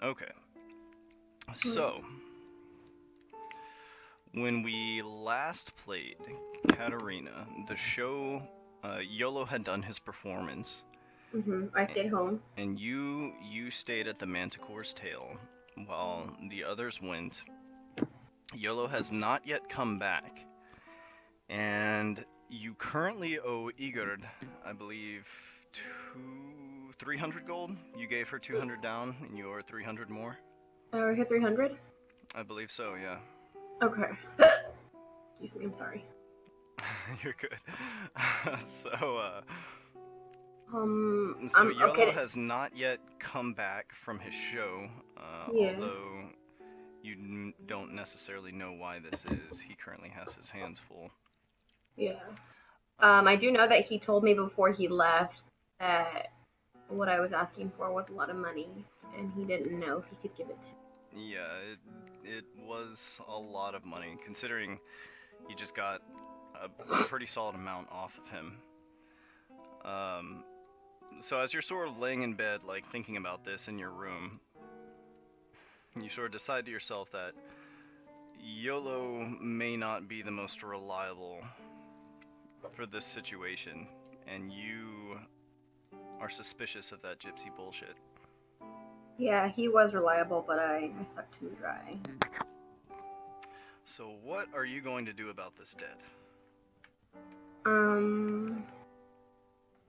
Okay. So, when we last played Katarina, the show, Yolo had done his performance, I stayed home. and you stayed at the Manticore's tail while the others went. Yolo has not yet come back, and you currently owe Igor, I believe, 300 gold. You gave her 200 down, and you owe her 300 more. We hit 300? I believe so, yeah. Okay. Excuse me, I'm sorry. You're good. So, Yolo okay. has not yet come back from his show, Yeah. although you don't necessarily know why this is. He currently has his hands full. Yeah. I do know that he told me before he left that what I was asking for was a lot of money, and he didn't know if he could give it to me. Yeah, it was a lot of money, considering you just got a pretty solid amount off of him. So as you're sort of laying in bed, like thinking about this in your room, you sort of decide to yourself that YOLO may not be the most reliable for this situation, and you are suspicious of that gypsy bullshit. Yeah, he was reliable, but I sucked him dry. So what are you going to do about this debt?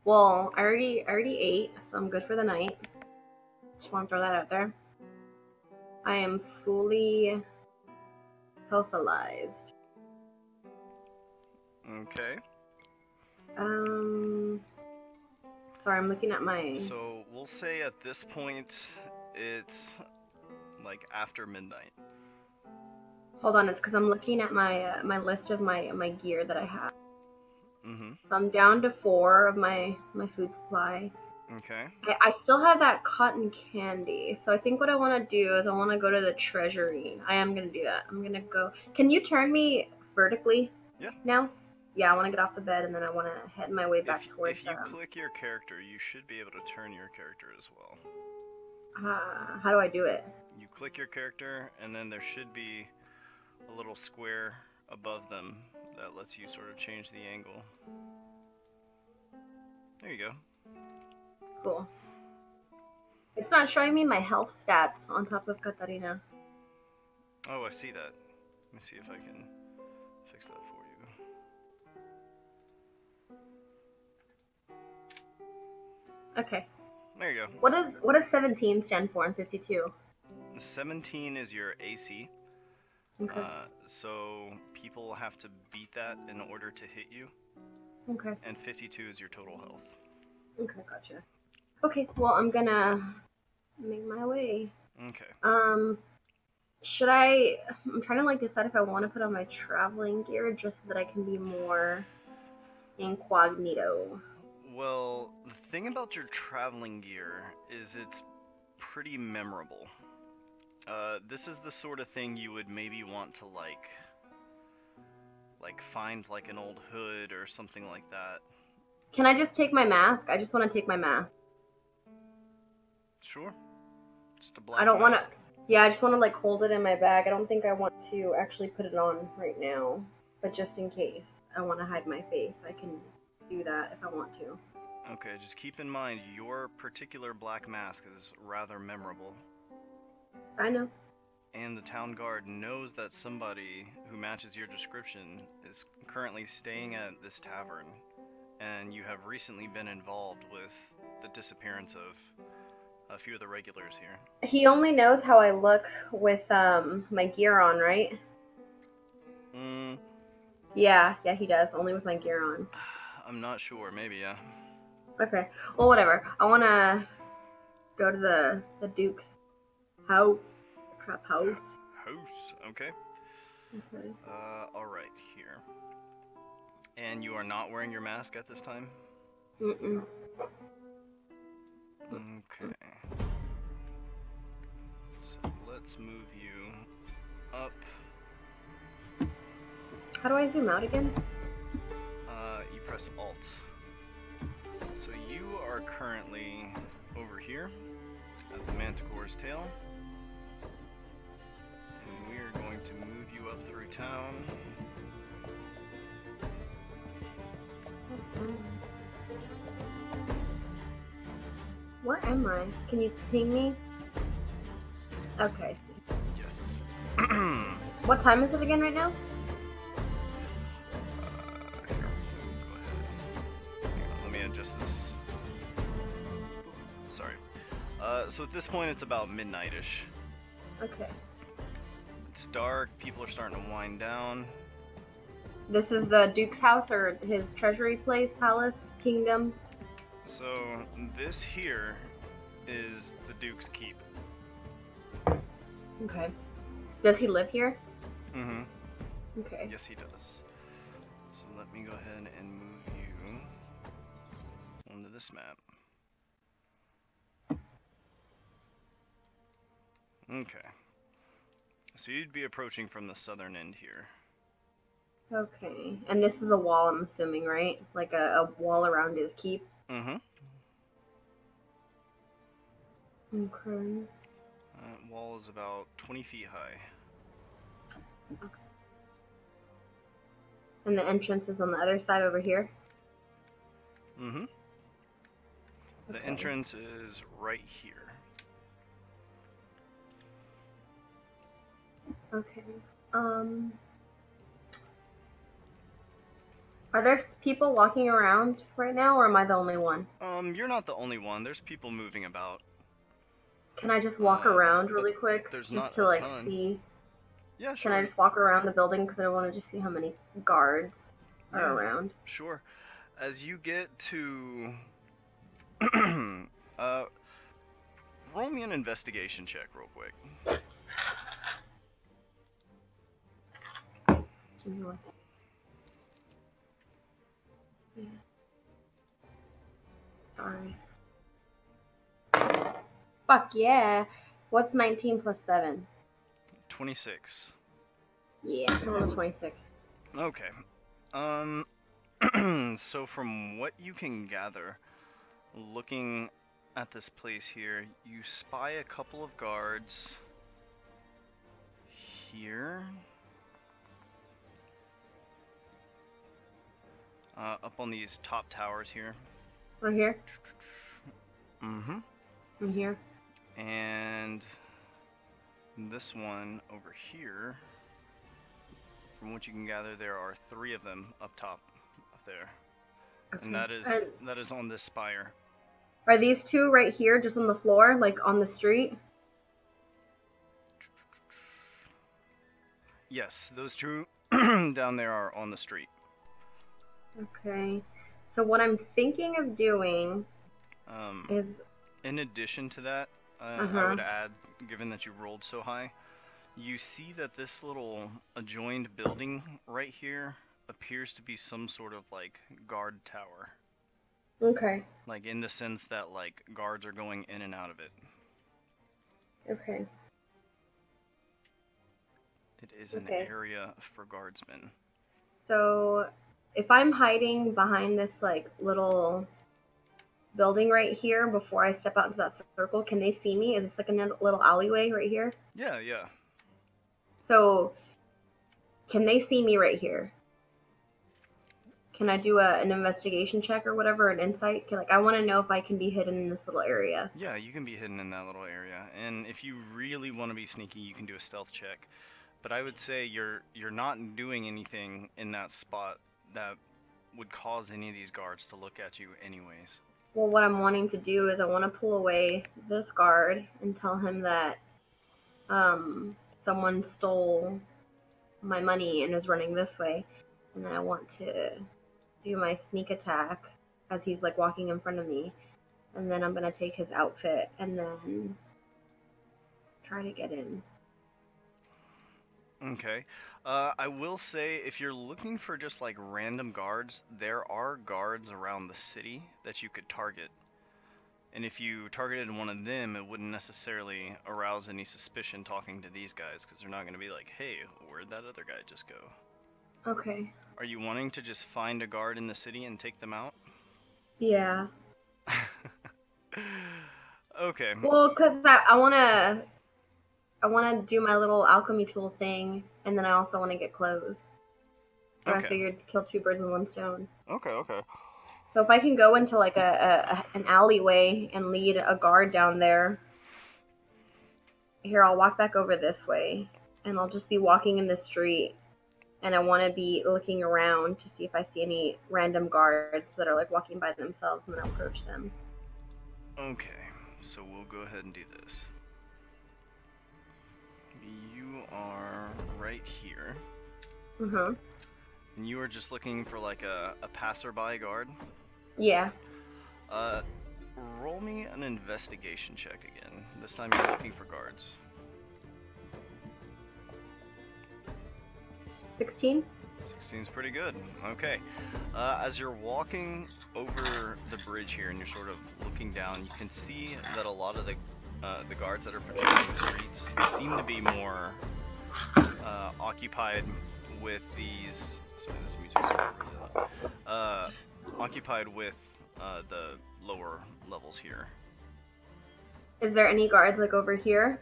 Well, I already ate, so I'm good for the night. Just want to throw that out there. I am fully healthalized. Okay. Sorry, I'm looking at my... So we'll say at this point, it's like after midnight. Hold on, it's because I'm looking at my my list of my gear that I have. So I'm down to 4 of my food supply. Okay. I still have that cotton candy, so I think what I want to do is I want to go to the treasury. I am gonna do that. I'm gonna go. Can you turn me vertically? Yeah. Now? Yeah, I want to get off the bed and then I want to head my way back towards. If you click your character, you should be able to turn your character as well. How do I do it? You click your character, and then there should be a little square above them that lets you sort of change the angle. There you go. Cool. It's not showing me my health stats on top of Katarina. Oh, I see that. Let me see if I can fix that for you. Okay. There you go. What does 17 stand for in 52? 17 is your AC. Okay. So people have to beat that in order to hit you. Okay. And 52 is your total health. Okay, gotcha. Okay, well, I'm gonna make my way. Okay. Should I'm trying to like decide if I want to put on my traveling gear just so that I can be more incognito. Well, the thing about your traveling gear is it's pretty memorable. This is the sort of thing you would maybe want to like find like an old hood or something like that. Can I just take my mask? I just want to take my mask. Sure. Just a black I don't mask. Yeah, I just want to like hold it in my bag. I don't think I want to actually put it on right now, but just in case I want to hide my face, I can do that if I want to. Okay, just keep in mind your particular black mask is rather memorable. I know. And the town guard knows that somebody who matches your description is currently staying at this tavern, and you have recently been involved with the disappearance of a few of the regulars here. He only knows how I look with my gear on, right? Yeah, he does. Only with my gear on. I'm not sure. Maybe, yeah. Okay. Well, whatever. I want to go to the Duke's house. Trap house. House. Okay. Okay. All right. Here. And you are not wearing your mask at this time? Mm-mm. Okay. So let's move you up. How do I zoom out again? You press Alt. So you are currently over here at the Manticore's tail. we're going to move you up through town. Where am I? Can you ping me? Okay, I see. Yes. What time is it again right now? Here, go ahead. Hang on, let me adjust this. Sorry. So at this point, it's about midnight-ish. Okay. It's dark. People are starting to wind down. This is the Duke's house or his treasury place, palace, kingdom? So this here is the Duke's keep. Okay. Does he live here? Mm-hmm. Okay. Yes, he does. So let me go ahead and move you onto this map. Okay. So you'd be approaching from the southern end here. Okay. And this is a wall, I'm assuming, right? Like a wall around his keep? Mm-hmm. Okay. Wall is about 20 feet high. Okay. And the entrance is on the other side over here? Mm-hmm. The Okay. entrance is right here. Okay. Are there people walking around right now, or am I the only one? You're not the only one. There's people moving about. Can I just walk around really quick? There's just not to a like ton. see? Yeah, Can sure. I just walk around the building because I want to just see how many guards are around? Sure. As you get to roll me an investigation check real quick. Give me one. Yeah. Sorry. Fuck yeah. What's 19 plus 7? 26. Yeah, I rolled a 26. Okay. So from what you can gather, looking at this place here, you spy a couple of guards here. Up on these top towers here. Right here? Mm-hmm. In here? And this one over here, from what you can gather, there are 3 of them up top, up there. Okay. And that is on this spire. Are these 2 right here, just on the floor, like on the street? Yes, those 2 down there are on the street. Okay. So what I'm thinking of doing is... In addition to that, I would add, given that you rolled so high, you see that this little adjoined building right here appears to be some sort of like guard tower. Okay. Like in the sense that like guards are going in and out of it. Okay. It is an area for guardsmen. So if I'm hiding behind this like little building right here before I step out into that circle, can they see me? Is this like a little alleyway right here? Yeah. So can they see me right here? Can I do an investigation check or whatever, an insight? I want to know if I can be hidden in this little area. Yeah, you can be hidden in that little area. And if you really want to be sneaky, you can do a stealth check. But I would say you're not doing anything in that spot that would cause any of these guards to look at you anyways. Well, what I'm wanting to do is I want to pull away this guard and tell him that someone stole my money and is running this way. And then I want to do my sneak attack as he's like walking in front of me. And then I'm going to take his outfit and then try to get in. Okay. I will say, if you're looking for just like random guards, there are guards around the city that you could target. And if you targeted one of them, it wouldn't necessarily arouse any suspicion talking to these guys, because they're not going to be like, hey, where'd that other guy just go? Okay. Are you wanting to just find a guard in the city and take them out? Yeah. Okay. Well, because I want to... I want to do my little alchemy tool thing, and then I also want to get clothes. So I Okay. figured kill two birds with one stone. Okay. Okay. So if I can go into like an alleyway and lead a guard down there, here I'll walk back over this way, and I'll just be walking in the street, and I want to be looking around to see if I see any random guards that are like walking by themselves, and then I'll approach them. Okay. So we'll go ahead and do this. You are right here. Mhm. And you are just looking for like a passerby guard. Yeah. Roll me an investigation check again. This time you're looking for guards. 16. 16's pretty good. Okay. As you're walking over the bridge here and you're sort of looking down, you can see that a lot of the guards that are patrolling the streets seem to be more occupied with these. Sorry, this music's really loud. Occupied with the lower levels here. Is there any guards like over here?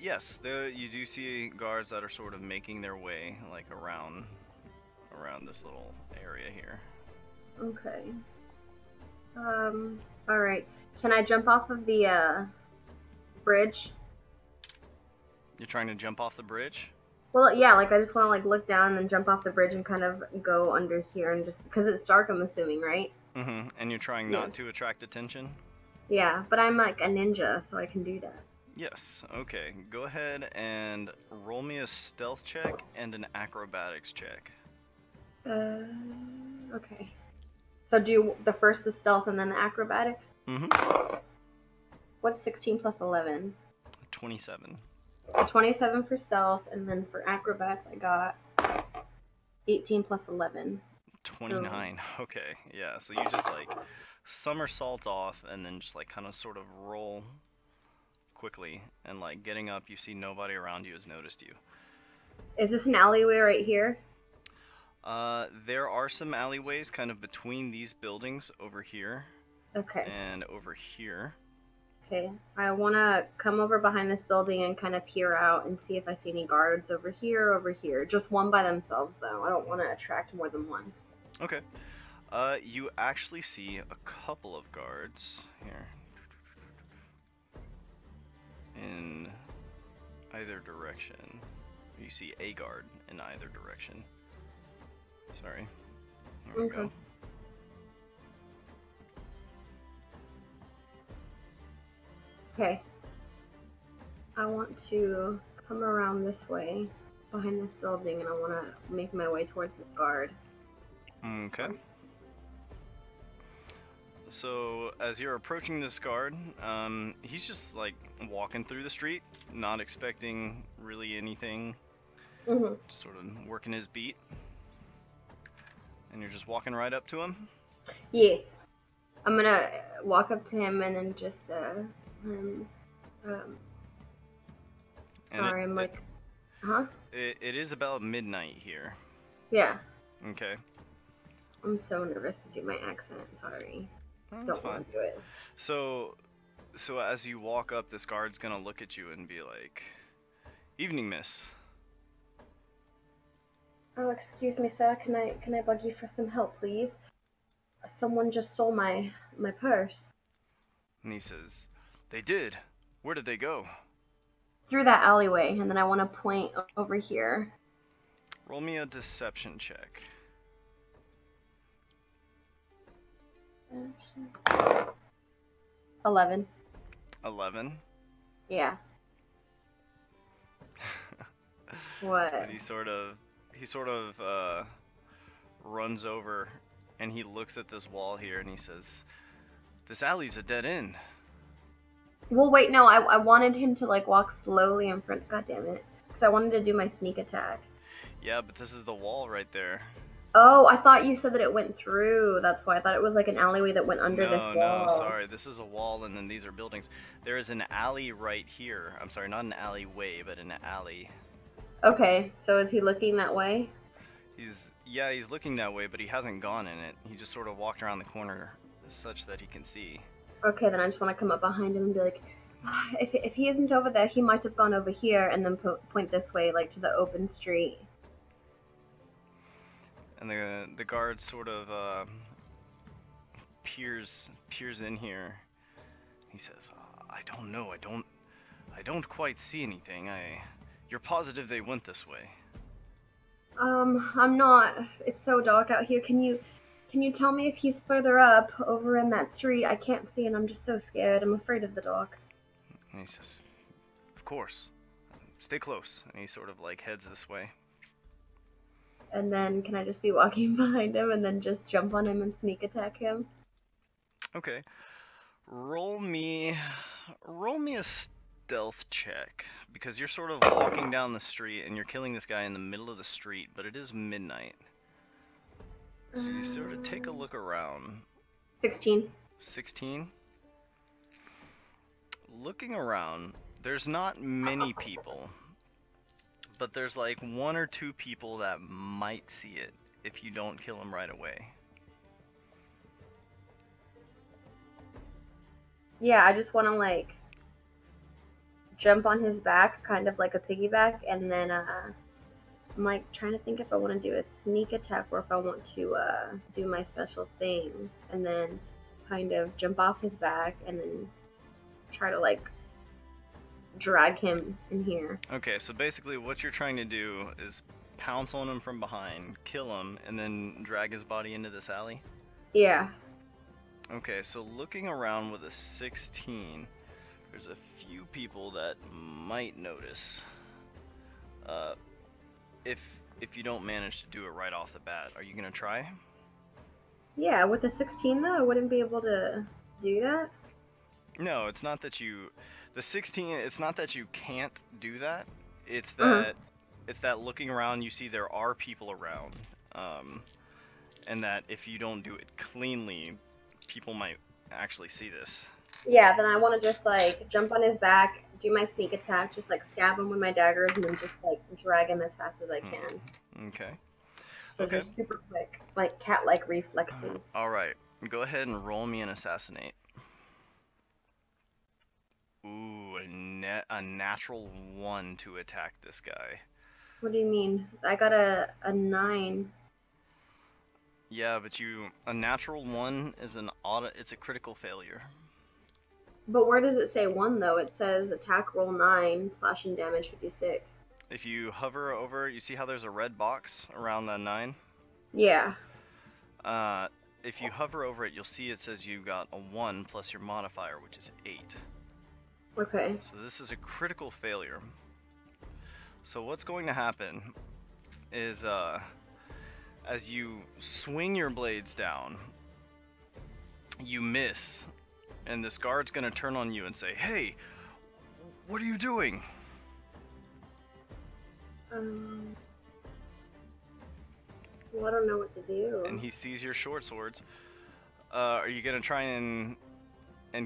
Yes, you do see guards that are sort of making their way like around this little area here. Okay. All right. Can I jump off of the bridge? You're trying to jump off the bridge? Well, yeah. Like I just want to like look down and jump off the bridge and kind of go under here and just because it's dark. I'm assuming, right? Mm-hmm. And you're trying not to attract attention? Yeah, but I'm like a ninja, so I can do that. Yes. Okay. Go ahead and roll me a stealth check and an acrobatics check. Okay. So do the first the stealth and then the acrobatics? Mm-hmm. What's 16 plus 11? 27. 27 for stealth, and then for acrobats I got 18 plus 11. 29. Okay. Yeah. So you just like somersault off and then just like kind of sort of roll quickly, and like getting up, you see nobody around you has noticed you. Is this an alleyway right here? There are some alleyways kind of between these buildings over here. Okay. And over here. Okay. I want to come over behind this building and kind of peer out and see if I see any guards over here, over here. Just one by themselves, though. I don't want to attract more than one. Okay. You actually see a couple of guards here. In either direction. You see a guard in either direction. Sorry. There we go. Okay. I want to come around this way, behind this building, and I want to make my way towards this guard. Okay. So, as you're approaching this guard, he's just like walking through the street, not expecting really anything. Mm-hmm. Just sort of working his beat. And you're just walking right up to him? Yeah. I'm gonna walk up to him and then just, sorry, I'm like, huh? It is about midnight here. Yeah. Okay. I'm so nervous to do my accent, sorry. No, Don't want to do it. So as you walk up, this guard's gonna look at you and be like, "Evening, miss." Oh, excuse me, sir. Can I bug you for some help, please? Someone just stole my purse. And he says, "They did. Where did they go?" Through that alleyway, and then I want to point over here. Roll me a deception check. 11. 11. Yeah. What? But he sort of runs over and he looks at this wall here and he says, "This alley's a dead end." Well, wait, no, I wanted him to like walk slowly in front. God damn it. Because I wanted to do my sneak attack. Yeah, but this is the wall right there. Oh, I thought you said that it went through. That's why I thought it was like an alleyway that went under this wall. No, sorry. This is a wall and then these are buildings. There is an alley right here. I'm sorry, not an alleyway, but an alley. Okay, so is he looking that way? He's looking that way, but he hasn't gone in it. He just sort of walked around the corner such that he can see. Okay, then I just want to come up behind him and be like, If he isn't over there, he might have gone over here and then point this way, like to the open street. And the guard sort of peers in here. He says, "I don't know. I don't quite see anything. You're positive they went this way?" I'm not. It's so dark out here. Can you tell me if he's further up over in that street? I can't see and I'm just so scared. I'm afraid of the dark. And he says, "Of course. Stay close." And he sort of like heads this way. And then can I just be walking behind him and then just jump on him and sneak attack him? Okay. Roll me a stealth check, because you're sort of walking down the street and you're killing this guy in the middle of the street, but it is midnight. So you sort of take a look around. 16. 16? Looking around, there's not many people, but there's like 1 or 2 people that might see it if you don't kill them right away. Yeah, I just want to like jump on his back, kind of like a piggyback, and then I'm like trying to think if I want to do a sneak attack or if I want to do my special thing, and then kind of jump off his back and then try to like drag him in here. Okay, so basically what you're trying to do is pounce on him from behind, kill him, and then drag his body into this alley? Yeah. Okay, so looking around with a 16, there's a few people that might notice. If you don't manage to do it right off the bat, are you gonna try? Yeah, with a 16 though, I wouldn't be able to do that. No, it's not that you. The 16, it's not that you can't do that. It's that it's that looking around, you see there are people around, and that if you don't do it cleanly, people might actually see this. Yeah, then I want to just like jump on his back, do my sneak attack, just like stab him with my daggers, and then just like drag him as fast as I can. Okay. So Okay. just super quick, like cat-like reflexes. All right. Go ahead and roll me an assassinate. Ooh, a natural 1 to attack this guy. What do you mean? I got a 9. Yeah, but a natural 1 is it's a critical failure. But where does it say 1 though? It says attack roll 9, slashing damage 56. If you hover over, you see how there's a red box around that 9? Yeah. If you hover over it, you'll see it says you got a 1 plus your modifier, which is 8. Okay. So this is a critical failure. So what's going to happen is, as you swing your blades down, you miss, and this guard's gonna turn on you and say, "Hey, what are you doing?" Well, I don't know what to do. And he sees your short swords. Are you gonna try and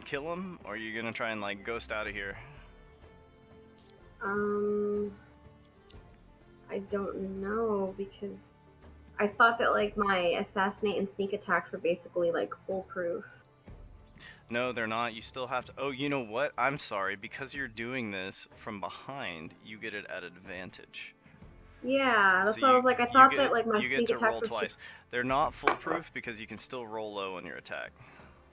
kill him, or are you gonna try and like ghost out of here? I don't know, because I thought that like my assassinate and sneak attacks were basically like foolproof. No, they're not. You still have to. Oh, you know what? I'm sorry. Because you're doing this from behind, you get it at advantage. Yeah, that's So why I was like, I thought that like my you get sneak to attacks roll were twice. They're not foolproof because you can still roll low on your attack.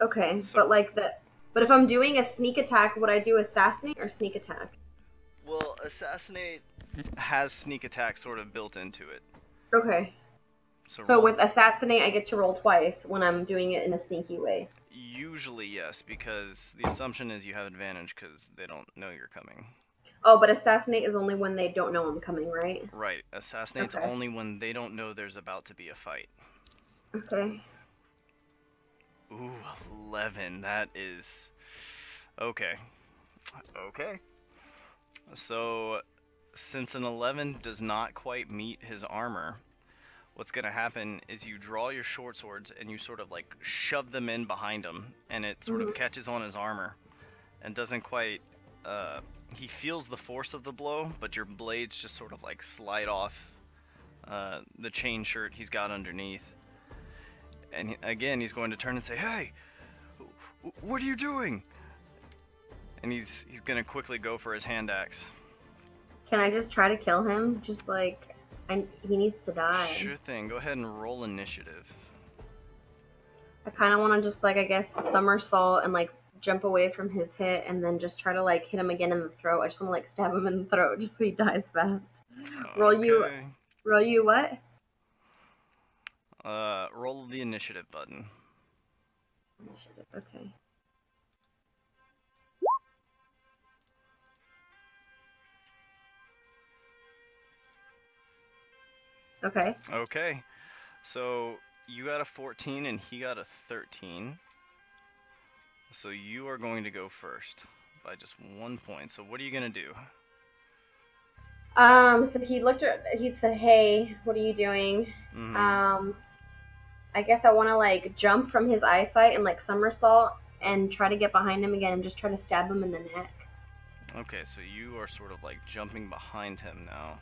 Okay, So- but like but if I'm doing a sneak attack, would I do assassinate or sneak attack? Well, assassinate has sneak attack sort of built into it. Okay. So So roll- with assassinate, I get to roll twice when I'm doing it in a sneaky way. Usually yes, because the assumption is you have advantage because they don't know you're coming. Oh, but assassinate is only when they don't know I'm coming, right? Right. Assassinate's Okay. only when they don't know there's about to be a fight. Okay. Ooh, 11. That is... Okay. Okay. So, since an 11 does not quite meet his armor, what's going to happen is you draw your short swords and you sort of like shove them in behind him, and it sort of catches on his armor and doesn't quite... he feels the force of the blow, but your blades just sort of like slide off the chain shirt he's got underneath. And again, he's going to turn and say, "Hey, what are you doing?" And he's gonna quickly go for his hand axe. Can I just try to kill him? Just like, he needs to die. Sure thing. Go ahead and roll initiative. I kind of want to just like, I guess, somersault and like jump away from his hit and then just try to like hit him again in the throat. I just want to like stab him in the throat just so he dies fast. Roll you what? Roll the initiative button. Initiative, okay. Okay. Okay. So you got a 14 and he got a 13. So you are going to go first by just 1 point. So what are you gonna do? So he said, "Hey, what are you doing?" I guess I want to like jump from his eyesight and like somersault and try to get behind him again and just try to stab him in the neck. Okay, so you are sort of like jumping behind him now.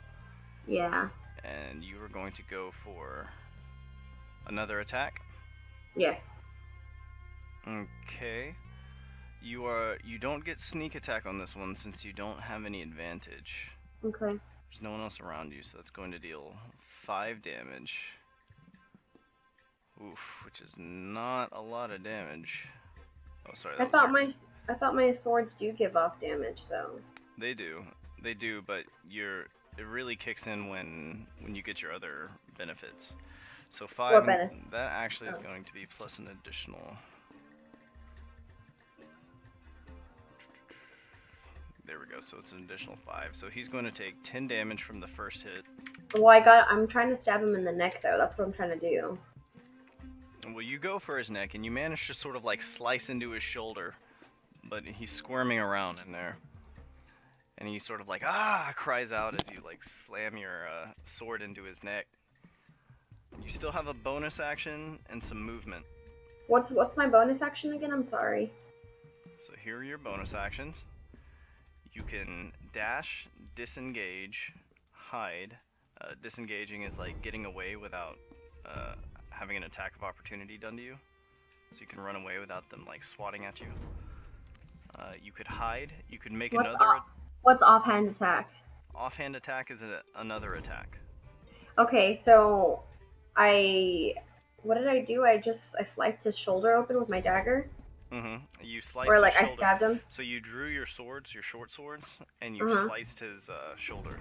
Yeah. And you are going to go for another attack? Yes. Okay. You don't get sneak attack on this one since you don't have any advantage. Okay. There's no one else around you, so that's going to deal 5 damage. Oof, which is not a lot of damage. Oh, sorry. I thought my swords do give off damage though. They do, but it really kicks in when you get your other benefits. So 5. What benefit? That actually is going to be plus an additional. There we go. So it's an additional 5. So he's going to take 10 damage from the first hit. Well, I'm trying to stab him in the neck though. That's what I'm trying to do. Well, you go for his neck and you manage to sort of like slice into his shoulder, but he's squirming around in there. And he sort of like cries out as you like slam your sword into his neck. You still have a bonus action and some movement. What's my bonus action again? I'm sorry. So here are your bonus actions. You can dash, disengage, hide. Disengaging is like getting away without having an attack of opportunity done to you. So you can run away without them like swatting at you. You could hide. You could make What's offhand attack? Offhand attack is another attack. Okay, so what did I do? I sliced his shoulder open with my dagger. You sliced or like his shoulder. I stabbed him. So you drew your swords, your short swords, and you sliced his shoulder.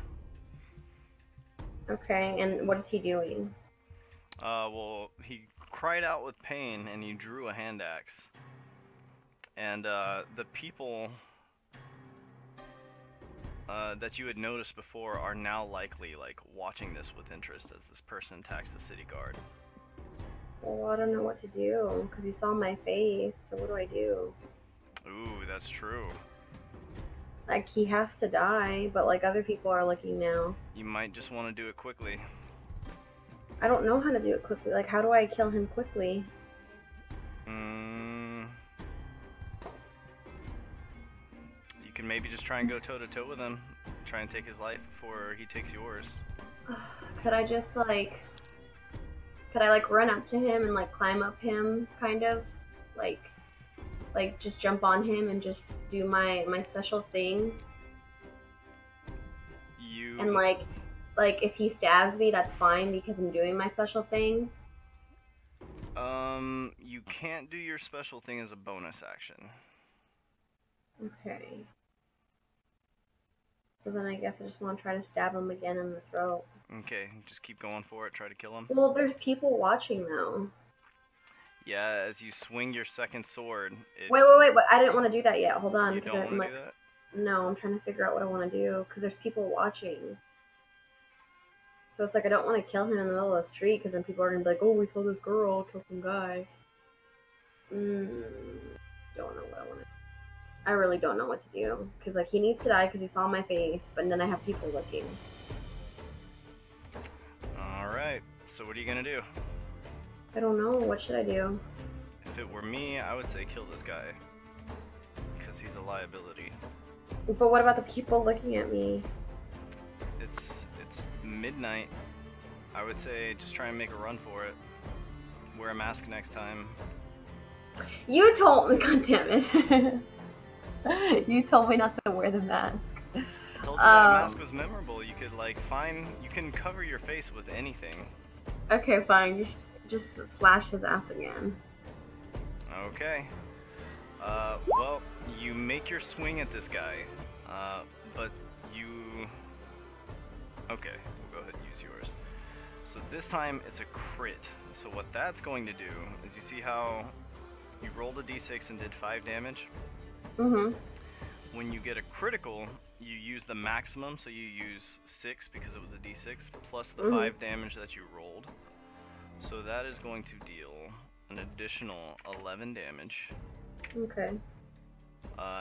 Okay, and what is he doing? Well, he cried out with pain, and he drew a hand axe. And the people that you had noticed before are now likely like watching this with interest as this person attacks the city guard. Well, I don't know what to do because he saw my face. So what do I do? Ooh, that's true. Like he has to die, but like other people are looking now. You might just want to do it quickly. I don't know how to do it quickly. Like how do I kill him quickly? You can maybe just try and go toe to toe with him. Try and take his life before he takes yours. Could I just like... Could I like run up to him and like climb up him, kind of? Like just jump on him and just do my special thing? And like if he stabs me, that's fine because I'm doing my special thing? You can't do your special thing as a bonus action. Okay. So then I guess I just want to try to stab him again in the throat. Okay, just keep going for it, try to kill him. Well, there's people watching though. Yeah, as you swing your second sword... Wait, but I didn't want to do that yet. Hold on. You don't want to do that? No, I'm trying to figure out what I want to do, because there's people watching. So it's like I don't want to kill him in the middle of the street, because then people are going to be like, oh, we saw this girl kill some guy. Don't know what I want to do. I really don't know what to do, because like he needs to die because he saw my face, but then I have people looking. Alright, so what are you going to do? I don't know. What should I do? If it were me, I would say kill this guy. Because he's a liability. But what about the people looking at me? It's midnight. I would say just try and make a run for it. Wear a mask next time. You told me, god damn it. You told me not to wear the mask. I told you that mask was memorable. You could like you can cover your face with anything. Okay, fine. Just slash his ass again. Okay. Well, you make your swing at this guy, but you... Okay, we'll go ahead and use yours. So this time it's a crit. So what that's going to do is, you see how you rolled a d6 and did 5 damage? Mm-hmm. When you get a critical, you use the maximum, so you use 6 because it was a d6, plus the 5 damage that you rolled. So that is going to deal an additional 11 damage. Okay.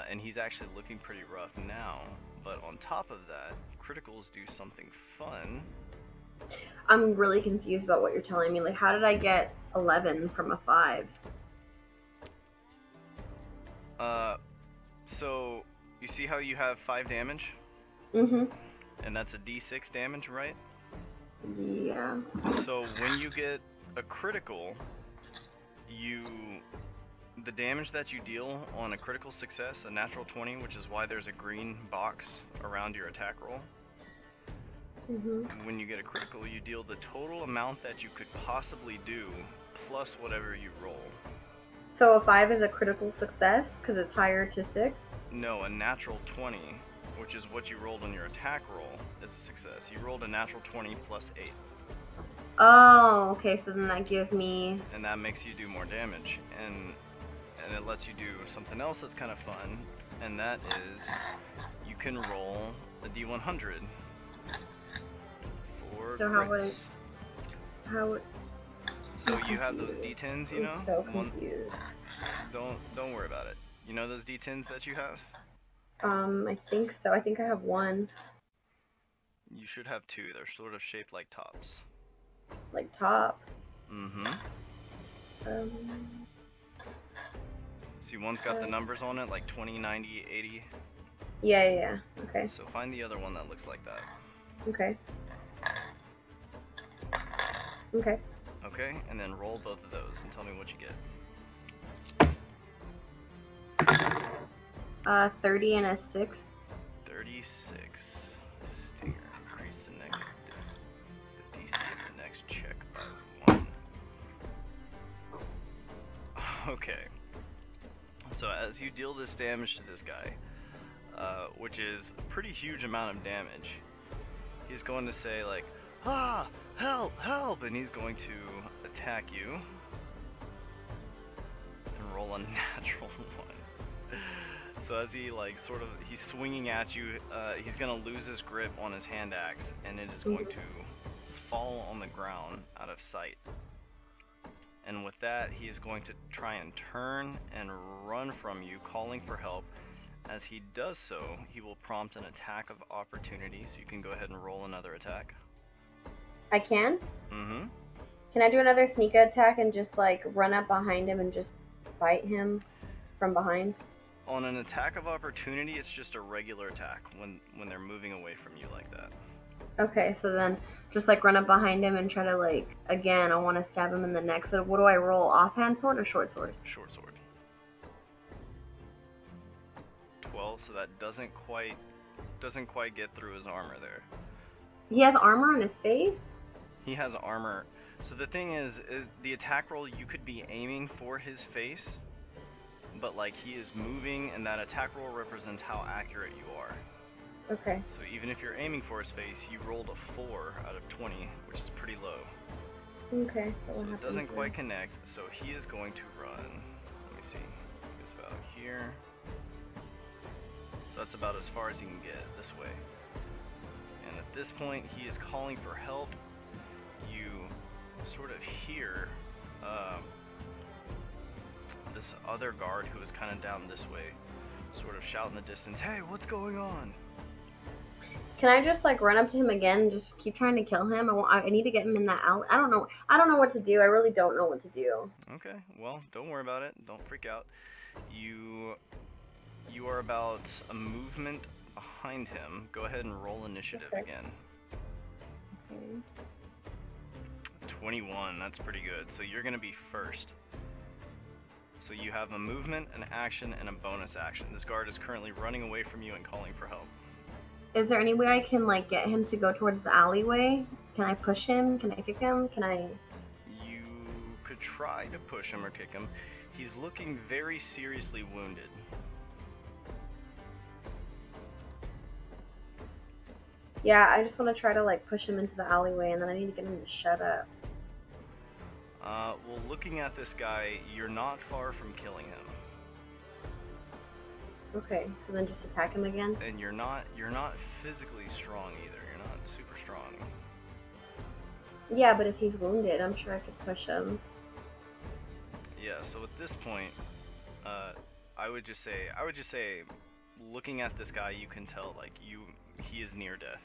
And he's actually looking pretty rough now, but on top of that, criticals do something fun. I'm really confused about what you're telling me. Like, how did I get 11 from a 5? So you see how you have 5 damage? Mm-hmm. And that's a d6 damage, right? Yeah. So when you get a critical, the damage that you deal on a critical success, a natural 20, which is why there's a green box around your attack roll. When you get a critical, you deal the total amount that you could possibly do, plus whatever you roll. So a 5 is a critical success because it's higher to 6? No, a natural 20, which is what you rolled on your attack roll, is a success. You rolled a natural 20 plus 8. Oh, okay, so then that gives me... And that makes you do more damage, and it lets you do something else that's kind of fun, and that is you can roll a d100 for so crits. How would... So you have those d10s, you know? I'm so confused. Don't worry about it. You know those d10s that you have? I think so. I think I have 1. You should have 2. They're sort of shaped like tops. Like tops? Mm-hmm. See, one's got the numbers on it, like 20, 90, 80. Yeah. Okay. So find the other one that looks like that. Okay. Okay, and then roll both of those and tell me what you get. 30 and a 6. 36. Stinger. Increase the DC of the next check by 1. Okay. So as you deal this damage to this guy, which is a pretty huge amount of damage, he's going to say like, "Ah, help, help!" and he's going to attack you and roll a natural 1. So as he like he's swinging at you, he's gonna lose his grip on his hand axe, and it is going to fall on the ground out of sight. And with that, he is going to try and turn and run from you, calling for help. As he does so, he will prompt an attack of opportunity, so you can go ahead and roll another attack. I can? Mm-hmm. Can I do another sneak attack and just like run up behind him and just fight him from behind? On an attack of opportunity, it's just a regular attack when they're moving away from you like that. Okay, so then just like run up behind him and try to like, again, I want to stab him in the neck. So what do I roll? Offhand sword or short sword? Short sword. 12, so that doesn't quite get through his armor there. He has armor on his face? He has armor. So the thing is, the attack roll, you could be aiming for his face, but like he is moving, and that attack roll represents how accurate you are. Okay. So even if you're aiming for his face, you rolled a 4 out of 20, which is pretty low. Okay. So it doesn't quite connect, so he is going to run. Let me see. He goes about here. So that's about as far as he can get this way. And at this point, he is calling for help. You sort of hear this other guard who is kind of down this way sort of shout in the distance, "Hey, what's going on?" Can I just like run up to him again and just keep trying to kill him? I need to get him in that alley. I don't know what to do. I really don't know what to do. Okay, well, don't worry about it. Don't freak out. You are about a movement behind him. Go ahead and roll initiative again. Okay. 21, that's pretty good. So you're gonna be first. So you have a movement, an action, and a bonus action. This guard is currently running away from you and calling for help. Is there any way I can like get him to go towards the alleyway? Can I push him? Can I kick him? Can I? You could try to push him or kick him. He's looking very seriously wounded. Yeah, I just want to try to like push him into the alleyway, and then I need to get him to shut up. Well, looking at this guy, you're not far from killing him. Okay, so then just attack him again? And you're not physically strong either. You're not super strong. Yeah, but if he's wounded, I'm sure I could push him. Yeah, so at this point, I would just say, looking at this guy, you can tell like he is near death.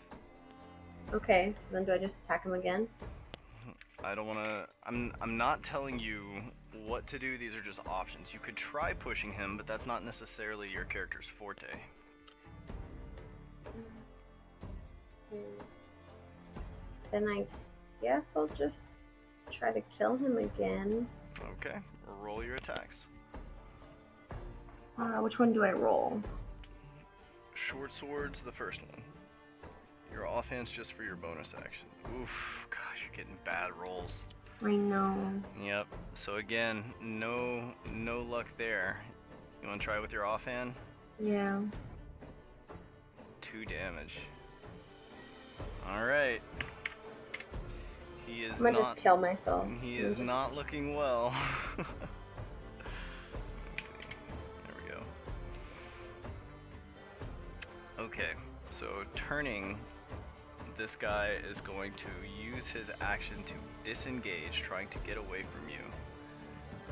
Okay, so then do I just attack him again? I don't want to. I'm not telling you what to do. These are just options. You could try pushing him, but that's not necessarily your character's forte. Then I guess I'll just try to kill him again. Okay, roll your attacks. Which one do I roll? Short sword's the first one. Your offhand's just for your bonus action. Oof, gosh, you're getting bad rolls. I know. Yep. So again, no luck there. You want to try with your offhand? Yeah. 2 damage. All right. He is I'm gonna just kill myself. He is not looking well. Let's see. There we go. Okay. So turning, this guy is going to use his action to disengage, trying to get away from you.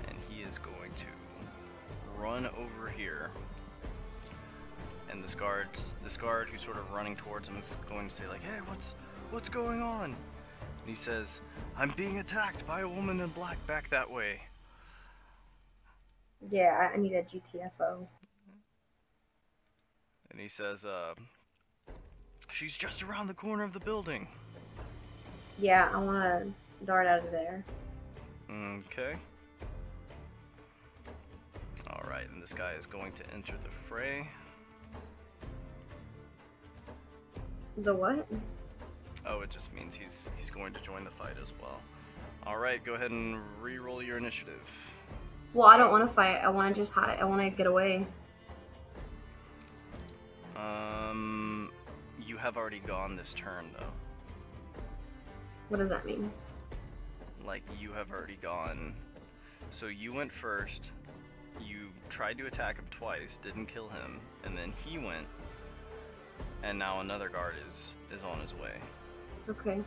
And he is going to run over here. And this guard who's sort of running towards him is going to say like, "Hey, what's going on?" And he says, "I'm being attacked by a woman in black back that way." Yeah, I need a GTFO. And he says, "She's just around the corner of the building." Yeah, I want to dart out of there. Okay. Alright, and this guy is going to enter the fray. The what? Oh, it just means he's going to join the fight as well. Alright, go ahead and re-roll your initiative. Well, I don't want to fight. I want to just hide. I want to get away. You have already gone this turn, though. What does that mean? Like, you have already gone. So you went first, you tried to attack him twice, didn't kill him, and then he went, and now another guard is on his way. Okay.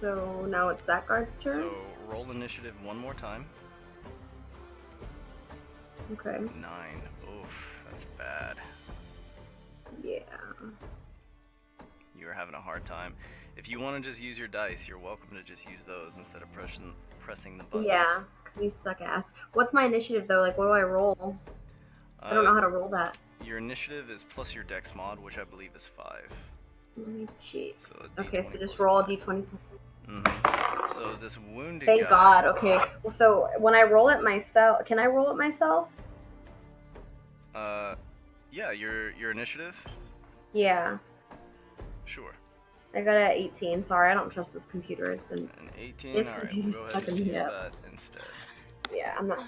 So now it's that guard's turn? So roll initiative one more time. Okay. 9. Oof, that's bad. Yeah. You are having a hard time. If you want to just use your dice, you're welcome to just use those instead of pressing the buttons. Yeah, you suck ass. What's my initiative though? Like, what do I roll? I don't know how to roll that. Your initiative is plus your dex mod, which I believe is 5. Let me cheat. So a Okay, D20 so just plus roll a 5. d20. So this wounded Thank guy. God. Okay. So when I roll it myself, can I roll it myself? Yeah, your initiative. Yeah. Sure. I got a 18. Sorry, I don't trust this computer. It's been. An 18. This All right, we'll computer's go ahead and fucking just me use up. that instead. Yeah, I'm not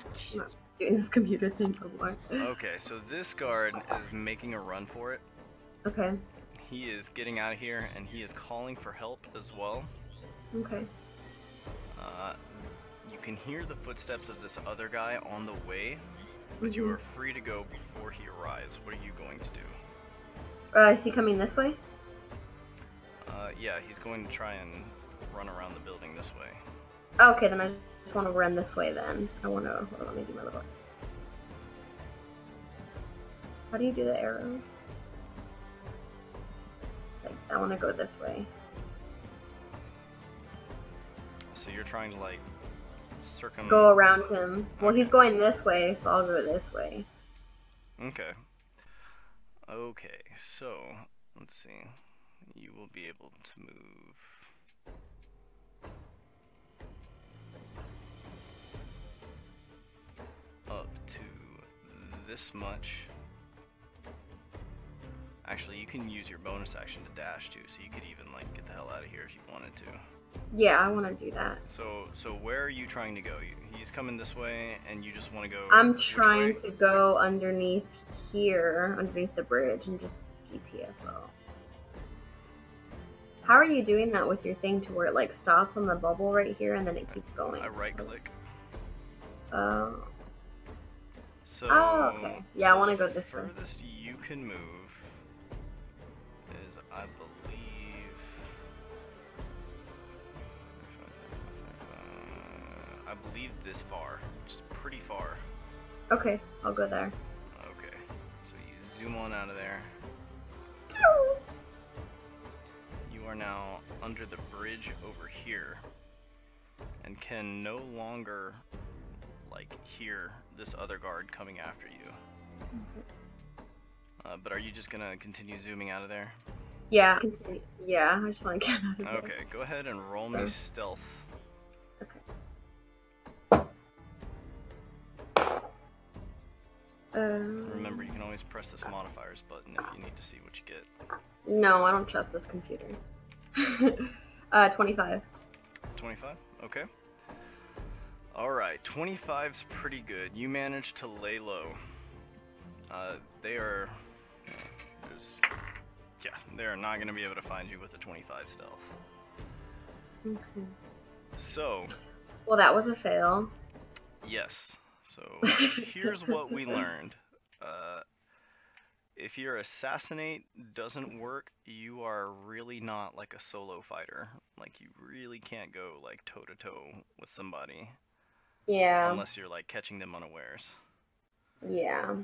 doing this computer thing no more. Okay, so this guard is making a run for it. Okay. He is getting out of here, and he is calling for help as well. Okay. You can hear the footsteps of this other guy on the way, but you are free to go before he arrives. What are you going to do? Is he coming this way? Yeah, he's going to try and run around the building this way. Okay, then I just want to run this way then. I want to, hold on, let me do my little. How do you do the arrow? Like, I want to go this way. So you're trying to like Go around him. Well, he's going this way, so I'll go this way. Okay. Okay, so let's see. You will be able to move. this much. Actually, you can use your bonus action to dash too, so you could even like get the hell out of here if you wanted to. Yeah, I want to do that. So where are you trying to go? He's coming this way, and you just want to go. I'm which trying way? to go underneath here, underneath the bridge, and just PTFO. How are you doing that with your thing to where it like stops on the bubble right here and then it keeps going? I right click. Oh. So. Oh, okay. Yeah, so I want to the go this way. furthest you can move is, I believe. I believe this far, which is pretty far. Okay, I'll go there. Okay, so you zoom on out of there. You are now under the bridge over here and can no longer like hear this other guard coming after you. But are you just gonna continue zooming out of there? Yeah, continue. Yeah, I just want to get out of there. Okay, go ahead and roll me stealth. Okay. Remember, you can always press this modifiers button if you need to see what you get. No, I don't trust this computer. 25. 25? Okay. Alright, 25's pretty good. You managed to lay low. They are... yeah, they're not going to be able to find you with a 25 stealth. Okay. So... well, that was a fail. yes. So, here's what we learned. If your assassinate doesn't work, you are really not like a solo fighter. Like, you really can't go like toe-to-toe with somebody. Yeah. Unless you're like catching them unawares. Yeah.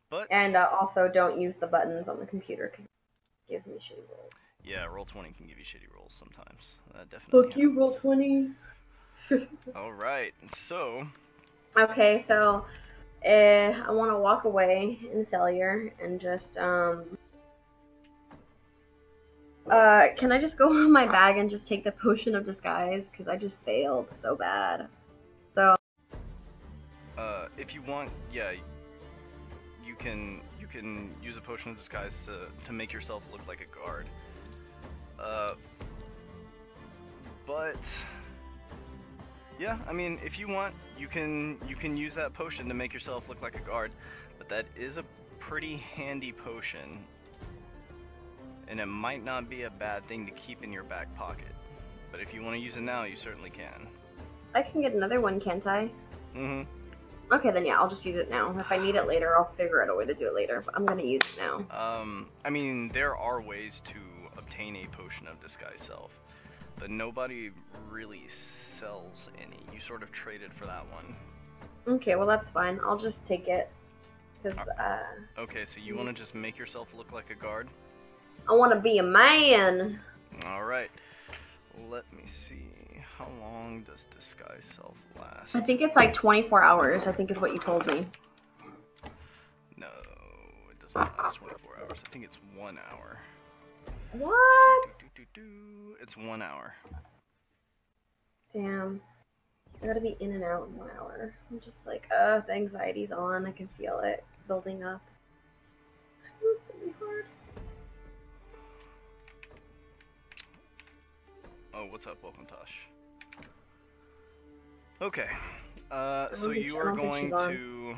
But and also don't use the buttons on the computer because it gives me shitty rolls. yeah, Roll20 can give you shitty rolls sometimes. That definitely. Fuck you, Roll20. All right, so. Okay, so I want to walk away in failure and just can I just go in my bag and just take the potion of disguise because I just failed so bad. So. If you want, yeah, you can use a potion of disguise to make yourself look like a guard. But yeah, I mean, if you want, you can use that potion to make yourself look like a guard. But that is a pretty handy potion, and it might not be a bad thing to keep in your back pocket. But if you want to use it now, you certainly can. I can get another one, can't I? Mm-hmm. Okay, then yeah, I'll just use it now. If I need it later, I'll figure out a way to do it later, but I'm gonna use it now. I mean, there are ways to obtain a potion of disguise self, but nobody really sells any. You sort of traded for that one. Okay, well that's fine. I'll just take it. Cause, okay, so you want to just make yourself look like a guard? I want to be a man! Alright. Let me see. How long does disguise self last? I think it's like 24 hours, I think is what you told me. No, it doesn't last 24 hours. I think it's 1 hour. What? It's 1 hour. Damn. I gotta be in and out in 1 hour. I'm just like, the anxiety's on. I can feel it building up. It's really hard. Oh, what's up? Welcome, Tosh. Okay. So you are going to...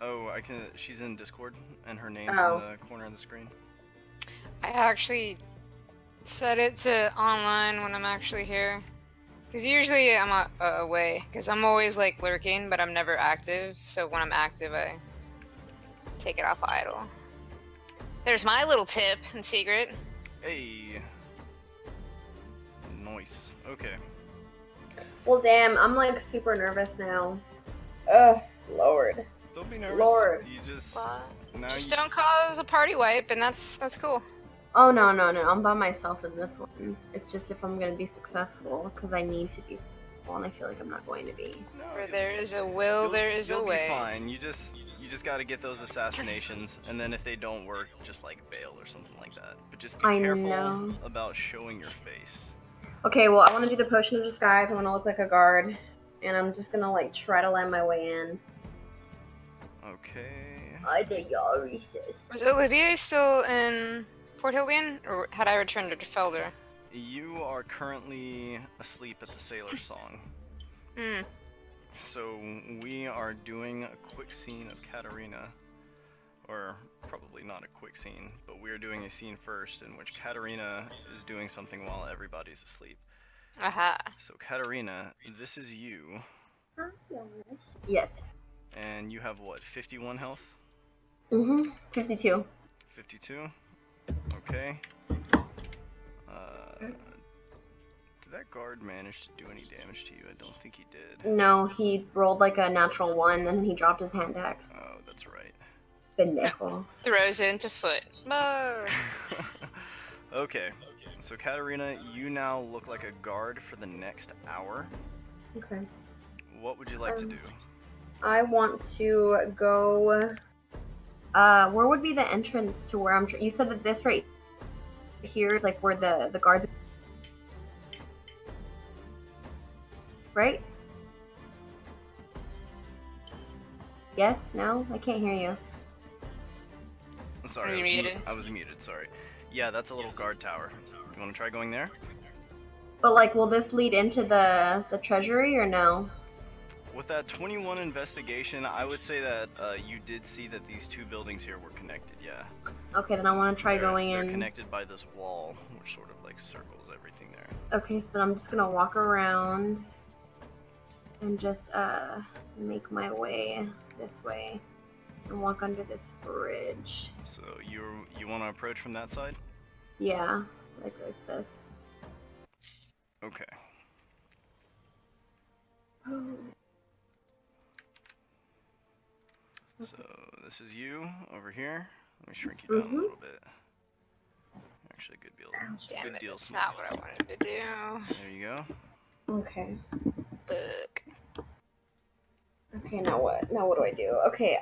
Oh, I can... She's in Discord, and her name's in the corner of the screen. I actually set it to online when I'm actually here. Because usually I'm away. Because I'm always like lurking, but I'm never active. So when I'm active, I take it off idle. There's my little tip and secret. Hey. Nice. Okay. Well, damn, I'm like super nervous now. Ugh, Lord. Don't be nervous. Lord. You just... Just don't cause a party wipe, and that's cool. Oh, no, no, no. I'm by myself in this one. It's just if I'm going to be successful, because I need to be successful, and I feel like I'm not going to be. No, Where there is a will, there is a way. You'll be fine. You just got to get those assassinations, and then if they don't work, just like bail or something like that. But just be careful about showing your face. Okay, well, I want to do the potion of disguise. I want to look like a guard, and I'm just going to like try to land my way in. Okay. Hi there, y'all. Recess. Was Olivier still in Port Hillian, or had I returned to Felder? You are currently asleep at the Sailor Song. Hmm. So we are doing a quick scene of Katarina. Or probably not a quick scene, but we're doing a scene first in which Katarina is doing something while everybody's asleep. Aha. So Katarina, this is you. Yes. And you have what, 51 health? 52. 52? Okay. Did that guard manage to do any damage to you? I don't think he did. No, he rolled like a natural 1 and he dropped his hand axe. Oh, that's right. Pendejo. Throws it into foot. Okay. So Katarina, you now look like a guard for the next hour. Okay. What would you like to do? I want to go. Where would be the entrance to where I'm? You said that this right here is like where the guards. Right? Yes? No? I can't hear you. Sorry, Are you muted? I was muted, sorry. Yeah, that's a little guard tower. You want to try going there? But like, will this lead into the treasury or no? With that 21 investigation, I would say that you did see that these two buildings here were connected, yeah. Okay, then I want to try going They're in. connected by this wall, which sort of like circles everything there. Okay, so then I'm just gonna walk around and just make my way this way and walk under this bridge. So you want to approach from that side? Yeah, like this. Okay. So this is you over here. Let me shrink you down a little bit. Actually, good deal. Damn Good it, deal. that's not what I wanted to do. There you go. Okay. Fuck. Okay, now what? Now what do I do? Okay,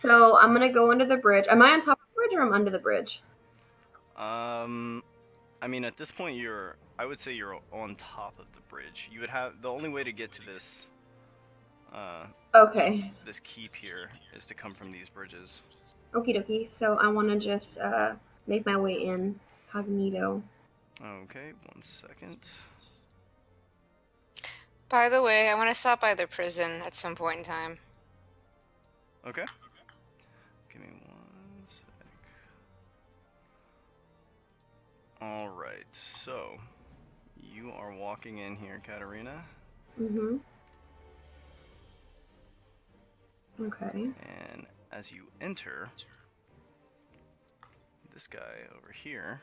so I'm gonna go under the bridge. Am I on top of the bridge or am I under the bridge? I mean, at this point, I would say you're on top of the bridge. You would have, the only way to get to this, Okay. this keep here is to come from these bridges. Okie dokie. So I want to just make my way in cognito. Okay, 1 second. By the way, I want to stop by the prison at some point in time. Okay. Give me 1 sec. Alright, so you are walking in here, Katarina. Okay. And as you enter, this guy over here,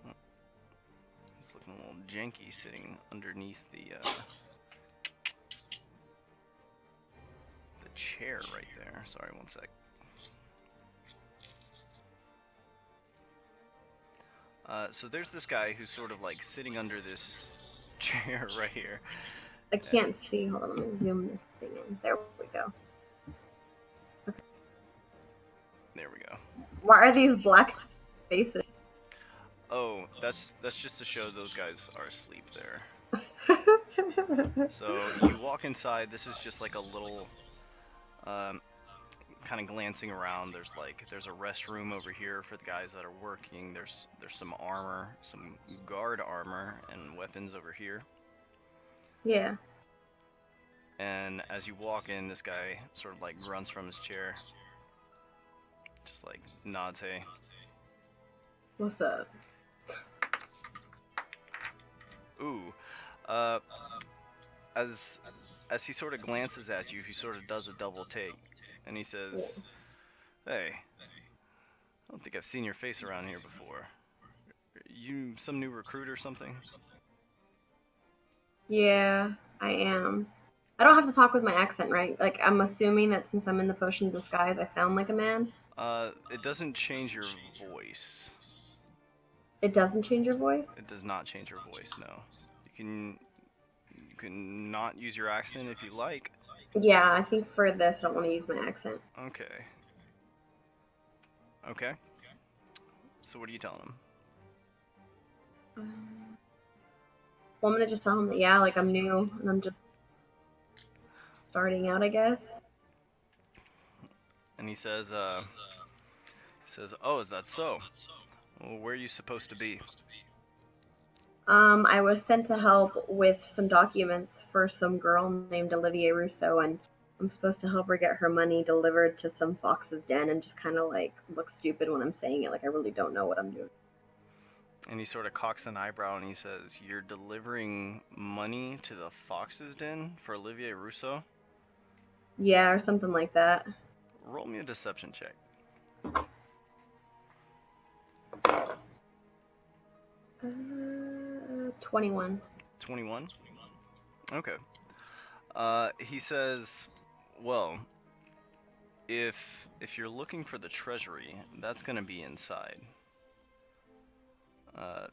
he's looking a little janky sitting underneath the chair right there. Sorry, 1 sec. So there's this guy who's sort of like sitting under this chair right here. I can't see. Hold on, let me zoom this thing in. There we go. Okay. There we go. Why are these black faces? Oh, that's just to show those guys are asleep there. So you walk inside. This is just like a little, kind of glancing around. There's a restroom over here for the guys that are working. There's some armor, some guard armor and weapons over here. Yeah. And as you walk in, this guy sort of like grunts from his chair. Just like nods, hey. What's up? Ooh. As he sort of glances at you, he sort of does a double take. And he says, hey, I don't think I've seen your face around here before. You some new recruit or something? Yeah, I am. I don't have to talk with my accent, right? Like, I'm assuming that since I'm in the potion disguise, I sound like a man. It doesn't change your voice. It doesn't change your voice? It does not change your voice, no. You can not use your accent if you like. Yeah, I think for this, I don't want to use my accent. Okay. Okay. So what are you telling him? Well, I'm gonna just tell him that, yeah, like, I'm new, and I'm just starting out, I guess. and he says, "Oh, is that so? Well, where are you supposed to be?" I was sent to help with some documents for some girl named Olivier Rousseau, and I'm supposed to help her get her money delivered to some fox's den and just kind of like look stupid when I'm saying it. Like, I really don't know what I'm doing. And he sort of cocks an eyebrow and he says, "You're delivering money to the fox's den for Olivier Rousseau? Yeah, or something like that. Roll me a deception check." 21. 21? Okay. He says, "Well, if you're looking for the treasury, that's gonna be inside. Uh,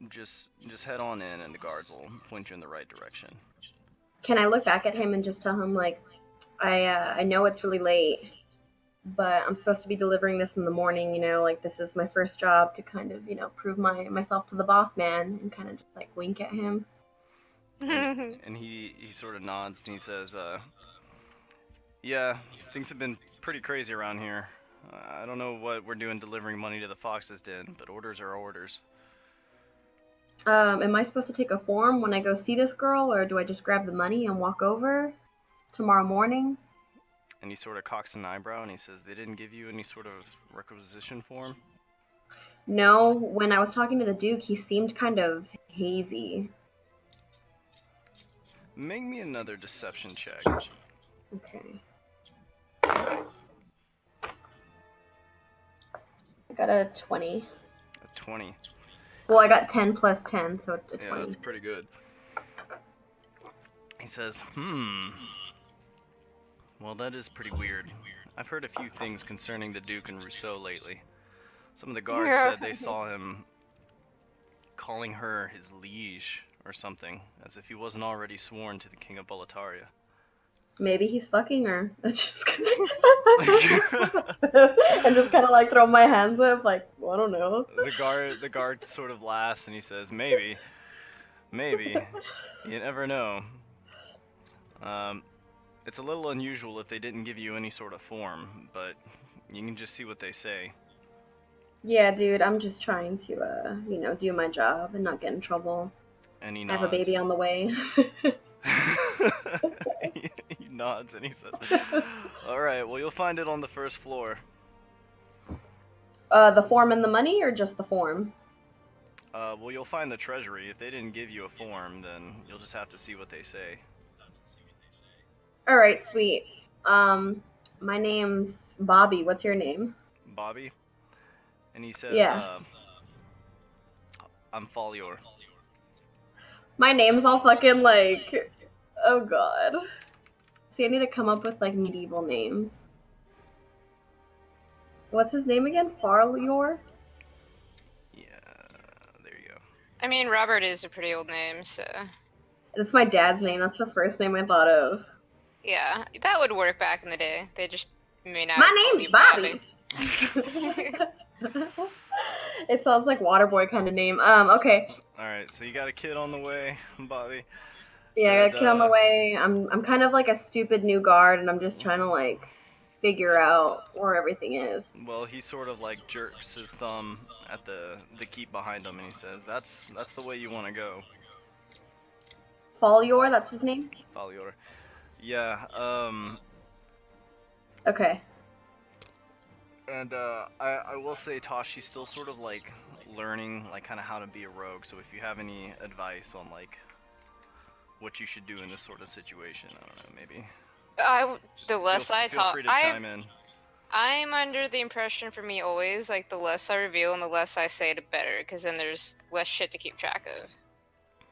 just head on in, and the guards will point you in the right direction." Can I look back at him and just tell him, like, I know it's really late, but I'm supposed to be delivering this in the morning, you know, like, this is my first job to kind of, you know, prove myself to the boss man, and kind of just, like, wink at him. And he sort of nods and he says, "Yeah, things have been pretty crazy around here. I don't know what we're doing delivering money to the fox's den, but orders are orders." Am I supposed to take a form when I go see this girl, or do I just grab the money and walk over tomorrow morning? And he sort of cocks an eyebrow and he says, "They didn't give you any sort of requisition form?" No, when I was talking to the Duke, he seemed kind of hazy. Make me another deception check. Okay. I got a 20. A 20. Well, I got 10 plus 10, so it's a 20. Yeah, that's pretty good. He says, "Well, that is pretty weird. I've heard a few things concerning the Duke and Rousseau lately. Some of the guards said they saw him calling her his liege or something, as if he wasn't already sworn to the King of Boletaria." Maybe he's fucking her. And just kind of like throw my hands up, like, well, I don't know. The guard sort of laughs and he says, maybe, you never know. It's a little unusual if they didn't give you any sort of form, but you can just see what they say." Yeah, dude, I'm just trying to, you know, do my job and not get in trouble. And he I nods. have a baby on the way. He nods and he says, "Alright, well, you'll find it on the first floor." The form and the money, or just the form? Well, you'll find the treasury. If they didn't give you a form, then you'll just have to see what they say. Alright, sweet. My name's Bobby. What's your name? Bobby? And he says, Yeah. "I'm Folior." My name's all fucking like, oh god. See, I need to come up with like medieval names. What's his name again? Farlior? Yeah, there you go. I mean, Robert is a pretty old name, so That's my dad's name. That's the first name I thought of. yeah, that would work back in the day. They just may not. My call name's you Bobby. It sounds like Waterboy kind of name. Okay. Alright, so you got a kid on the way, Bobby. Yeah, I got a kid on the way. I'm kind of like a stupid new guard, and I'm just trying to like figure out where everything is. Well, he sort of like jerks his thumb at the keep behind him, and he says, "That's the way you want to go." Folior, that's his name? Folior. Yeah. Okay. And I will say, Tosh, she's still sort of like learning like kind of how to be a rogue. So if you have any advice on like what you should do in this sort of situation, I don't know, maybe. The less I feel talk, free to chime in. I'm under the impression for me always, like, the less I reveal and the less I say, the better, because then there's less shit to keep track of.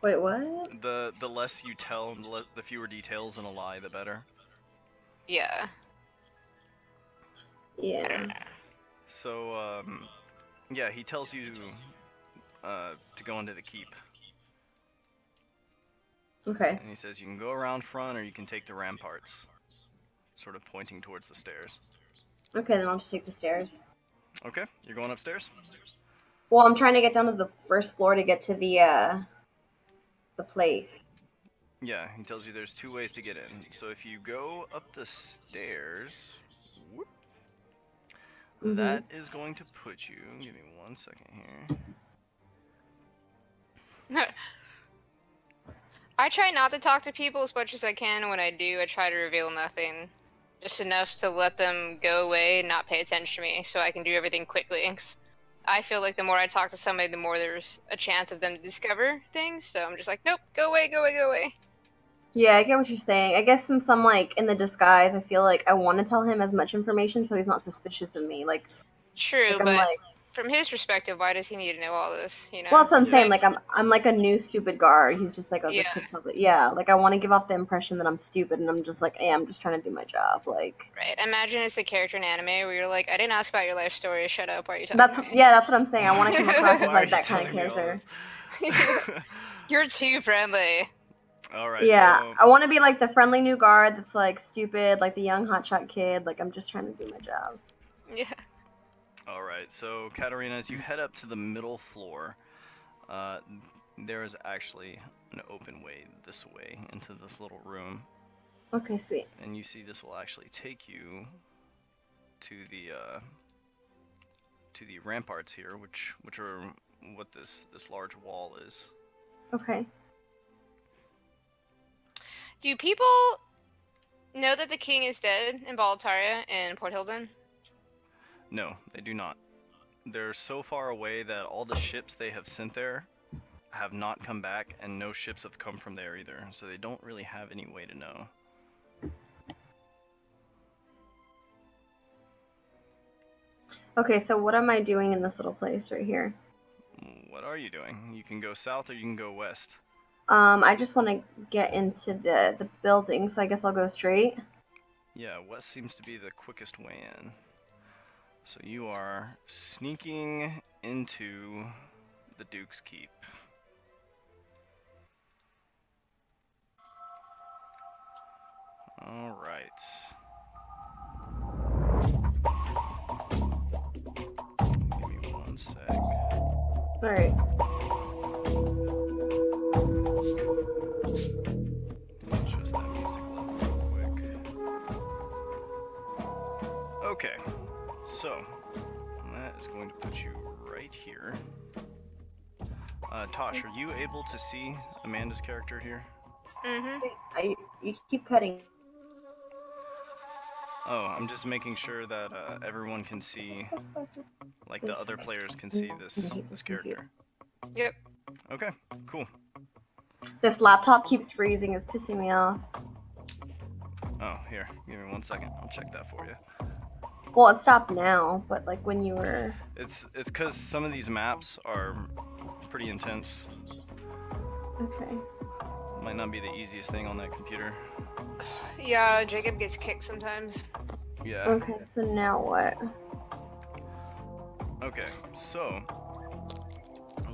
Wait, what? The less you tell, and the fewer details in a lie, the better. Yeah. Yeah. So, yeah, he tells you to go into the keep. Okay. And he says you can go around front or you can take the ramparts. Sort of pointing towards the stairs. Okay, then I'll just take the stairs. Okay, you're going upstairs? Well, I'm trying to get down to the first floor to get to the place. Yeah, he tells you there's two ways to get in. So if you go up the stairs, whoop, That is going to put you. Give me 1 second here. I try not to talk to people as much as I can. When I do, I try to reveal nothing. Just enough to let them go away and not pay attention to me, so I can do everything quickly. 'Cause I feel like the more I talk to somebody, the more there's a chance of them to discover things, so I'm just like, nope, go away, go away, go away. Yeah, I get what you're saying. I guess since I'm, like, in the disguise, I feel like I want to tell him as much information so he's not suspicious of me. Like, True, I'm but like, from his perspective, why does he need to know all this, you know? well, that's what I'm He's saying. Like, I'm like a new stupid guard. He's just like, oh, this Yeah. kid's probably, yeah. Like, I want to give off the impression that I'm stupid, and I'm just like, hey, I'm just trying to do my job. Like, Right. Imagine it's a character in anime where you're like, I didn't ask about your life story. Shut up. Why are you talking to me? yeah, that's what I'm saying. I want to come across as Why are like you that kind of telling me all character. this? You're too friendly. Alright, Yeah, so I want to be like the friendly new guard that's like stupid, like the young hotshot kid. Like, I'm just trying to do my job. Yeah. Alright, so Katarina, as you head up to the middle floor, there is actually an open way this way into this little room. Okay, sweet. And you see this will actually take you to the ramparts here, which are what this large wall is. Okay. Do people know that the king is dead in Balataria and Port Hilden? No, they do not. They're so far away that all the ships they have sent there have not come back, and no ships have come from there either, so they don't really have any way to know. Okay, so what am I doing in this little place right here? What are you doing? You can go south or you can go west. I just want to get into the building, so I guess I'll go straight. Yeah, west seems to be the quickest way in. So you are sneaking into the Duke's Keep. Alright. Give me 1 sec. Alright. Adjust that music level real quick. Okay, so that is going to put you right here. Tosh, are you able to see Amanda's character here? Mm-hmm. You keep cutting. Oh, I'm just making sure that everyone can see, like the other players can see this character. Yep. Okay, cool. This laptop keeps freezing. It's pissing me off. Oh, here, give me 1 second. I'll check that for you. Well, it stopped now, but like when you were... It's because some of these maps are pretty intense. Okay. Might not be the easiest thing on that computer. Yeah, Jacob gets kicked sometimes. Yeah. Okay, so now what? Okay, so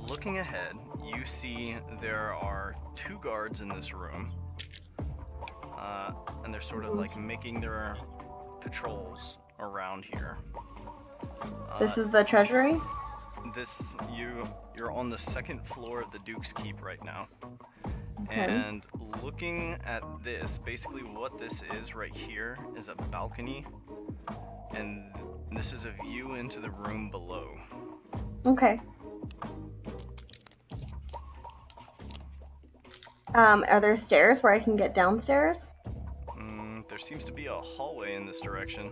looking ahead, you see there are 2 guards in this room, and they're sort of like making their patrols around here. This is the treasury? You're on the 2nd floor of the Duke's Keep right now. Okay. And looking at this, basically what this is right here is a balcony, and this is a view into the room below. Okay. Are there stairs where I can get downstairs? There seems to be a hallway in this direction.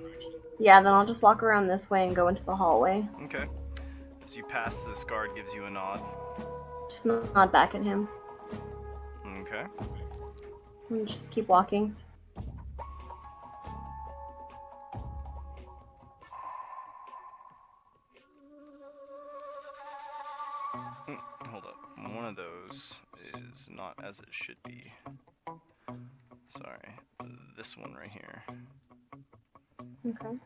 Yeah, then I'll just walk around this way and go into the hallway. Okay. As you pass, this guard gives you a nod. Just nod back at him. Okay. And just keep walking. Hold up. One of those is not as it should be. Sorry. This one right here. Okay.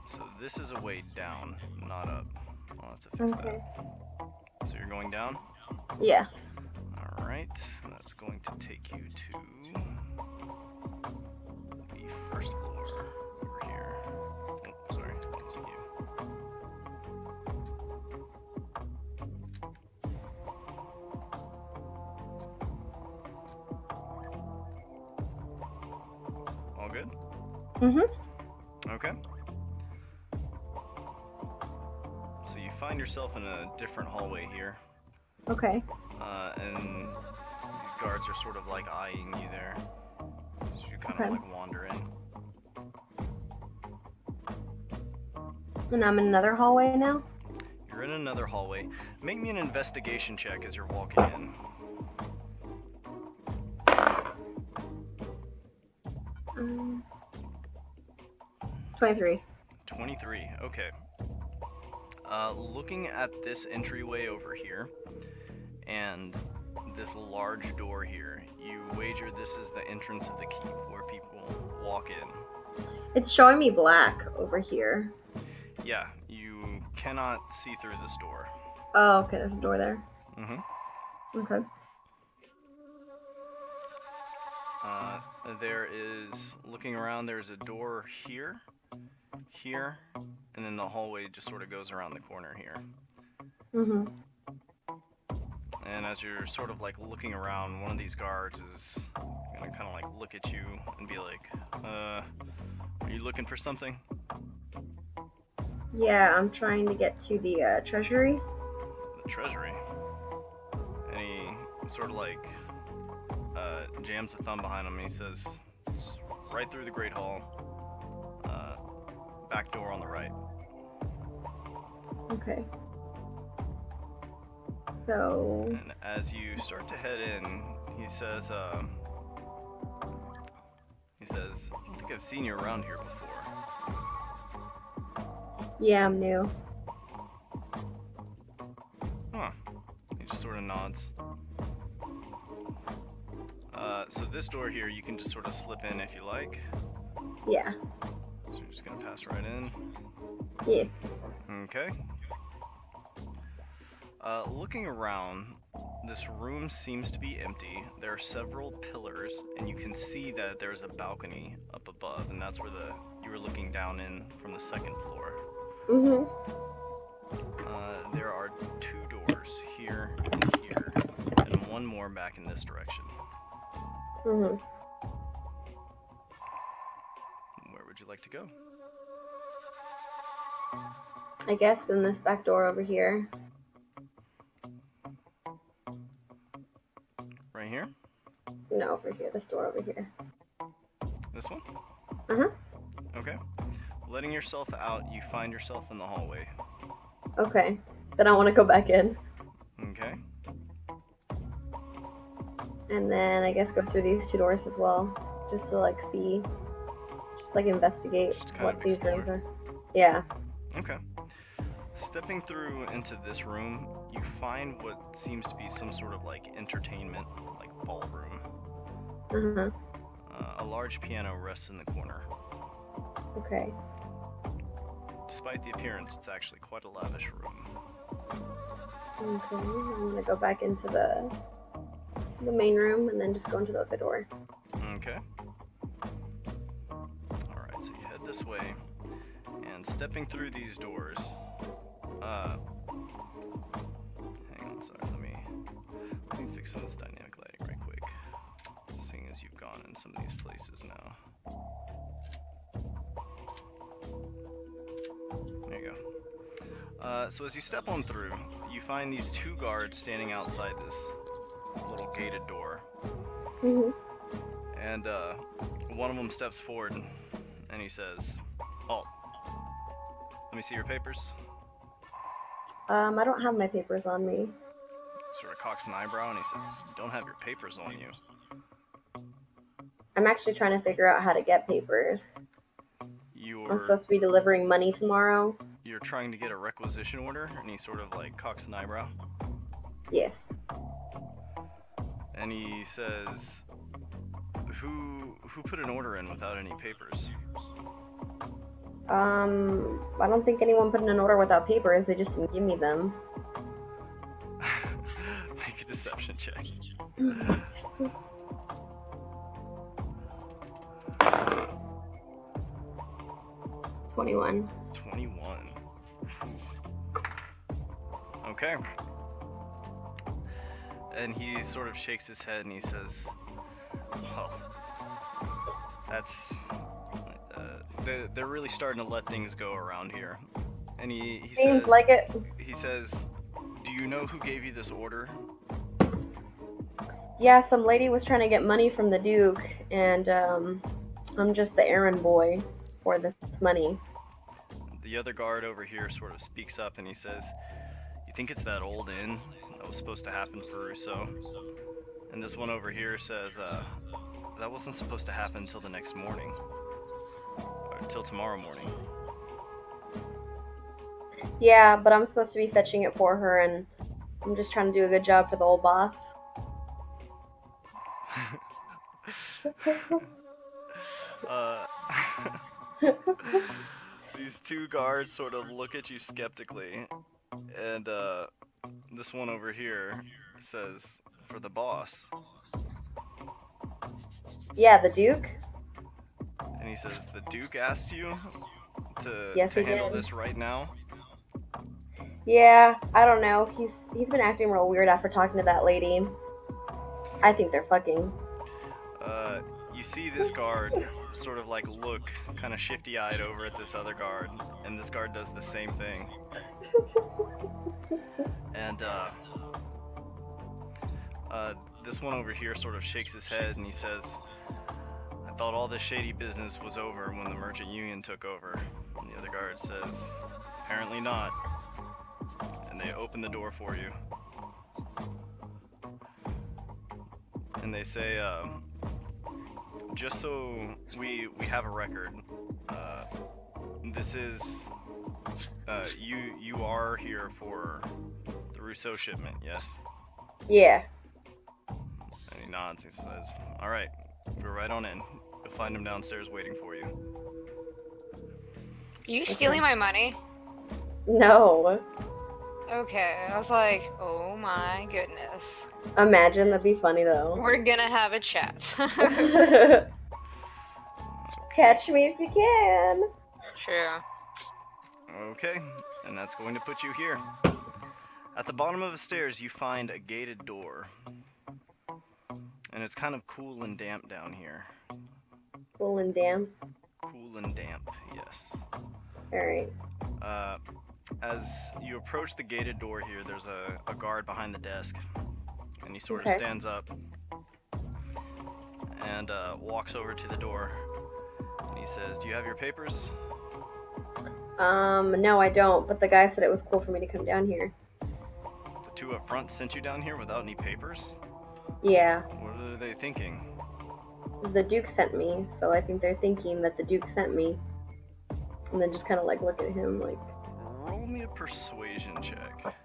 So this is a way down, not up. I'll have to fix Okay. that. So you're going down? Yeah. Alright. That's going to take you to the 1st floor over here. Oh, sorry. That wasn't you. All good? Mm-hmm. Okay. find yourself in a different hallway here. Okay. And these guards are sort of like eyeing you there. So you kind of Okay. like wander in. And I'm in another hallway now? You're in another hallway. Make me an investigation check as you're walking in. 23. 23, okay. Looking at this entryway over here, and this large door here, you wager this is the entrance of the keep where people walk in. It's showing me black over here. Yeah, you cannot see through this door. Oh, okay, there's a door there. Mm-hmm. Okay. There is, looking around, there's a door here, here, and then the hallway just sort of goes around the corner here. Mm-hmm. And as you're sort of like looking around, one of these guards is gonna kind of like look at you and be like, are you looking for something? Yeah, I'm trying to get to the treasury. The treasury? And he sort of like jams a thumb behind him and he says, "It's right through the Great Hall, back door on the right." Okay. So... And as you start to head in, he says, I don't think I've seen you around here before. Yeah, I'm new. Huh. He just sort of nods. So this door here, you can just sort of slip in if you like. Yeah. So you're just gonna pass right in. Yeah. Okay. Looking around, this room seems to be empty. There are several pillars, and you can see that there's a balcony up above, and that's where you were looking down in from the second floor. Mm-hmm. There are two doors, here and here, and one more back in this direction. Mm-hmm. Where would you like to go? I guess in this back door over here. Right here? No, over here. This door over here. This one? Uh-huh. Okay. Letting yourself out, you find yourself in the hallway. Okay. Then I want to go back in. Okay. And then I guess go through these two doors as well. Just to like see. Just like investigate Just kind what of these explore. rooms are. Yeah. Okay. Stepping through into this room, you find what seems to be some sort of like entertainment, like ballroom. Uh-huh. A large piano rests in the corner. Okay. Despite the appearance, it's actually quite a lavish room. Okay. I'm gonna go back into the main room and then just go into the other door. Okay. Alright, so you head this way, and stepping through these doors, hang on, sorry, let me fix some of this dynamic lighting right quick, seeing as you've gone in some of these places now. There you go. So as you step on through, you find these two guards standing outside this little gated door. Mm-hmm. And one of them steps forward and he says, "Halt. Let me see your papers." I don't have my papers on me. Sort of cocks an eyebrow and he says, "You don't have your papers on you." I'm actually trying to figure out how to get papers. I'm You're supposed to be delivering money tomorrow. trying to get a requisition order, and he sort of like cocks an eyebrow. Yes. And he says, Who put an order in without any papers?" I don't think anyone put in an order without papers. They just didn't give me them. Make a deception check. 21. 21. Okay. And he sort of shakes his head and he says, "Well, that's... they're really starting to let things go around here. And he Seems says, like it. he says, do you know who gave you this order? Yeah, some lady was trying to get money from the Duke, and I'm just the errand boy for this money. The other guard over here sort of speaks up and he says, you think it's that old inn that was supposed to happen for Rousseau? And this one over here says, that wasn't supposed to happen until the next morning. Or till tomorrow morning. Yeah, but I'm supposed to be fetching it for her, and I'm just trying to do a good job for the old boss. These two guards sort of look at you skeptically, and this one over here says, for the boss. Yeah, the Duke? And he says, the Duke asked you to Yes, he handle did. this right now? Yeah, I don't know. He's been acting real weird after talking to that lady. I think they're fucking. You see this guard sort of like look kind of shifty-eyed over at this other guard, and this guard does the same thing. And this one over here sort of shakes his head and he says, I thought all this shady business was over when the merchant union took over. And the other guard says, apparently not. And they open the door for you. And they say, just so we have a record, this is, you are here for the Rousseau shipment, yes? Yeah. And he nods and says, alright, go right on in. You'll find him downstairs waiting for you. Are you stealing my money? No. Okay, I was like, oh my goodness. Imagine, that'd be funny though. We're gonna have a chat. Catch me if you can. True. Okay, and that's going to put you here. At the bottom of the stairs, you find a gated door. And it's kind of cool and damp down here. Cool and damp. Cool and damp, yes. Alright. As you approach the gated door here, there's a guard behind the desk. And he sort of Okay. stands up and walks over to the door. And he says, do you have your papers? No, I don't, but the guy said it was cool for me to come down here. The two up front sent you down here without any papers? Yeah. What are they thinking? The Duke sent me, so I think they're thinking that the Duke sent me. And then just kind of like look at him like. Roll me a persuasion check.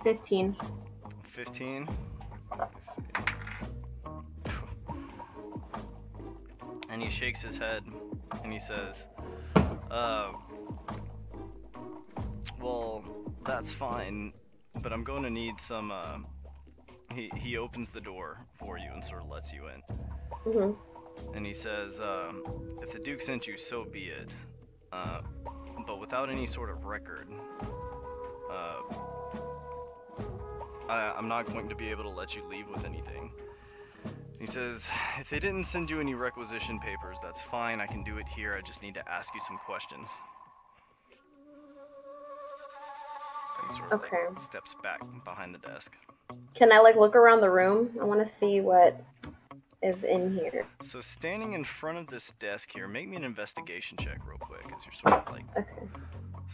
$15. 15? Let's see. And he shakes his head and he says, well, that's fine, but I'm going to need some, he opens the door for you and sort of lets you in. Mm-hmm. And he says, if the Duke sent you, so be it. But without any sort of record, I'm not going to be able to let you leave with anything. He says, if they didn't send you any requisition papers, that's fine, I can do it here, I just need to ask you some questions. He sort of Okay. like steps back behind the desk. Can I like look around the room? I want to see what is in here. So standing in front of this desk here, make me an investigation check real quick, as you're sort of like Okay.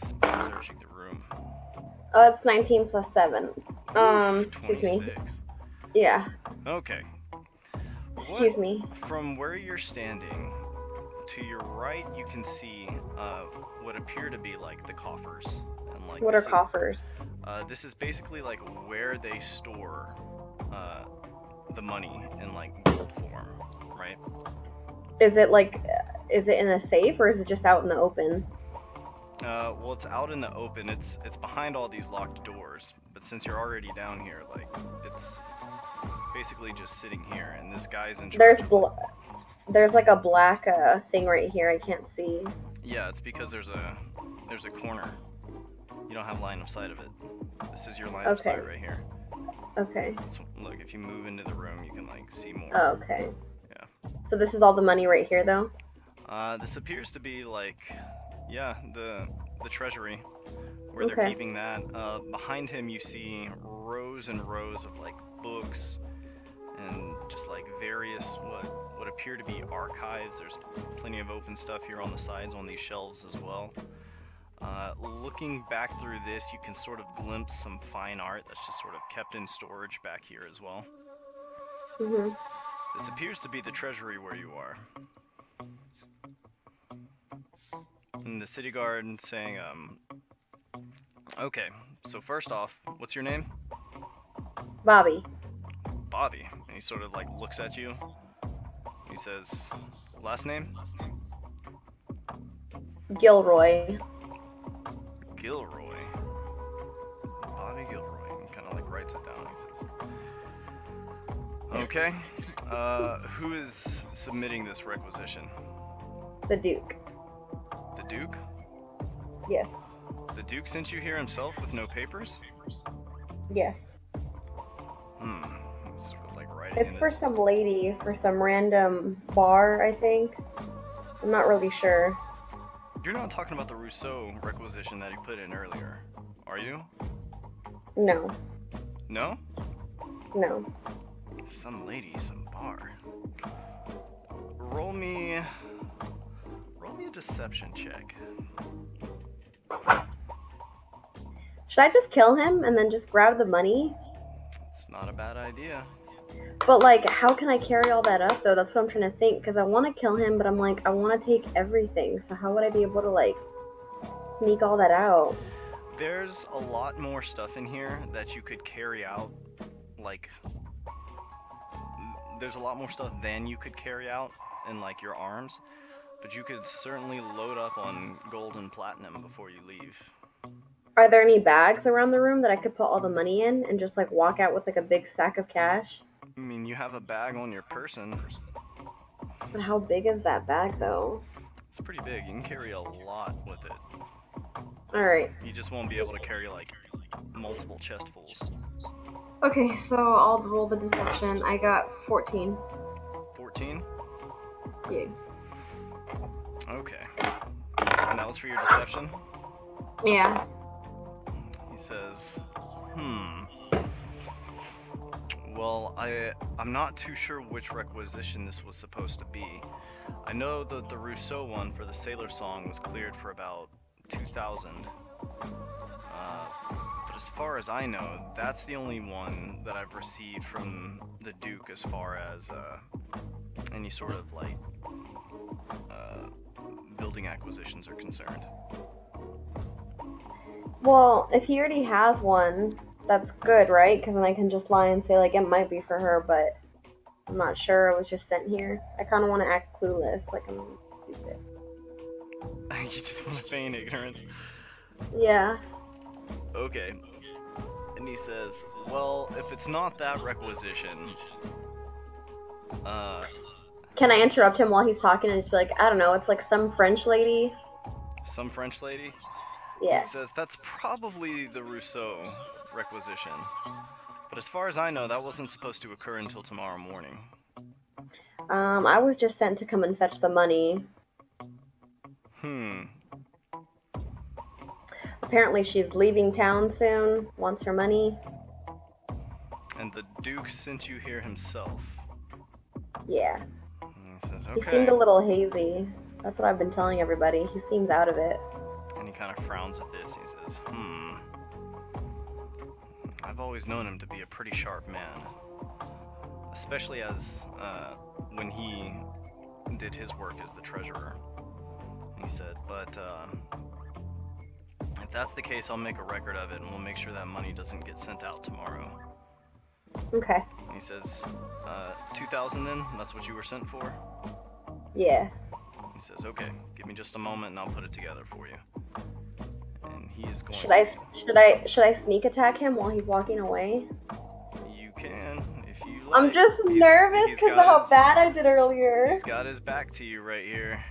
spot searching the room. Oh, it's 19 plus 7. Excuse me. 26. Yeah. Okay. Excuse me. From where you're standing, to your right you can see what appear to be like the coffers. And like What are this coffers? this is basically like where they store the money in like gold form, right? Is it in a safe or is it just out in the open? Well, it's out in the open. It's behind all these locked doors. But since you're already down here, like it's basically just sitting here, and this guy's in charge. There's like a black thing right here. I can't see. Yeah, it's because there's a corner. You don't have line of sight of it. This is your line of sight right here. Okay. Look, if you move into the room, you can like see more. Oh, okay. Yeah. So this is all the money right here, though? This appears to be like, yeah, the treasury, where they're Okay. keeping that. Behind him you see rows and rows of like books and just like various what appear to be archives. There's plenty of open stuff here on the sides on these shelves as well. Looking back through this, you can sort of glimpse some fine art that's just sort of kept in storage back here as well. Mhm. This appears to be the treasury where you are. And the city guard saying, okay, so first off, what's your name? Bobby. Bobby. And he sort of like looks at you. He says, last name? Gilroy. Gilroy. Bobby Gilroy. He kind of like writes it down. He says, okay, who is submitting this requisition? The Duke. The Duke? Yes. The Duke sent you here himself with no papers? Yes. It's sort of like writing It's in for his... some lady, for some random bar, I think. I'm not really sure. You're not talking about the Rousseau requisition that he put in earlier, are you? No. No? No. Some lady, some bar. Roll me a deception check. Should I just kill him and then just grab the money? It's not a bad idea. But, like, how can I carry all that up, though? That's what I'm trying to think, because I want to kill him, but I'm like, I want to take everything, so how would I be able to, like, sneak all that out? There's a lot more stuff in here that you could carry out, like, there's a lot more stuff than you could carry out in, like, your arms, but you could certainly load up on gold and platinum before you leave. Are there any bags around the room that I could put all the money in and just, like, walk out with, like, a big sack of cash? I mean, you have a bag on your person. But how big is that bag, though? It's pretty big. You can carry a lot with it. Alright. You just won't be able to carry, like, multiple chestfuls. Okay, so I'll roll the deception. I got 14. 14? Yeah. Okay. And that was for your deception? Yeah. He says, well, I'm not too sure which requisition this was supposed to be. I know that the Rousseau one for the Sailor Song was cleared for about 2,000. But as far as I know, that's the only one that I've received from the Duke as far as any sort of like building acquisitions are concerned. Well, if he already has one, that's good, right? Because then I can just lie and say, like, it might be for her, but I'm not sure. It was just sent here. I kind of want to act clueless, like I'm stupid. You just want to feign ignorance. Yeah. Okay. And he says, well, if it's not that requisition, Can I interrupt him while he's talking and just be like, I don't know, it's like some French lady? some French lady? Yeah. He says, that's probably the Rousseau requisition. But as far as I know, that wasn't supposed to occur until tomorrow morning. I was just sent to come and fetch the money. Apparently she's leaving town soon, wants her money. And the Duke sent you here himself. Yeah. And he says, He okay. seemed a little hazy. That's what I've been telling everybody. He seems out of it. And he kind of frowns at this. He says, I've always known him to be a pretty sharp man. Especially as, when he did his work as the treasurer. And he said, but, if that's the case, I'll make a record of it and we'll make sure that money doesn't get sent out tomorrow. Okay. And he says, 2,000 then? That's what you were sent for? Yeah. He says, okay, give me just a moment and I'll put it together for you. And he is going Should I sneak attack him while he's walking away? You can, if you like. I'm just nervous because of how bad I did earlier. He's got his back to you right here.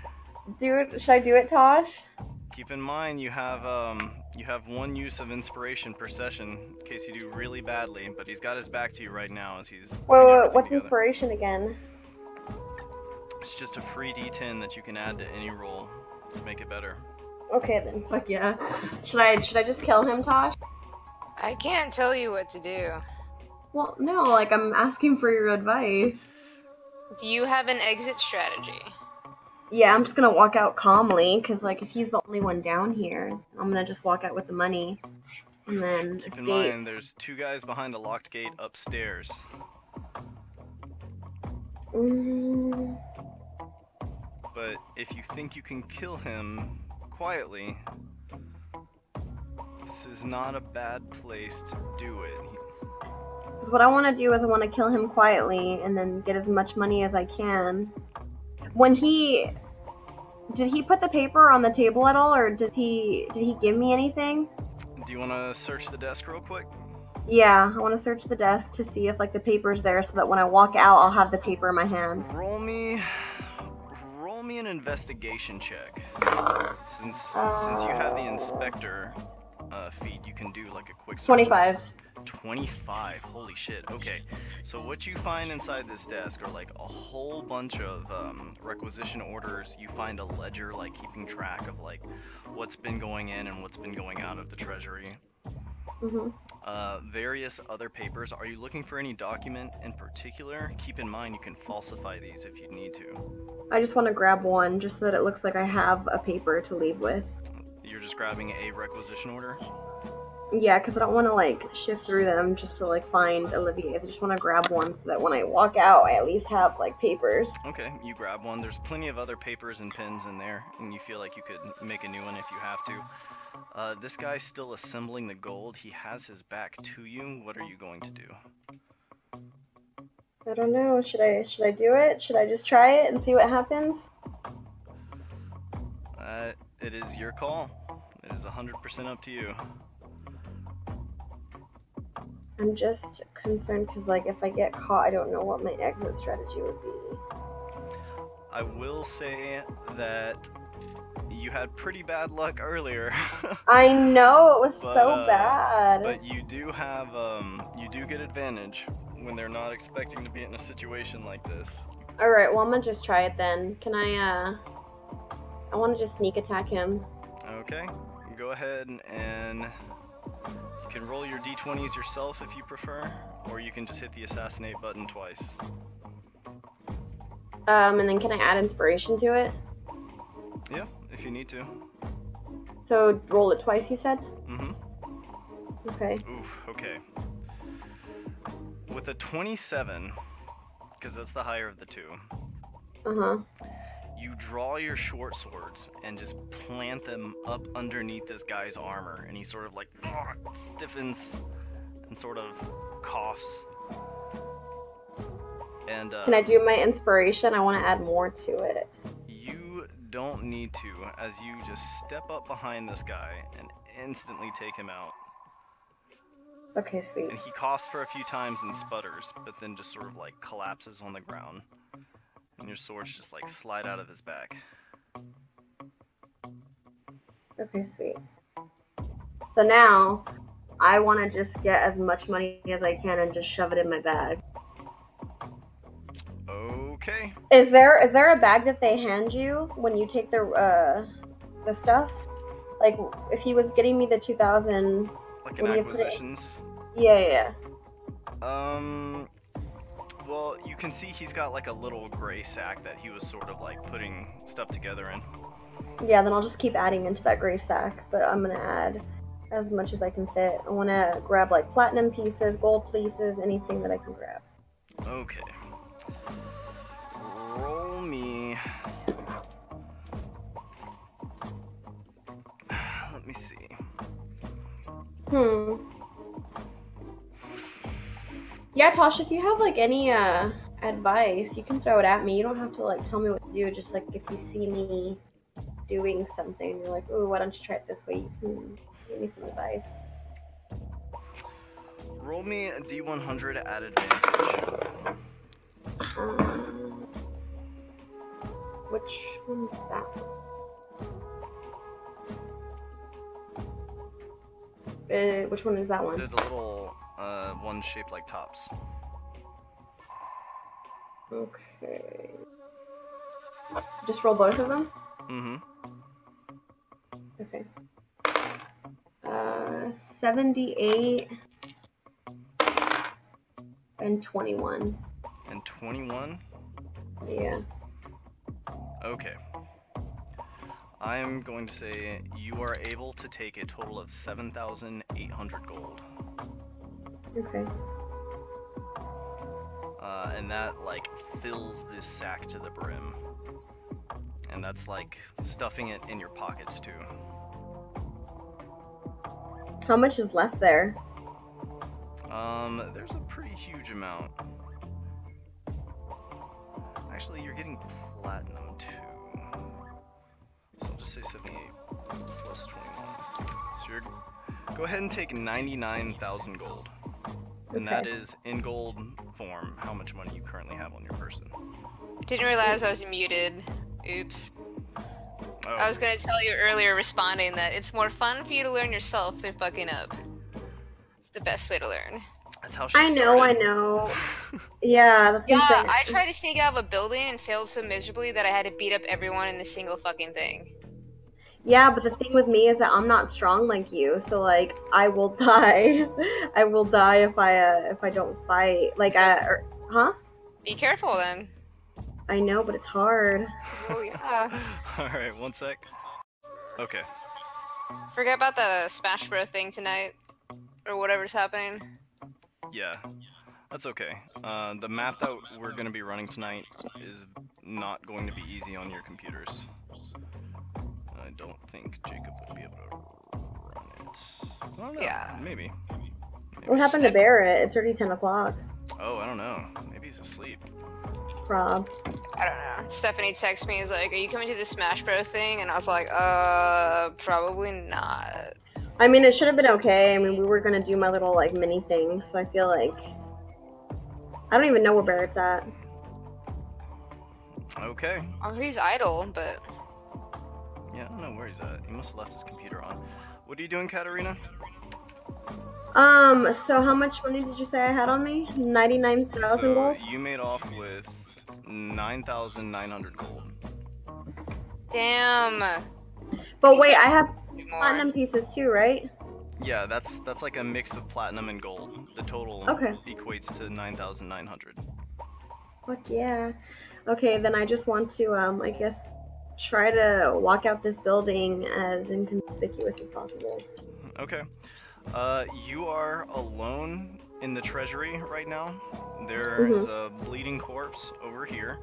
Dude, should I do it, Tosh? Keep in mind you have one use of inspiration per session in case you do really badly, but he's got his back to you right now as he's putting Wait, everything what's together. inspiration again? It's just a free D10 that you can add to any roll to make it better. Okay then, fuck yeah. Should I just kill him, Tosh? I can't tell you what to do. Well, no, like I'm asking for your advice. Do you have an exit strategy? Yeah, I'm just gonna walk out calmly, cause like if he's the only one down here, I'm gonna just walk out with the money, and then Keep in escape. mind, there's 2 guys behind a locked gate upstairs. Mm, But if you think you can kill him quietly, this is not a bad place to do it. 'cause what I want to do is I want to kill him quietly, and then get as much money as I can. Did he put the paper on the table at all, or did he give me anything? Do you want to search the desk real quick? Yeah, I want to search the desk to see if like the paper's there, so that when I walk out, I'll have the paper in my hand. Roll me an investigation check. Since you have the inspector feat, you can do like a quick search. 25. 25. Holy shit. Okay. So what you find inside this desk are like a whole bunch of requisition orders. You find a ledger like keeping track of like what's been going in and what's been going out of the treasury. Mhm. Various other papers. Are you looking for any document in particular? Keep in mind you can falsify these if you need to. I just want to grab one, just so that it looks like I have a paper to leave with. You're just grabbing a requisition order? Yeah, because I don't want to like shift through them just to like find Olivier's. I just want to grab one so that when I walk out, I at least have like papers. Okay, you grab one. There's plenty of other papers and pens in there, and you feel like you could make a new one if you have to. This guy's still assembling the gold. He has his back to you. What are you going to do? I don't know. Should I do it? Should I just try it and see what happens? It is your call. It is 100% up to you. I'm just concerned because like if I get caught, I don't know what my exit strategy would be. I will say that you had pretty bad luck earlier. I know, it was But, so bad. But you do have, you do get advantage when they're not expecting to be in a situation like this. Alright, well I'm gonna just try it then. Can I want to just sneak attack him. Okay, go ahead and you can roll your d20s yourself if you prefer, or you can just hit the assassinate button twice. And then can I add inspiration to it? Yeah, if you need to. So roll it twice, you said? Mm-hmm. Okay. Oof, okay. With a 27, because that's the higher of the two, Uh-huh. you draw your short swords and just plant them up underneath this guy's armor, and he sort of like stiffens and sort of coughs. And Can I do my inspiration? I want to add more to it. you don't need to, as you just step up behind this guy and instantly take him out. Okay, sweet. And he coughs for a few times and sputters, but then just sort of like collapses on the ground. And your swords just like slide out of his back. Okay, sweet. So now, I want to just get as much money as I can and just shove it in my bag. Okay. Is there a bag that they hand you when you take the stuff? Like, if he was getting me the 2,000... Like in acquisitions? Yeah. Well, you can see he's got like a little gray sack that he was sort of like putting stuff together in. Yeah, then I'll just keep adding into that gray sack, but I'm gonna add as much as I can fit. I wanna grab like platinum pieces, gold pieces, anything that I can grab. Okay. Roll me... Let me see. Yeah, Tosh, if you have like any advice, you can throw it at me. You don't have to like tell me what to do. Just like if you see me doing something, you're like, "Ooh, why don't you try it this way?" You can give me some advice. Roll me a D100 at advantage. Which one's that? Which one is that one? They're the little ones shaped like tops. Okay. Just roll both of them? Mm-hmm. Okay. 78 and 21. And 21? Yeah. Okay. I am going to say you are able to take a total of 7,800 gold. Okay. And that, like, fills this sack to the brim. And that's, like, stuffing it in your pockets, too. How much is left there? There's a pretty huge amount. Actually, you're getting platinum, too. So I'll just say 78 plus 21. So you're... Go ahead and take 99,000 gold. And that is, in gold form, how much money you currently have on your person. Didn't realize I was muted. Oops. Oh. I was gonna tell you earlier responding that it's more fun for you to learn yourself than fucking up. It's the best way to learn. That's how she I started. know. Yeah, that's Yeah, insane. I tried to sneak out of a building and failed so miserably that I had to beat up everyone in a single fucking thing. Yeah, but the thing with me is that I'm not strong like you, so like I will die. I will die if I don't fight. Like huh? Be careful then. I know, but it's hard. Oh yeah. Alright, one sec. Okay. Forget about the Smash Bros thing tonight. Or whatever's happening. Yeah. That's okay. The map that we're going to be running tonight is not going to be easy on your computers. I don't think Jacob would be able to run it. I don't know. Yeah. Maybe. What happened to Barrett? It's already 10 o'clock. Oh, I don't know. Maybe he's asleep. Rob. I don't know. Stephanie texted me, is like, are you coming to the Smash Bros thing? And I was like, probably not. I mean, it should have been okay. I mean, we were gonna do my little like mini thing, so I feel like I don't even know where Barrett's at. Okay. Oh, he's idle, but Yeah, I don't know where he's at. He must have left his computer on. What are you doing, Katarina? So how much money did you say I had on me? 99,000 So gold? you made off with 9,900 gold. damn. But wait, I have More. platinum pieces too, right? Yeah, that's like a mix of platinum and gold. The total equates to 9,900. Fuck yeah. Okay, then I just want to, I guess, try to walk out this building as inconspicuous as possible. Okay. You are alone in the treasury right now. There is a bleeding corpse over here.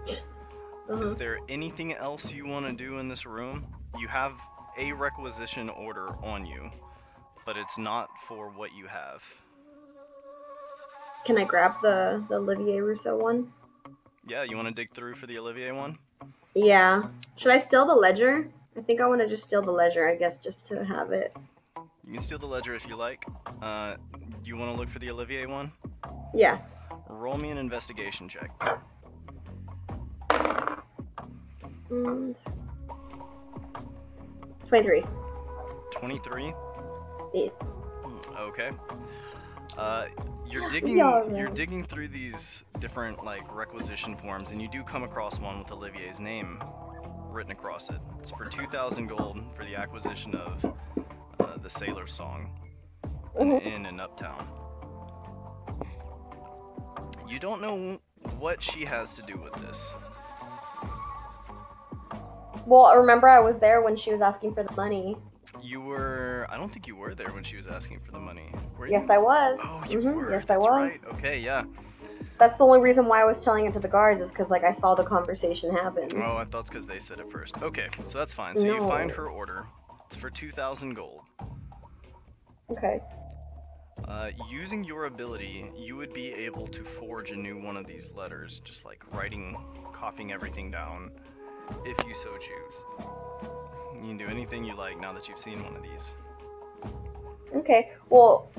Is there anything else you want to do in this room? You have a requisition order on you, but it's not for what you have. Can I grab the Olivier Rousseau one? Yeah, you want to dig through for the Olivier one? Yeah. Should I steal the ledger? I think I want to just steal the ledger, I guess, just to have it. You can steal the ledger if you like. You want to look for the Olivier one? Yeah. Roll me an investigation check. 23. 23? Yeah. Okay. You're digging through these different like requisition forms, and you do come across one with Olivier's name written across it. It's for 2,000 gold for the acquisition of the Sailor Song, an inn in Uptown. You don't know what she has to do with this. Well, remember I was there when she was asking for the money. You were... I don't think you were there when she was asking for the money. Were you? Yes, I was. Oh, you were. Yes, That's I was. right. Okay, yeah. That's the only reason why I was telling it to the guards, is because like I saw the conversation happen. Oh, I thought it's because they said it first. Okay, so that's fine. So you find her order. It's for 2,000 gold. Okay. Using your ability, you would be able to forge a new one of these letters, just like copying everything down, if you so choose. You can do anything you like now that you've seen one of these. Okay. Well,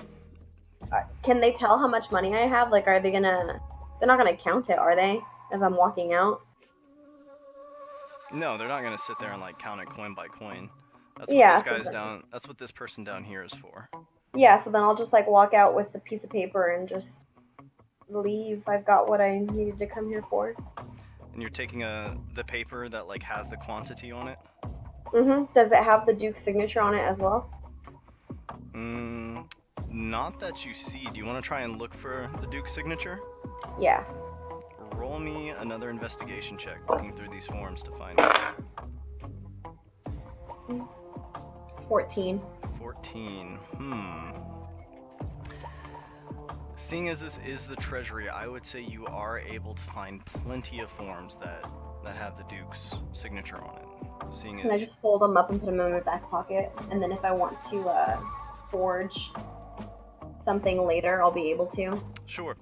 can they tell how much money I have? Like, are they gonna... They're not gonna count it, are they? As I'm walking out? No, they're not gonna sit there and like count it coin by coin. That's what Yeah, this guy's down. That's what this person down here is for. Yeah, so then I'll just like walk out with the piece of paper and just leave. I've got what I needed to come here for. And you're taking the paper that like has the quantity on it? Does it have the Duke's signature on it as well? Not that you see. Do you want to try and look for the Duke's signature? Yeah. Roll me another investigation check, looking through these forms to find it. 14. 14. Seeing as this is the treasury, I would say you are able to find plenty of forms that have the Duke's signature on it. Seeing Can I as just fold them up and put them in my back pocket? And then if I want to forge something later, I'll be able to. Sure.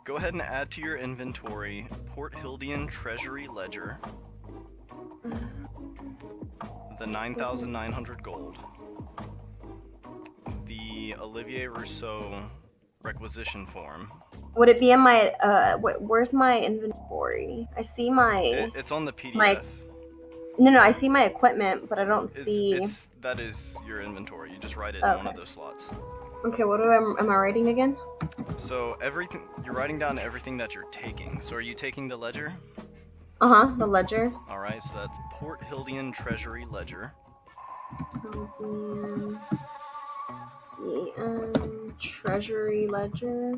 Go ahead and add to your inventory Port Hildian Treasury Ledger, the 9,900 gold, the Olivier Rousseau requisition form. Would it be in my, where's my inventory? I see my... It's on the PDF. No, I see my equipment, but I don't see... That is your inventory. You just write it in one of those slots. Okay, what am I writing again? So everything, you're writing down everything that you're taking. So are you taking the ledger? The ledger. Alright, so that's Port Hildian Treasury Ledger. Treasury ledger.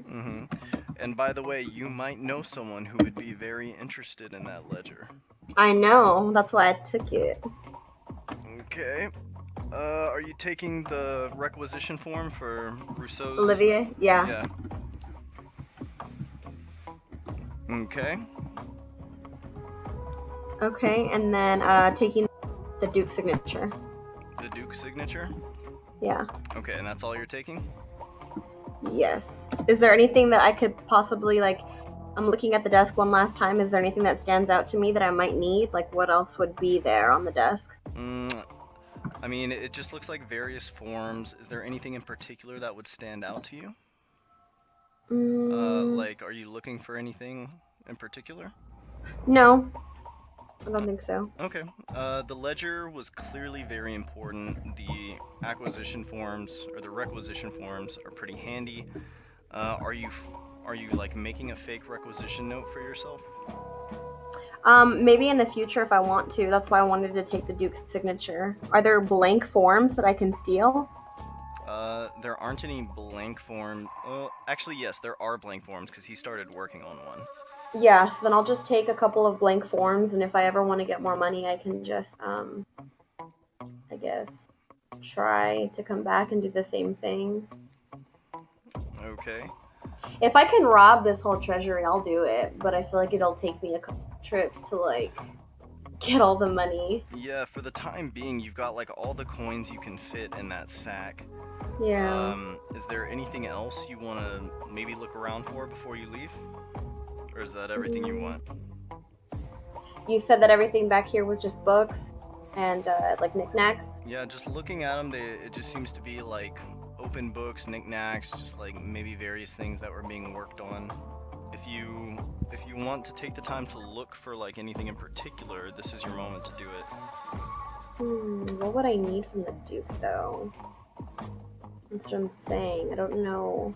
And by the way, you might know someone who would be very interested in that ledger. I know, that's why I took it. Okay. Are you taking the requisition form for Rousseau's? Olivier? Yeah. Okay. Okay, and then taking the Duke's signature. The Duke's signature? Yeah. Okay, and that's all you're taking? Yes. Is there anything that I could possibly, like, I'm looking at the desk one last time, is there anything that stands out to me that I might need? Like, what else would be there on the desk? I mean, it just looks like various forms. Is there anything in particular that would stand out to you? Like, are you looking for anything in particular? No. I don't think so. Okay. The ledger was clearly very important. The acquisition forms, or the requisition forms, are pretty handy. Are you like making a fake requisition note for yourself? Maybe in the future if I want to. That's why I wanted to take the Duke's signature. Are there blank forms that I can steal? There aren't any blank forms. Actually, yes, there are blank forms because he started working on one. Yeah, so then I'll just take a couple of blank forms, and if I ever want to get more money, I can just, I guess, try to come back and do the same thing. Okay. If I can rob this whole treasury, I'll do it, but I feel like it'll take me a couple trips to, like, get all the money. Yeah, for the time being, you've got, like, all the coins you can fit in that sack. Yeah. Is there anything else you want to maybe look around for before you leave? Or is that everything you want? You said that everything back here was just books and, like, knickknacks? Yeah, just looking at them, it just seems to be, like, open books, knickknacks, just, like, maybe various things that were being worked on. If you want to take the time to look for, like, anything in particular, this is your moment to do it. What would I need from the Duke, though? That's what I'm saying. I don't know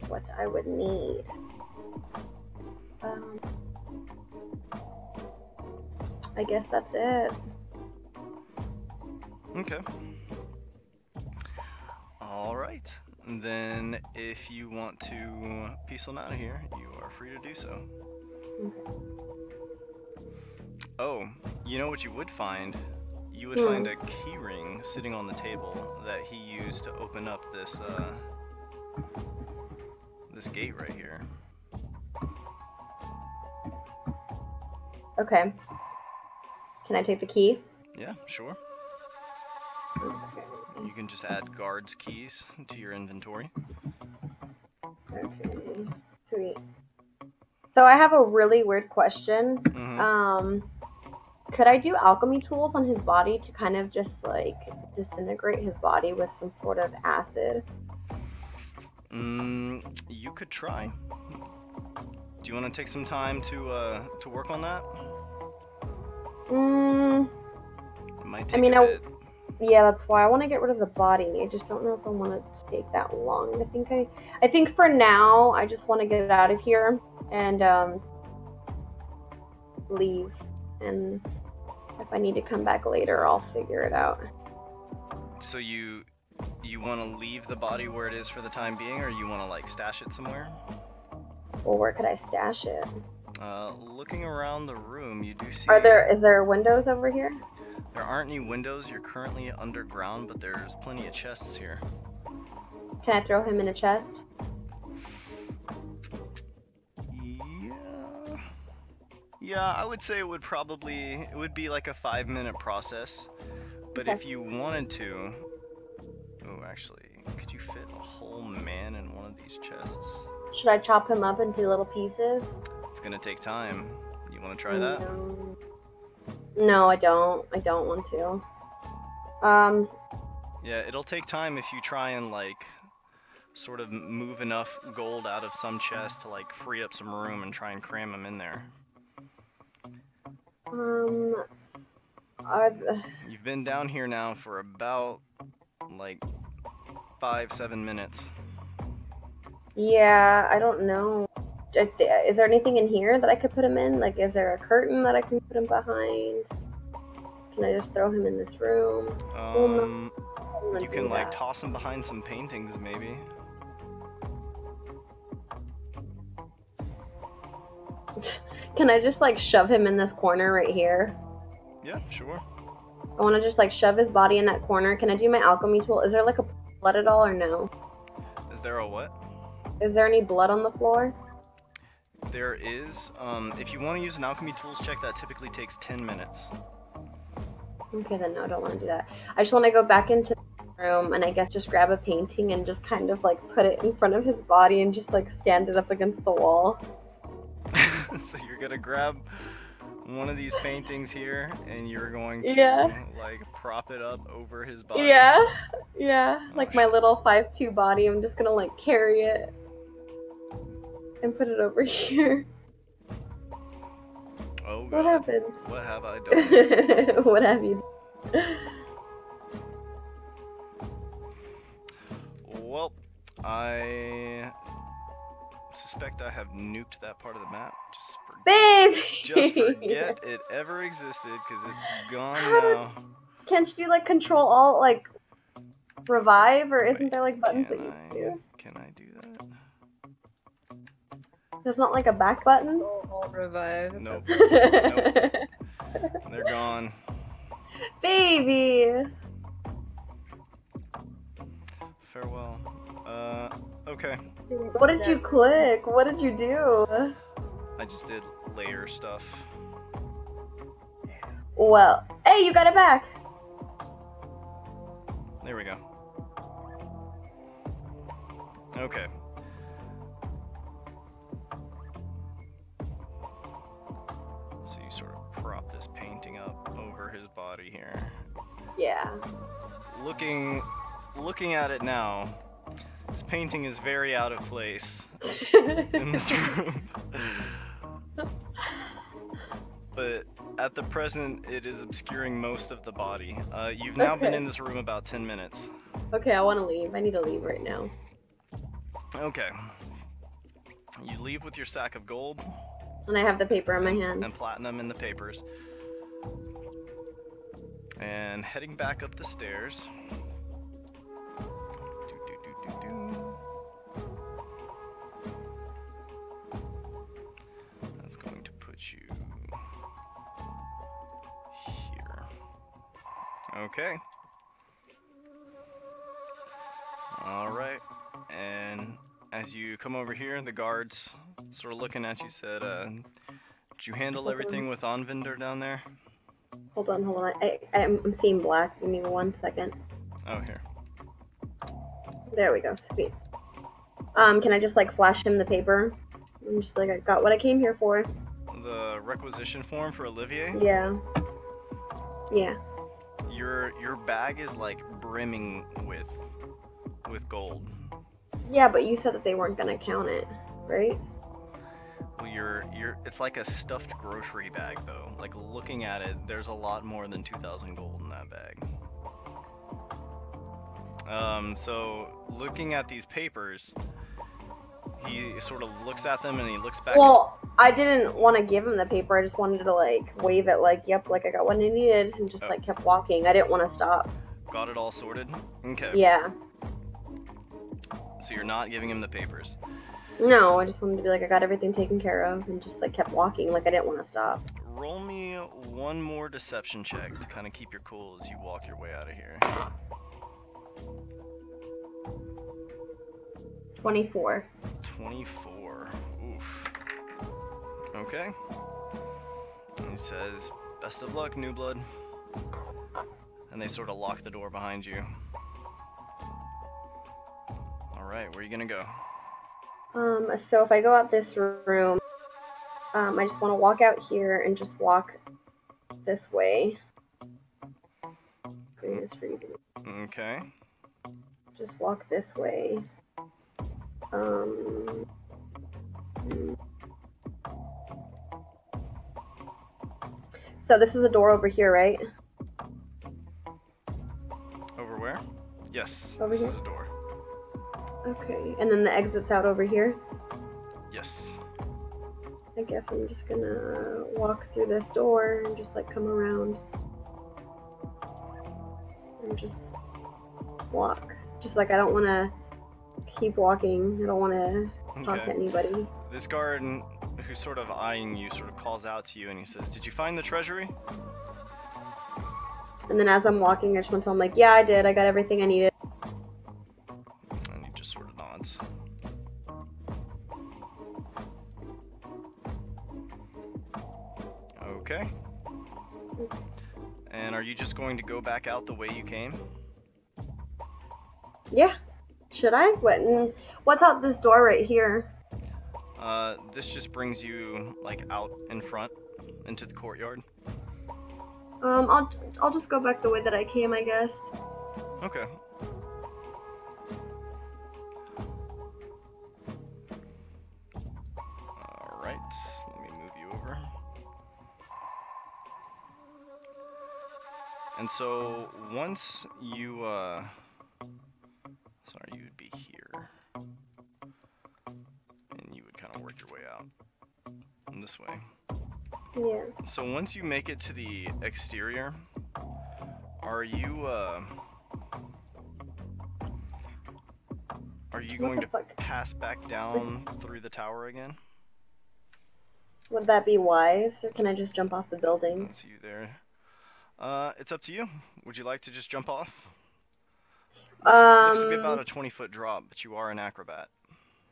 what I would need. I guess that's it. Okay. Alright. Then, if you want to peace on out of here, you are free to do so. Okay. Oh, you know what you would find? You would find a key ring sitting on the table that he used to open up this, this gate right here. Okay. Can I take the key? Yeah, sure. Okay. You can just add guard's keys to your inventory. Okay. Sweet. So I have a really weird question. Could I do alchemy tools on his body to kind of just like disintegrate his body with some sort of acid? You could try. Do you want to take some time to work on that? It might take a bit. Yeah, that's why I want to get rid of the body. I just don't know if I want it to take that long. I think for now I just want to get it out of here and leave. and if I need to come back later, I'll figure it out. So you want to leave the body where it is for the time being, or you want to like stash it somewhere? Well, where could I stash it? Looking around the room, you do see. Is there windows over here? There aren't any windows. You're currently underground, but there's plenty of chests here. Can I throw him in a chest? Yeah, I would say it would be like a 5-minute process. But Okay. if you wanted to, oh, actually, could you fit a whole man in one of these chests? Should I chop him up into little pieces? It's gonna take time. You want to try that? No, I don't. I don't want to. Yeah, it'll take time if you try and like sort of move enough gold out of some chest to like free up some room and try and cram them in there. You've been down here now for about like 5-7 minutes. Yeah, I don't know. Is there anything in here that I could put him in? Like, is there a curtain that I can put him behind? Can I just throw him in this room? You can like toss him behind some paintings maybe. Can I just like shove him in this corner right here? Yeah, sure. I want to just like shove his body in that corner. Can I do my alchemy tool? Is there like a blood at all or no? Is there a what? Is there any blood on the floor? There is. If you want to use an alchemy tools check, that typically takes 10 minutes. Okay, then no, I don't want to do that. I just want to go back into the room and I guess just grab a painting and just kind of like put it in front of his body and just like stand it up against the wall. So you're gonna grab one of these paintings here and you're going to like prop it up over his body. Yeah. Like my little 5'2" body, I'm just gonna like carry it and put it over here. Oh God. What happened? What have I done? What have you done? Well, I suspect I have nuked that part of the map. Just forget it ever existed, because it's gone now. Can't you like control alt like revive, or isn't there like buttons that you do? Can I do that? There's not like a back button? Alt revive. Nope. Nope. They're gone. Baby! Farewell. Okay. What did you click? What did you do? I just did layer stuff. Well, hey, you got it back! There we go. Okay. So you sort of prop this painting up over his body here. Yeah. Looking at it now, this painting is very out of place in this room. But at the present, it is obscuring most of the body. You've now been in this room about 10 minutes. Okay, I want to leave. I need to leave right now. Okay. You leave with your sack of gold. And I have the paper in my hand. And platinum in the papers. And heading back up the stairs. That's going to put you here. Okay. Alright. And as you come over here, the guards sort of looking at you said, did you handle everything with Onvinder down there? Hold on. I'm seeing black. Give me 1 second. Oh, here. There we go. Sweet. Can I just like flash him the paper? I'm just like, I got what I came here for. The requisition form for Olivier? Yeah. Yeah. Your bag is like brimming with gold. Yeah, but you said that they weren't gonna count it, right? Well, it's like a stuffed grocery bag though. Like looking at it, there's a lot more than 2,000 gold in that bag. So looking at these papers, He sort of looks at them and he looks back. Well, I didn't want to give him the paper. I just wanted to like wave it, like, yep, like I got what I needed, and just Oh. like kept walking. I didn't want to stop. Got it all sorted. Okay. Yeah. So you're not giving him the papers. No, I just wanted to be like I got everything taken care of, and just like kept walking, like I didn't want to stop. Roll me one more deception check to kind of keep your cool as you walk your way out of here. 24. 24. Oof. Okay. He says, "Best of luck, new blood." And they sort of lock the door behind you. Alright, where are you gonna go? So if I go out this room, I just want to walk out here and just walk this way. It's freezing. Okay. Just walk this way. So this is a door over here, right? Over where? Yes, Over this here? is a door. Okay, and then the exit's out over here. Yes. I guess I'm just gonna walk through this door and just like come around and just walk. Just like I don't want to keep walking. I don't want to talk to anybody. This guard, who's sort of eyeing you, sort of calls out to you and he says, "Did you find the treasury?" And then as I'm walking, I just want to tell him like, yeah, I did. I got everything I needed. And he just sort of nods. Okay. And are you just going to go back out the way you came? Yeah. Should I? What's out this door right here? This just brings you like out in front into the courtyard. I'll just go back the way that I came, I guess. Okay. Alright, let me move you over. And so once you sorry, you would be here. And you would kind of work your way out in this way. Yeah. So once you make it to the exterior, are you going to pass back down through the tower again? Would that be wise, or can I just jump off the building? That's you there. It's up to you. Would you like to just jump off? Looks to be about a 20-foot drop, but you are an acrobat.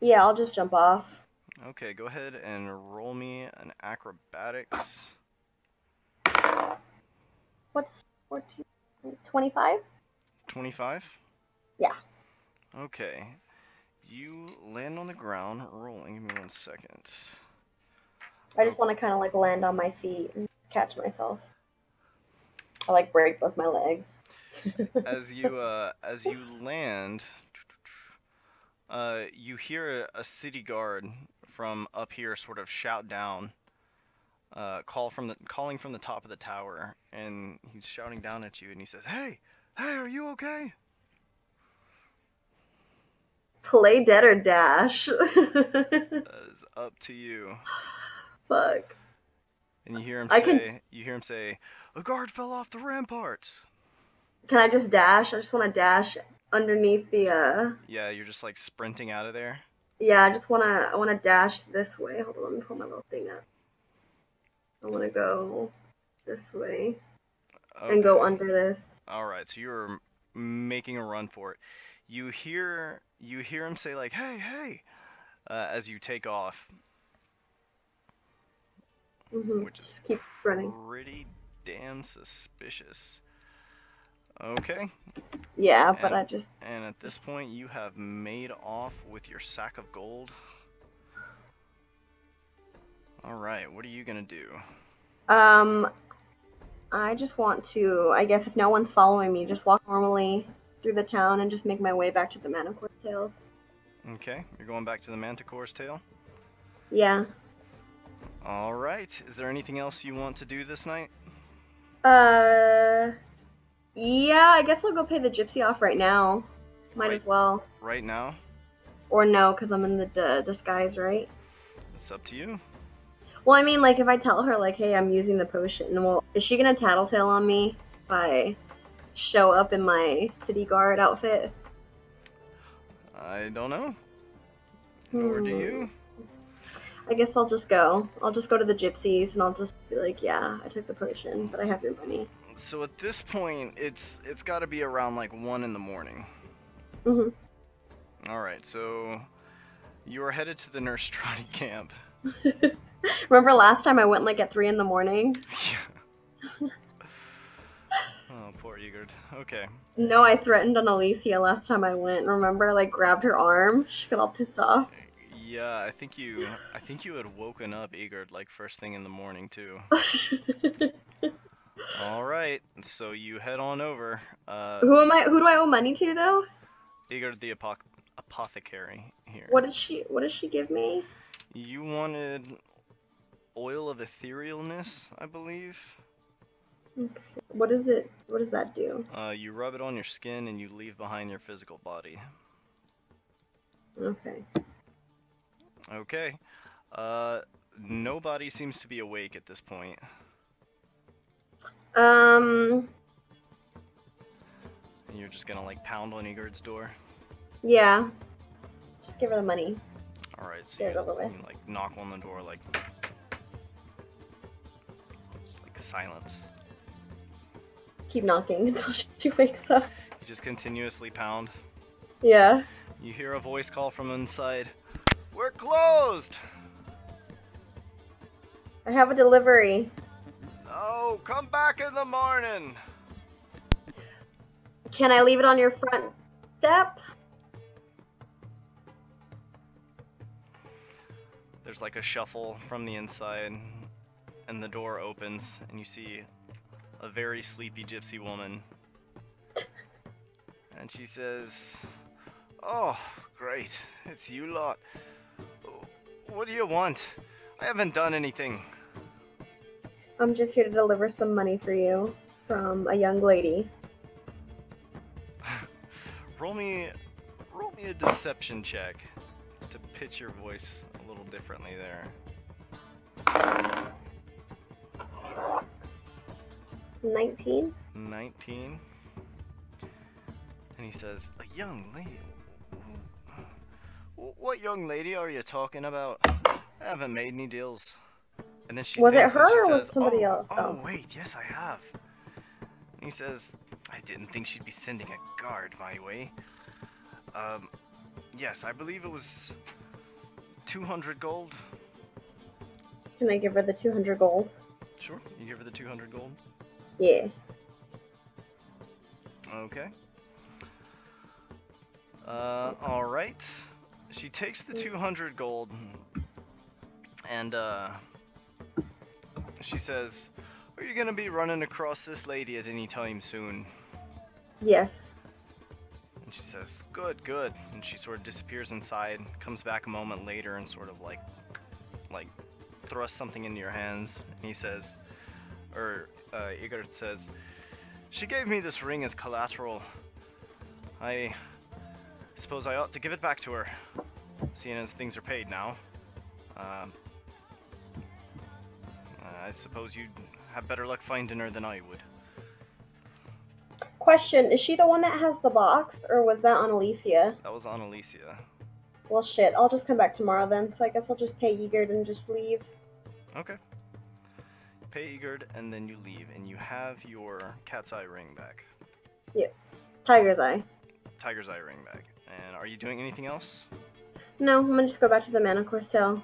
Yeah, I'll just jump off. Okay, go ahead and roll me an acrobatics. What's 14? 25? 25? Yeah. Okay. You land on the ground, rolling. Give me 1 second. I just want to kind of like land on my feet and catch myself. I like break both my legs. As you land, you hear a city guard from up here sort of shout down, calling from the top of the tower, and he's shouting down at you, and he says, "Hey, are you okay?" Play dead or dash. That is up to you. Fuck. And you hear him say, "A guard fell off the ramparts." Can I just dash? I just want to dash underneath the. Yeah, you're just like sprinting out of there. Yeah, I want to dash this way. Hold on, let me pull my little thing up. I want to go this way and go under this. All right, so you're making a run for it. You hear him say like, "Hey," as you take off. Which is just keep running. Pretty damn suspicious. Okay. Yeah, but And at this point, you have made off with your sack of gold. All right, what are you gonna do? I just want to, I guess if no one's following me, just walk normally through the town and just make my way back to the Manticore Tails. Okay, you're going back to the Manticore's tail? Yeah. All right, is there anything else you want to do this night? Yeah, I guess I'll go pay the gypsy off right now. Might as well. Right now? Or no, because I'm in the disguise, right? It's up to you. Well, I mean, like, if I tell her, like, hey, I'm using the potion, well, is she gonna tattletale on me if I show up in my city guard outfit? I don't know. Nor do you. I guess I'll just go. I'll just go to the gypsies and I'll just be like, yeah, I took the potion, but I have your money. So at this point, it's got to be around like 1 in the morning. Mhm. All right, so you are headed to the Nurse Strati camp. Remember last time I went like at 3 in the morning? Oh, poor Egerd. Okay. No, I threatened on Alicia last time I went. Remember, I, like, grabbed her arm. She got all pissed off. Yeah, I think you had woken up Egerd like first thing in the morning too. All right, so you head on over. Who do I owe money to though? Egerd the apothecary here. What did she give me? You wanted oil of etherealness, I believe. Okay. What is it? What does that do? You rub it on your skin and you leave behind your physical body. Okay. Okay. Nobody seems to be awake at this point. And you're just gonna like pound on Egerd's door? Yeah. Just give her the money. Alright, so Get it over with. you like knock on the door like just like silence. Keep knocking until she wakes up. You just continuously pound. Yeah. You hear a voice call from inside. We're closed! I have a delivery. No, come back in the morning! Can I leave it on your front step? There's like a shuffle from the inside, and the door opens, and you see a very sleepy gypsy woman. And she says, "Oh, great, it's you lot. What do you want? I haven't done anything." I'm just here to deliver some money for you from a young lady. roll me a deception check to pitch your voice a little differently there. 19? 19. And he says, "A young lady? What young lady are you talking about? I haven't made any deals." And then she Was it thinks and her she or was says, somebody "Oh, else? oh, wait, yes I have." And he says, "I didn't think she'd be sending a guard my way. Yes, I believe it was 200 gold." Can I give her the 200 gold? Sure, you give her the 200 gold. Yeah. Okay. Alright. She takes the 200 gold and she says, "Are you gonna be running across this lady at any time soon?" Yes. And she says, "Good, good." And she sort of disappears inside, comes back a moment later and sort of like thrusts something into your hands. And he says, Igor says, "She gave me this ring as collateral. I suppose I ought to give it back to her, seeing as things are paid now. I suppose you'd have better luck finding her than I would." Question, is she the one that has the box, or was that on Alicia? That was on Alicia. Well, shit, I'll just come back tomorrow then, so I guess I'll just pay Egerd and just leave. Okay. Pay Egerd and then you leave, and you have your cat's eye ring back. Yep. Tiger's eye. Tiger's eye ring back. And are you doing anything else? No, I'm gonna just go back to the Manicore's tail.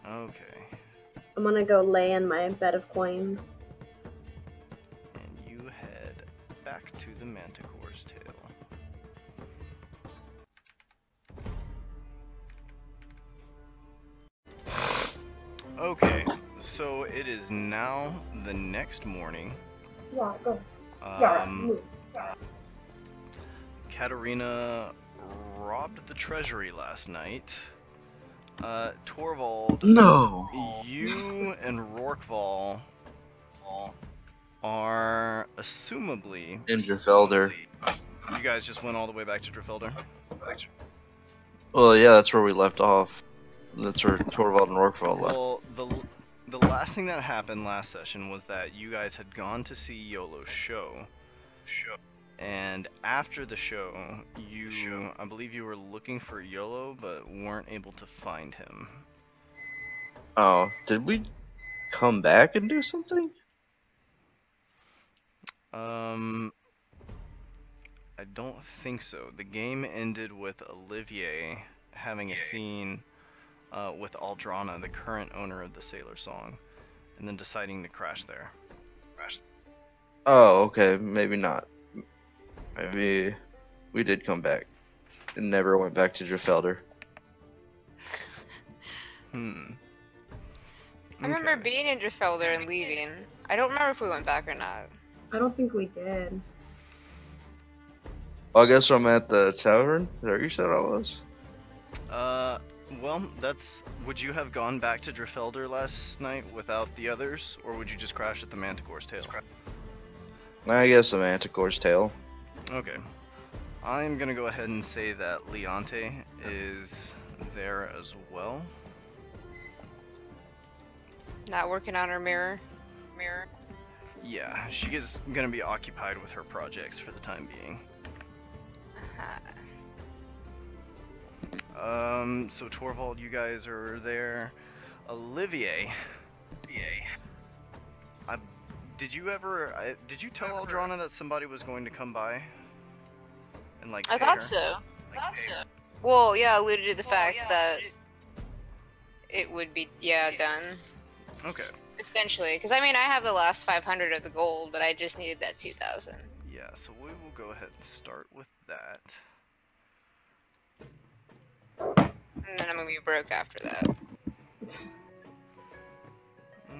Okay. I'm gonna go lay in my bed of coins. And you head back to the Manticore's tail. Okay, so it is now the next morning. Yeah, go. Yeah, move. Katarina robbed the treasury last night. Torvald, No. you and Rorkval are assumably In Driffelder. You guys just went all the way back to Driffelder? Well, yeah, that's where we left off. That's where Torvald and Orkvald left. Well, the last thing that happened last session was that you guys had gone to see Yolo's show. And after the show, I believe you were looking for Yolo, but weren't able to find him. Oh, did we come back and do something? I don't think so. The game ended with Olivier having a scene with Aldrana, the current owner of the Sailor Song, and then deciding to crash there. Oh, okay, maybe not. Maybe we did come back and never went back to Driffelder. I remember being in Driffelder and leaving. I don't remember if we went back or not. I don't think we did. Well, I guess I'm at the tavern. Is that what you said I was? Well, would you have gone back to Driffelder last night without the others, or would you just crash at the Manticore's tail? I guess the Manticore's tail. Okay. I'm gonna go ahead and say that Leonte is there as well. Not working on her mirror. Yeah, she is gonna be occupied with her projects for the time being. So Torvald, you guys are there. Olivier. Did you tell Aldrana that somebody was going to come by? And like I pay thought her? so. Well, yeah, I alluded to the fact that it would be, done. Okay. Essentially, because I mean, I have the last 500 of the gold, but I just needed that 2,000. Yeah, so we will go ahead and start with that. And then I'm gonna be broke after that.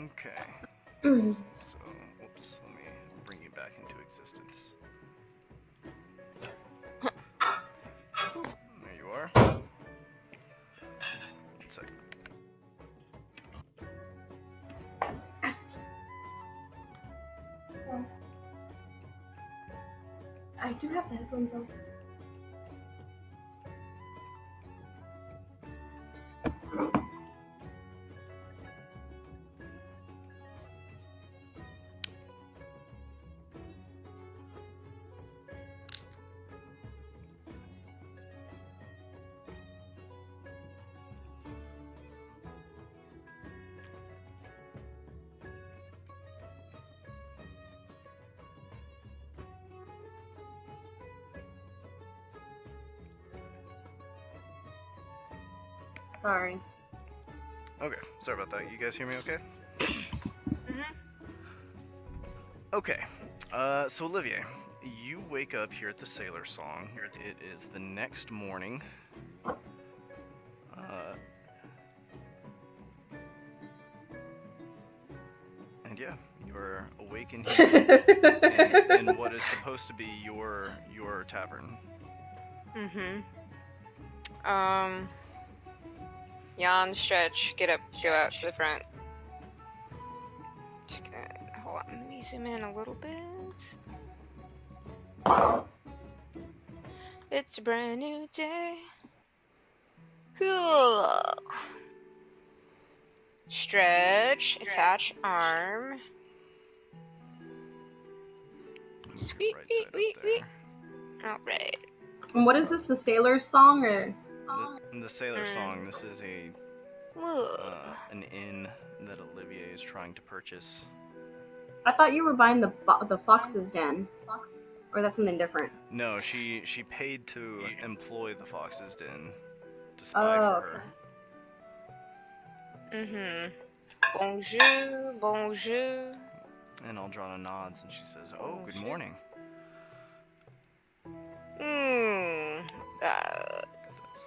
Okay. So, whoops, let me bring you back into existence. There you are. 1 second. I do have the headphones on. Sorry. Okay, sorry about that. You guys hear me okay? Okay, so Olivier, you wake up here at the Sailor Song. It is the next morning. And yeah, you're awake in here in what is supposed to be your tavern. Yawn, stretch, get up, go out to the front. Just gonna, hold on, let me zoom in a little bit. It's a brand new day. Cool. Stretch, attach arm. Move your Sweet, right sweet, side sweet, up sweet. there. Alright. And what is this, the Sailor Song, or? The Sailor Song. This is an inn that Olivier is trying to purchase. I thought you were buying the Fox's Den. Or that's something different. No, she paid to employ the Fox's Den to spy for her. Bonjour, bonjour. And Aldrana nods and she says, "Oh, good morning."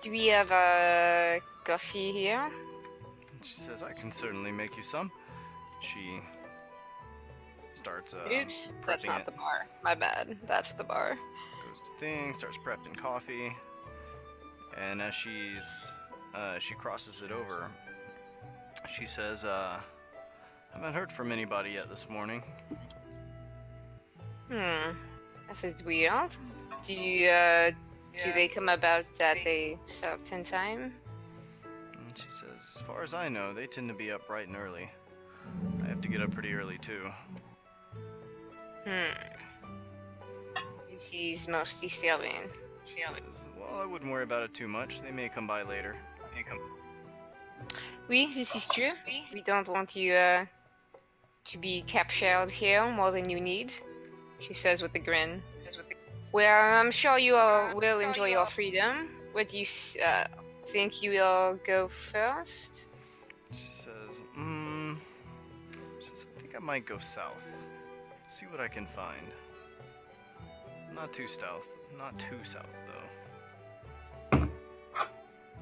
Do we have a coffee here? She says, "I can certainly make you some." She starts Oops, that's prepping not it. the bar. My bad. That's the bar. Goes to thing, starts prepping coffee, and as she crosses it over, she says, "Haven't heard from anybody yet this morning." This is weird. Do do they come about at a certain time? And she says, as far as I know, they tend to be up bright and early. I have to get up pretty early too. This is most disturbing. She says, well, I wouldn't worry about it too much. They may come by later. Oui, this is true. We don't want you to be captured here more than you need, she says with a grin. Well, I'm sure you all will enjoy your freedom. What do you think you will go first? She says, I think I might go south. See what I can find. Not too south. Not too south, though.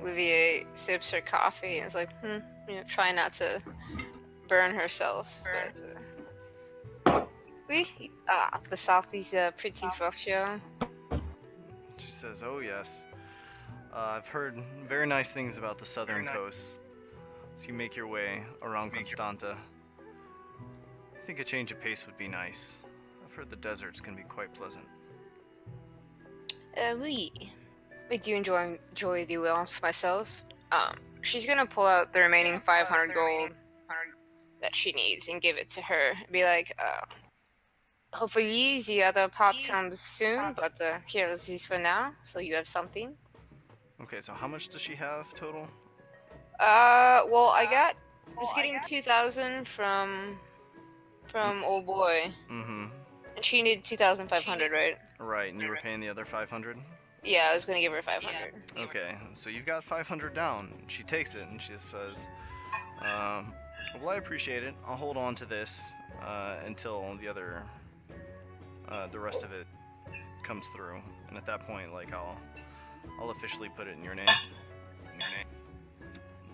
Olivier sips her coffee and is like, try not to burn herself. But, the south is pretty for sure. She says, oh yes. I've heard very nice things about the southern coast. So you make your way around Constanta. I think a change of pace would be nice. I've heard the deserts can be quite pleasant. Oui. I do enjoy the wealth myself. She's gonna pull out the remaining 500 gold that she needs and give it to her. Be like, hopefully the other part comes soon, but here is this for now, so you have something. Okay, so how much does she have total? Well, I was getting 2,000 from old boy. Mm-hmm. And she needed 2,500, right? Right, and you were paying the other 500? Yeah, I was gonna give her 500. Okay, so you've got 500 down. She takes it and she says, well, I appreciate it. I'll hold on to this until the rest of it comes through. And at that point, like, I'll officially put it in your name.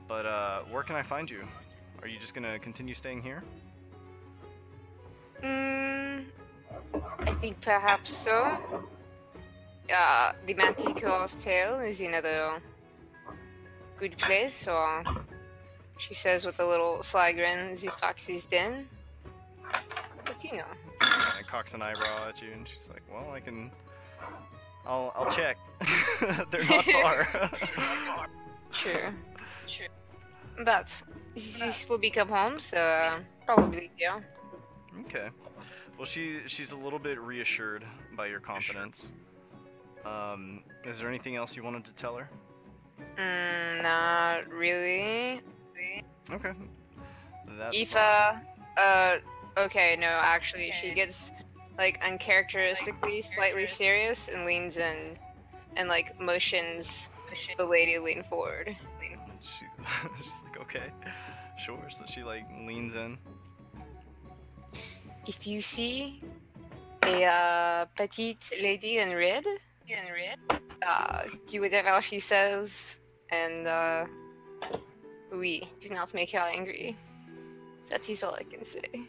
But where can I find you? Are you just gonna continue staying here? I think perhaps so. The Manticore's tail is another good place, or she says with a little sly grin, the fox's den. But you know. And cocks an eyebrow at you, and she's like, well, I'll check. They're not far. Sure. But this will become home, so probably yeah. Okay. Well, she's a little bit reassured by your confidence. Is there anything else you wanted to tell her? Not really. Okay. That's If fine. okay, no, actually, she gets like uncharacteristically slightly serious and leans in and like motions the lady lean forward. She's like, okay, sure. So she like leans in. If you see a petite lady in red, do whatever she says, and oui, do not make her angry. That is all I can say.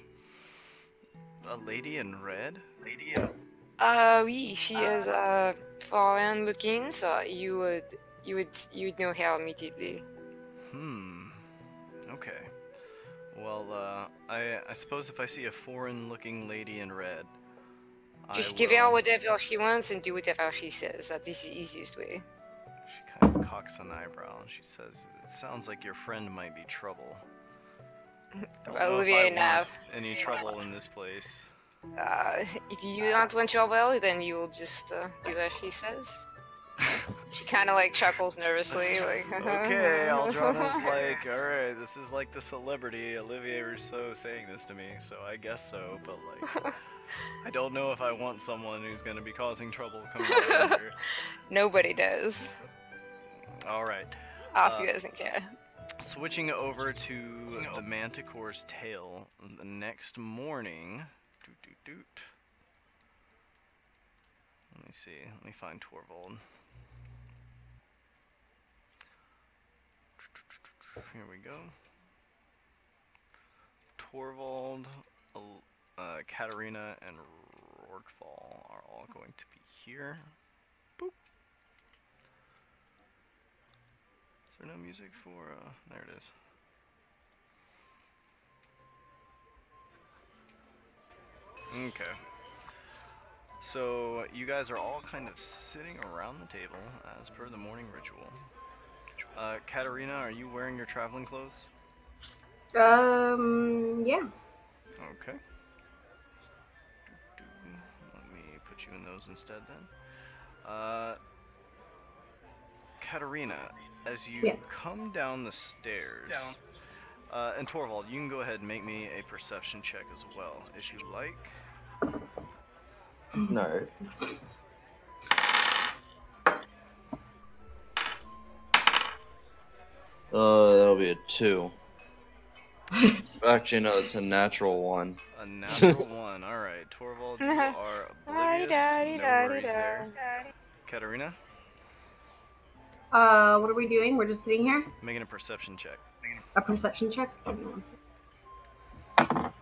A lady in red? Oui, she is foreign looking, so you'd know her immediately. Okay. Well, I suppose if I see a foreign-looking lady in red, just give her whatever she wants and do whatever she says. That is the easiest way. She kind of cocks an eyebrow and she says, "It sounds like your friend might be trouble." Don't know Olivier, if I now. want any trouble in this place. If you do not want trouble, then you will just do as she says. She kind of like chuckles nervously, like. Okay, Aldrona's like, alright, this is like the celebrity Olivier Rousseau saying this to me, so I guess so, but like, I don't know if I want someone who's gonna be causing trouble coming out here. Nobody does. Alright. Oscar doesn't care. Switching over to the Manticore's tail, the next morning. Let me see, let me find Torvald. Here we go. Torvald, Katarina, and Rorkfall are all going to be here. Boop. Is there no music for, there it is. Okay. So you guys are all kind of sitting around the table as per the morning ritual. Katarina, are you wearing your traveling clothes? Yeah. Okay. Let me put you in those instead then. Katarina, as you Yeah. come down the stairs, and Torvald, you can go ahead and make me a perception check as well, if you like. No. That'll be a 2. Actually, no, it's a natural 1. A natural 1. Alright, Torvald, you are oblivious. No worries there. Katarina, What are we doing? We're just sitting here? making a perception check. A perception check? Give me 1 second.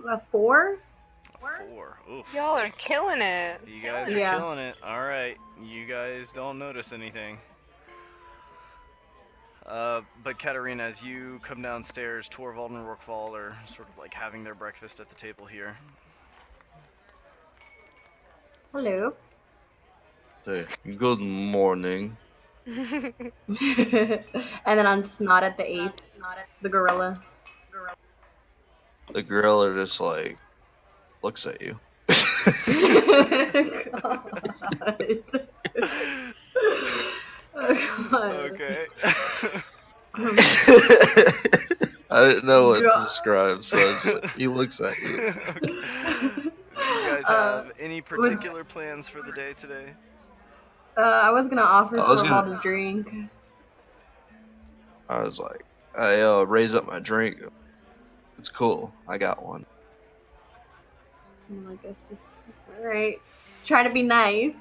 A 4? 4. Oof. Y'all are killing it. You guys are Yeah. killing it. Alright, you guys don't notice anything. But Katarina, as you come downstairs, Torvald and Rookval are sort of like having their breakfast at the table here. Hello. Say, good morning. And then I'm just not at the ape, the gorilla. The gorilla just like looks at you. God. Oh, God. Okay. I didn't know what to God. describe, so I was like, he looks at you. Okay. Do you guys have any particular plans for the day today? I was gonna offer I was Torvald gonna- a drink. I was like, I raise up my drink. It's cool. I got one. I'm like, it's just alright. Try to be nice.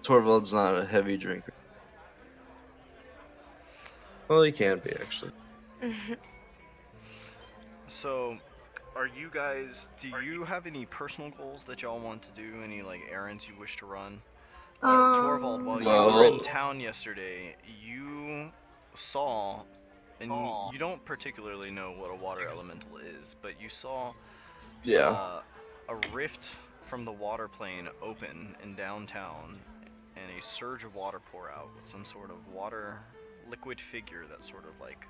Torvald's not a heavy drinker. Well, he can be actually. So, do you have any personal goals that y'all want to do? Any like errands you wish to run? Torvald, while you were in town yesterday, you saw, and you don't particularly know what a water elemental is, but you saw Yeah. a rift from the water plane open in downtown, and a surge of water pour out with some sort of water liquid figure that sort of like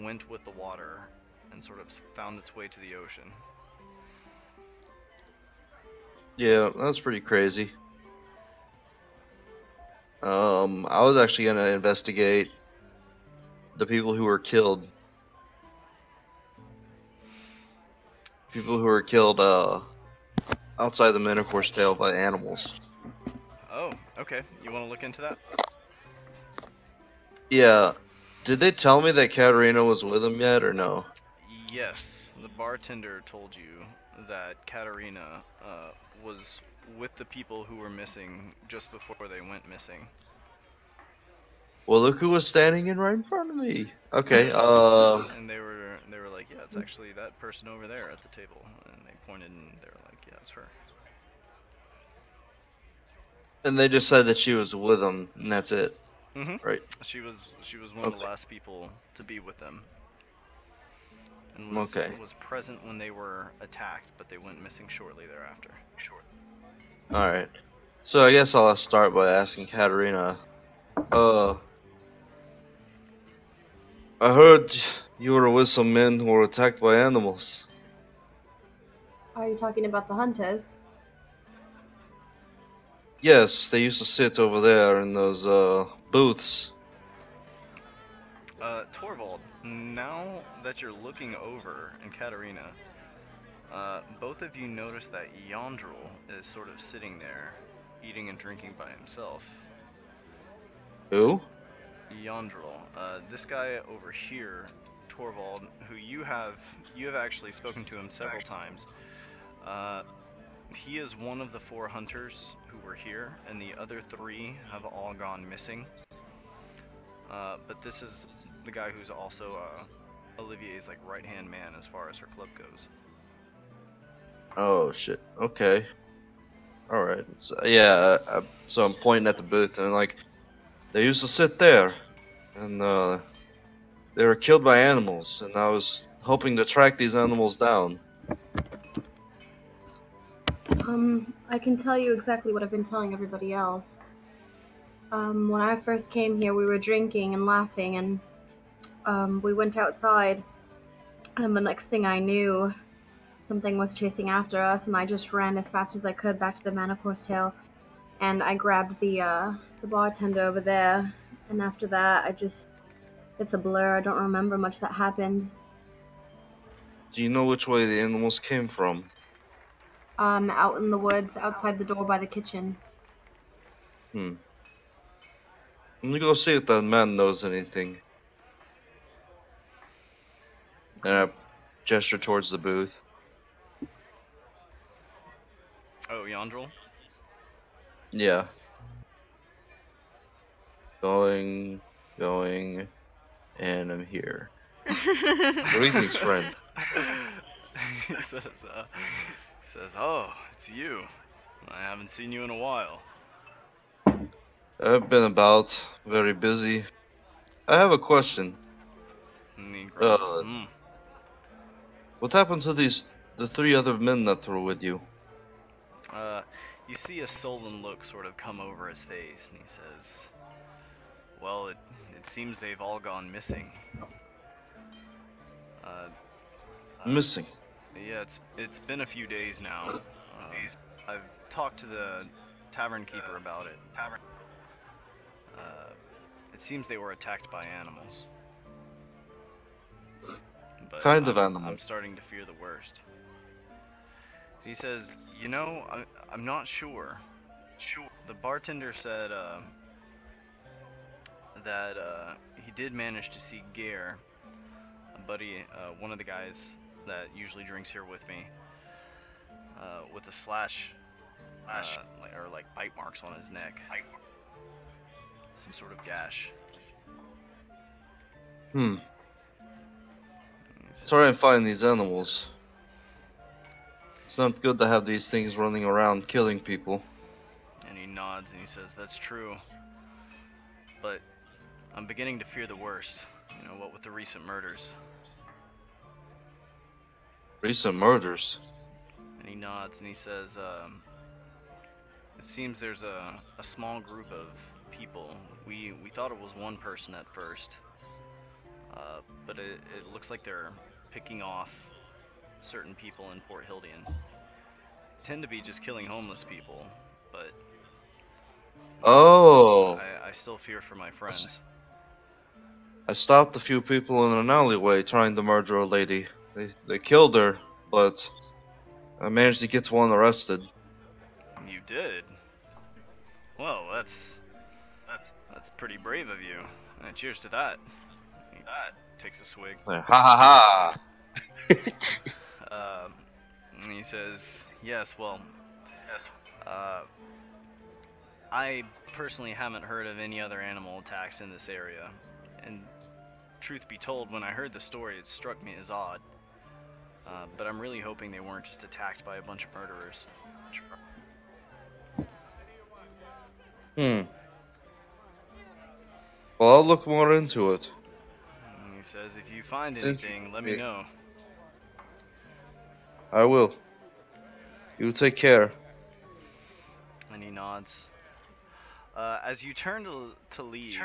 went with the water and sort of found its way to the ocean. Yeah, that's pretty crazy. I was actually gonna investigate the people who were killed. People who were killed, outside the Minotaur's tail by animals. Oh, okay. You want to look into that? Yeah. Did they tell me that Katarina was with him yet, or no? Yes, the bartender told you that Katarina was with the people who were missing just before they went missing. Well, look who was standing in right in front of me. Okay, And they were like, yeah, it's actually that person over there at the table, and they pointed and they were like, yeah, it's her. and they just said that she was with him, and that's it. Mhm. Right. She was one of the Okay. last people to be with them. And was present when they were attacked, but they went missing shortly thereafter. Alright. So I guess I'll start by asking Katarina, I heard you were with some men who were attacked by animals. Are you talking about the hunters? Yes, they used to sit over there in those, booths. Torvald, now that you're looking over, and Katarina, both of you notice that Yondril is sort of sitting there, eating and drinking by himself. Who? Yondril, this guy over here, Torvald, who you have actually spoken to him several times. He is one of the 4 hunters who were here, and the other 3 have all gone missing. But this is the guy who's also Olivier's like right-hand man as far as her club goes. Oh shit. Okay. Alright. So, yeah, so I'm pointing at the booth and like, they used to sit there, and they were killed by animals, and I was hoping to track these animals down. I can tell you exactly what I've been telling everybody else. When I first came here, we were drinking and laughing, and we went outside, and the next thing I knew, something was chasing after us, and I just ran as fast as I could back to the Manicore's Tail, and I grabbed the bartender over there, and after that, it's a blur. I don't remember much that happened. Do you know which way the animals came from? Out in the woods, outside the door by the kitchen. Let me go see if that man knows anything. And I gesture towards the booth. Oh, Yandril? Yeah. Going, and I'm here. Greetings, friend. he says, oh, it's you. I haven't seen you in a while. I've been about, very busy. I have a question. And he grunts, What happened to the 3 other men that were with you? You see a sullen look sort of come over his face, and he says, well, it seems they've all gone missing. Missing. Yeah, it's been a few days now. I've talked to the tavern keeper about it. It seems they were attacked by animals. But Kind of animal. I'm starting to fear the worst. He says, you know, I'm not sure. The bartender said that he did manage to see Gare, a buddy, one of the guys that usually drinks here with me, with a slash, or like bite marks on his neck. Some sort of gash. Try and find these animals. It's not good to have these things running around killing people. And he nods and he says, that's true. But I'm beginning to fear the worst. You know, what with the recent murders. Recent murders? And he nods and he says, it seems there's a small group of people. We thought it was one person at first. But it looks like they're picking off certain people in Port Hildian. Tend to be just killing homeless people, but Oh! I still fear for my friends. I stopped a few people in an alleyway trying to murder a lady. They killed her, but I managed to get one arrested. You did? Well, that's pretty brave of you. Cheers to that. He takes a swig. Ha ha ha! And he says, yes, I personally haven't heard of any other animal attacks in this area. And truth be told, when I heard the story, it struck me as odd. But I'm really hoping they weren't just attacked by a bunch of murderers. Well, I'll look more into it. And he says, if you find anything, let me know. I will. You take care. And he nods. As you turn to leave,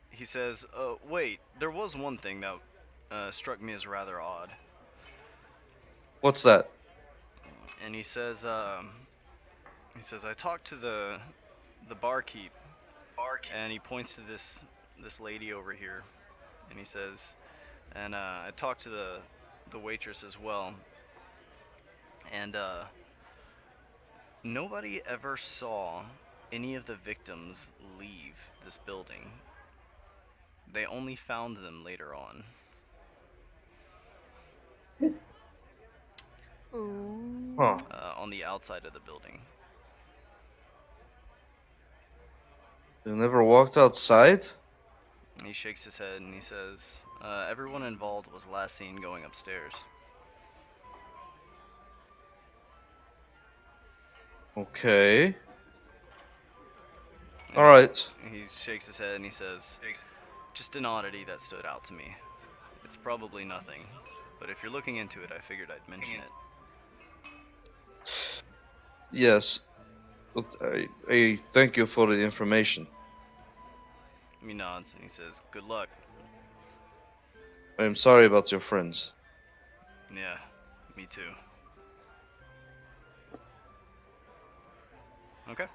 he says, wait, there was one thing that struck me as rather odd. What's that? And he says, I talked to the barkeep, and he points to this lady over here, and he says, and I talked to the waitress as well, and nobody ever saw any of the victims leave this building. They only found them later on. Ooh. Huh. On the outside of the building. You never walked outside? He shakes his head and he says, everyone involved was last seen going upstairs. Okay. Alright. He shakes his head and he says, just an oddity that stood out to me. It's probably nothing. But if you're looking into it, I figured I'd mention it. Yes. But I thank you for the information. He nods and he says, "Good luck." I am sorry about your friends. Yeah, me too. Okay.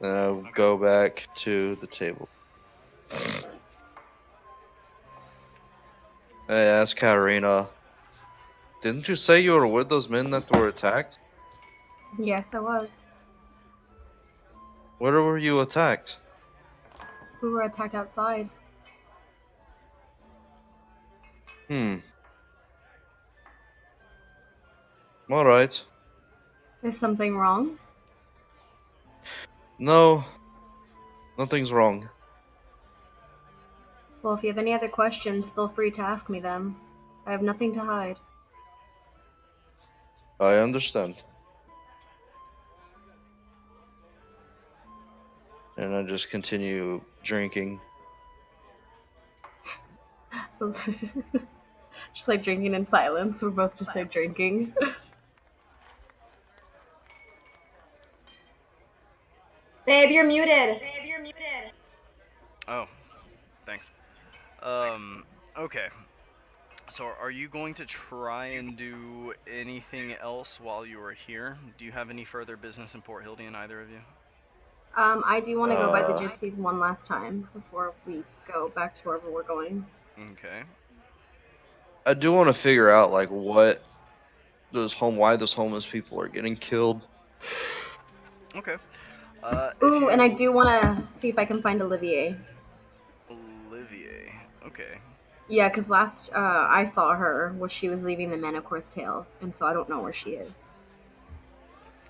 Then I'll go back to the table. I asked Katarina, didn't you say you were with those men that were attacked? Yes, I was. Where were you attacked? We were attacked outside. Alright. Is something wrong? No, nothing's wrong. Well, if you have any other questions, feel free to ask me them. I have nothing to hide. I understand. And I just continue drinking. Just like drinking in silence. We're both just like drinking. Babe, you're muted. Oh, thanks. Okay. So are you going to try and do anything else while you are here? Do you have any further business in Port Hildian, either of you? I do want to go by the gypsies one last time before we go back to wherever we're going. Okay. I do want to figure out like why those homeless people are getting killed. Okay. Ooh, and I do want to see if I can find Olivier. Olivier. Okay. Yeah, because last I saw her was she was leaving the Manicor's tails, and so I don't know where she is.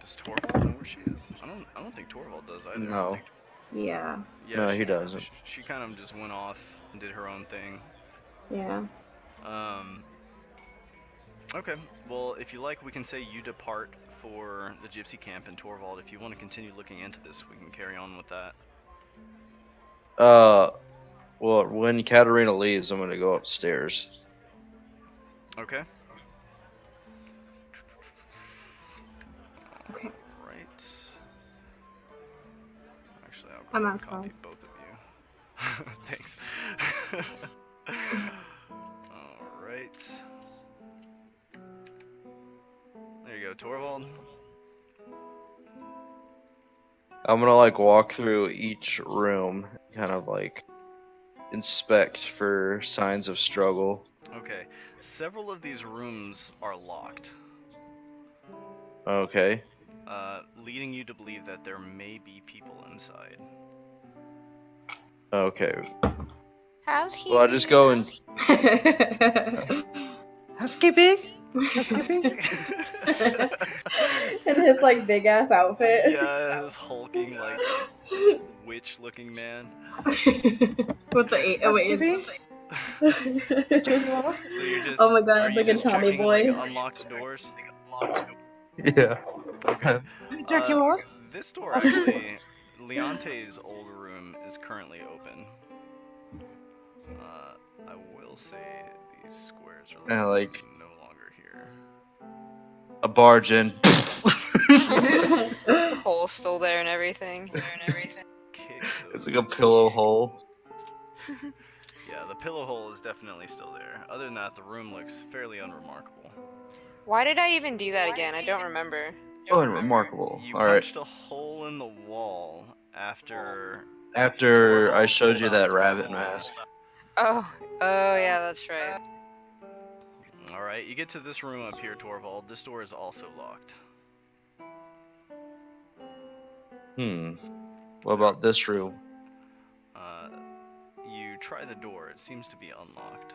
Does Torvald know where she is? I don't think Torvald does either. No. Yeah. Yeah, No, he doesn't. She kind of just went off and did her own thing. Yeah. Okay. Well, if you like, we can say you depart for the gypsy camp in Torvald. If you want to continue looking into this, we can carry on with that. Well, when Katarina leaves, I'm gonna go upstairs. Okay. Okay. Right. Actually, I'll I'm go outside. copy both of you. Thanks. Alright. There you go, Torvald. I'm gonna like walk through each room, kind of like inspect for signs of struggle. Okay. Several of these rooms are locked, Okay. leading you to believe that there may be people inside. Okay. Housekeeping. Well, I just go and Housekeeping? In his like big ass outfit. Yeah, this hulking, like, witch-looking man. With the eight. Oh wait. So you're just. Oh my God, Are you like a just Tommy checking, boy. like, unlocked doors? yeah. Okay. Jack, you want? This door actually, Leonte's old room is currently open. I will say these squares are Yeah, like- no longer here. A barge in. The hole's still there and everything. Kick It's those. like a pillow hole. Yeah, the pillow hole is definitely still there. Other than that, the room looks fairly unremarkable. Why did I even do that again? I don't remember. Oh, unremarkable. You Alright. punched a hole in the wall after. After I showed you that rabbit mask. Oh yeah, that's right. Alright, you get to this room up here, Torvald. This door is also locked. What about this room? You try the door, it seems to be unlocked.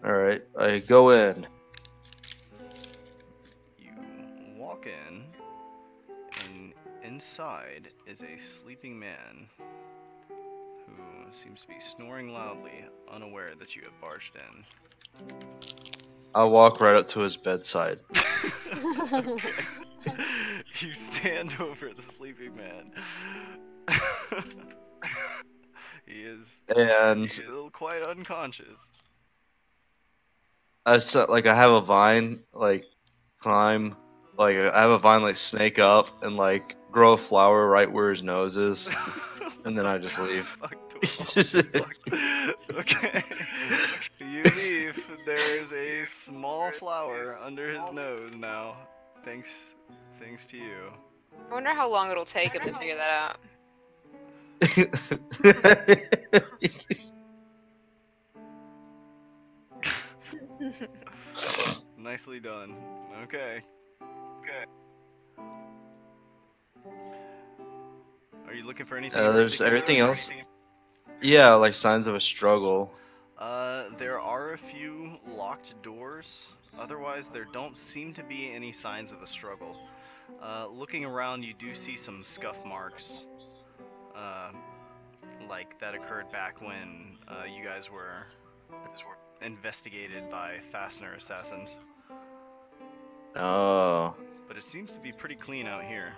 Alright, I go in. You walk in, and inside is a sleeping man who seems to be snoring loudly, unaware that you have barged in. I walk right up to his bedside. Okay. You stand over the sleeping man. He is And still quite unconscious. I said like I have a vine like climb, like I have a vine like snake up and like grow a flower right where his nose is, and then I just leave. Fuck, Dwell. Okay. You leave. There is a small flower under his nose now. Thanks to you. I wonder how long it'll take him to figure that out. Nicely done. Okay. Are you looking for anything? in There's particular? everything else. Yeah, like signs of a struggle. There are a few locked doors. Otherwise, there don't seem to be any signs of a struggle. Looking around, you do see some scuff marks. Like that occurred back when you guys were investigated by fastener assassins. Oh. But it seems to be pretty clean out here.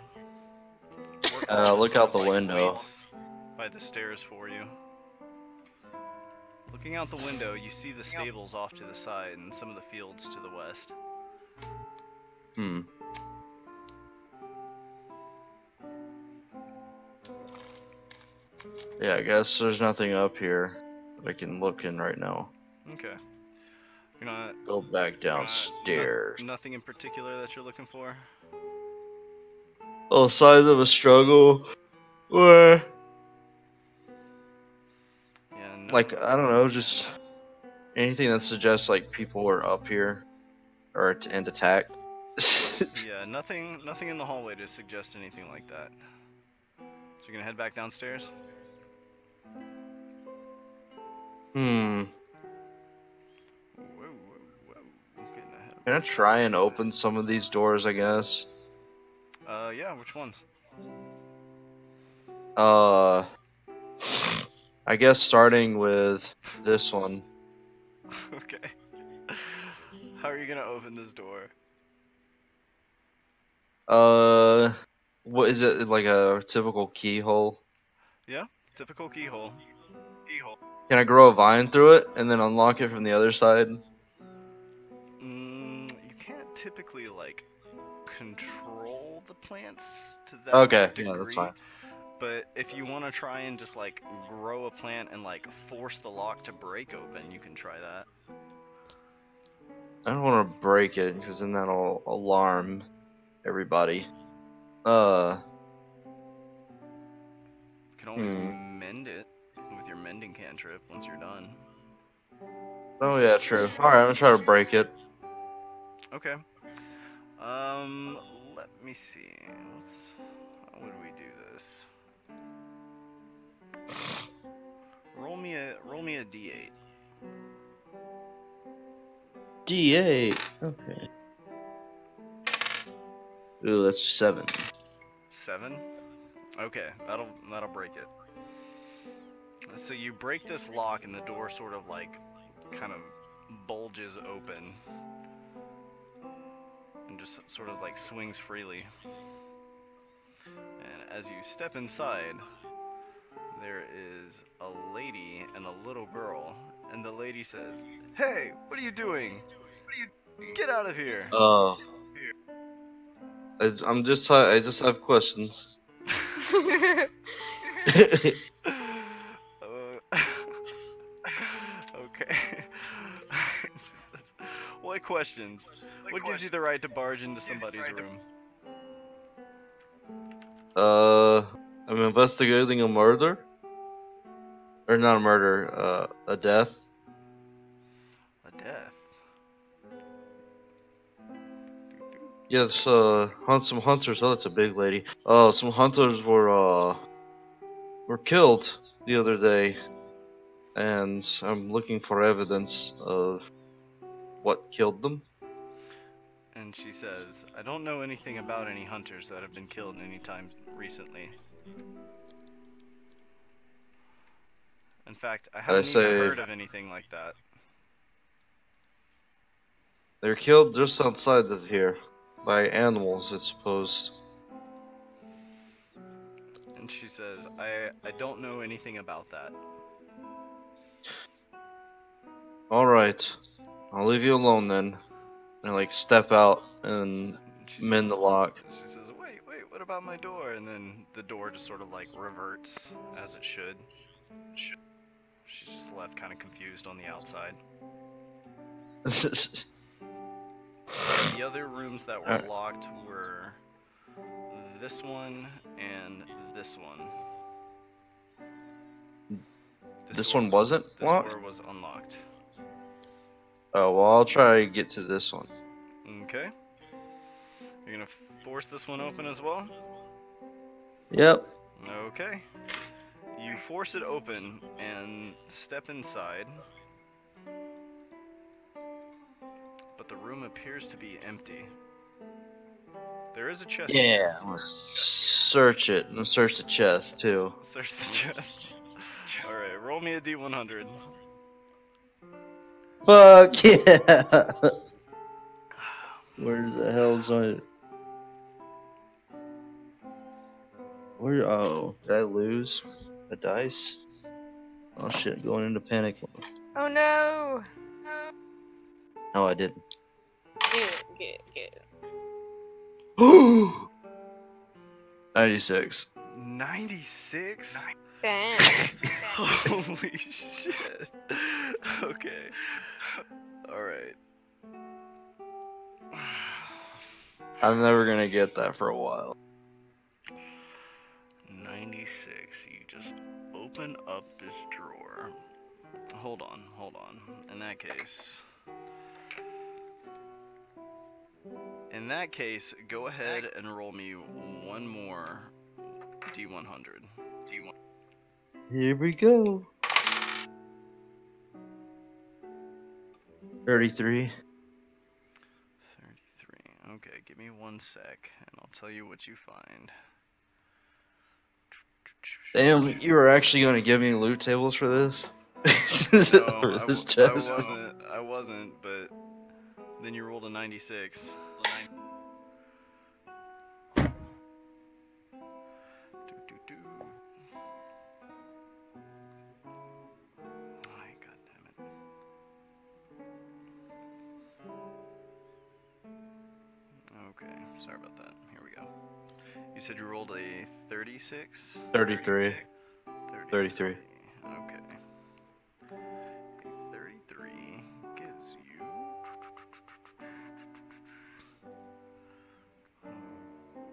Look out the window. Waits by the stairs for you. Looking out the window, you see the stables off to the side and some of the fields to the west. Hmm. Yeah, I guess there's nothing up here that I can look in right now. Okay. You're not Go back downstairs. nothing in particular that you're looking for? Oh, signs of a struggle. Where? Yeah, no. Like, I don't know, just anything that suggests like people are up here or and attacked. Yeah, nothing in the hallway to suggest anything like that. So you're gonna head back downstairs? Hmm. Whoa. Getting ahead of Can I try and open some of these doors, I guess? Yeah, which ones? I guess starting with this one. Okay. How are you gonna open this door? What is it, like a typical keyhole? Yeah, typical keyhole. Can I grow a vine through it and then unlock it from the other side? You can't typically like control the plants to that Okay, degree. yeah, that's fine. But if you want to try and just like grow a plant and like force the lock to break open, you can try that. I don't want to break it because then that'll alarm everybody. You can always Hmm. mend it with your mending cantrip once you're done. Oh yeah, true. Alright, I'm gonna try to break it. Okay. Let me see. How would we do this? Roll me a d8. D8. Okay. Ooh, that's 7. 7? Okay, that'll break it. So you break this lock and the door sort of like kind of bulges open and just sort of like swings freely. And as you step inside, there is a lady and a little girl, and the lady says, "Hey, what are you doing? Get out of here!" I just have questions. Okay. She says, "What questions? What gives you the right to barge into somebody's room?" I'm investigating a murder? Or not a murder, a death. A death. Yes, some hunters, oh, that's a big lady. Some hunters were killed the other day. And I'm looking for evidence of what killed them. And she says, "I don't know anything about any hunters that have been killed anytime recently. In fact, I haven't even heard of anything like that." They're killed just outside of here. By animals, it's supposed. And she says, I don't know anything about that. Alright. I'll leave you alone then. And I like step out and She mend the lock. She says, wait, what about my door? And then the door just sort of like reverts as it should. She's just left kind of confused on the outside. The other rooms that were Alright. locked were this one and this one. This door- one wasn't This locked? door was unlocked. Oh, well, I'll try to get to this one. Okay. You're gonna force this one open as well? Yep. Okay. You force it open and step inside. But the room appears to be empty. There is a chest. Yeah, I'm gonna search it. I'm gonna search the chest too. Search the chest. Alright, roll me a d100. Fuck yeah! Where's the hell's my... Where? Oh, did I lose a dice? Oh shit, going into panic mode. Oh no! No, I didn't. Good. 96. 96? Damn. Holy shit. Okay. Alright. I'm never gonna get that for a while. 96. You just open up this drawer. Hold on. In that case, go ahead and roll me one more D100. Here we go. 33. 33. Okay, give me 1 sec, and I'll tell you what you find. Damn, you were actually gonna give me loot tables for this? No, For this chest? I wasn't, but then you rolled a 96. Ay, God damn it. Okay, sorry about that. Here we go. You said you rolled a 36? 33. 33. Okay. A 33 gives you...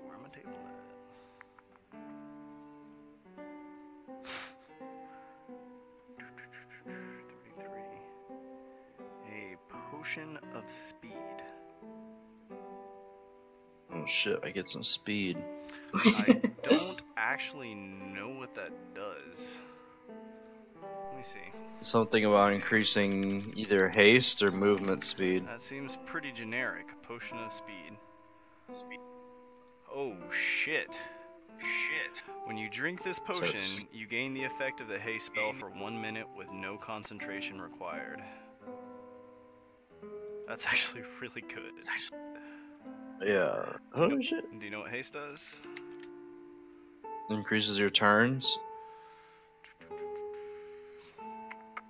Where am I table at? A potion of speed. Oh shit, I get some speed. I don't actually know what that does. Let me see. Something about increasing either haste or movement speed. That seems pretty generic. Potion of speed. Oh shit. When you drink this potion, you gain the effect of the haste spell for 1 minute with no concentration required. That's actually really good. Yeah. Oh shit. Do you know what haste does? Increases your turns.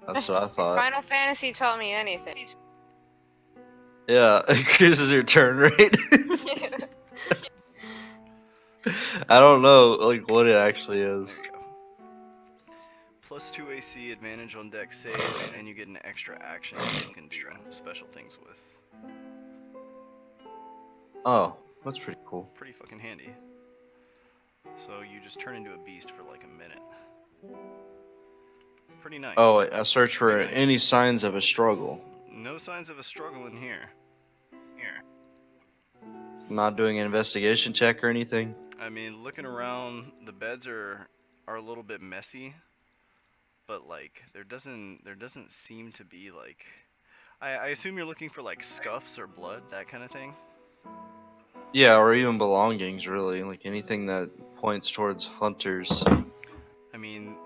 That's what I thought. Final Fantasy taught me anything. Yeah, increases your turn rate. I don't know like what it actually is. There we go. Plus 2 AC, advantage on deck save, and you get an extra action that you can do special things with. Oh, that's pretty cool. Pretty fucking handy. So you just turn into a beast for like a minute. Pretty nice. Oh, I search for any signs of a struggle. No signs of a struggle in here. Not doing an investigation check or anything. I mean, looking around, the beds are a little bit messy, but like there doesn't seem to be like. I assume you're looking for like scuffs or blood, that kind of thing. Yeah, or even belongings, really. Like anything that points towards hunters. I mean,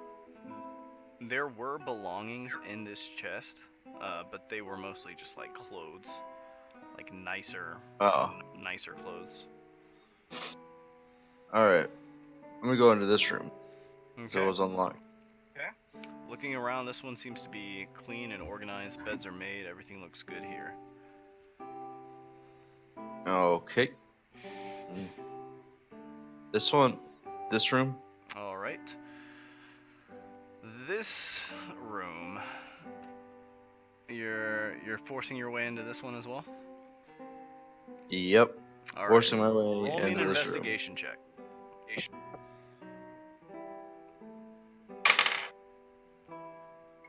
there were belongings in this chest, but they were mostly just like clothes, like nicer clothes. Alright. I'm gonna go into this room. Okay. So it was unlocked. Looking around, this one seems to be clean and organized. Beds are made. Everything looks good here. Okay. This one, this room. All right. This room. You're forcing your way into this one as well. Yep. All Forcing right. my way Roll me an into this room. investigation check.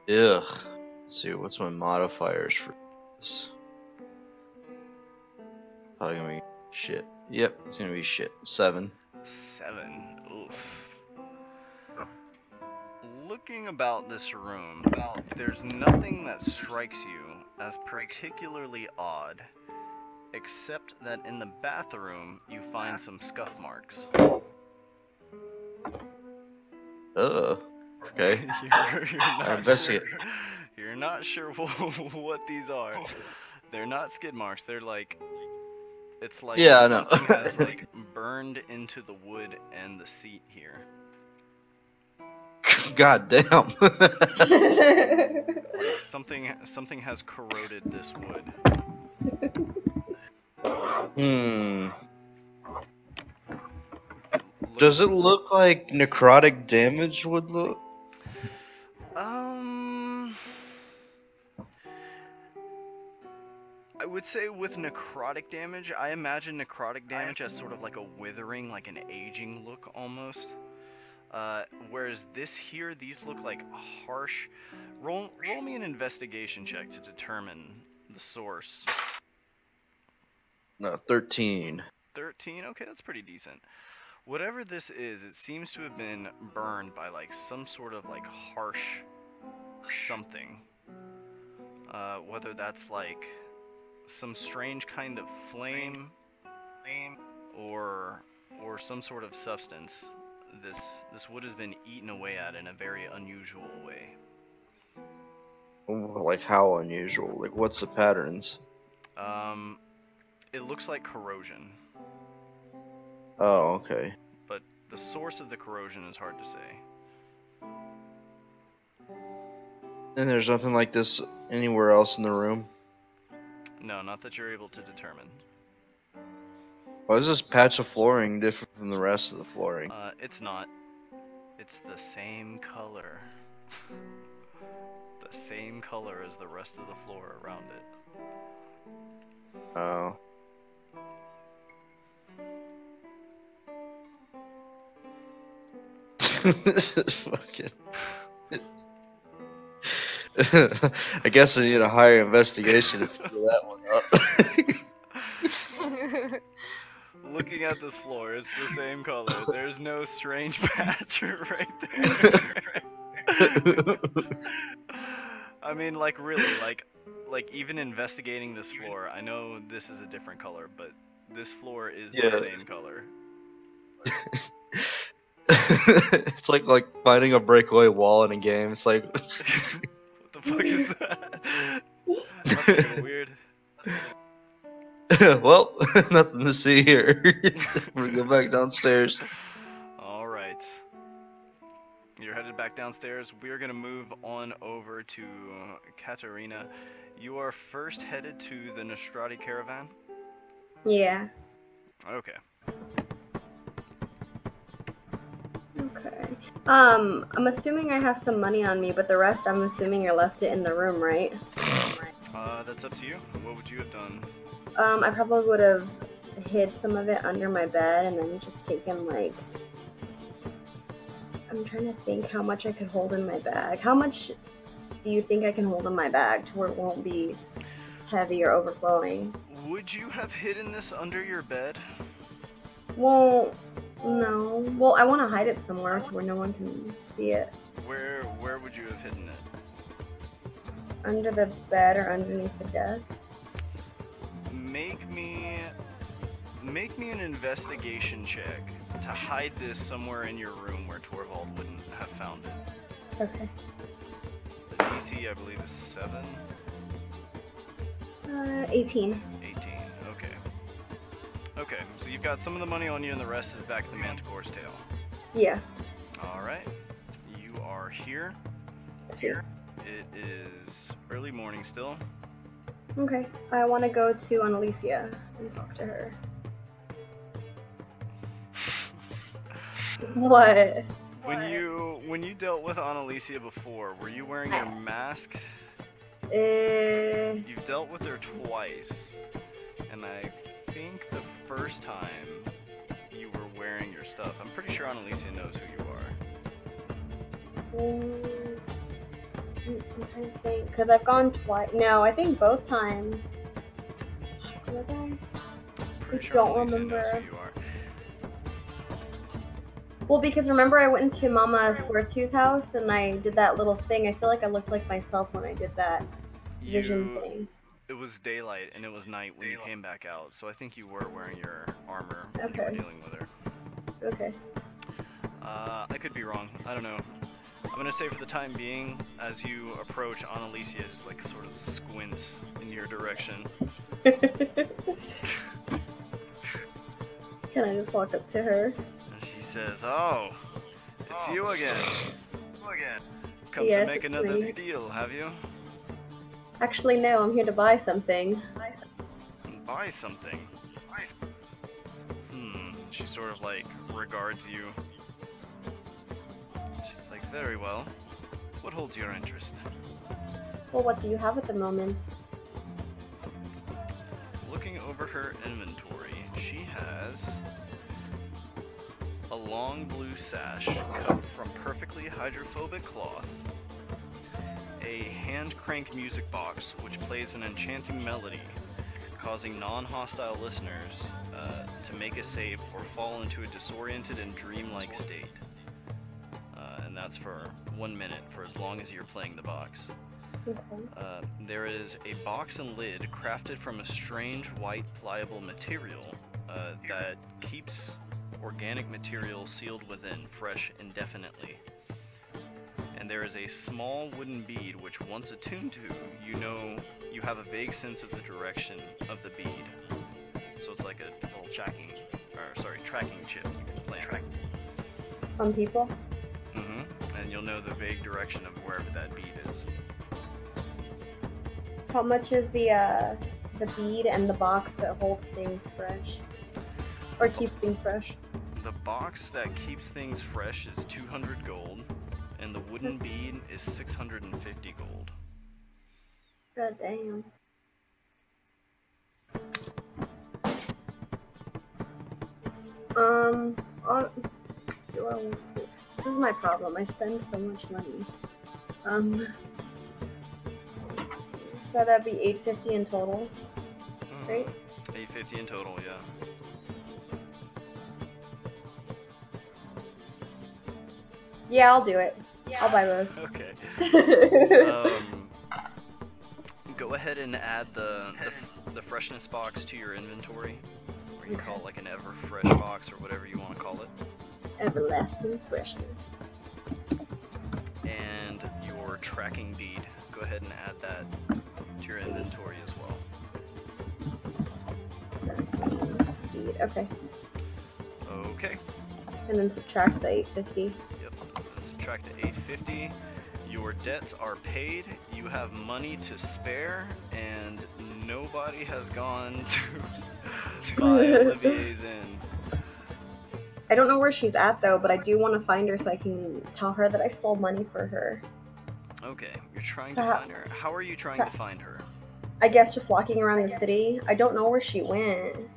Ugh. Let's see, what's my modifiers for this? Probably gonna be shit. Yep, it's gonna be shit. 7. 7. Oof. Looking about this room, there's nothing that strikes you as particularly odd, except that in the bathroom you find some scuff marks. Okay. you're not investigate. sure. You're not sure what these are. They're not skid marks. They're like, it's like Yeah, I know. something has like burned into the wood and the seat here. God damn. Like something has corroded this wood. Hmm. Does it look like necrotic damage would look? I would say with necrotic damage, I imagine necrotic damage as sort of like a withering, like an aging look almost. Whereas this here, these look like harsh. Roll me an investigation check to determine the source. No, 13. 13? Okay, that's pretty decent. Whatever this is, it seems to have been burned by like some sort of like harsh something. Whether that's like some strange kind of flame or some sort of substance. This wood has been eaten away at in a very unusual way. Like how unusual? Like what's the patterns? It looks like corrosion. Oh, okay. But the source of the corrosion is hard to say. And there's nothing like this anywhere else in the room? No, not that you're able to determine. Why is this patch of flooring different from the rest of the flooring? It's not. It's the same color. The same color as the rest of the floor around it. Oh. This is fucking... I guess I need a higher investigation to figure that one out. Looking at this floor, it's the same color. There's no strange patch right there. I mean, like really, like even investigating this floor, I know this is a different color, but this floor is the same color. It's like finding a breakaway wall in a game. It's like What the fuck is that? That's a little weird. well, nothing to see here. We're gonna go back downstairs. Alright. You're headed back downstairs. We're gonna move on over to Katarina. You are first headed to the Nostrati caravan? Yeah. Okay. Okay. I'm assuming I have some money on me, but the rest I'm assuming I left it in the room, right? That's up to you. What would you have done? I probably would have hid some of it under my bed and then just taken like... I'm trying to think how much I could hold in my bag. How much do you think I can hold in my bag to where it won't be heavy or overflowing? Would you have hidden this under your bed? Well, no. Well, I want to hide it somewhere to where no one can see it. Where would you have hidden it? Under the bed or underneath the desk. Make me an investigation check to hide this somewhere in your room where Torvald wouldn't have found it. Okay. The DC, I believe, is 7. 18. 18. Okay. Okay. So you've got some of the money on you, and the rest is back at the Manticore's tail. Yeah. All right. You are here. Sweet. It is early morning still. Okay, I want to go to Annalicia and talk to her. What? When you dealt with Annalicia before, were you wearing your mask? You've dealt with her twice, and I think the first time you were wearing your stuff. I'm pretty sure Annalicia knows who you are. I'm trying to think, because I've gone twice. No, I think both times. Was I? Pretty sure don't Annalicia remember. knows who you are. Well, because remember I went into Mama Squirtu's house and I did that little thing. I feel like I looked like myself when I did that vision thing. It was daylight and it was night when you came back out, so I think you were wearing your armor when you were Okay. dealing with her. Okay. I could be wrong. I don't know. I'm gonna say for the time being, as you approach Annalicia, just like sort of squints in your direction. Can I just walk up to her? And she says, "Oh, it's you again. Come Yes, to make it's another me. deal, have you? Actually, no, I'm here to buy something. Buy something." She sort of like regards you. She's like, "Very well. What holds your interest?" Well, what do you have at the moment? Looking over her inventory, she has a long blue sash cut from perfectly hydrophobic cloth, a hand crank music box which plays an enchanting melody, causing non-hostile listeners to make a save or fall into a disoriented and dreamlike state. And that's for 1 minute, for as long as you're playing the box. Okay. There is a box and lid crafted from a strange white pliable material that keeps organic material sealed within fresh indefinitely. And there is a small wooden bead which, once attuned to, you know you have a vague sense of the direction of the bead. So it's like a little tracking chip you can plant. On people? And you'll know the vague direction of wherever that bead is. How much is the bead and the box that holds things fresh? Or keeps things fresh? The box that keeps things fresh is 200 gold, and the wooden bead is 650 gold. God damn. Do I want to? This is my problem. I spend so much money. So that'd be 850 in total, right? 850 in total, yeah. Yeah, I'll do it. I'll buy those. Okay. Go ahead and add the freshness box to your inventory, or you call it like an ever fresh box or whatever you want to call it. Everlasting freshness. And your tracking bead. Go ahead and add that to your inventory as well. Bead. Okay. Okay. And then subtract the 850. Yep. And subtract the 850. Your debts are paid. You have money to spare, and nobody has gone to buy Olivier's inn. I don't know where she's at though, but I do want to find her so I can tell her that I stole money for her. Okay, you're trying to find her. How are you trying to find her? I guess just walking around the city. I don't know where she went.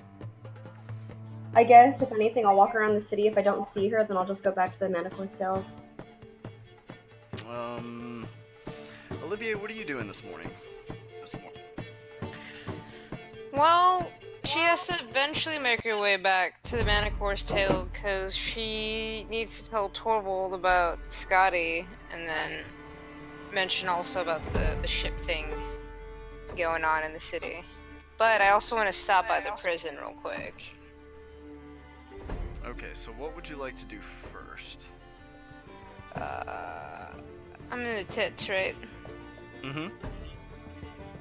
I guess, if anything, I'll walk around the city. If I don't see her, then I'll just go back to the medical cells. Olivier, what are you doing this morning? Well, she has to eventually make her way back to the Manicore's Tail because she needs to tell Torvald about Scotty and then mention also about the ship thing going on in the city. But I also want to stop by the prison real quick. Okay, so what would you like to do first? I'm in the tits, right?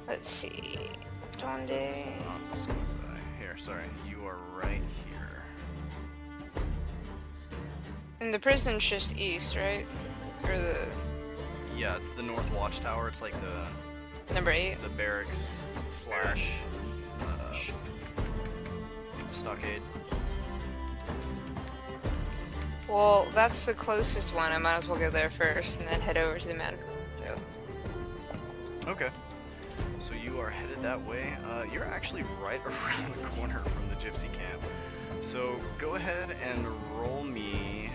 Let's see. Donde? Here, sorry. You are right here. And the prison's just east, right? Or the... Yeah, it's the North Watchtower. It's like the Number 8. barracks slash stockade. Well, that's the closest one. I might as well go there first and then head over to the man. So. Okay. So you are headed that way. You're actually right around the corner from the gypsy camp. So go ahead and roll me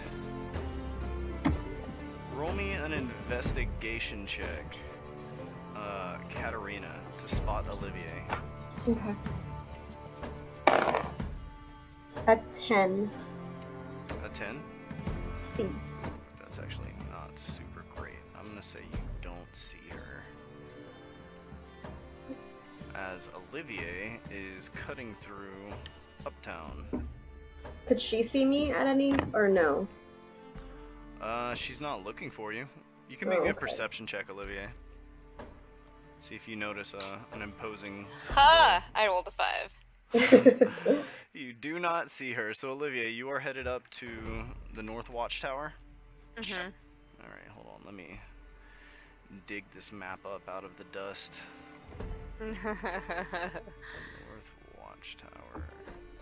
an investigation check, Katarina, to spot Olivier. Okay. A 10. A 10? C. That's actually not super great. I'm gonna say you don't see her, as Olivier is cutting through Uptown. Could she see me at any, or no? She's not looking for you. You can make Oh, me a okay. perception check, Olivier. See if you notice an imposing. Ha! I rolled a 5. You do not see her. So Olivier, you are headed up to the North Watchtower. Mm-hmm. All right, hold on. Let me dig this map up out of the dust. North Watchtower.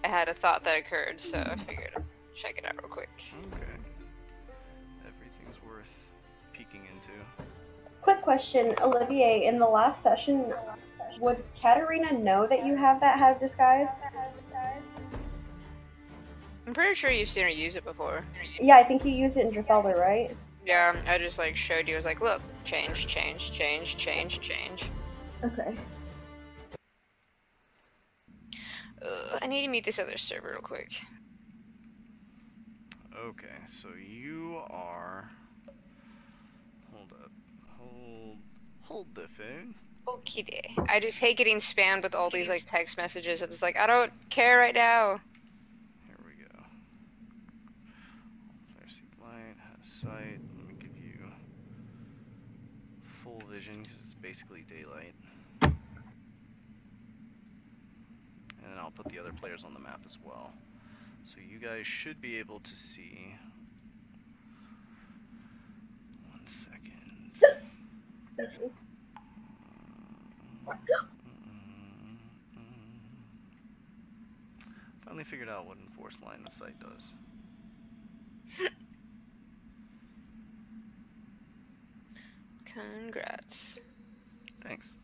I had a thought that occurred, so I figured I'd check it out real quick. Okay. Everything's worth peeking into. Quick question, Olivier, in the last session, would Katarina know that you have that hat of disguise? I'm pretty sure you've seen her use it before. Yeah, I think you used it in Drathelder, right? Yeah, I just like showed you. I was like, look, change, change, change, change, change. Okay. I need to meet this other server real quick. Okay, so you are. Hold up. Hold the phone. Okie day. I just hate getting spammed with all these like text messages. It's like, I don't care right now. Here we go. Flare seek light, has sight. Let me give you full vision because it's basically daylight. And I'll put the other players on the map as well. So you guys should be able to see. 1 second. Finally figured out what enforced line of sight does. Congrats. Thanks.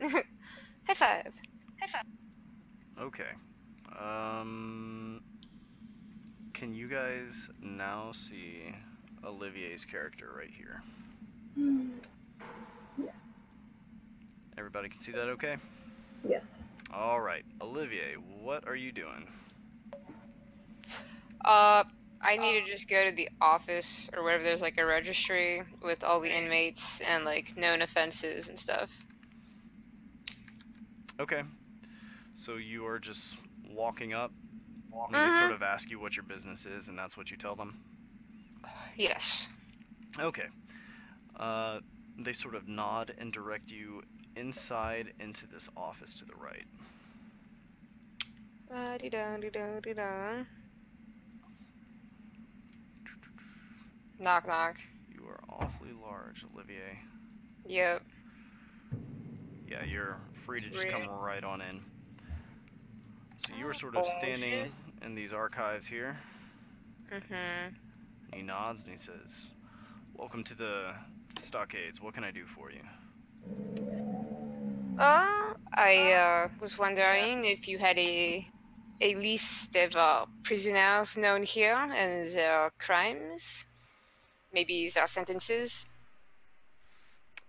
High five. Okay. Can you guys now see Olivier's character right here? Everybody can see that okay? Yes. Alright, Olivier, what are you doing? I need to just go to the office or wherever there's like a registry with all the inmates and like known offenses and stuff. Okay. So you are just walking up, and they sort of ask you what your business is, and that's what you tell them? Yes. Okay. They sort of nod and direct you inside into this office to the right. Da-dee-da-dee-da-dee-da. Knock knock. You are awfully large, Olivier. Yep. Yeah, you're free to just Great. come right on in. So you were sort of standing in these archives here. Mm-hmm. He nods and he says, "Welcome to the stockades. What can I do for you?" I was wondering if you had a list of prisoners known here and their crimes, maybe their sentences.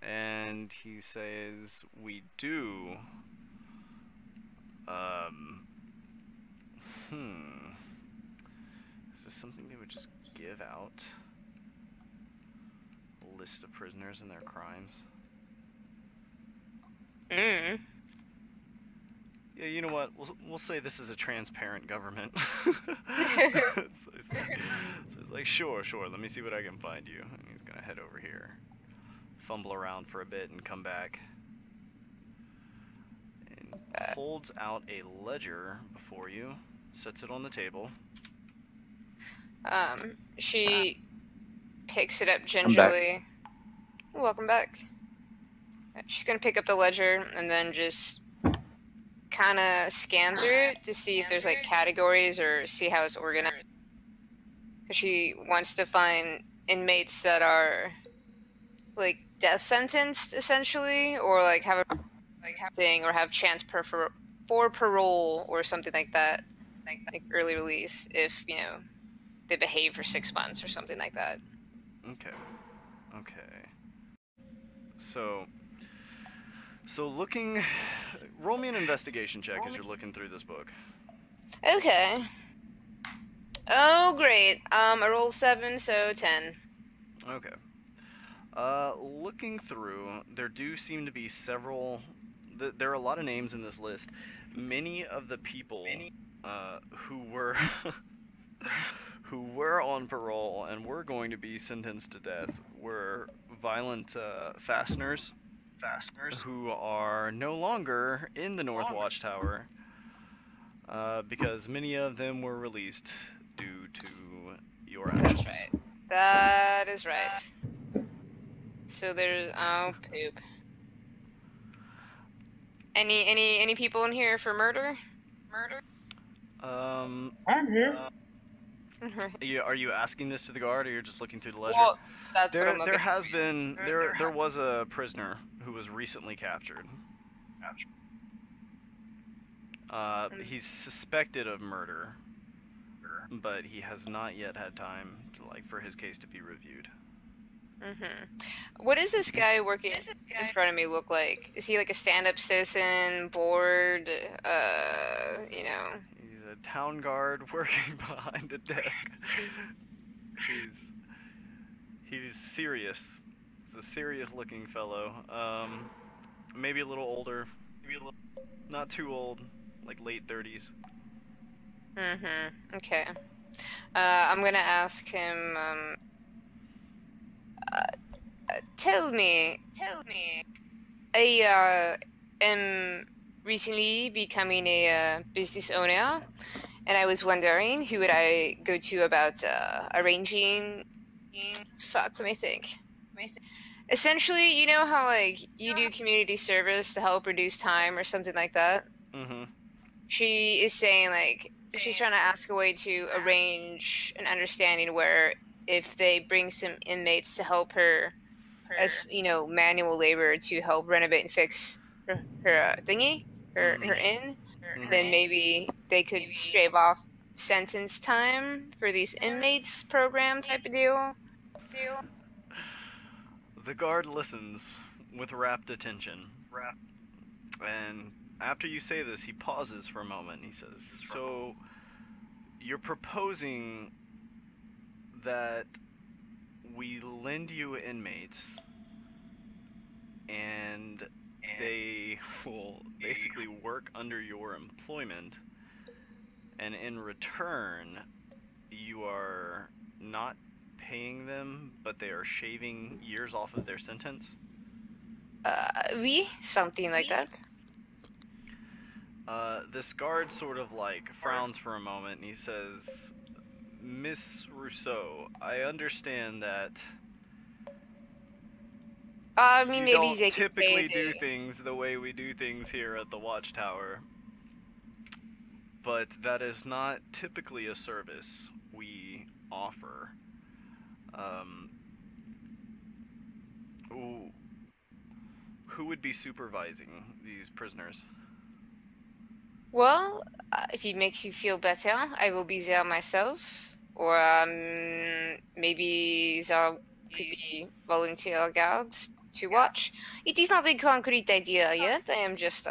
And he says, "We do. Is this something they would just give out? A list of prisoners and their crimes?" Yeah, you know what? We'll say this is a transparent government. So he's like, sure. Let me see what I can find you. And he's gonna head over here, fumble around for a bit, and come back. And holds out a ledger before you, sets it on the table. She picks it up gingerly. Welcome back. She's gonna pick up the ledger and then just kind of scan through it to see if there's like categories or see how it's organized. Because she wants to find inmates that are like death sentenced essentially, or like have a thing, or have chance for parole or something like that, like early release if they behave for 6 months or something like that. Okay. So looking, roll me an investigation check as you're looking through this book. Okay. Oh great. I rolled 7, so 10. Okay. Looking through, there do seem to be several. There are a lot of names in this list. Many of the people who were who were on parole and were going to be sentenced to death were violent fasteners who are no longer in the North Watchtower because many of them were released due to your actions. That's right. That is right. So there's poop. Any people in here for murder? I'm here. Are you asking this to the guard, or you're just looking through the ledger? Well, that's what I'm looking. There has been there was a prisoner who was recently captured. He's suspected of murder, but he has not yet had time for his case to be reviewed. What does this guy working in front of me look like? Is he like a stand-up citizen, bored? He's a town guard working behind a desk. He's serious. He's a serious-looking fellow. Maybe a little older. Not too old, like late 30s. Okay. I'm gonna ask him. Tell me. I am recently becoming a business owner, and I was wondering who would I go to about arranging. Fuck, let me think. Essentially, you know how like you do community service to help reduce time or something like that? She is saying like she's trying to ask a way to arrange an understanding where if they bring some inmates to help her as manual labor to help renovate and fix her thingy, her inn, then maybe they could shave off sentence time for these inmates program type of deal. The guard listens with rapt attention. And after you say this, he pauses for a moment. He says, "So, you're proposing that we lend you inmates, and they will basically work under your employment, and in return, you are not paying them, but they are shaving years off of their sentence?" Something like that. This guard sort of frowns for a moment, and he says, "Miss Rousseau, I understand that I mean, you maybe don't they could typically pay do things the way we do things here at the Watchtower, but that is not typically a service we offer. Who would be supervising these prisoners?" Well, if it makes you feel better, I will be there myself. Or maybe there could be volunteer guards to watch. It is not a concrete idea yet. I am just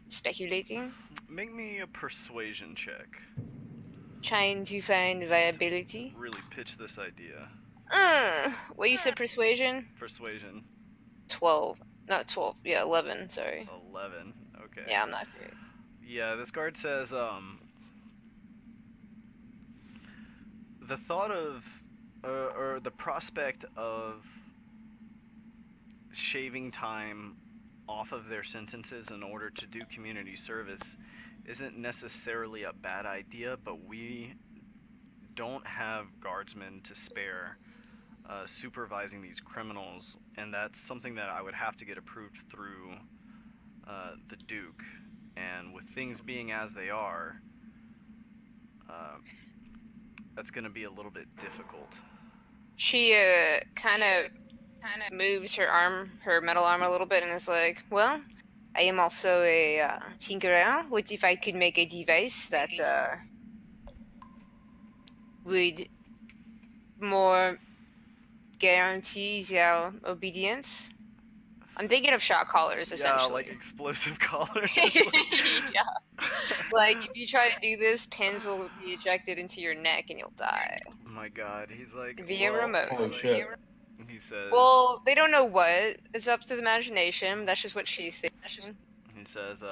speculating. Make me a persuasion check. Trying to find viability. Really pitch this idea. What you said, persuasion? Persuasion. 12. Not 12. Yeah, 11. Sorry. 11. Okay. Yeah, I'm not great. Yeah, this guard says, the thought of, or the prospect of shaving time off of their sentences in order to do community service isn't necessarily a bad idea, but we don't have guardsmen to spare supervising these criminals, and that's something that I would have to get approved through the Duke. And with things being as they are, that's going to be a little bit difficult. She kind of moves her metal arm a little bit, and is like, "Well, I am also a tinkerer. What if I could make a device that would more guarantee their obedience?" I'm thinking of shot collars, essentially. Yeah, like explosive collars. Yeah. Like, if you try to do this, pins will be ejected into your neck and you'll die. Oh my god, he's like, Via well, remote. Holy shit. he says, Well, they don't know what. It's up to the imagination. That's just what she's thinking. he says,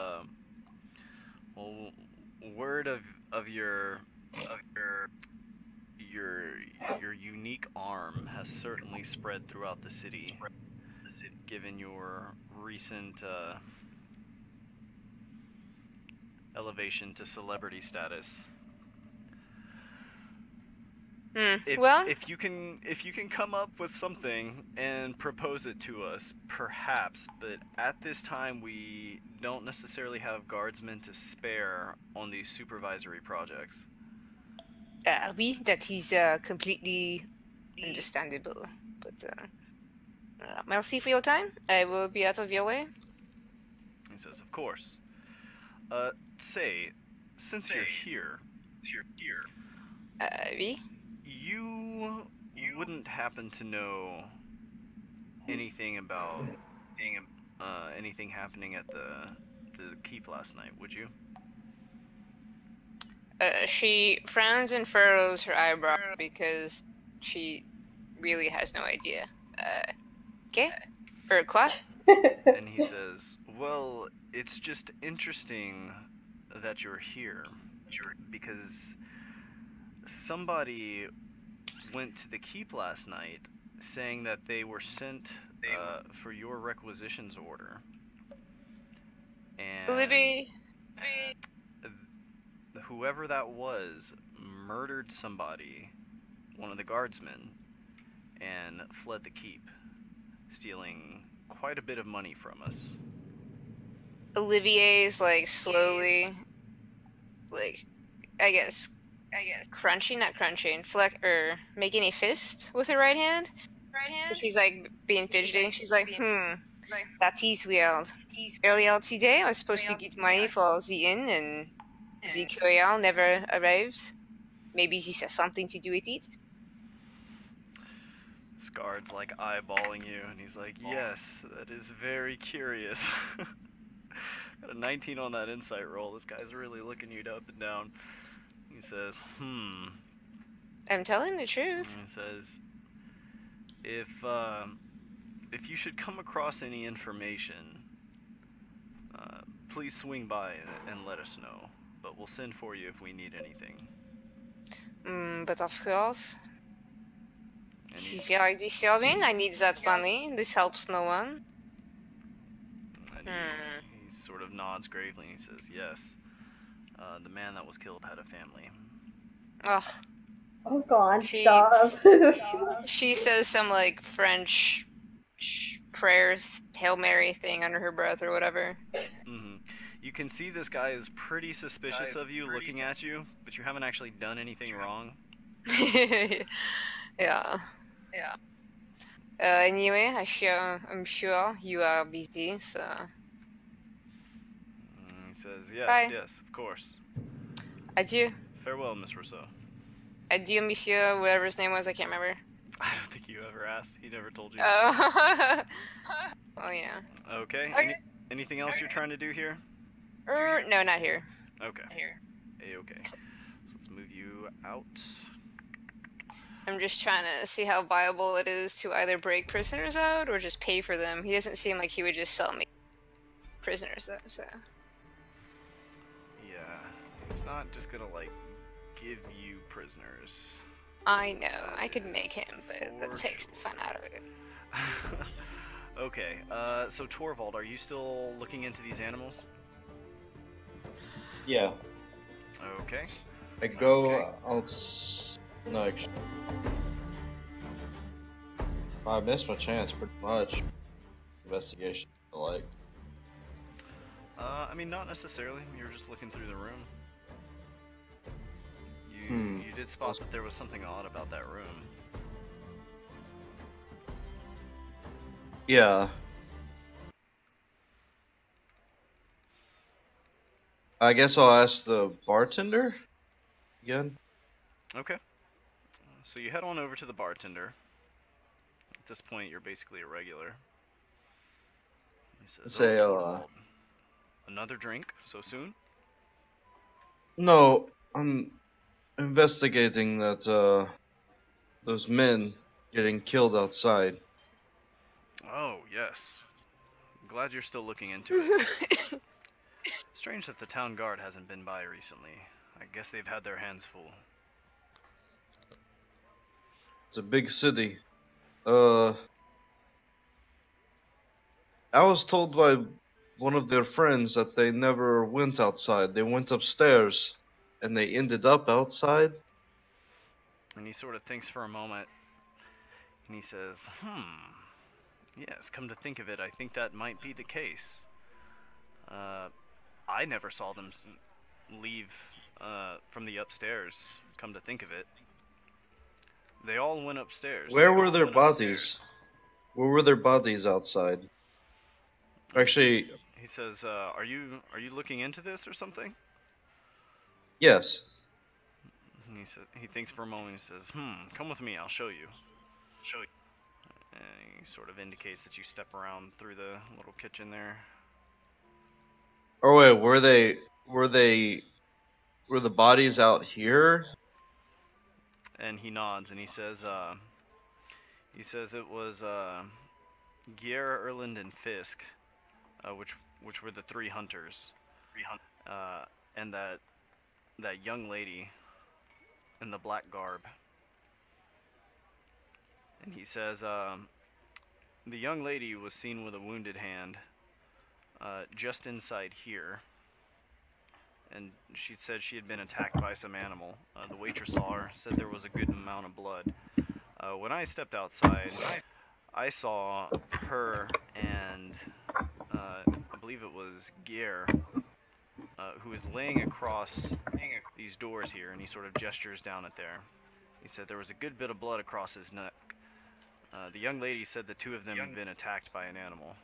well, word of your unique arm has certainly spread throughout the city, given your recent elevation to celebrity status. If you can come up with something and propose it to us, perhaps, but at this time we don't necessarily have guardsmen to spare on these supervisory projects. Oui, that is completely understandable. But merci for your time. I will be out of your way. He says, of course. Say, since you're here, Oui. you wouldn't happen to know anything about anything happening at the keep last night, would you? She frowns and furrows her eyebrow because she really has no idea. Okay? Or quoi? And he says, well, it's just interesting that you're here, because somebody went to the keep last night saying that they were sent for your requisitions order. And Libby. whoever that was murdered somebody, one of the guardsmen, and fled the keep, stealing quite a bit of money from us. Olivier's like slowly, like, I guess crunching, not crunching, making a fist with her right hand. So she's like being fidgety. She's like, that is weird. Earlier today, I was supposed to get money for the inn, and the courier never arrived. Maybe this has something to do with it. This guard's like eyeballing you, and he's like, yes, that is very curious. Got a 19 on that insight roll. This guy's really looking you up and down. He says, I'm telling the truth. And he says, if you should come across any information, please swing by and let us know. But we'll send for you if we need anything. But of course, And this is very disturbing. I need that money. This helps no one. And he sort of nods gravely and he says, yes, the man that was killed had a family. Ugh. Oh god, She- stop. She says some like French prayers, Hail Mary thing under her breath or whatever. You can see this guy is pretty suspicious of you, looking at you, but you haven't actually done anything wrong. Yeah. Anyway, I'm sure you are busy, so. He says, yes, Bye. yes, of course. Adieu. Farewell, Miss Rousseau. Adieu, monsieur, whatever his name was, I can't remember. I don't think you ever asked. He never told you. Oh. Oh, yeah. Okay. Okay. Anything else you're trying to do here? No, not here. Okay. A-okay. So let's move you out. I'm just trying to see how viable it is to either break prisoners out or just pay for them. He doesn't seem like he would just sell me prisoners, though, so. Yeah. He's not just gonna, like, give you prisoners. I know, I could make him, but that For takes the fun out of it. Okay, so Torvald, are you still looking into these animals? Yeah. Okay. I go Okay. out. No, actually. I missed my chance pretty much. Investigation, I like. I mean, not necessarily. You were just looking through the room. You did spot that there was something odd about that room. Yeah. I guess I'll ask the bartender again. Okay. So you head on over to the bartender. At this point, you're basically a regular. He says, Say, Torvald, another drink so soon? No, I'm investigating that, those men getting killed outside. Oh, yes. Glad you're still looking into it. Strange that the town guard hasn't been by recently. I guess they've had their hands full. It's a big city. I was told by one of their friends that they never went outside. They went upstairs, and they ended up outside. And he sort of thinks for a moment, and he says, yes, come to think of it, I think that might be the case. I never saw them leave from the upstairs, come to think of it. They all went upstairs. Where were their bodies? Where were their bodies outside? Actually, he says, are you looking into this or something? yes. And he thinks for a moment, he says, come with me, I'll show you. And he sort of indicates that you step around through the little kitchen there. Oh wait, were the bodies out here? And he nods and he says it was Giera, Erland, and Fisk, which were the three hunters, and that young lady in the black garb. And he says the young lady was seen with a wounded hand just inside here, and she said she had been attacked by some animal. The waitress saw her, said there was a good amount of blood. When I stepped outside, I saw her and I believe it was Gier, who was laying across these doors here, and he sort of gestures down at there. He said there was a good bit of blood across his neck. The young lady said the two of them had been attacked by an animal.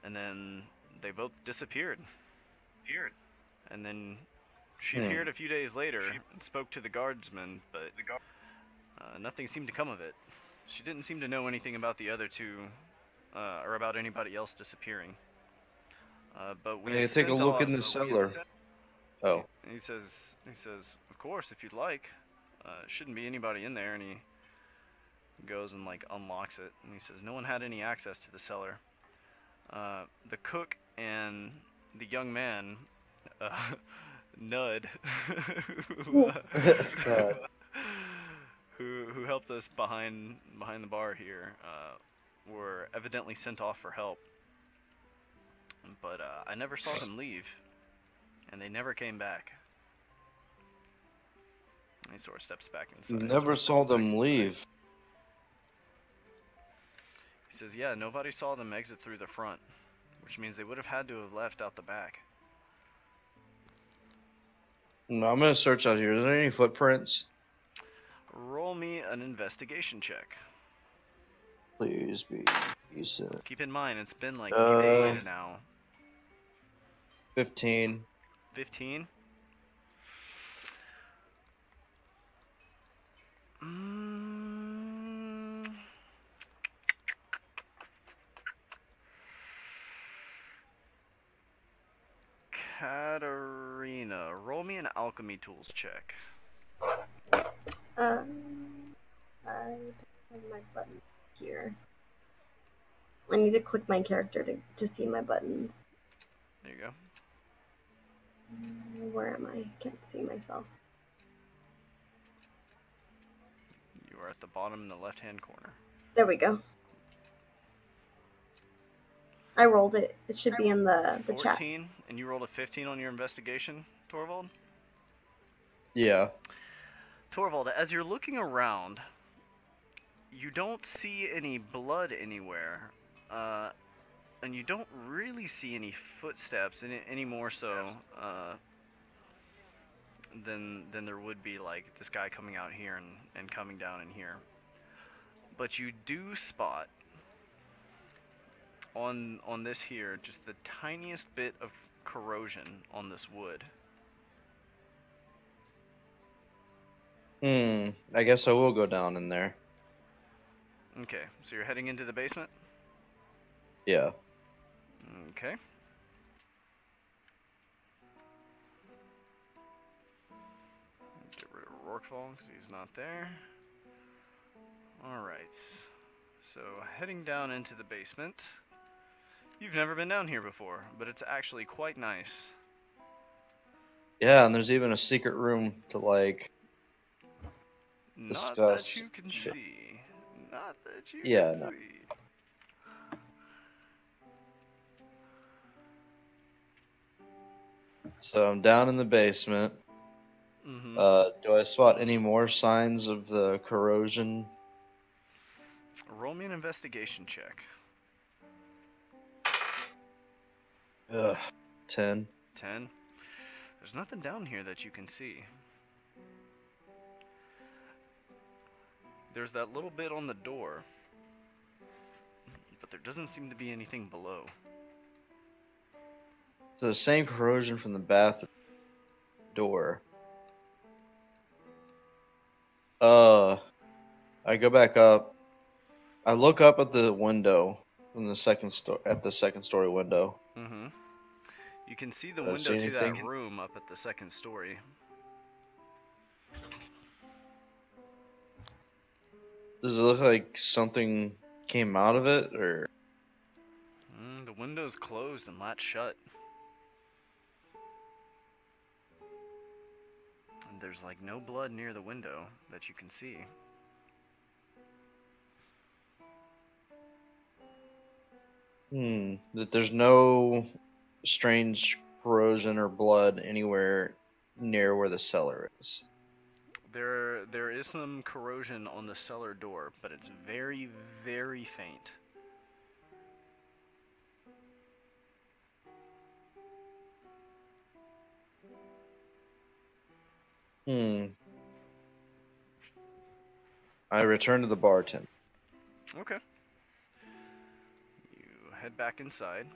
And then they both disappeared. And then she appeared a few days later and spoke to the guardsman, but nothing seemed to come of it. She didn't seem to know anything about the other two, or about anybody else disappearing. But we Take a look in the cellar. Oh. He says, of course, if you'd like. Shouldn't be anybody in there. And he goes and like unlocks it, and he says no one had any access to the cellar. The cook and the young man, Nud, who helped us behind the bar here, were evidently sent off for help. But I never saw them leave, and they never came back. And he sort of steps back inside. Never saw them leave. He says, yeah, nobody saw them exit through the front, which means they would have had to have left out the back. I'm gonna search out here. Is there any footprints? Roll me an investigation check. Please be decent. Keep in mind, it's been like 2 days now. 15. 15? Katarina, roll me an alchemy tools check. I don't have my button here. I need to click my character to see my buttons. There you go. Where am I? Can't see myself. You are at the bottom in the left-hand corner. There we go. I rolled it. It should be in the 14, chat. and you rolled a 15 on your investigation, Torvald? Yeah. Torvald, as you're looking around, you don't see any blood anywhere, and you don't really see any footsteps any more so than there would be like this guy coming out here and coming down in here. But you do spot on this here just the tiniest bit of corrosion on this wood. I guess I will go down in there. Okay, so you're heading into the basement? Yeah. Okay. Get rid of Rorqual because he's not there. Alright, so heading down into the basement. You've never been down here before, but it's actually quite nice. Yeah, and there's even a secret room to like Not that discuss. you can see. Not that you Yeah, can no. see. So I'm down in the basement. Mm-hmm. Do I spot any more signs of the corrosion? Roll me an investigation check. Ugh, 10. 10. There's nothing down here that you can see. There's that little bit on the door, but there doesn't seem to be anything below. So the same corrosion from the bathroom door. I go back up. I look up at the window from the second story window. Mm-hmm. You can see the Do I window see to that anything? room up at the second story. Does it look like something came out of it, or? The window's closed and latched shut. And there's like no blood near the window that you can see. That there's no strange corrosion or blood anywhere near where the cellar is. There is some corrosion on the cellar door, but it's very, very faint. I return to the bartender. Okay. You head back inside.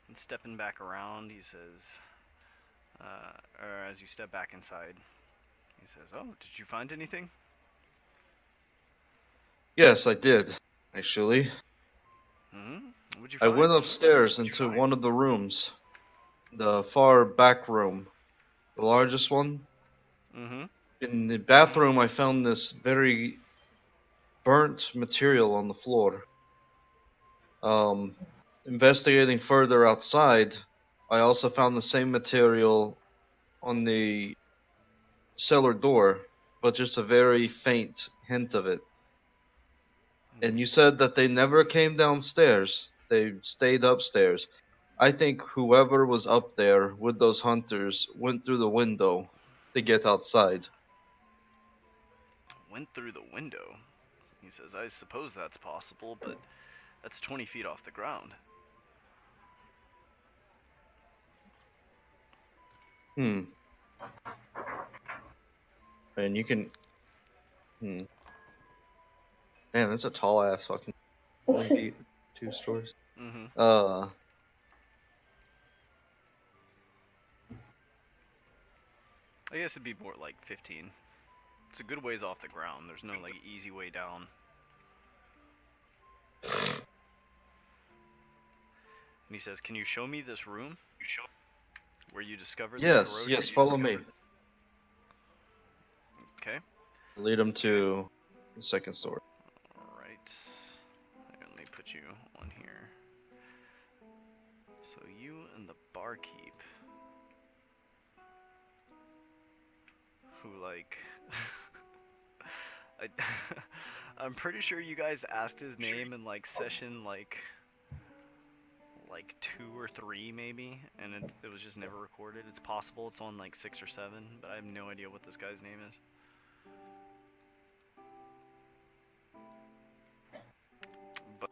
And stepping back around, he says, or as you step back inside, he says, "Oh, did you find anything?" Yes, I did, actually. What'd you I find? went upstairs into one of the rooms. The far back room. The largest one. In the bathroom, I found this very burnt material on the floor. Investigating further outside, I also found the same material on the cellar door, but just a very faint hint of it. And you said that they never came downstairs. They stayed upstairs. I think whoever was up there with those hunters went through the window to get outside. Went through the window. He says, "I suppose that's possible, but that's 20 feet off the ground." And you can... Man, that's a tall ass fucking... 20 feet, 2 stories. I guess it'd be more like 15. It's a good ways off the ground. There's no like easy way down. And he says, "Can you show me this room? Where you discovered this corrosion?" Yes, follow me. Okay. Lead them to the second story. Alright. Let me put you on here. So you and the barkeep, who like I'm pretty sure you guys asked his name in like session like 2 or 3 maybe, and it was just never recorded. It's possible it's on like 6 or 7, but I have no idea what this guy's name is.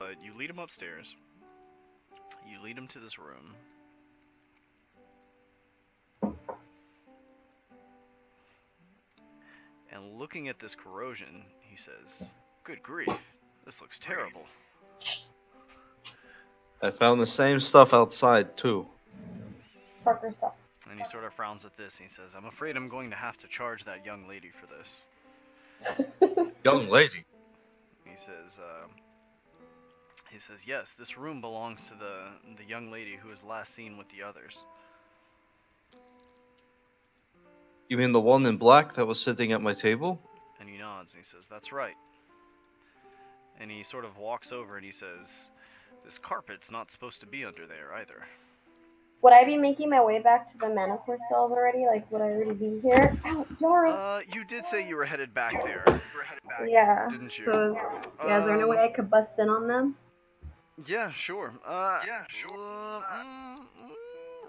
But you lead him upstairs. You lead him to this room. And looking at this corrosion, he says, "Good grief, this looks terrible." I found the same stuff outside too. Parker, stop. And he sort of frowns at this and he says, "I'm afraid I'm going to have to charge that young lady for this." Young lady. He says, "Yes, this room belongs to the young lady who was last seen with the others." You mean the one in black that was sitting at my table? And he nods and he says, "That's right." And he sort of walks over and he says, "This carpet's not supposed to be under there either." Would I be making my way back to the Manicore stalls already? Like, would I already be here? Ow, Yara! You did say you were headed back there. Yeah. Didn't you? So, yeah, is there no way I could bust in on them? Yeah, sure.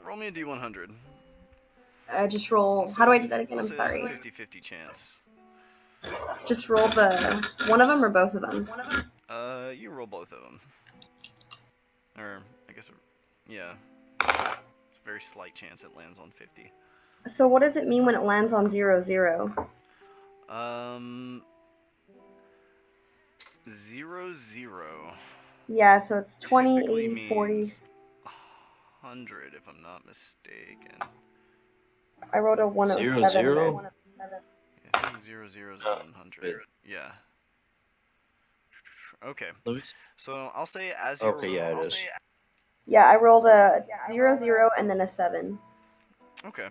Roll me a D100. I just roll. How do I do that again? I'm Let's say there's sorry. a 50-50 chance. Just roll the one of them or both of them? You roll both of them. Or, I guess, yeah. It's a very slight chance it lands on 50. So what does it mean when it lands on 0-0? 0-0. Yeah, so it's 20, Typically 80, 40. means 100, if I'm not mistaken. I wrote a 107. 0-0? I think 0-0 is 100. Yeah. Okay. So I'll say as you Okay, yeah, it is. Yeah, I rolled a 0-0 and then a 7. Okay.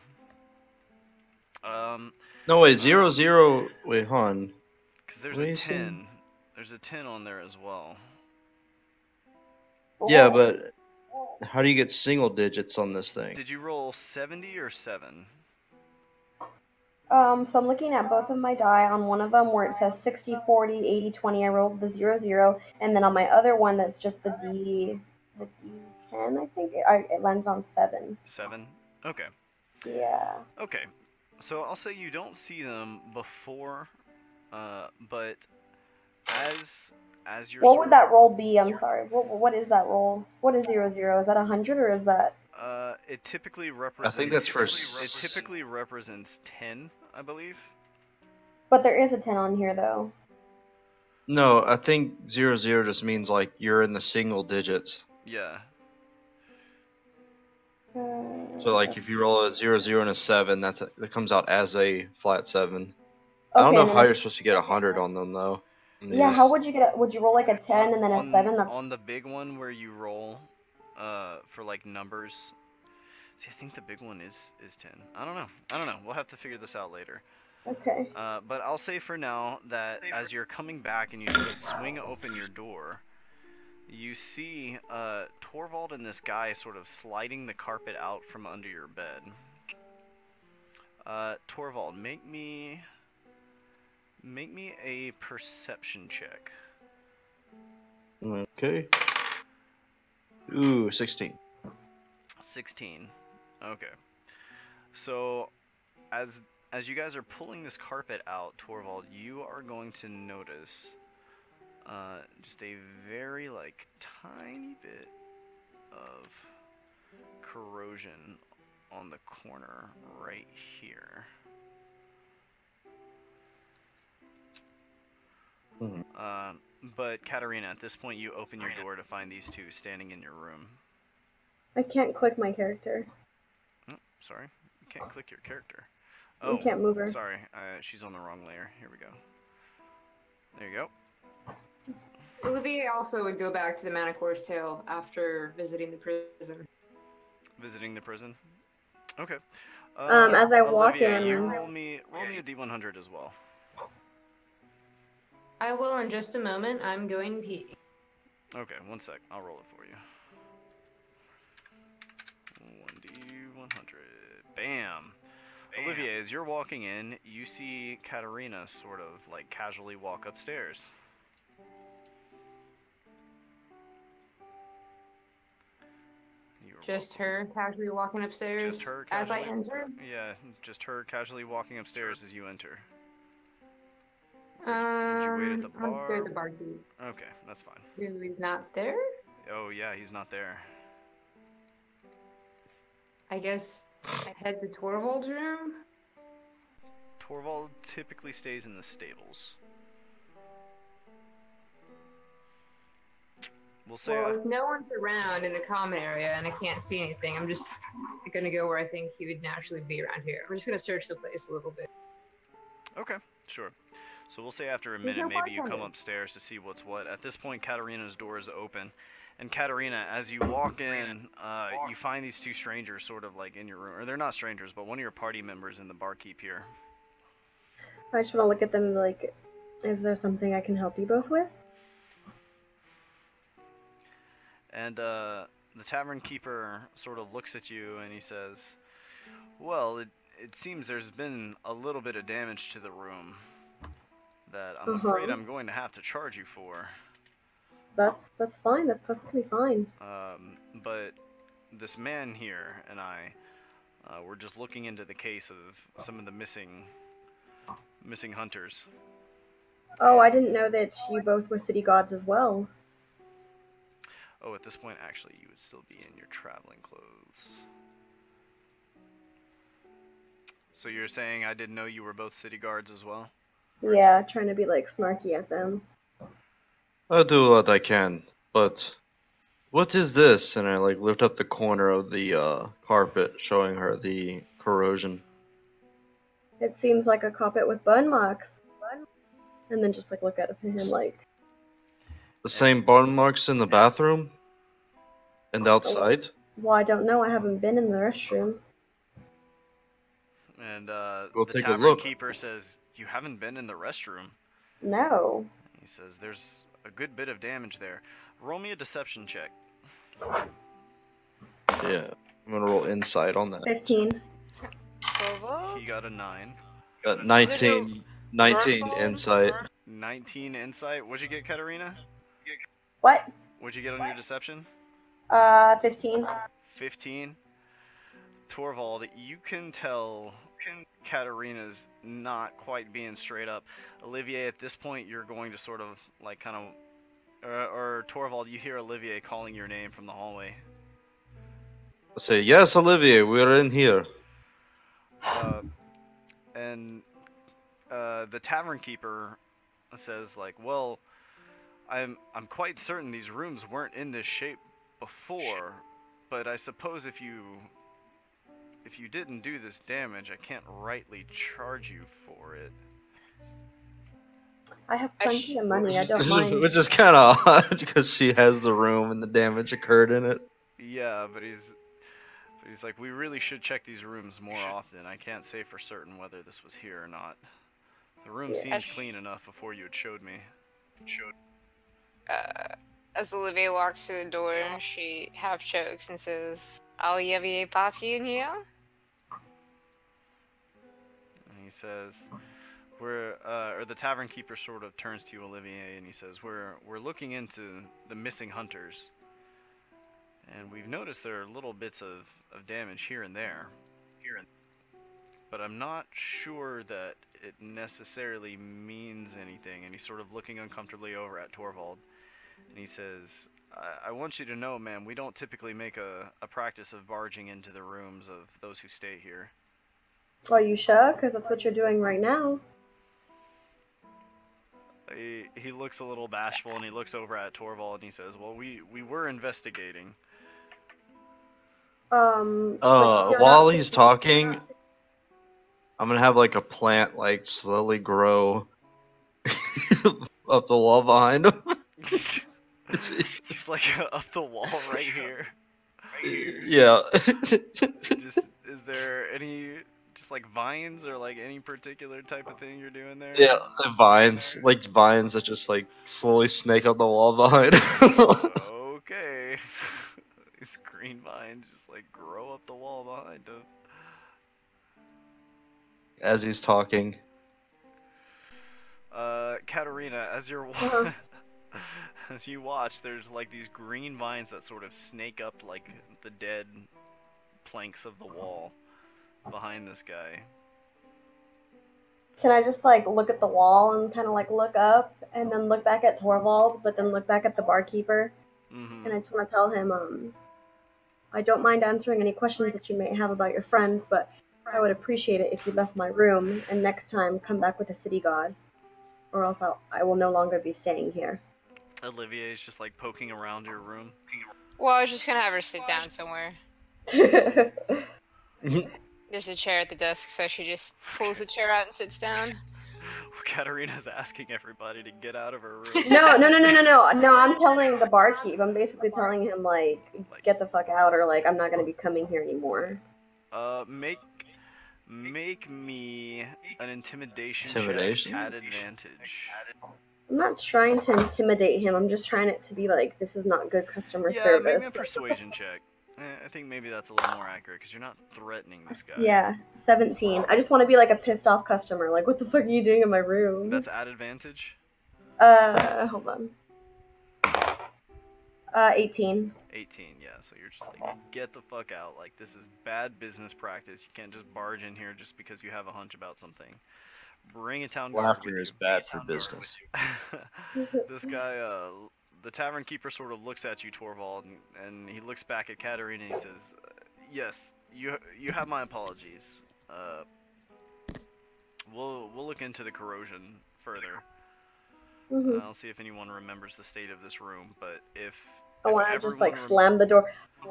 No, wait, 0-0. Wait, hold on. Because there's What a are you 10. saying? There's a 10 on there as well. Yeah, but how do you get single digits on this thing? Did you roll 70 or 7? So I'm looking at both of my die. On one of them where it says 60, 40, 80, 20, I rolled the 0-0, and then on my other one that's just the D10, I think, it lands on 7. 7? Okay. Yeah. Okay. So I'll say you don't see them before, but as you're What would that roll be? I'm sorry. What is that roll? What is 0-0? Is that 100 or is that? It typically represents. I think that's for. It typically represents 10, I believe. But there is a 10 on here though. No, I think 0-0 just means like you're in the single digits. Yeah. So like if you roll a 0-0 and a 7, that comes out as a flat 7. Okay, I don't know and how then you're supposed to get 100 on them though. yeah, how would you get? Would you roll like a 10 and then a 7? That's On the big one where you roll, for like numbers. See, I think the big one is 10. I don't know. We'll have to figure this out later. okay. But I'll say for now that as you're coming back and you sort of swing open your door, you see Torvald and this guy sort of sliding the carpet out from under your bed. Torvald, make me a perception check. Okay. Ooh, 16. 16. Okay. So as you guys are pulling this carpet out, Torvald, you are going to notice just a very like tiny bit of corrosion on the corner right here. But Katarina, at this point you open your door to find these two standing in your room. I can't click my character. Oh, sorry, you can't click your character. You can't move her. Sorry, she's on the wrong layer. Here we go. There you go. Olivia also would go back to the Manicore's Tail after visiting the prison. Visiting the prison? Okay. As I walk Olivia, in, you roll me a D100 as well. I will in just a moment. I'm going pee. Okay, one sec. I'll roll it for you. 1D100. Bam! Olivia, as you're walking in, you see Katarina sort of like casually walk upstairs. Just her casually walking upstairs Just her as I casually- enter? Yeah, just her casually walking upstairs as you enter. Would you wait at the I'll go to bar? the barkeep. Okay, that's fine. He's not there? Oh yeah, he's not there. I guess I head to Torvald's room? Torvald typically stays in the stables. We'll say Well, if no one's around in the common area and I can't see anything, I'm just gonna go where I think he would naturally be around here. I'm just gonna search the place a little bit. okay, sure. So we'll say after a There's minute, no maybe you come bartender. upstairs to see what's what. At this point, Katarina's door is open. And Katarina, as you walk in, you find these two strangers sort of like in your room. Or they're not strangers, but one of your party members in the barkeep here. I just want to look at them like, is there something I can help you both with? And the tavern keeper sort of looks at you and he says, well, it seems there's been a little bit of damage to the room that I'm afraid I'm going to have to charge you for. That's fine. That's perfectly fine. But this man here and I, we're just looking into the case of some of the missing hunters. Oh, I didn't know that you both were city gods as well. Oh, at this point, actually, you would still be in your traveling clothes. So you're saying I didn't know you were both city guards as well? Yeah, trying to be like snarky at them. I'll do what I can, but what is this? And I like lift up the corner of the carpet, showing her the corrosion. It seems like a carpet with burn marks. And then just like look at him like. The same burn marks in the bathroom and outside. Well, I don't know. I haven't been in the restroom. And Go the take a tavern look. keeper says, you haven't been in the restroom. No. He says, there's a good bit of damage there. Roll me a deception check. Yeah, I'm gonna roll insight on that. 15. Torvald? He got a 9. Got 19 Torvald? insight. 19 insight. What'd you get, Katarina? What? What'd you get on your deception? 15. 15. Torvald, you can tell Katarina's not quite being straight up. Olivier, at this point, you're going to sort of like kind of, or Torvald, you hear Olivier calling your name from the hallway. I say, yes, Olivier, we're in here. And the tavern keeper says like, well, I'm quite certain these rooms weren't in this shape before, but I suppose if you didn't do this damage, I can't rightly charge you for it. I have plenty of money. I don't mind. Which is kind of odd because she has the room and the damage occurred in it. Yeah, but he's like, we really should check these rooms more often. I can't say for certain whether this was here or not. The room seemed clean enough before you had showed me. As Olivia walks to the door, she half chokes and says, "Oh, you have a party in here?" And he says, or the tavern keeper sort of turns to you, Olivier, and he says, we're looking into the missing hunters. And we've noticed there are little bits of damage here and there. But I'm not sure that it necessarily means anything. And he's sort of looking uncomfortably over at Torvald. And he says, I want you to know, ma'am, we don't typically make a practice of barging into the rooms of those who stay here. Are you sure? Because that's what you're doing right now. He looks a little bashful and he looks over at Torvald and he says, well, we were investigating. While he's talking, I'm gonna have like a plant like slowly grow up the wall behind him. He's like up the wall right here. Yeah. Is there any just like vines or like any particular type of thing you're doing there? Yeah, vines that just like slowly snake up the wall behind him. Okay. These green vines just like grow up the wall behind him. As he's talking. Katarina, as you're as you watch, there's like these green vines that sort of snake up like the dead planks of the wall behind this guy. Can I just like look at the wall and kind of like look up and then look back at Torvald, but then look back at the barkeeper? Mm-hmm. And I just want to tell him, I don't mind answering any questions that you may have about your friends, but I would appreciate it if you left my room and next time come back with a city god, or else I will no longer be staying here. Olivier is just like poking around your room. Well, I was just gonna have her sit down somewhere. There's a chair at the desk, so she just pulls the chair out and sits down. Katarina's asking everybody to get out of her room. No, I'm telling the barkeep. I'm basically telling him, like, get the fuck out, or, like, I'm not gonna be coming here anymore. Make me an intimidation Intimidation? check at advantage. I'm not trying to intimidate him. I'm just trying it to be like, this is not good customer Yeah, service. make me a persuasion check. I think maybe that's a little more accurate, because you're not threatening this guy. Yeah, 17. I just want to be like a pissed off customer. Like, what the fuck are you doing in my room? That's at advantage? Hold on. 18. 18, yeah, so you're just like, get the fuck out. Like, this is bad business practice. You can't just barge in here just because you have a hunch about something. Bring a town guard with Laughter is you. bad for business. This guy, the tavern keeper sort of looks at you, Torvald, and he looks back at Katarina and he says, yes, you have my apologies. We'll look into the corrosion further. Mm-hmm. I'll see if anyone remembers the state of this room, but if I want to just everyone like slam the door.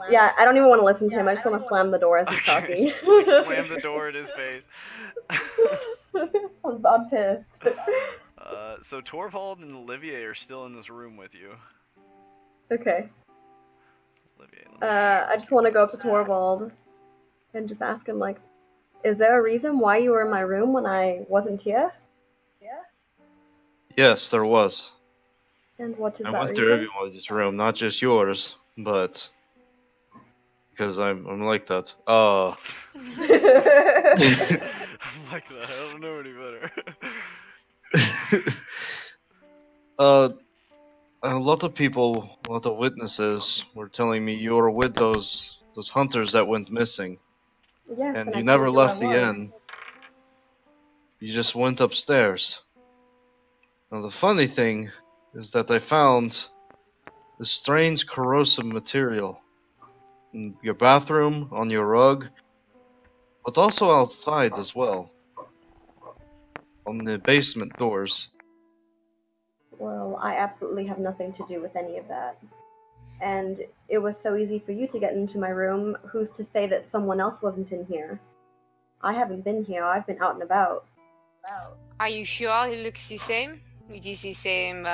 Yeah, I don't even want to listen to him. I just want to slam the door as he's Okay, talking. just, like, slam the door in his face. I'm pissed. So Torvald and Olivier are still in this room with you. Okay. Olivier, let me I just want to go up to Torvald and just ask him, like, is there a reason why you were in my room when I wasn't here? Yes, there was. And what is I that went reason? to everyone's room, not just yours, but because I'm like that. I'm like that. I don't know any better. A lot of people, a lot of witnesses were telling me you were with those hunters that went missing, Yes, and I you never told you I left the was. inn. You just went upstairs. Now the funny thing is that I found this strange corrosive material in your bathroom, on your rug, but also outside as well, on the basement doors. Well, I absolutely have nothing to do with any of that. And it was so easy for you to get into my room. Who's to say that someone else wasn't in here? I haven't been here. I've been out and about. Are you sure it looks the same? It is the same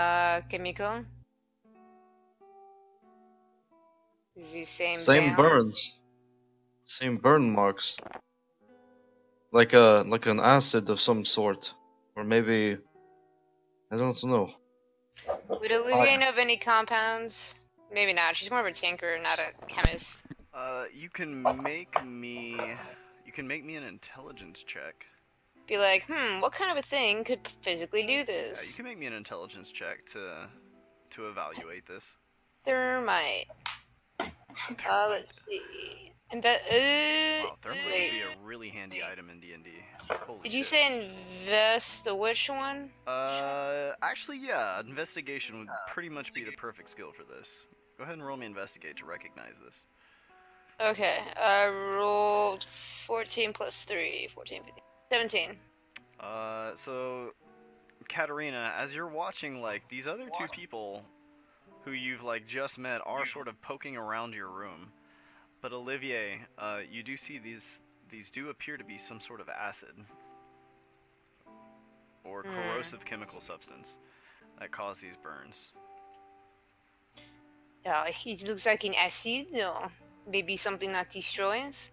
chemical? The same Same burns, same burn marks, like an acid of some sort, or maybe I don't know. Would Olivia know of any compounds? Maybe not. She's more of a tinker, not a chemist. You can make me an intelligence check. Be like, what kind of a thing could physically do Yeah, you this? can make me an intelligence check to evaluate this. Thermite. Let's see. Wow, thermite would Wait. be a really handy item in D&D. Holy Did you shit. say invest the which one? Actually, yeah, investigation would pretty much be the perfect skill for this. Go ahead and roll me investigate to recognize this. Okay, I rolled 14 plus 3, 14, 15, 17. So, Katarina, as you're watching, like, these other two people who you've, like, just met are sort of poking around your room. But Olivier, you do see these do appear to be some sort of acid or corrosive chemical substance that cause these burns. It looks like an acid, or maybe something that destroys.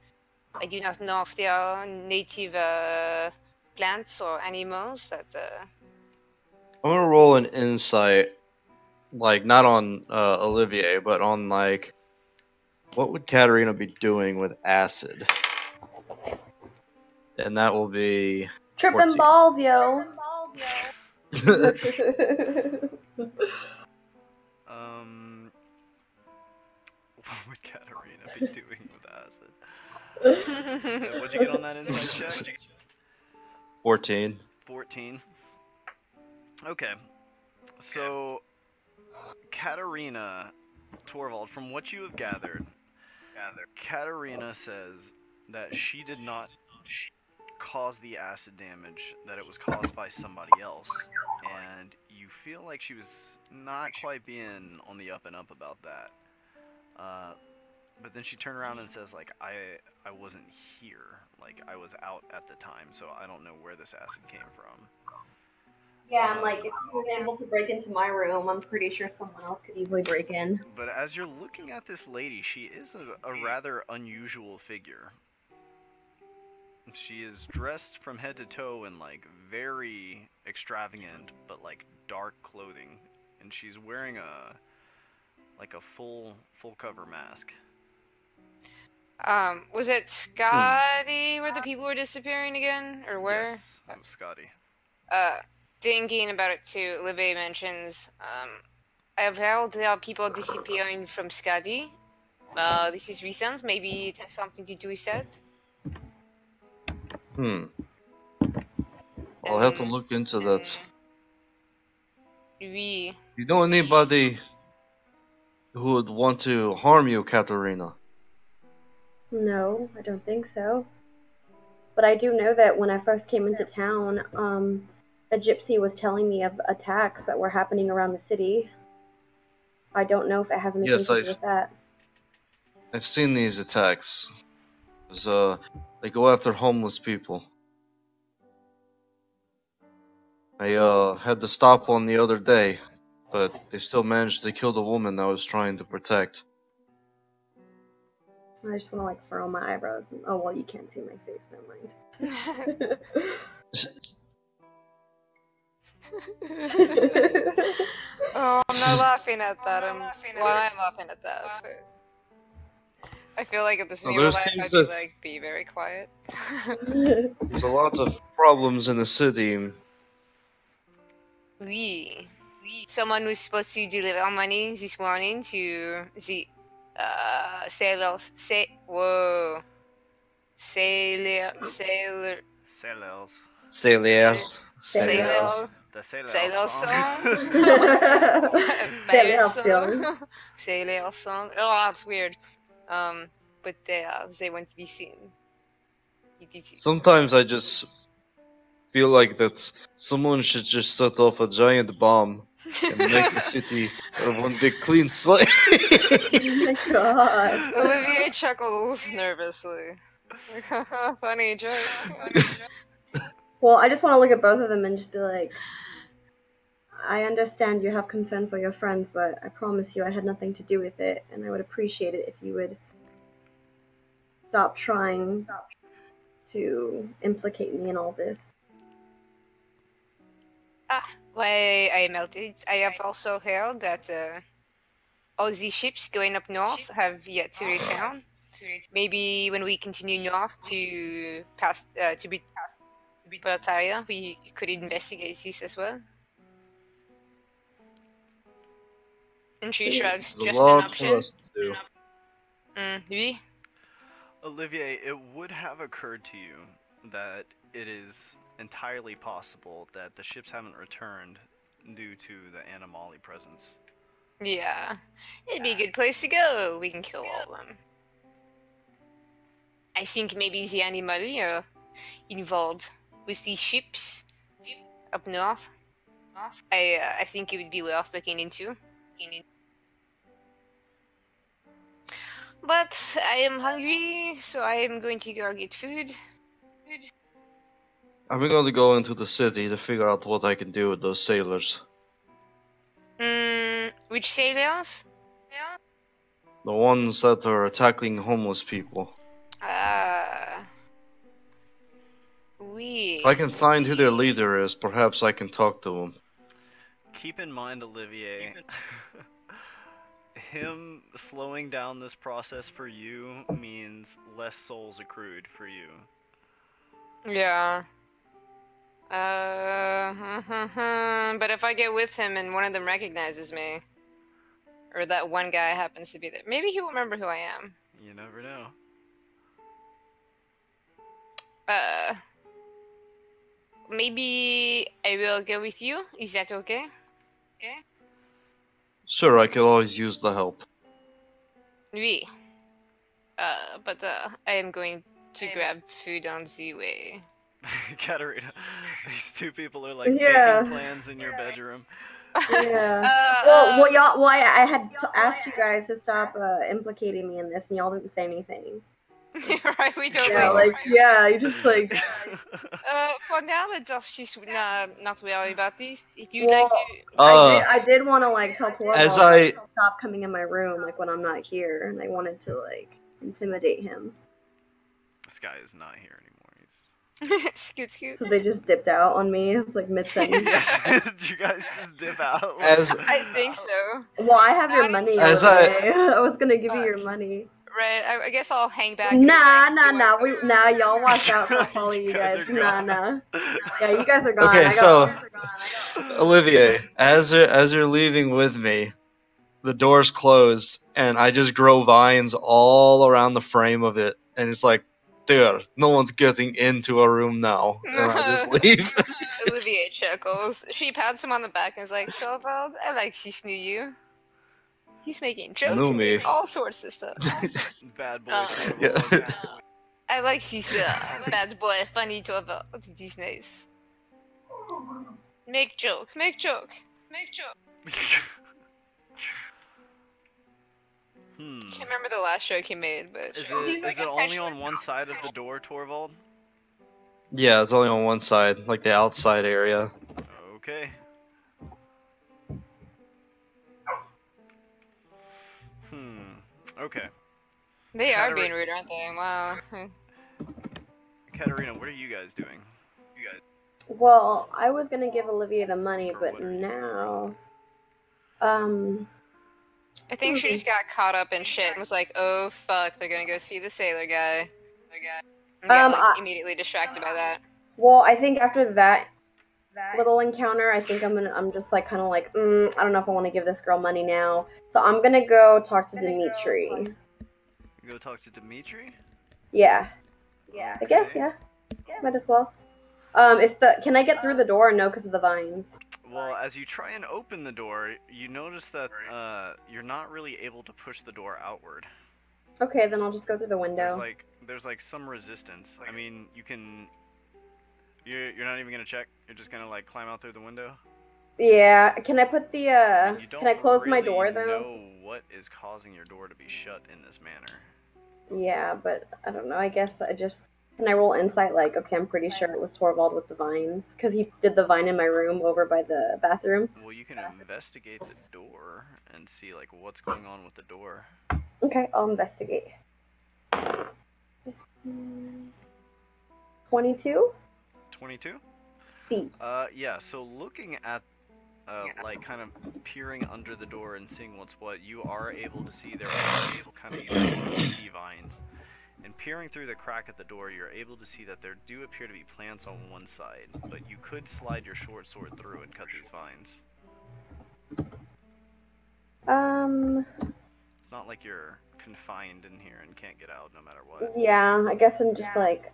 I do not know if they are native plants or animals that. I'm gonna roll an insight, like not on Olivier, but on like, what would Katarina be doing with acid? And that will be Tripping 14. balls, yo. What would Katarina be doing with acid? What'd you get on that insight check? 14. 14. Okay. So, Katarina Torvald, from what you have gathered, Katarina says that she did not cause the acid damage, that it was caused by somebody else. And you feel like she was not quite being on the up and up about that. But then she turned around and says, like, I wasn't here. Like, I was out at the time, so I don't know where this acid came from. Yeah, I'm like, if he was able to break into my room, I'm pretty sure someone else could easily break in. But as you're looking at this lady, she is a rather unusual figure. She is dressed from head to toe in, like, very extravagant, but, like, dark clothing. And she's wearing a full cover mask. Was it Scotty where the people were disappearing again? Or where? Yes, it was Scotty. Thinking about it too, Olivier mentions, I've heard there are people disappearing from Scotty. This is recent, maybe it has something to do with that. I'll have to look into that. Oui. You know anybody who would want to harm you, Katarina? No, I don't think so. But I do know that when I first came into town, a gypsy was telling me of attacks that were happening around the city. I don't know if it has anything to do with that. I've seen these attacks. They go after homeless people. I had to stop one the other day, but they still managed to kill the woman I was trying to protect. I just want to like furrow my eyebrows. Oh well, you can't see my face. Never mind. Oh, I'm not laughing at that. I'm laughing at that. But I feel like if this was real life, I'd be like, be very quiet. There's a lot of problems in the city. Oui. Someone was supposed to deliver money this morning to the sailors. Whoa. Sailors. The sailor song. Sailor song. Oh, that's weird. But they want to be seen. Sometimes I just feel like that someone should just set off a giant bomb and make the city one big clean slate. Oh my god. Olivier chuckles nervously. Funny joke. Well, I just want to look at both of them and just be like, I understand you have concern for your friends, but I promise you I had nothing to do with it, and I would appreciate it if you would stop trying to implicate me in all this. Why I melted. I have also heard that all the ships going up north have yet to return. Maybe when we continue north to Bulgaria, we could investigate this as well. And she shrugs. Just an option. Oui. Olivier, it would have occurred to you that it is entirely possible that the ships haven't returned due to the Animali presence. Yeah. It'd be a good place to go. We can kill all of them. I think maybe the Animali are involved with these ships up north. I think it would be worth looking into. But I am hungry, so I am going to go get food. I'm going to go into the city to figure out what I can do with those sailors. Which sailors? The ones that are attacking homeless people. If I can find who their leader is, perhaps I can talk to him. Keep in mind, Olivier, him slowing down this process for you means less souls accrued for you. Yeah. But if I get with him and one of them recognizes me, or that one guy happens to be there, maybe he will remember who I am. You never know. maybe I will go with you. Is that okay? Okay. Sure, I could always use the help. Oui. But I am going to grab food on the way. Katarina, these two people are like Yeah. making plans in your bedroom. Yeah. Uh, Well, I had asked you guys to stop implicating me in this, and y'all didn't say anything. right, we totally. Yeah, like, yeah, you just like. For now, let's just not worry about this. If you Well, like to, I did want to like tell As Torvald I- to stop coming in my room like when I'm not here, and I wanted to like intimidate him. This guy is not here anymore. He's... scoot. So they just dipped out on me like mid sentence. Did you guys just dip out? As I think so. Well, I have your money. As Olivier. I was gonna give you your money. Right, I guess I'll hang back. Nah, y'all watch out for Polly, you guys guys. are Nah. gone. Yeah, you guys are gone. Okay, I so- got... Olivier, as you're leaving with me, the door's closed, and I just grow vines all around the frame of it, and it's like, dude, no one's getting into a room now, and I just leave. Olivier chuckles. She pats him on the back and is like, Torvald, Alexis knew you. He's making jokes Knew and me. doing all sorts of stuff. Bad boy. Yeah. Torvald. Alexis, bad boy, funny Torvald. These nice. Make joke. Can't remember the last joke he made, but Is he's it like only on one side of the door, Torvald? Yeah, it's only on one side, like the outside area. Okay. Okay. They are Katarina- being rude, aren't they? Wow. Katarina, what are you guys doing? Well, I was gonna give Olivia the money, but now, I think she just got caught up in shit and was like, oh fuck, they're gonna go see the sailor guy. And got like, immediately distracted by that. well, I think after that little encounter, I think I'm just like kind of like, I don't know if I want to give this girl money now. So I'm gonna go talk to Dimitri. You go talk to Dimitri? Yeah. I guess, yeah. Might as well. Can I get through the door? No, because of the vines. Well, as you try and open the door, you notice that you're not really able to push the door outward. Okay, then I'll just go through the window. There's like some resistance. I mean, you can. You're not even gonna check. You're just gonna like climb out through the window. Yeah. Can I put the You Can I close my really door though? know what is causing your door to be shut in this manner. Yeah, but I don't know. I guess I just. Can I roll insight? Like, okay, I'm pretty sure it was Torvald with the vines because he did the vine in my room over by the bathroom. Well, you can investigate the door and see like what's going on with the door. Okay, I'll investigate. 22? 22? C. Yeah, so looking at, like, kind of peering under the door and seeing what's what, you are able to see there are these kind of leafy vines. And peering through the crack at the door, you're able to see that there do appear to be plants on one side, but you could slide your short sword through and cut these vines. It's not like you're confined in here and can't get out no matter what. Yeah, I guess I'm just like,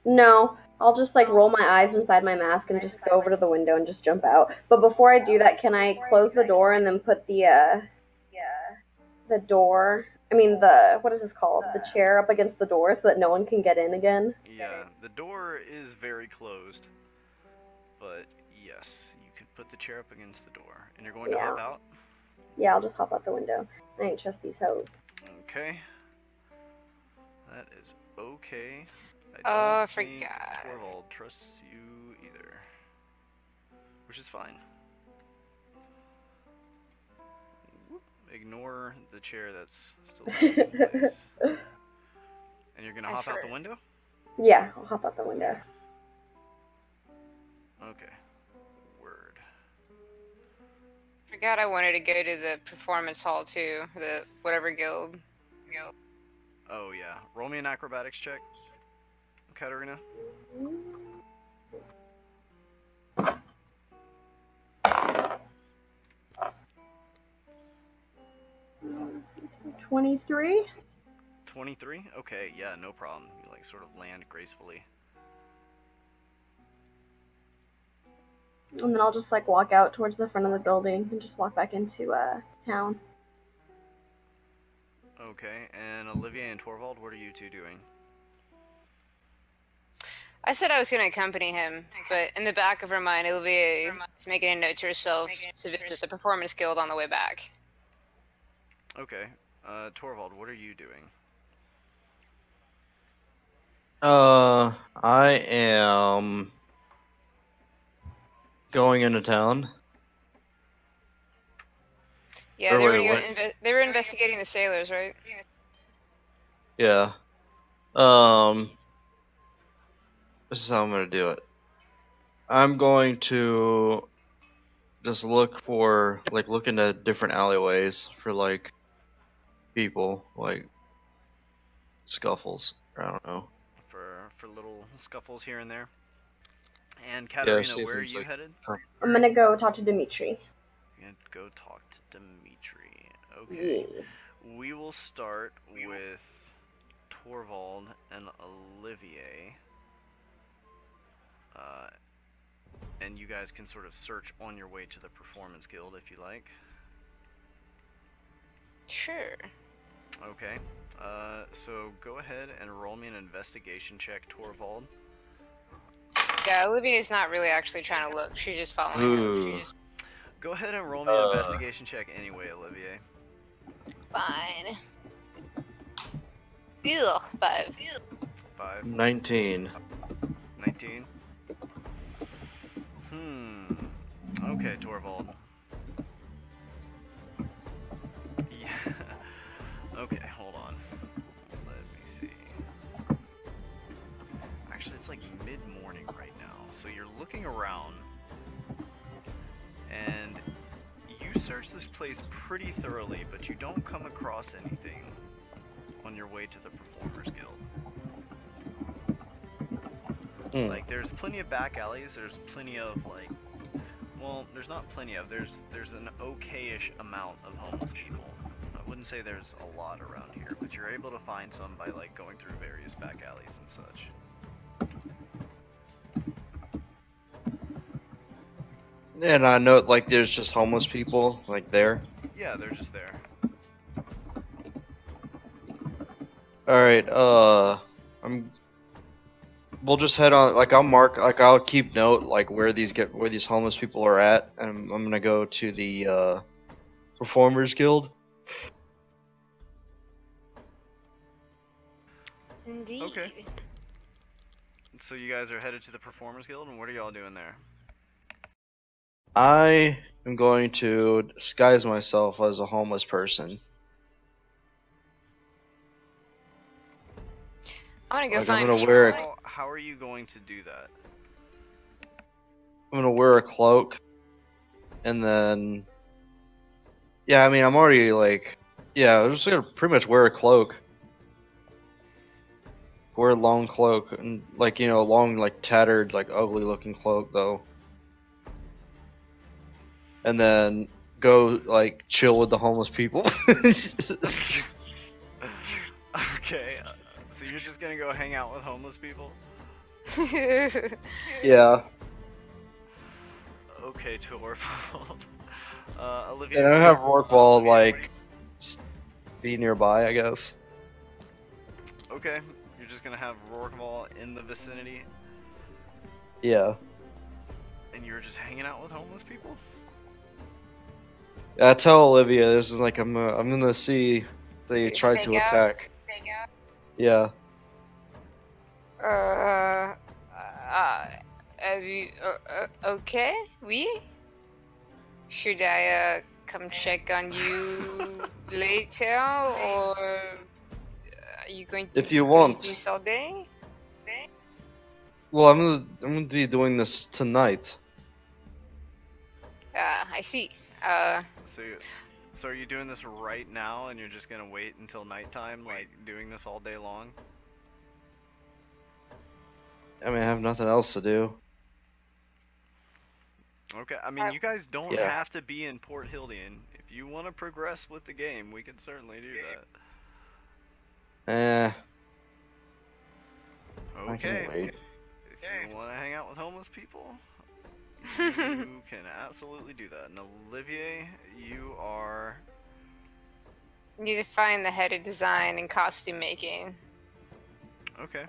no, I'll just like roll my eyes inside my mask and just go over to the window and just jump out. But before I do that, can I close the door and then put the door, what is this called? The chair up against the door so that no one can get in again? Yeah, the door is very closed, but yes, you could put the chair up against the door. And you're going to hop out? Yeah, I'll just hop out the window. I ain't trust these hoes. Okay. That is okay. Oh, I think forgot. Torvald trusts you either. Which is fine. Whoop. Ignore the chair that's still sitting in place. And you're gonna hop out the window? Yeah, I'll hop out the window. Okay. Word. Forgot I wanted to go to the performance hall too, the whatever guild. Oh yeah. Roll me an acrobatics check, Katarina. $23? 23? Okay, yeah, no problem. You like sort of land gracefully. And then I'll just like walk out towards the front of the building and just walk back into town. Okay, and Olivia and Torvald, what are you two doing? I said I was going to accompany him, but in the back of her mind, Olivia is making a note to herself to visit the Performance Guild on the way back. Okay, Torvald, what are you doing? I am going into town. Yeah, Or they were, wait, gonna what? go they were investigating the sailors, right? Yeah. This is how I'm gonna do it. I'm going to just look into different alleyways for like people, like scuffles. I don't know. For little scuffles here and there. And Yeah, Katarina, see if where are there's you like. headed? I'm gonna go talk to Dimitri. You're gonna go talk to Dimitri. Okay. Yeah. We will start with Torvald and Olivier. And you guys can sort of search on your way to the Performance Guild if you like. Sure. Okay. So go ahead and roll me an investigation check, Torvald. Yeah, Olivia's not really actually trying to look. She's just following him. Ooh. Go ahead and roll me an investigation check anyway, Olivier. Fine. Ugh, 5. 5. 19. 19. Okay, Torvald. Yeah. Okay, hold on. Let me see. Actually, it's like mid-morning right now, so you're looking around, and you search this place pretty thoroughly, but you don't come across anything on your way to the Performers Guild. It's like there's plenty of back alleys, there's plenty of like, well, there's not plenty of, there's an okay-ish amount of homeless people. I wouldn't say there's a lot around here, but you're able to find some by like going through various back alleys and such. And I know like there's just homeless people like there. Yeah, they're just there. Alright, we'll just head on, like I'll keep note like where these homeless people are at, and I'm gonna go to the Performers Guild. Indeed. Okay. So you guys are headed to the Performers Guild, and what are y'all doing there? I am going to disguise myself as a homeless person. I'm gonna go Like, find I'm gonna people. wear How are you going to do that? I'm gonna wear a cloak, and then yeah, I mean I'm already like I'm just gonna pretty much wear a cloak. Wear a long cloak and like long like tattered like ugly looking cloak though. And then go like chill with the homeless people. Okay, so you're just gonna go hang out with homeless people? Yeah. Okay, Torvald. Olivia. And I have Rorqual like be nearby, I guess. Okay, you're just gonna have Rorqual in the vicinity, Yeah. and you're just hanging out with homeless people? I tell Olivia this is like I'm gonna see if they try to Stake out? attack. Yeah. Have you, okay? Oui? Should I, come check on you later, or are you going to If you be want. busy all day? Well, I'm gonna be doing this tonight. I see. So are you doing this right now, and you're just gonna wait until nighttime, like doing this all day long? I mean, I have nothing else to do. Okay, I mean, you guys don't Yeah. have to be in Port Hildian. If you want to progress with the game, we can certainly do that. I Okay. can wait. If you want to hang out with homeless people, You can absolutely do that. And Olivier, you are... Need to find the head of design and costume making. Okay.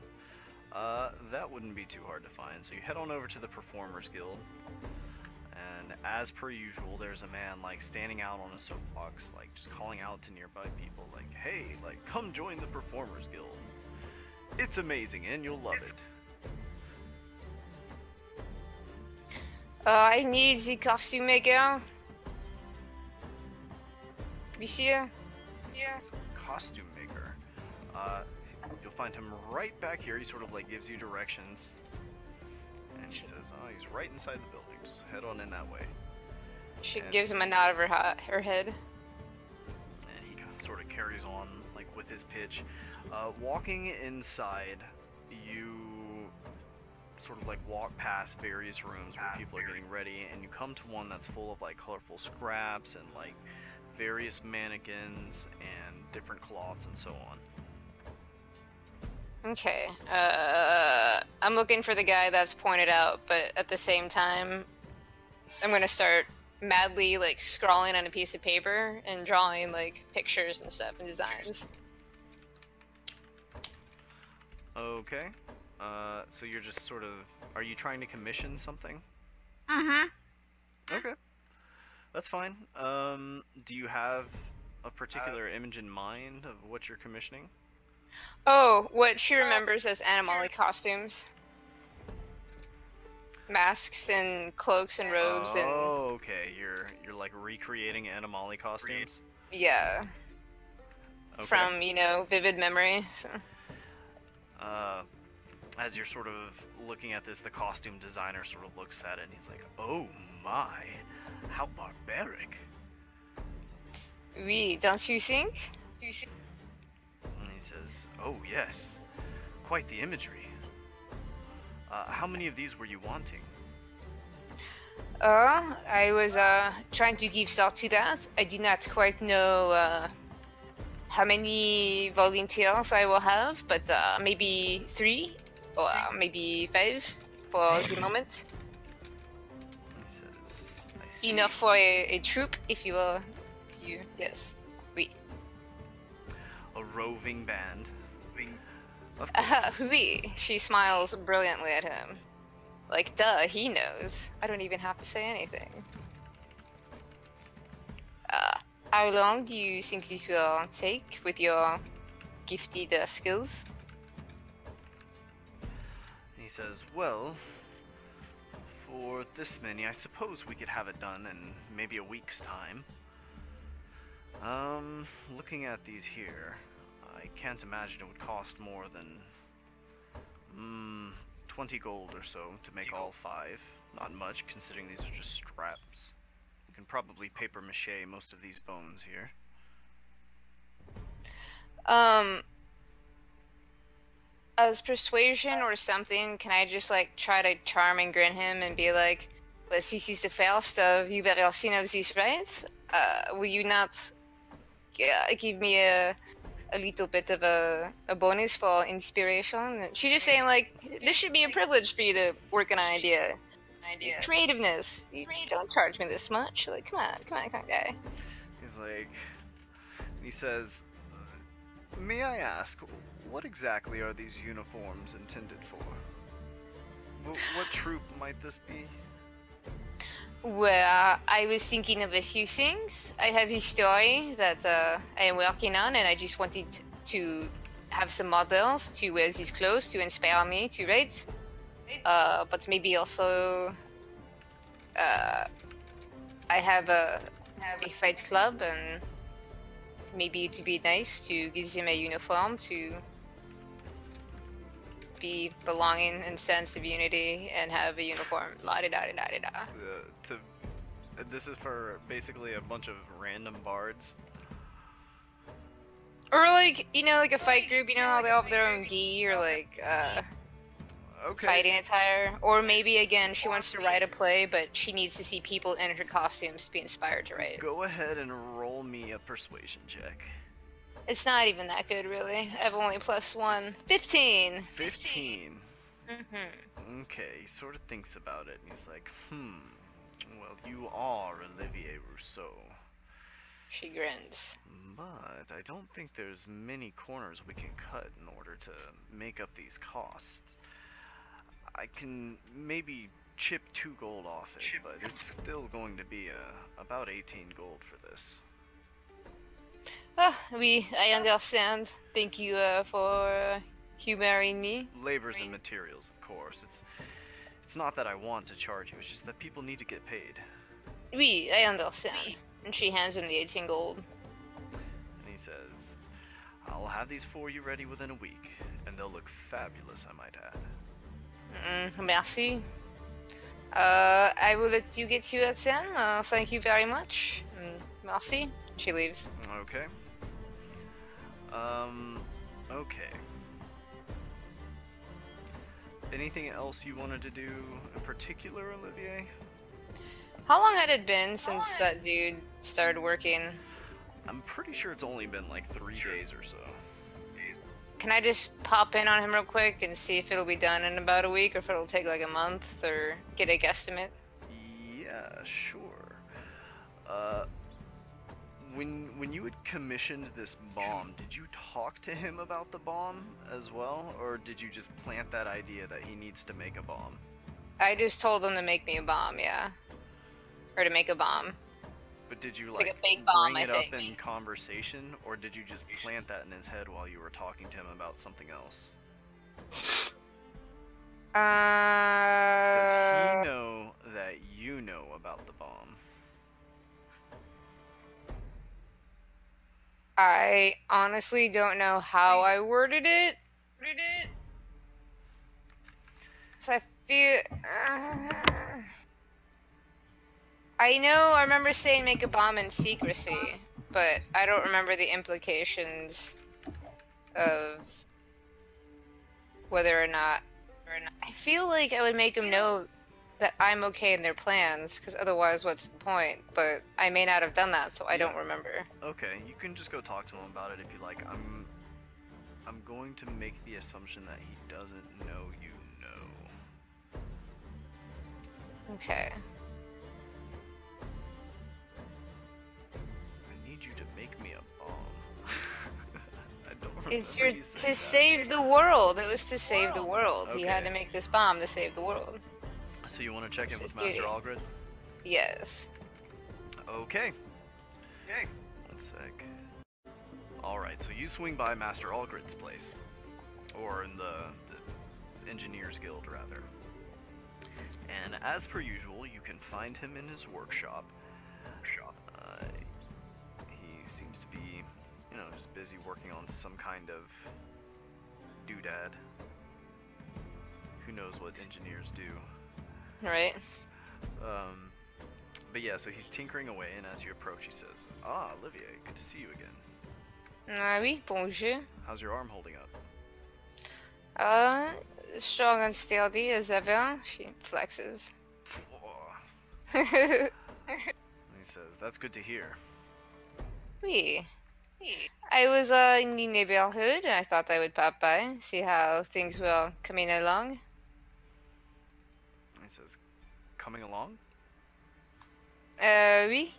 That wouldn't be too hard to find. So you head on over to the Performers Guild. And as per usual, there's a man like standing out on a soapbox, like just calling out to nearby people, like, "Hey, like, come join the Performers Guild. It's amazing and you'll love it." I need the costume maker. Monsieur? Says costume maker. You'll find him right back here. He sort of like gives you directions, and he says, "Oh, he's right inside the building. Just head on in that way." She And- gives him a nod of her head. And he sort of carries on like with his pitch. Walking inside, you sort of like walk past various rooms where people are getting ready, and you come to one that's full of like colorful scraps and like various mannequins and different cloths and so on. Okay. I'm looking for the guy that's pointed out, but at the same time, I'm gonna start madly like scrawling on a piece of paper and drawing like pictures and stuff and designs. Okay. So you're just sort of, are you trying to commission something? Mm-hmm. Okay. That's fine. Do you have a particular image in mind of what you're commissioning? Oh, what she remembers as Animali costumes. Masks and cloaks and robes and Oh, okay. You're like recreating Animali costumes? yeah, Okay. from, you know, vivid memory. So. As you're sort of looking at this, the costume designer sort of looks at it and he's like, "Oh my, how barbaric." Oui, don't you think? And he says, "Oh yes, quite the imagery. How many of these were you wanting?" I was trying to give thought to that. I do not quite know how many volunteers I will have, but maybe 3 or maybe 5 for the moment. He says, "I see. Enough for a troop, if you will. Yes. Oui. A roving band." Of course. Oui. She smiles brilliantly at him. Like, duh, he knows. I don't even have to say anything. How long do you think this will take with your gifted skills? He says, "Well, for this many, I suppose we could have it done in maybe a week's time. Looking at these here, I can't imagine it would cost more than 20 gold or so to make all 5. Not much, considering these are just straps. You can probably paper mache most of these bones here." As persuasion or something, can I just like try to charm and grin him and be like, "Well, this is the first you've ever seen of these, right? Will you not give me a little bit of a bonus for inspiration?" And she's just saying like, "This should be a privilege for you to work on an idea. Creativeness. You don't charge me this much. Like, come on, guy." He's like, he says, "May I ask, what exactly are these uniforms intended for? What troop might this be?" Well, I was thinking of a few things. I have this story that I am working on, and I just wanted to have some models to wear these clothes to inspire me to write. But maybe also, I have a fight club, and maybe it'd be nice to give them a uniform to be belonging and sense of unity and have a uniform. La da da da da da. This is for basically a bunch of random bards. Or like, you know, like a fight group, you know how they all have their own gi or like Okay. fighting attire. Or maybe again she wants to write a play but she needs to see people in her costumes to be inspired to write. Go ahead and roll me a persuasion check. It's not even that good really. I have only +1. 15. 15. Mm-hmm. Okay, he sort of thinks about it, and he's like, well, you are Olivier Rousseau. She grins. But I don't think there's many corners we can cut in order to make up these costs. I can maybe chip 2 gold off it, but it's still going to be about 18 gold for this. Ah, oui, I understand. Thank you for humoring me. Labors and materials, of course. It's not that I want to charge you, it's just that people need to get paid. Oui, I understand. And she hands him the 18 gold. And he says, I'll have these for you ready within a week, and they'll look fabulous, I might add. Merci. I will let you get to that then. Thank you very much. Merci. She leaves. Okay. Okay. Anything else you wanted to do in particular, Olivier? How long had it been since that dude started working? I'm pretty sure it's only been like 3 days or so. Can I just pop in on him real quick and see if it'll be done in about a week or if it'll take like a month or get a guesstimate? Yeah, sure. When you had commissioned this bomb, did you talk to him about the bomb as well, or did you just plant that idea that he needs to make a bomb? I just told him to make me a bomb, yeah. Or to make a bomb. But did you Like like a fake bomb, bring it I up think. in conversation, or did you just plant that in his head while you were talking to him about something else? Does he know that you know about the bomb? I honestly don't know how I worded it. So I feel... I remember saying make a bomb in secrecy, but I don't remember the implications of whether or not... I feel like I would make him know that I'm okay in their plans, because otherwise what's the point? But I may not have done that, so I don't remember. Okay, you can just go talk to him about it if you like. I'm going to make the assumption that he doesn't know you know. Okay. I need you to make me a bomb. I don't remember It's you saying to that. save the world. It was to save the world. He had Okay. to make this bomb to save the world. So you want to check in It's with his Master duty. Algrid? Yes. Okay. 1 sec. Alright, so you swing by Master Algrid's place. Or in the Engineers Guild, rather. And as per usual, you can find him in his workshop. He seems to be, just busy working on some kind of doodad. Who knows what engineers do. Right. But yeah, so he's tinkering away, and as you approach, he says, "Ah, Olivier, good to see you again. Oui, bonjour. How's your arm holding up?" Strong and steady as ever. She flexes. And he says, "That's good to hear." Oui. I was in the neighborhood. I thought I would pop by, see how things were coming along. He says, "Coming along?" Oui,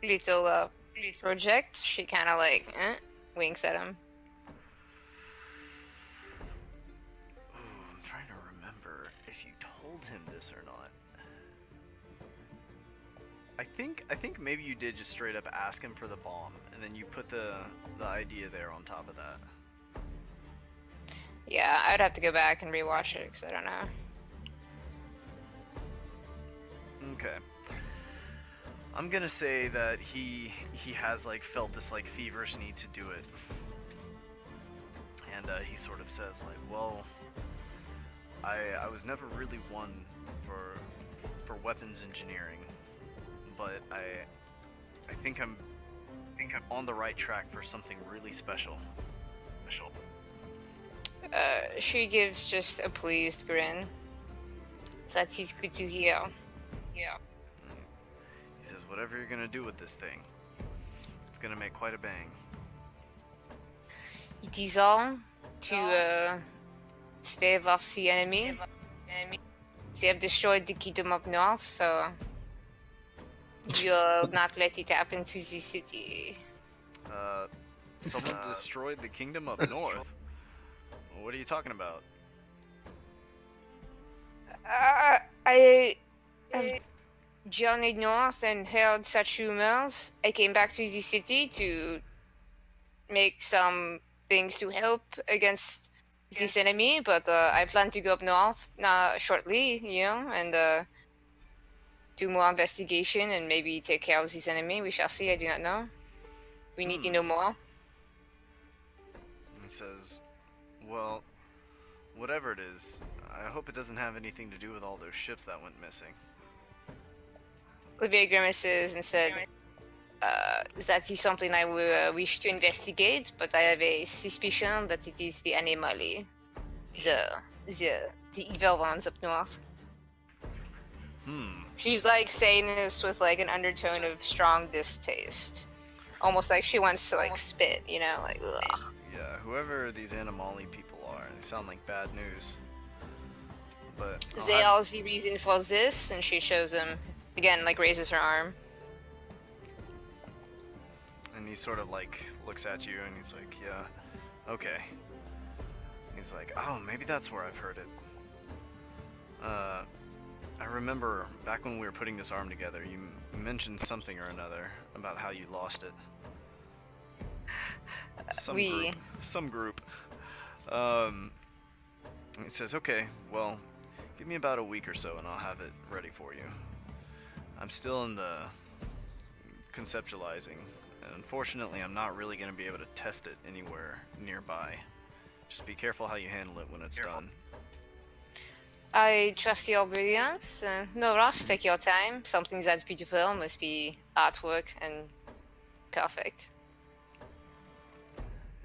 little project. She kind of like winks at him. Ooh, I'm trying to remember if you told him this or not. I think maybe you did just straight up ask him for the bomb, and then you put the idea there on top of that. Yeah, I'd have to go back and rewatch it because I don't know. Okay. I'm gonna say that he has like felt this like feverish need to do it, and he sort of says like, "Well, I was never really one for weapons engineering, but I think I'm on the right track for something really special." She gives just a pleased grin. That is good to hear. Yeah. He says, "Whatever you're gonna do with this thing, it's gonna make quite a bang." It is all to stave off the enemy. They have destroyed the kingdom up north, so we'll not let it happen to the city. Someone destroyed the kingdom up north. What are you talking about? I have journeyed north and heard such rumors. I came back to the city to make some things to help against this enemy, but I plan to go up north shortly, you know, and do more investigation and maybe take care of this enemy. We shall see, I do not know. We need to know more. He says, well, whatever it is, I hope it doesn't have anything to do with all those ships that went missing. Olivier grimaces and said, that is something I will wish to investigate, but I have a suspicion that it is the Animali, the evil ones up north. She's like saying this with like an undertone of strong distaste. Almost like she wants to like spit, you know, like ugh. Yeah, whoever these Animali people are, they sound like bad news. But They are the reason for this, and she shows him again, like raises her arm. And he sort of like looks at you and he's like, yeah, okay. He's like, oh, maybe that's where I've heard it. I remember back when we were putting this arm together, you mentioned something or another about how you lost it. Some group. And he says, okay, well, give me about a week or so and I'll have it ready for you. I'm still in the conceptualizing, and unfortunately I'm not really going to be able to test it anywhere nearby. Just be careful how you handle it when it's done. I trust your brilliance. No rush, take your time. Something that's beautiful must be artwork and perfect.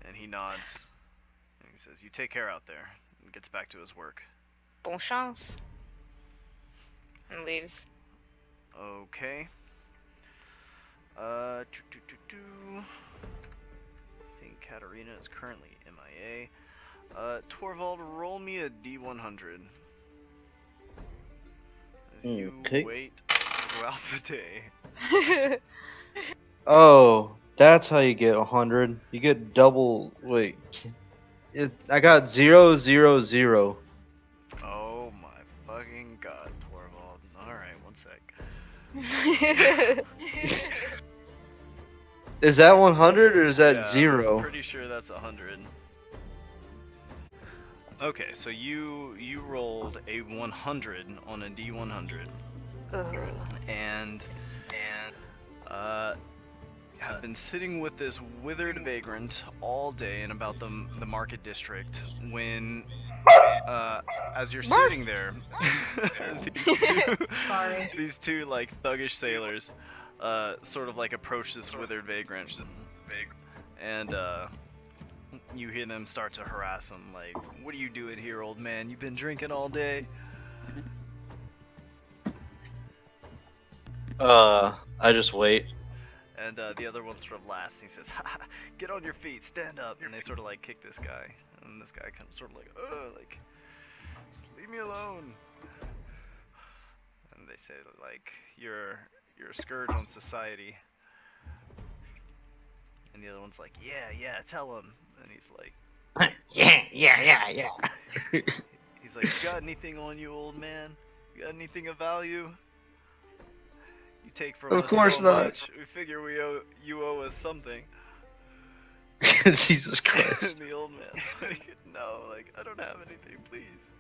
And he nods, and he says, you take care out there, and gets back to his work. Bon chance. And leaves. Okay. I think Katarina is currently MIA. Torvald, roll me a D100. As you wait throughout the day. Oh, that's how you get 100. You get double. Wait, I got 0, 0, 0. Oh my fucking god, Torvald. All right, 1 sec. Is that 100 or is that 0? I'm pretty sure that's 100. Okay, so you rolled a 100 on a D100, and have been sitting with this withered vagrant all day in about the market district when, as you're sitting there, these two like thuggish sailors, sort of like approach this withered vagrant, and you hear them start to harass him, like, what are you doing here, old man? You've been drinking all day? I just wait. And the other one sort of laughs, and he says, ha, get on your feet, stand up, and they sort of like kick this guy, and this guy kind of sort of like, just leave me alone. And they say, like, you're a scourge on society. And the other one's like, yeah, tell him. And he's like, yeah. He's like, you got anything on you, old man? You got anything of value? You take from us so much. We figure you owe us something. Jesus Christ. And the old man's like, no, like, I don't have anything, please.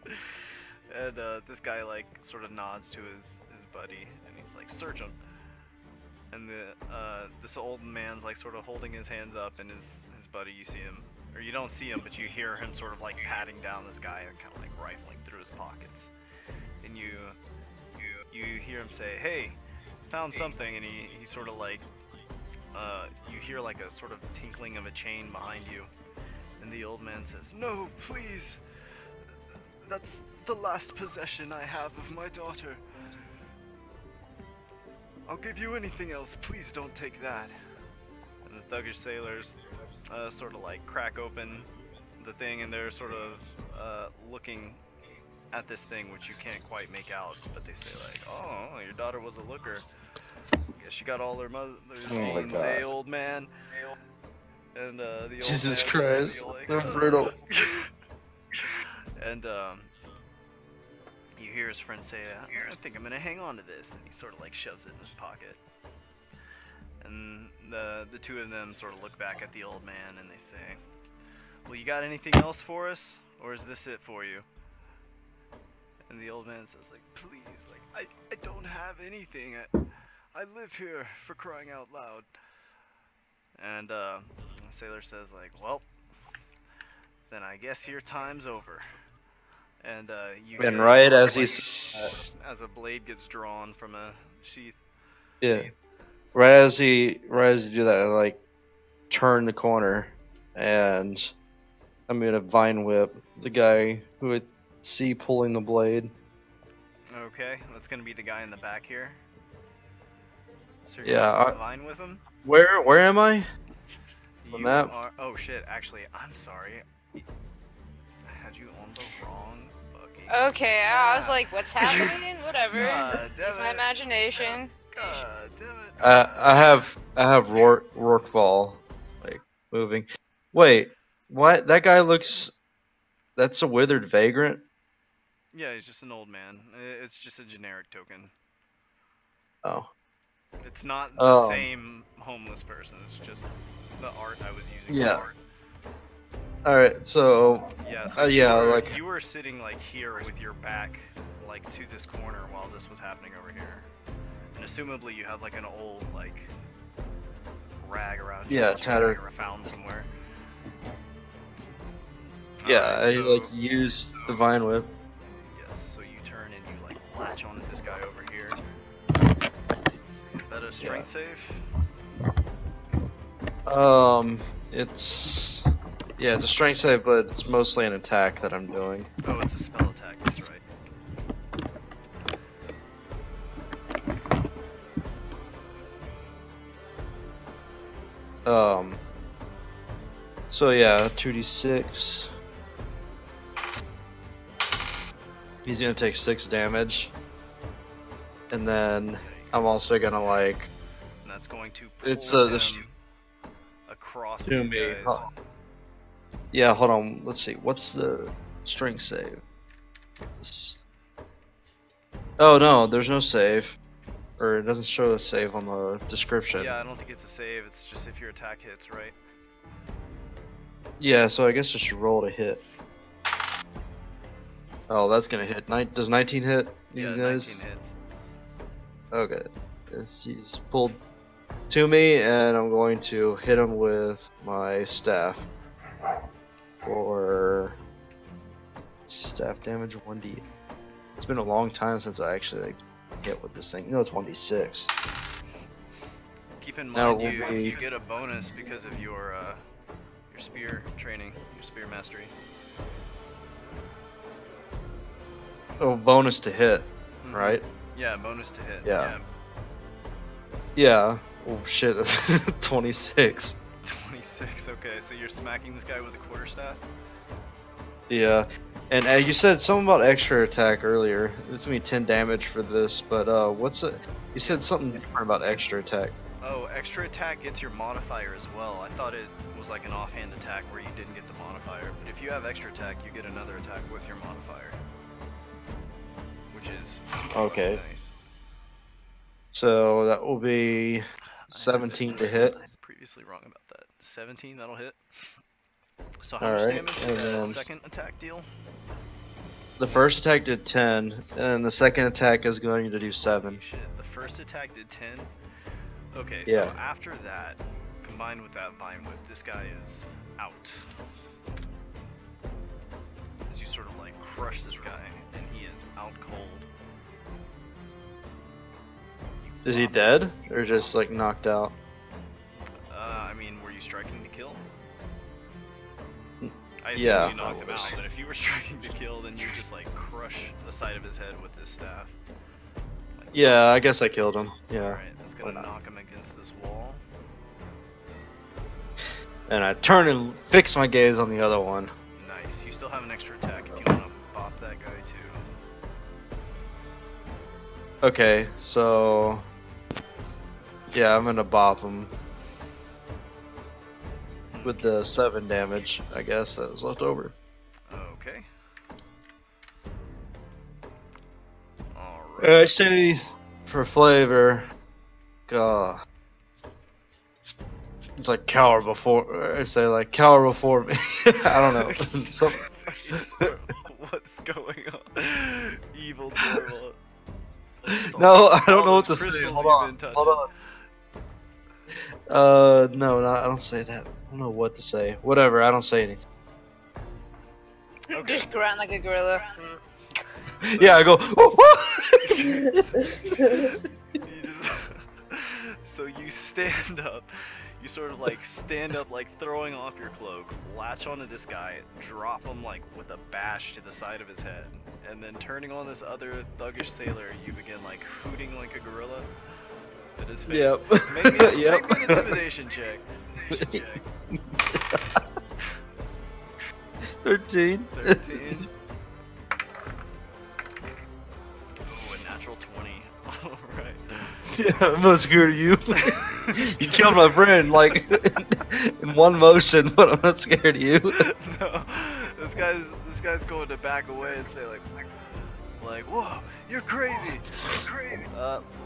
And this guy like sort of nods to his buddy, and he's like, search him. And this old man's like sort of holding his hands up, and his buddy, you see him, or you don't see him, but you hear him sort of like patting down this guy and kind of like rifling through his pockets. And you hear him say, hey, found something, and he sort of like, you hear like a sort of tinkling of a chain behind you, and the old man says, no, please, that's the last possession I have of my daughter. I'll give you anything else, please don't take that. And the thuggish sailors sort of like crack open the thing, and they're sort of looking at this thing, which you can't quite make out, but they say like, "Oh, your daughter was a looker. Guess she got all her mother's my genes, eh, God. old man?" And the old Jesus man Christ, feel like, they're brutal. And you hear his friend say, "I think I'm gonna hang on to this," and he sort of like shoves it in his pocket. And the two of them sort of look back at the old man and they say, "Well, you got anything else for us, or is this it for you?" And the old man says like, "Please, like I don't have anything. I live here, for crying out loud." And the sailor says like, "Well, then I guess your time's over." And you And hear right sort of as like, he's as a blade gets drawn from a sheath. yeah, right as he do that, I like turn the corner, and I'm gonna vine whip the guy who I see pulling the blade. Okay, that's gonna be the guy in the back here. So you're Yeah, gonna vine with him? Where am I? The You map? are. Oh shit! Actually, I'm sorry. I had you on the wrong fucking. Okay, I was map. like, what's happening? Whatever. God damn Use my it. imagination. God damn it. I have Rourke ball like moving. Wait, what? That guy looks. That's a withered vagrant. Yeah, he's just an old man. It's just a generic token. Oh. It's not the Oh. same homeless person. It's just the art I was using. Yeah. For art. All right, so Yeah. So yeah, you were, like you were sitting like here with your back like to this corner while this was happening over here, and assumably you had like an old like rag around you. Yeah, that you tattered. found somewhere. yeah, Alright, I so, like used the vine whip. Yes. So you turn and you like latch onto this guy over here. Is that a strength save? It's it's a strength save, but it's mostly an attack that I'm doing. Oh, it's a spell attack. That's right. So yeah, 2d6. He's gonna take 6 damage, and then I'm also gonna like. And that's going to pull It's him across to these me. guys. Yeah, hold on. Let's see. What's the strength save? Oh no, there's no save, or it doesn't show a save on the description. Yeah, I don't think it's a save. It's just if your attack hits, right? Yeah, so I guess just roll to hit. Oh, that's gonna hit. Does 19 hit these Yeah, guys? 19 hits. Okay. He's pulled to me, and I'm going to hit him with my staff. For staff damage 1d. It's been a long time since I actually like hit with this thing. No, it's 1d6. Keep in Now mind it will be- you get a bonus because of your spear training, your spear mastery. Oh, bonus to hit, Mhm. right? Yeah, bonus to hit. Yeah. Yeah. Oh shit, that's 26. 26. Okay, so you're smacking this guy with a quarterstaff. Yeah. And you said something about extra attack earlier. It's gonna be 10 damage for this, but what's it? You said something different about extra attack. Oh, extra attack gets your modifier as well. I thought it was like an offhand attack where you didn't get the modifier. But if you have extra attack, you get another attack with your modifier, which is super Okay. nice. So that will be 17 to hit. I'm previously wrong about that. 17, that'll hit. So how much Alright, damage and did that then- second attack deal? The first attack did 10, and the second attack is going to do 7. Holy shit, the first attack did 10? Okay, Yeah. so after that, combined with that vine whip, this guy is out. As you sort of like crush this guy, and he is out cold. Is he dead? Or just like knocked out? I mean, were you striking to kill? I assume Yeah. you knocked him out, but if you were striking to kill, then you just like crush the side of his head with this staff. Like, Yeah, I guess I killed him. Yeah. Alright, that's gonna Why not? knock him against this wall. And I turn and fix my gaze on the other one. Nice. You still have an extra attack if you 22. Okay, so yeah, I'm gonna bop him with the 7 damage, I guess, that was left over. Okay. I Alright. say for flavor, it's like cower before. I say like cower before me. I don't know. Some- What's going on? Evil Torvald. No, I don't All know what those to say. crystals Hold you've on. been touching. Hold on. No, I don't say that. I don't know what to say. Whatever. I don't say anything. Okay. Just grunt like a gorilla. Yeah, I go. You just so you stand up. You sort of like stand up, like throwing off your cloak, latch onto this guy, drop him like with a bash to the side of his head, and then turning on this other thuggish sailor, you begin like hooting like a gorilla at his face. Yep. Make me, Yep. make me an intimidation check. 13. 13. Oh, a natural 20. Alright. Yeah, I'm not scared of you. You killed my friend like in one motion, but I'm not scared of you. No, this guy's going to back away and say like, whoa, you're crazy, you're crazy.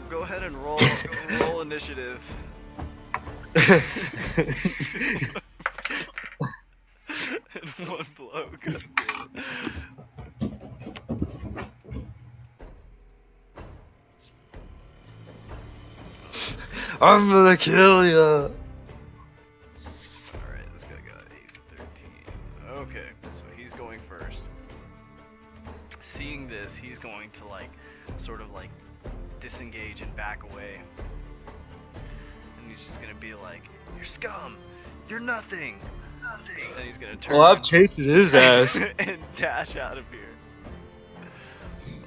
Go ahead and roll initiative. In one blow, god damn it. I'm gonna kill ya. Alright, this guy got 8, 13. Okay, so he's going first. Seeing this, he's going to like, sort of like, disengage and back away. And he's just gonna be like, you're scum! You're nothing! And he's gonna turn Well, I'm chasing his ass. and dash out of here.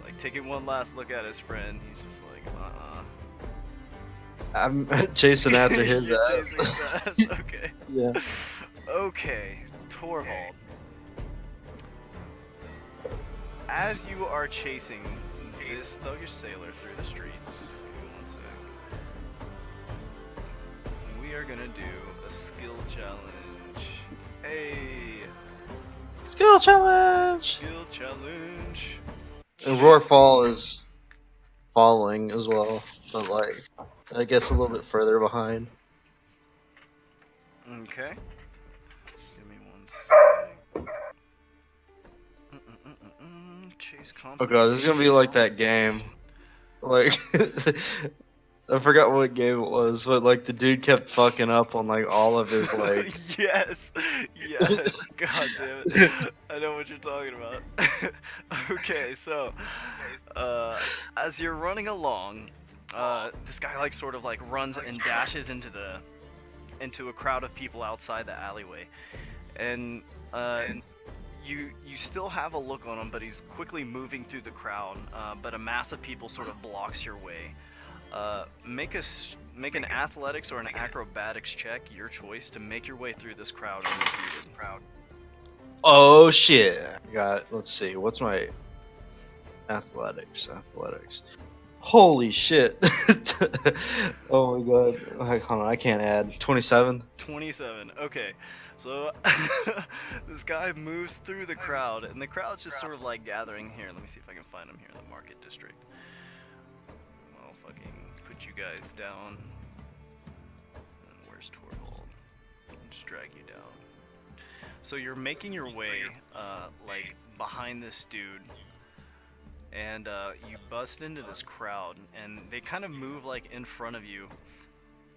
Like, taking one last look at his friend, he's just like, I'm chasing after his You're ass. chasing his ass, okay. Yeah. Okay, Torvald. As you are chasing this thuggish sailor through the streets, one sec, we are gonna do a skill challenge. Hey, Skill challenge. skill challenge. And Roarfall is following as well, but like I guess a little bit further behind. Okay. Give me one sec. Chase Oh god, this is gonna be like that game. Like I forgot what game it was, but like the dude kept fucking up on like all of his like yes, yes. God damn it. I know what you're talking about. Okay, so as you're running along, this guy like sort of like runs and dashes into a crowd of people outside the alleyway, and you still have a look on him, but he's quickly moving through the crowd. But a mass of people sort of blocks your way. Make an athletics or an acrobatics check, your choice, to make your way through this crowd unimpeded. oh shit. I got let's see, what's my athletics? Holy shit. Oh my god. Like, hold on, I can't add. 27. 27. Okay, so this guy moves through the crowd, and the crowd's just sort of like gathering here. Let me see if I can find him here in the market district. I'll fucking put you guys down. And where's Torvald? I'll just drag you down. So you're making your way, like, behind this dude, and you bust into this crowd, and they kind of move like in front of you,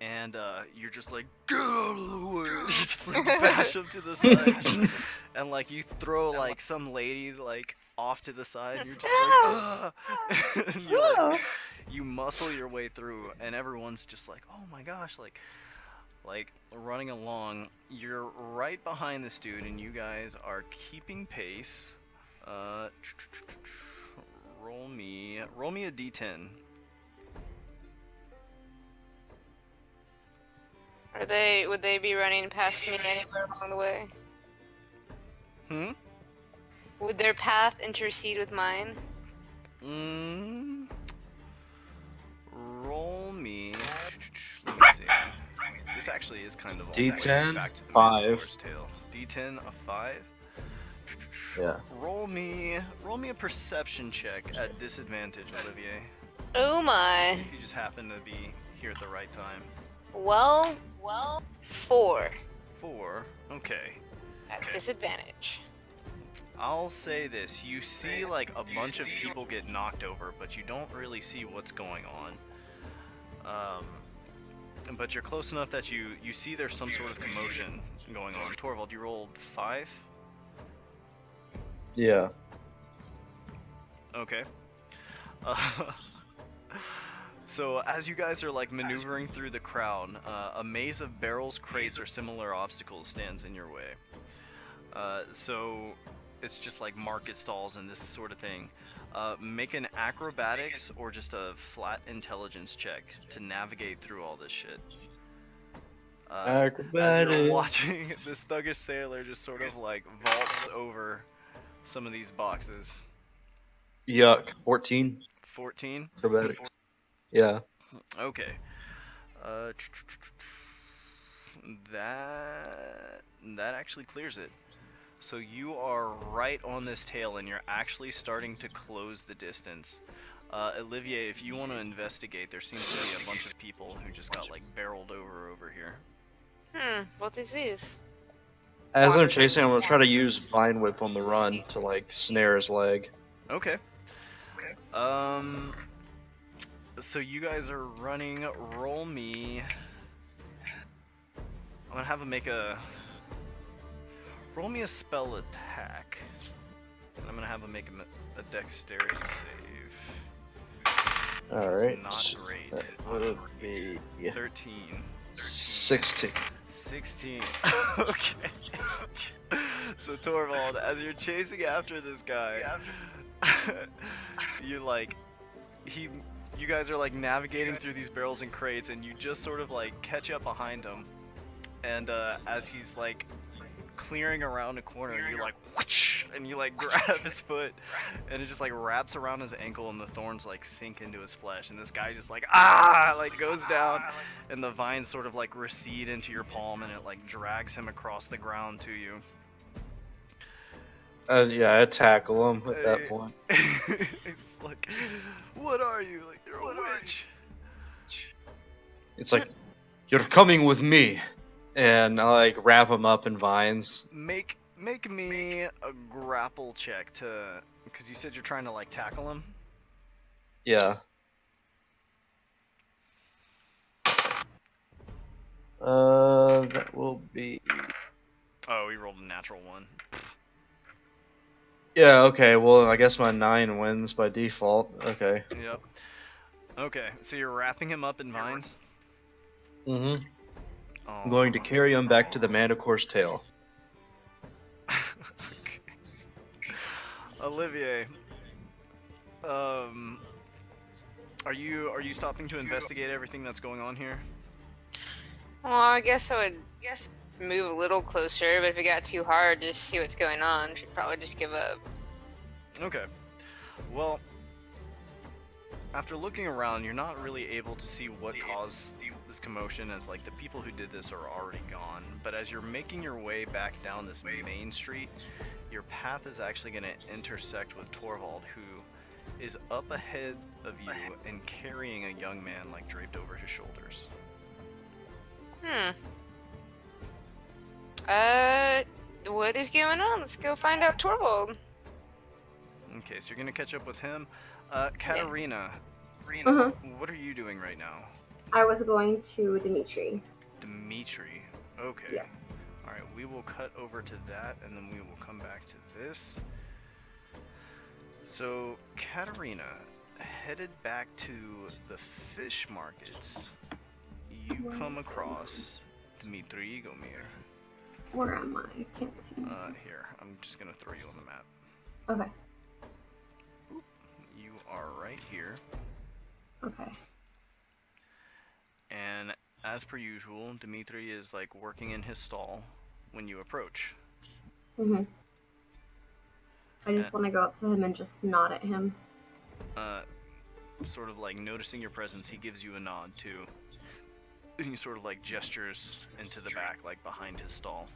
and you're just like, get out of the way. You just like bash them to the side, and like you throw like some lady like off to the side, and you're just like, ugh. And you're like, you muscle your way through, and everyone's just like, oh my gosh, like running along. You're right behind this dude, and you guys are keeping pace. Roll me a d10. Would they be running past me anywhere along the way? Would their path intercede with mine? Mm, roll me. Let me see. This actually is kind of all the way D10, back to the 5. Manticore's tail. D10, a 5. Yeah. Roll me a perception check at disadvantage, Olivier. Oh my. See if you just happen to be here at the right time. Well, 4 4. Okay. at disadvantage. I'll say this. You see like a bunch of people get knocked over, but you don't really see what's going on. But you're close enough that you see there's some sort of commotion going on. Torvald, you rolled 5? Yeah. Okay. So as you guys are like maneuvering through the crowd, a maze of barrels, crates, or similar obstacles stands in your way. So it's just like market stalls and this sort of thing. Make an acrobatics or just a flat intelligence check to navigate through all this shit. As Acrobatics. you're watching this thuggish sailor just sort of like vaults over some of these boxes. Yuck. 14. 14? Acrobatics. Yeah. Okay. That actually clears it. So you are right on this tail and you're actually starting to close the distance. Olivier, if you want to investigate, there seems to be a bunch of people who just got like barreled over here. What is this? As I'm chasing, I'm gonna try to use Vine Whip on the run to like snare his leg. Okay. So you guys are running. Roll me. I'm gonna have him make a. Roll me a spell attack. And I'm gonna have him make a dexterity save. Alright. Not great. That would be 13. 16. 16. Okay. So Torvald, as you're chasing after this guy, you like, you guys are like navigating through these barrels and crates, and you just sort of like catch up behind him, and as he's like clearing around a corner, you like whoosh, and you like grab his foot, and it just like wraps around his ankle, and the thorns like sink into his flesh, and this guy just like like goes down, and the vines sort of like recede into your palm, and it like drags him across the ground to you. Yeah, I tackle him at that point. It's like, what are you? Like, you're a witch. It's like, you're coming with me. And I like wrap him up in vines. Make me a grapple check to, because you said you're trying to like tackle him. Yeah. That will be. Oh, he rolled a natural 1. Yeah. Okay. Well, I guess my 9 wins by default. Okay. Yep. Okay, so you're wrapping him up in vines. Mhm. I'm going to carry him back to the Manticore's tail. Okay. Olivier, are you stopping to investigate everything that's going on here? Well, I guess I would move a little closer, but if it got too hard to see what's going on, should probably just give up. Okay. Well, after looking around, you're not really able to see what caused this commotion, as like the people who did this are already gone. But as you're making your way back down this main street, your path is actually going to intersect with Torvald, who is up ahead of you and carrying a young man like draped over his shoulders. What is going on? Let's go find out Torvald. Okay, so you're going to catch up with him. Katarina, what are you doing right now? I was going to Dimitri. Dimitri. Okay. Yeah. Alright, we will cut over to that, and then we will come back to this. So, Katarina, headed back to the fish markets, you come across Dimitri Igomir. Where am I? I can't see. Here, I'm just gonna throw you on the map. Okay. You are right here. Okay. And as per usual, Dimitri is like working in his stall when you approach. I just want to go up to him and just nod at him. Sort of like noticing your presence, he gives you a nod too. And he sort of like gestures into the back, like behind his stall.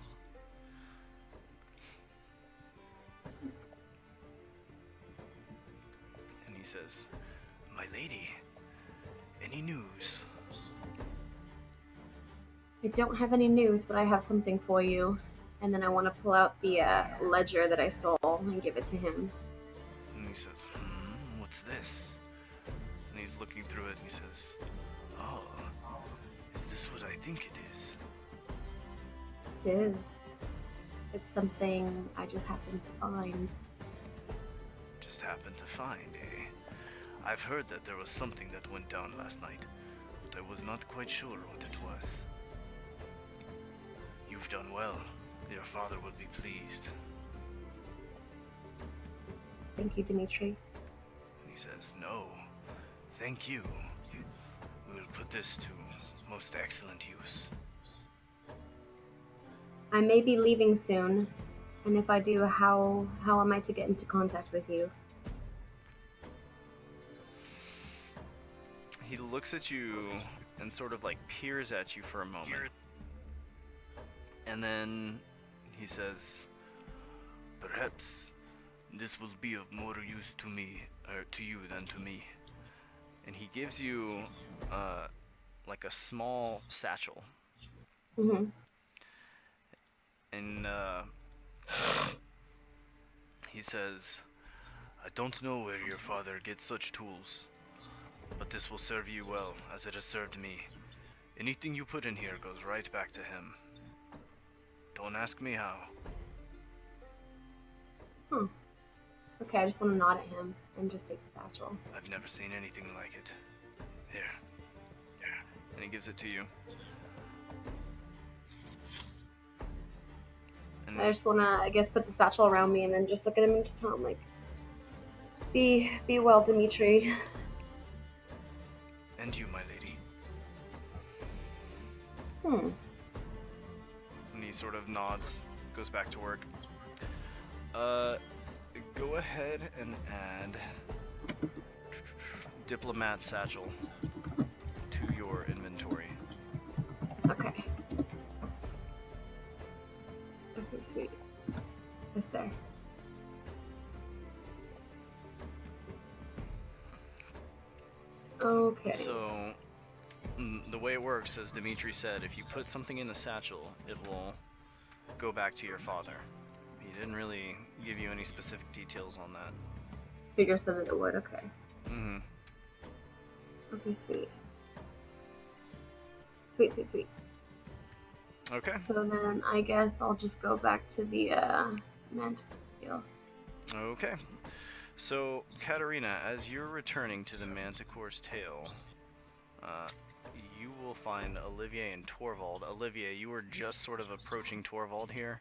And he says, "My lady, any news?" I don't have any news, but I have something for you. And then I want to pull out the ledger that I stole and give it to him. And he says, "What's this?" And he's looking through it and he says, "Oh, is this what I think it is?" It is. It's something I just happened to find. Just happened to find, eh? I've heard that there was something that went down last night, but I was not quite sure what it was. You've done well. Your father will be pleased. Thank you, Dimitri. And he says, "No, thank you. We will put this to most excellent use." I may be leaving soon, and if I do, how am I to get into contact with you? He looks at you and sort of like peers at you for a moment. And then he says, "Perhaps this will be of more use to me, or to you than to me." And he gives you like a small satchel. Mm-hmm. And he says, "I don't know where your father gets such tools, but this will serve you well, as it has served me. Anything you put in here goes right back to him. Don't ask me how." Okay, I just want to nod at him and just take the satchel. "I've never seen anything like it. Here." And he gives it to you. And I just want to, I guess, put the satchel around me and then just look at him and just tell him, like, be well, Dimitri. "And you, my lady." And he sort of nods, goes back to work. Go ahead and add Diplomat Satchel to your inventory. Okay. Okay, sweet. Just there. Okay. So, the way it works, as Dimitri said, if you put something in the satchel, it will go back to your father. He didn't really give you any specific details on that. Figure said that it would, okay. Mm-hmm. Okay, sweet. Sweet. Okay. So then I guess I'll just go back to the mantle deal. Okay. So, Katerina, as you're returning to the Manticore's tail, you will find Olivier and Torvald. Olivier, you were just sort of approaching Torvald here,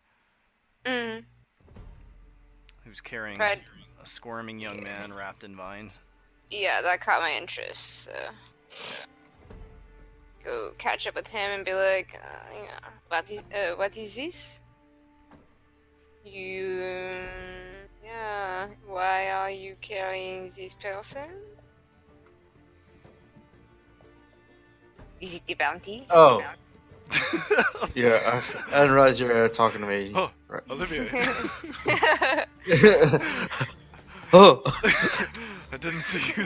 who's carrying Right. a squirming young man wrapped in vines. Yeah, that caught my interest. So. Go catch up with him and be like, what is this? Why are you carrying this person? Is it the bounty? Oh. Yeah, I didn't realize you were talking to me. Oh, Right. Olivier. Oh. I didn't see you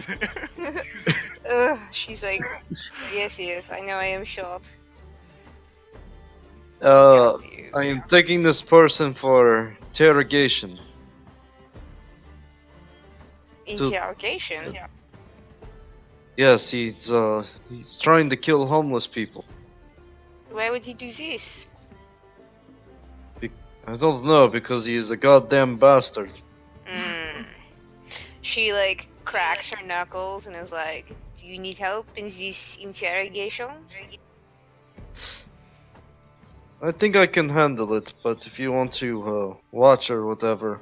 there. She's like, yes, I know I am short. I am taking this person for interrogation. Interrogation? Yes, he's trying to kill homeless people. Why would he do this? I don't know, because he's a goddamn bastard. She like cracks her knuckles and is like, do you need help in this interrogation? I think I can handle it, but if you want to watch or whatever.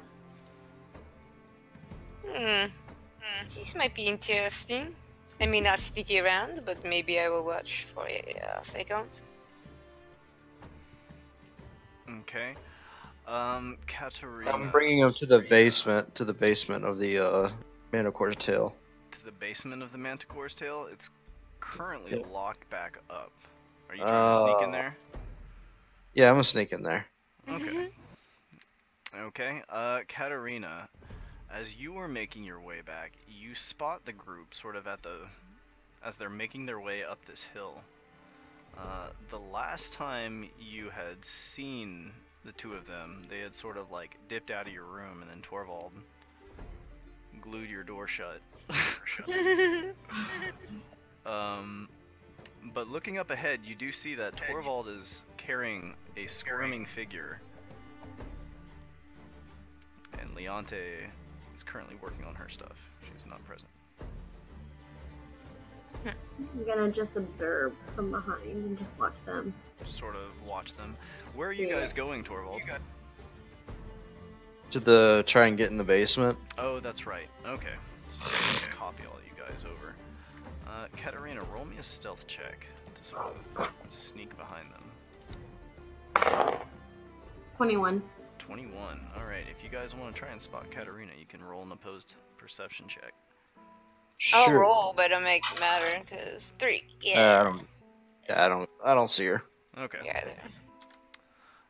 This might be interesting. I may not stick around, but maybe I will watch for a second. Okay. Katarina. I'm bringing him to the basement of the Manticore's tail. To the basement of the Manticore's tail. It's currently Yep. locked back up. Are you trying to sneak in there? Yeah, I'm gonna sneak in there. Okay. Okay. Katarina, as you were making your way back, you spot the group sort of as they're making their way up this hill. The last time you had seen the two of them, they had sort of like dipped out of your room, and then Torvald glued your door shut. But looking up ahead, you do see that Torvald is carrying a squirming figure, and Leonte is currently working on her stuff. She's not present. I'm gonna just observe from behind and just watch them. Just sort of watch them. Where are you Yeah. guys going, Torvald? To try and get in the basement. Oh, that's right. Okay. So I'll just copy all you guys over. Katarina, roll me a stealth check to sort of sneak behind them. 21. 21. Alright, if you guys want to try and spot Katarina, you can roll an opposed perception check. I'll Sure. roll, but it'll make it matter, because 3. Yeah. I don't see her. Okay. Yeah, there.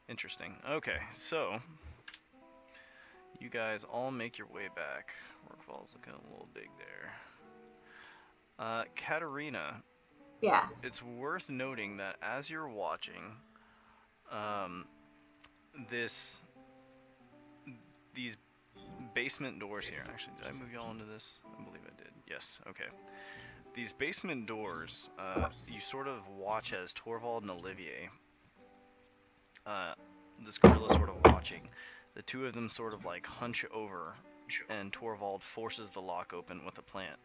Interesting. Okay, so you guys all make your way back. Rockfall's looking a little big there. Katarina, Yeah. it's worth noting that as you're watching, these basement doors here. Actually, did I move y'all into this? I believe I did. Yes. Okay. These basement doors, you sort of watch as Torvald and Olivier, this gorilla sort of watching. The two of them sort of like hunch over, and Torvald forces the lock open with a plant.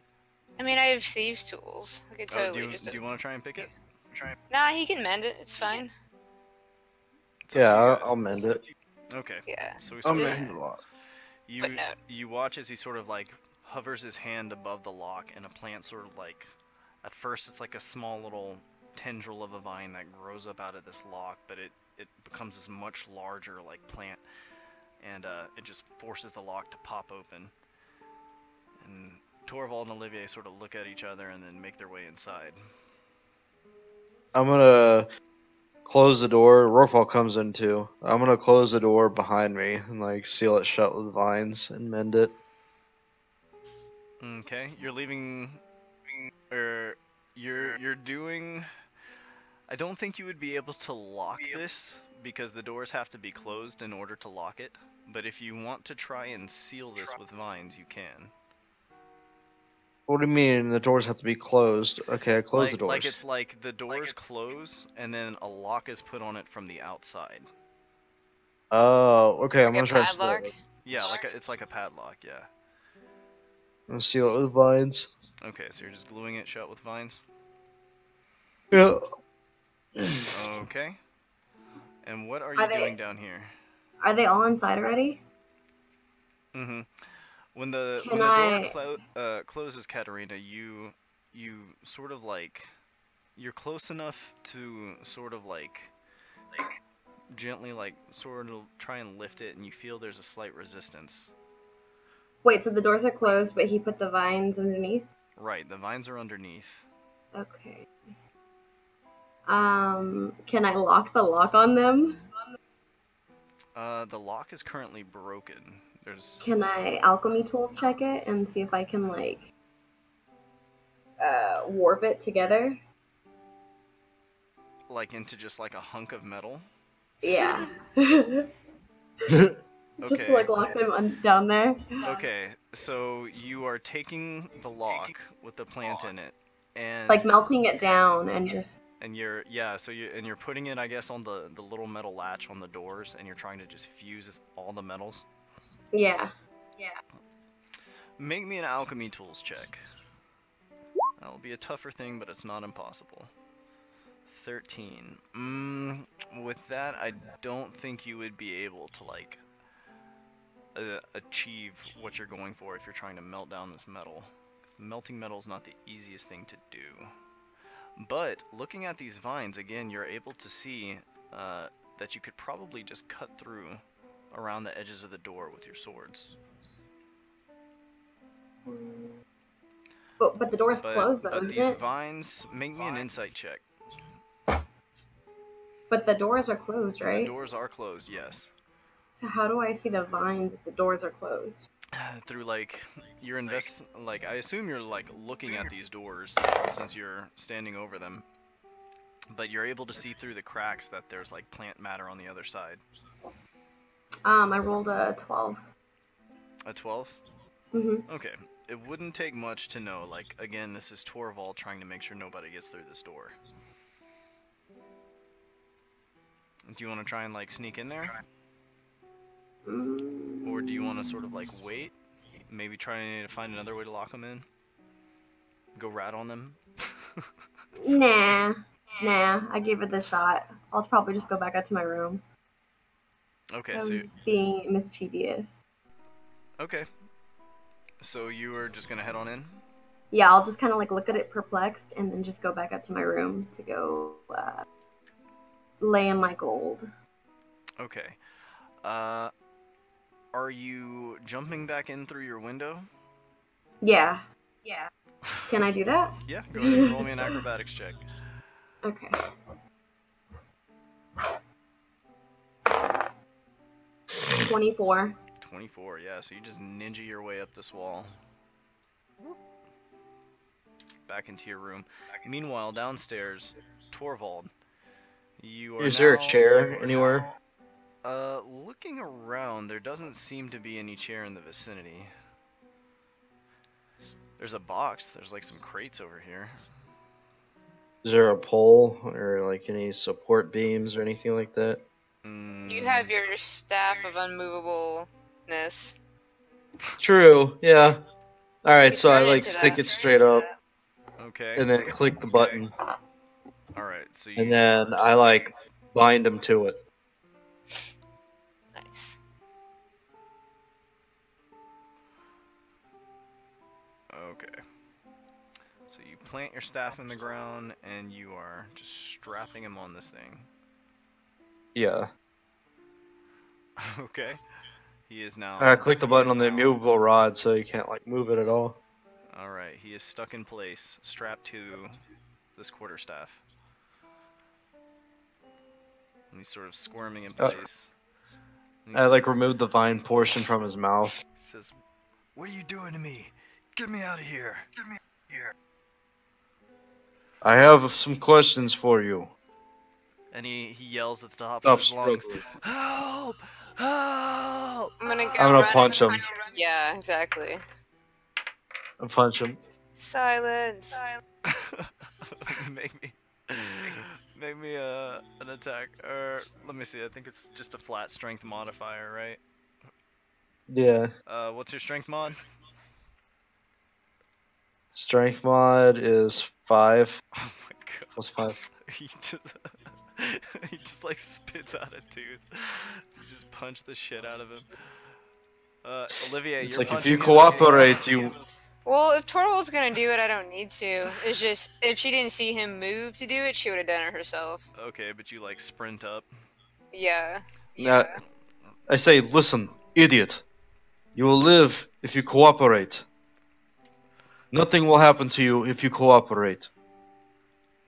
I mean, I have thieves' tools. I could totally do you want to try and pick it? Nah, he can mend it. It's fine. It's up to you Yeah, guys. I'll mend it. Okay. Yeah. So we I'll sort of, mend the lock. Footnote. you watch as he sort of like hovers his hand above the lock, and a plant sort of like, at first it's like a small little tendril of a vine that grows up out of this lock, but it becomes this much larger like plant, and it just forces the lock to pop open. And Torvald and Olivier sort of look at each other and then make their way inside. I'm gonna close the door. Rorfall comes in too. I'm gonna close the door behind me and like seal it shut with vines and mend it. Okay, you're leaving, or you're doing. I don't think you would be able to lock this because the doors have to be closed in order to lock it. But if you want to try and seal this with vines, you can. What do you mean the doors have to be closed? Okay, I close the doors. Like it's like the doors close and then a lock is put on it from the outside. Oh, okay. I'm Like gonna a try to seal padlock? it. Yeah, it's like a padlock. Yeah. I'm gonna seal it with vines. Okay, so you're just gluing it shut with vines. Yeah. Okay. And what are Are you they- doing down here? Are they all inside already? Mm-hmm. When the Can door closes, Katarina, you sort of like, you're close enough to sort of like gently like sort of try and lift it, and you feel there's a slight resistance. Wait, so the doors are closed, but he put the vines underneath? Right, the vines are underneath. Okay. Can I lock the lock on them? The lock is currently broken. There's Can I alchemy tools check it and see if I can, like, warp it together? like into just like a hunk of metal. Yeah. Just Okay. like lock them down there. Okay, so you are taking the lock with the plant in it, and Like melting it down and just. you're putting it, I guess, on the little metal latch on the doors, and you're trying to just fuse all the metals. Yeah. Make me an alchemy tools check. That'll be a tougher thing, but it's not impossible. 13. With that, I don't think you would be able to like achieve what you're going for if you're trying to melt down this metal. 'Cause melting metal is not the easiest thing to do. But looking at these vines again, you're able to see that you could probably just cut through around the edges of the door with your swords. But the door's closed though, But isn't these it? vines, make me an insight check. But the doors are closed, The right? doors are closed, yes. So how do I see the vines if the doors are closed? Through like I assume you're like looking at these doors since you're standing over them. But you're able to see through the cracks that there's like plant matter on the other side. I rolled a 12. A 12? Mhm. Okay. It wouldn't take much to know, like, again, this is Torvald trying to make sure nobody gets through this door. Do you want to try and like sneak in there? Or do you want to sort of like wait? Maybe try to find another way to lock them in? Go rat on them? Nah. I gave it a shot. I'll probably just go back out to my room. Okay, I was so just being mischievous. okay. So you were just gonna head on in? Yeah, I'll just kind of like look at it perplexed and then just go back up to my room to go lay in my gold. Okay. Are you jumping back in through your window? Yeah. Can I do that? Yeah, go ahead and roll me an acrobatics check. Okay. $24. 24, yeah, so you just ninja your way up this wall. Back into your room. Meanwhile, downstairs, Torvald, you are Is there a now- chair anywhere? Looking around, there doesn't seem to be any chair in the vicinity. There's a box, there's like some crates over here. Is there a pole or like any support beams or anything like that? You have your staff of unmovableness. True, yeah. Alright, We so I run like into stick that. it straight up Okay. and then click the button Alright, so you... and then I like bind them to it. Nice. Okay. So you plant your staff in the ground and you are just strapping him on this thing. Yeah. Okay. He is now... I click the button on the immovable rod so you can't like move it at all. Alright, he is stuck in place, strapped to this quarterstaff. And he's sort of squirming in place. And he I like says- removed the vine portion from his mouth. He says, "What are you doing to me? Get me out of here! Get me out of here!" I have some questions for you. And he yells at the top Stop of his lungs, struggling. "Help! Help!" I'm gonna go I'm gonna run punch and him. Yeah, exactly. And punch him. Silence. make me an attack. Or let me see. I think it's just a flat strength modifier, right? Yeah. What's your strength mod? Strength mod is 5 Oh my god. plus 5. He just he just like spits out a tooth. So you just punch the shit out of him. Olivier, It's you're like if punching you him as well. cooperate, you. Well, if Torvald's gonna do it, I don't need to. It's just, if she didn't see him move to do it, she would have done it herself. Okay, but you like sprint up. Yeah. Now, I say, listen, idiot. You will live if you cooperate. Nothing will happen to you if you cooperate.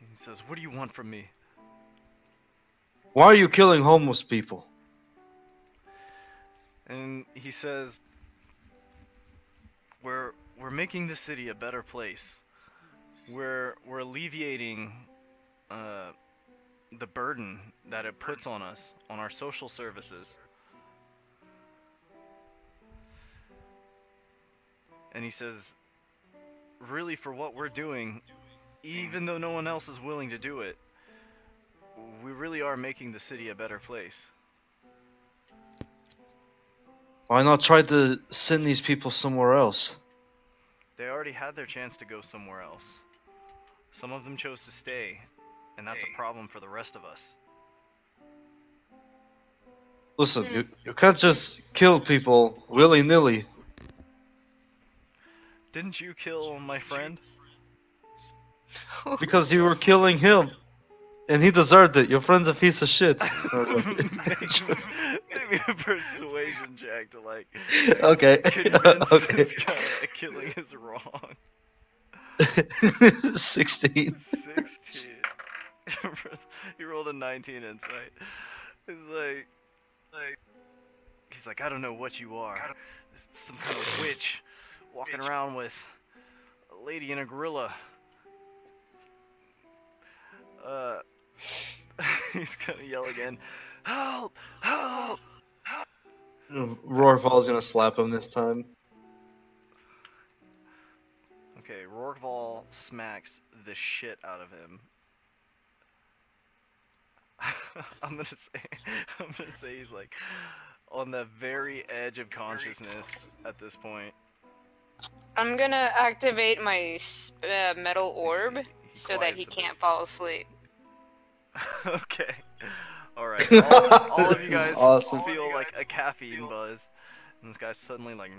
He says, "What do you want from me?" Why are you killing homeless people? And he says, We're making the city a better place. We're alleviating the burden that it puts on us, on our social services." And he says, "Really, for what we're doing, even though no one else is willing to do it, we really are making the city a better place." Why not try to send these people somewhere else? They already had their chance to go somewhere else. Some of them chose to stay, and that's a problem for the rest of us. Listen, you can't just kill people willy-nilly. Didn't you kill my friend? Because you were killing him. And he deserved it. Your friend's a piece of shit. Give me a persuasion check to like Okay. convince Okay. this guy that killing is wrong. 16. 16. He rolled a 19 insight. He's like, I don't know what you are. Some kind of witch walking around with a lady and a gorilla. He's gonna yell again. Help! Help! Roarfall's gonna slap him this time. Okay, Rorval smacks the shit out of him. I'm gonna say he's like on the very edge of consciousness at this point. I'm gonna activate my metal orb He so that quiets he a bit. can't fall asleep. Okay. Alright, all of you This is guys awesome. feel like a caffeine buzz. And this guy's suddenly like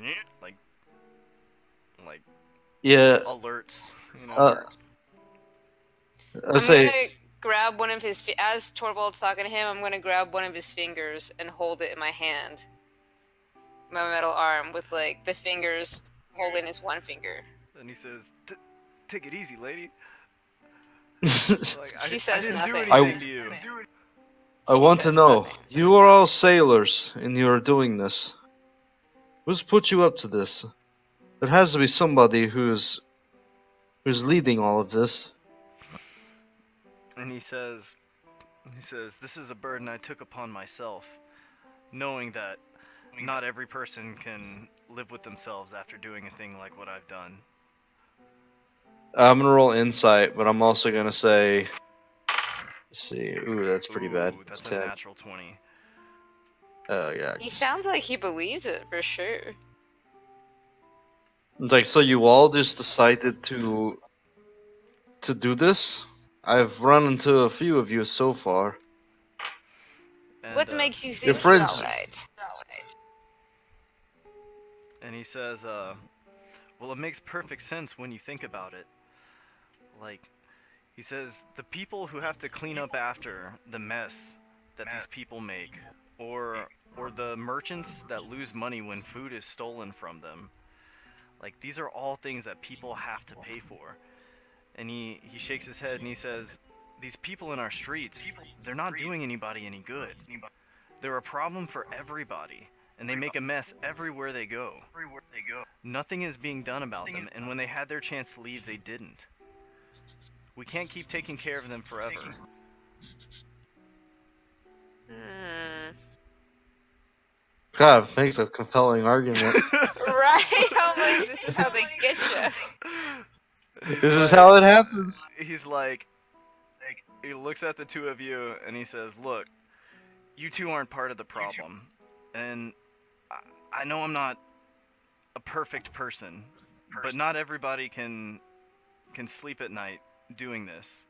Yeah. alerts. You know? I I'm say, gonna grab one of his as Torvald's talking to him. I'm gonna grab one of his fingers and hold it in my hand, my metal arm, with like the fingers holding his one finger. And he says, "Take it easy, lady." I Like, She I says didn't do nothing. anything to you. She want to says know, nothing. you are all sailors and you are doing this. Who's put you up to this? There has to be somebody who's leading all of this. And he says, this is a burden I took upon myself, knowing that not every person can live with themselves after doing a thing like what I've done. I'm gonna roll insight, but I'm also gonna say, let's see, ooh, that's pretty bad. Ooh, that's It's a 10. natural 20. Oh yeah. He sounds like he believes it for sure. It's like, so you all just decided to do this? I've run into a few of you so far. And, What makes you your think friends- you're alright? And he says, well, it makes perfect sense when you think about it. Like, he says, the people who have to clean up after the mess that these people make, or the merchants that lose money when food is stolen from them, like, these are all things that people have to pay for. And he shakes his head and he says, these people in our streets, they're not doing anybody any good. They're a problem for everybody, and they make a mess everywhere they go. Nothing is being done about them, and when they had their chance to leave, they didn't. We can't keep taking care of them forever. God, makes a compelling argument. Right? I'm like, this is how they get you. This is how it happens. He's like, he looks at the two of you and he says, look, you two aren't part of the problem. And I know I'm not a perfect person, but not everybody can sleep at night doing this.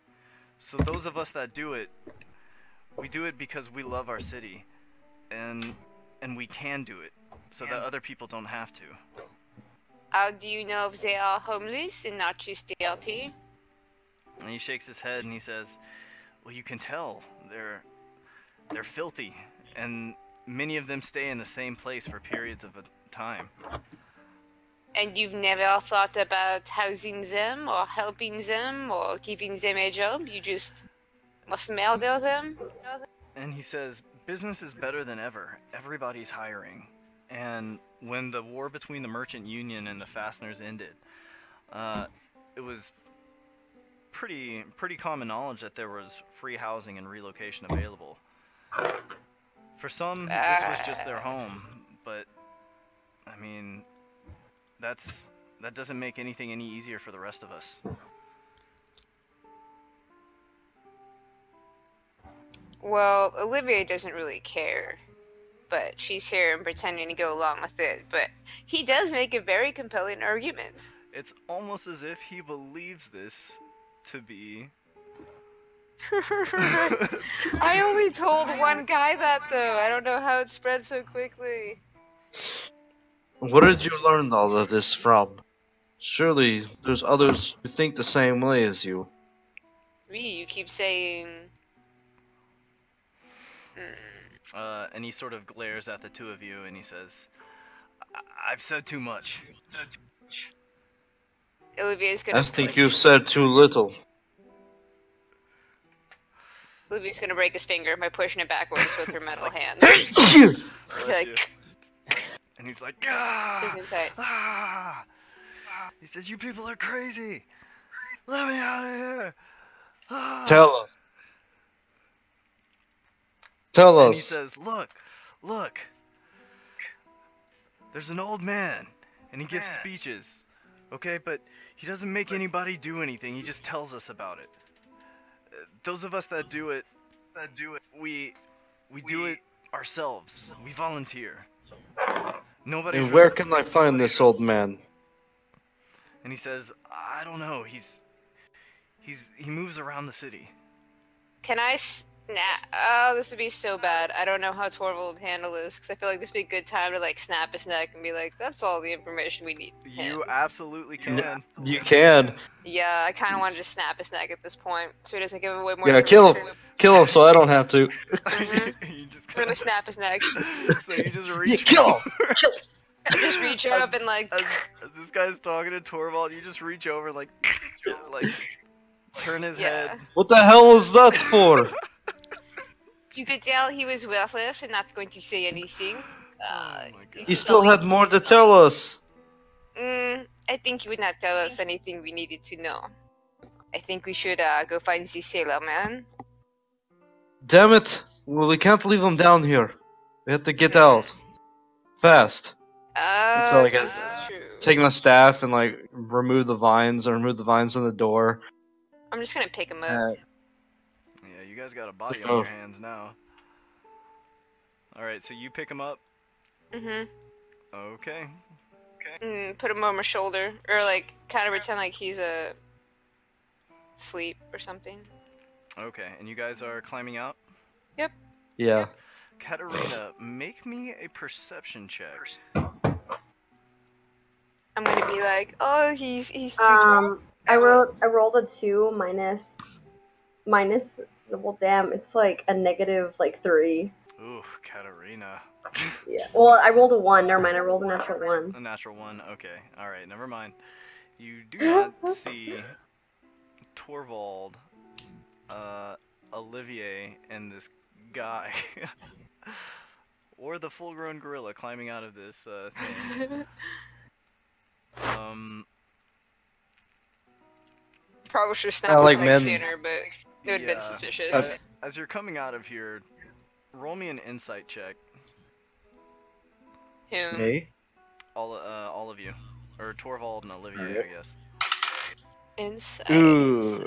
So those of us that do it, we do it because we love our city, and we can do it so that other people don't have to. How do you know if they are homeless and not just dirty? And he shakes his head and he says, well, you can tell they're filthy, and many of them stay in the same place for periods of time. And you've never thought about housing them or helping them or giving them a job? You just must murder them? And he says, business is better than ever. Everybody's hiring. And when the war between the merchant union and the fasteners ended, it was pretty common knowledge that there was free housing and relocation available. For some, this was just their home, but I mean, that doesn't make anything any easier for the rest of us. Well, Olivia doesn't really care, but she's here and pretending to go along with it. But he does make a very compelling argument. It's almost as if he believes this to be... I only told one guy that though. I don't know how it spread so quickly. Where did you learn all of this from? Surely there's others who think the same way as you. Me, you keep saying And he sort of glares at the two of you and he says, I've said too much. Olivia's I gonna. think you've said too little. Olivia's gonna break his finger by pushing it backwards with her metal hand. Bless Like- you. And he's like, ah, Isn't tight. ah. He says, you people are crazy. Let me out of here. Ah. Tell us. Tell And he us. says, look. There's an old man, and he gives speeches, okay? But he doesn't make anybody do anything. He just tells us about it. Those of us that do it, we do it ourselves. We volunteer. Nobody. And where can I find this old man? And he says, I don't know. He moves around the city. Can I Oh, this would be so bad. I don't know how Torvald would handle this, because I feel like this would be a good time to, like, snap his neck and be like, that's all the information we need. You absolutely can. You can. Yeah, I kind of want to just snap his neck at this point, so he doesn't give away more Yeah, kill information. him. Kill him so I don't have to. You just I'm gonna snap his neck. So you just Yeah, reach. kill him. I just reach up and, like, As this guy's talking to Torvald, you just reach over, like turn his Yeah. head. What the hell was that for? you could tell he was worthless and not going to say anything. my God. He still had more to tell us. I think he would not tell us anything we needed to know. I think we should go find the sailor man. Damn it. Well, we can't leave him down here. We have to get out. Fast. all I This got. is true. Take my staff and like remove the vines on the door. I'm just gonna pick him up. Yeah, you guys got a body on Oh. your hands now. Alright, so you pick him up. Okay. Put him on my shoulder, or like kind of pretend like he's asleep or something. Okay, and you guys are climbing out? Yeah. Katarina, make me a perception check. I'm gonna be like, oh, he's too drunk. I rolled a 2 minus. Well, damn, it's like a negative like 3. Ooh, Katarina. Yeah. Well, I rolled a 1. Never mind. I rolled a natural 1. A natural one. Okay. Alright, never mind. You do not see Torvald, Olivier, and this guy. Or the full-grown gorilla climbing out of this thing. Probably should have I snapped like his neck men. sooner, but it would have been Yeah. suspicious. As you're coming out of here, roll me an insight check. Whom? Me? All of you. Or Torvald and Olivier, Yep. I guess. Insight. Ooh.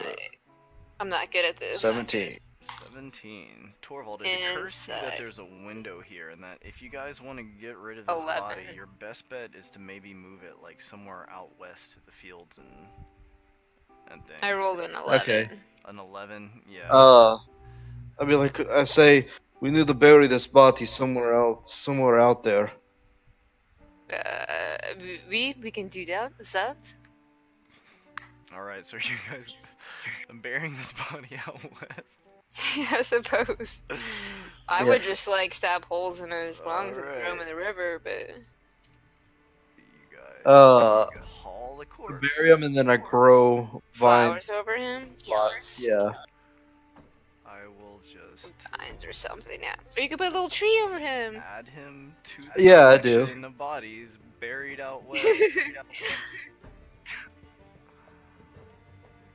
I'm not good at this. 17. 17. Torvald, it occurs to you that Insight. there's a window here, and that if you guys want to get rid of this 11. body, your best bet is to maybe move it like somewhere out west to the fields and things. I rolled an 11. Okay. An 11, yeah. I mean, like I say, we need to bury this body somewhere else, somewhere out there. We can do that. Is that? Alright, so you guys burying this body out west. I suppose. I Yeah. would just like stab holes in his lungs and throw him in Alright. the river, but You guys haul the corpse. Bury him and then I grow vines. flowers over him. Yeah. I will just Vines or something. Yeah. Or you could put a little tree over him. add him to the Yeah, I do. collection of bodies buried out west.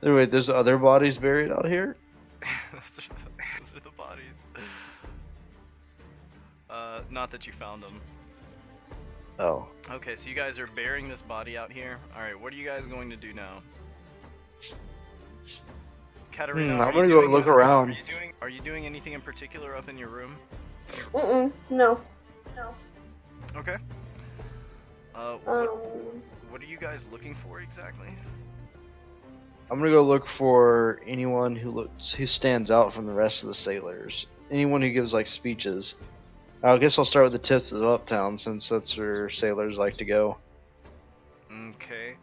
Anyway, there's other bodies buried out here. those are the bodies. Not that you found them. Oh. Okay, so you guys are burying this body out here. Alright, what are you guys going to do now? Katarina, I'm are you gonna go doing- look around. Are you doing anything in particular up in your room? No. Okay. Um. What are you guys looking for exactly? I'm gonna go look for anyone who stands out from the rest of the sailors. Anyone who gives like speeches. I guess I'll start with the tips of Uptown since that's where sailors like to go. Okay.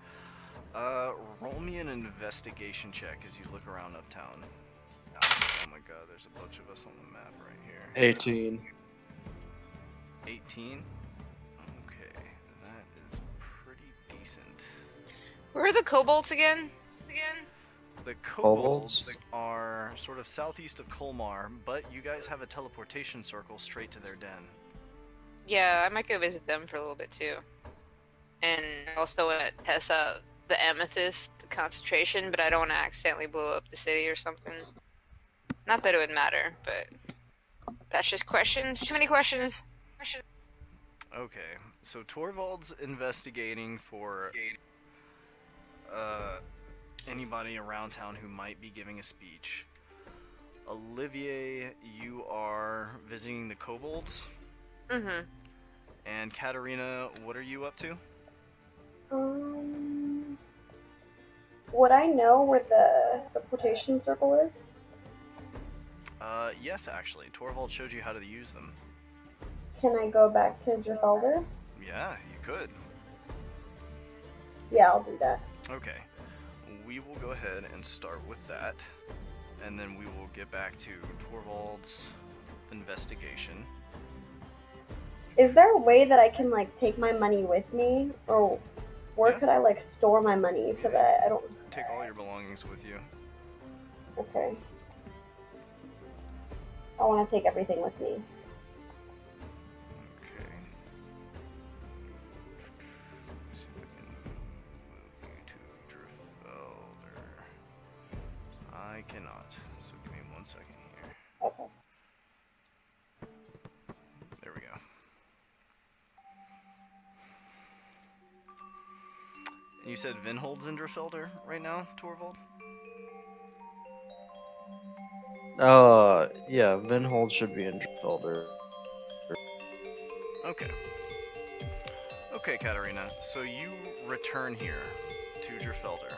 Roll me an investigation check as you look around uptown. I'm my god, there's a bunch of us on the map right here. 18. 18? Okay, that is pretty decent. Where are the kobolds again? The Kobolds? kobolds are sort of southeast of Colmar, but you guys have a teleportation circle straight to their den. Yeah, I might go visit them for a little bit too. And I also want to test out the amethyst concentration, but I don't want to accidentally blow up the city or something. Not that it would matter, but that's just questions. Too many questions. Okay, so Torvald's investigating for anybody around town who might be giving a speech. Olivier, you are visiting the kobolds. Mm-hmm. And Katarina, what are you up to? Would I know where the quotation circle is? Yes, actually. Torvald showed you how to use them. Can I go back to Driffelder? Yeah, you could. Yeah, I'll do that. Okay. We will go ahead and start with that, and then we will get back to Torvald's investigation. Is there a way that I can like take my money with me, or where Yeah. could I like store my money so that I don't? Take all your belongings with you. Okay. I want to take everything with me. Okay. Let's see if I can move you to Driffelder. I cannot, so give me 1 second here. Okay. There we go. And you said Vinhold's in Driffelder right now, Torvald? Yeah, Vinhold should be in Felder. Okay. Okay, Katarina. So you return here to Driffelder.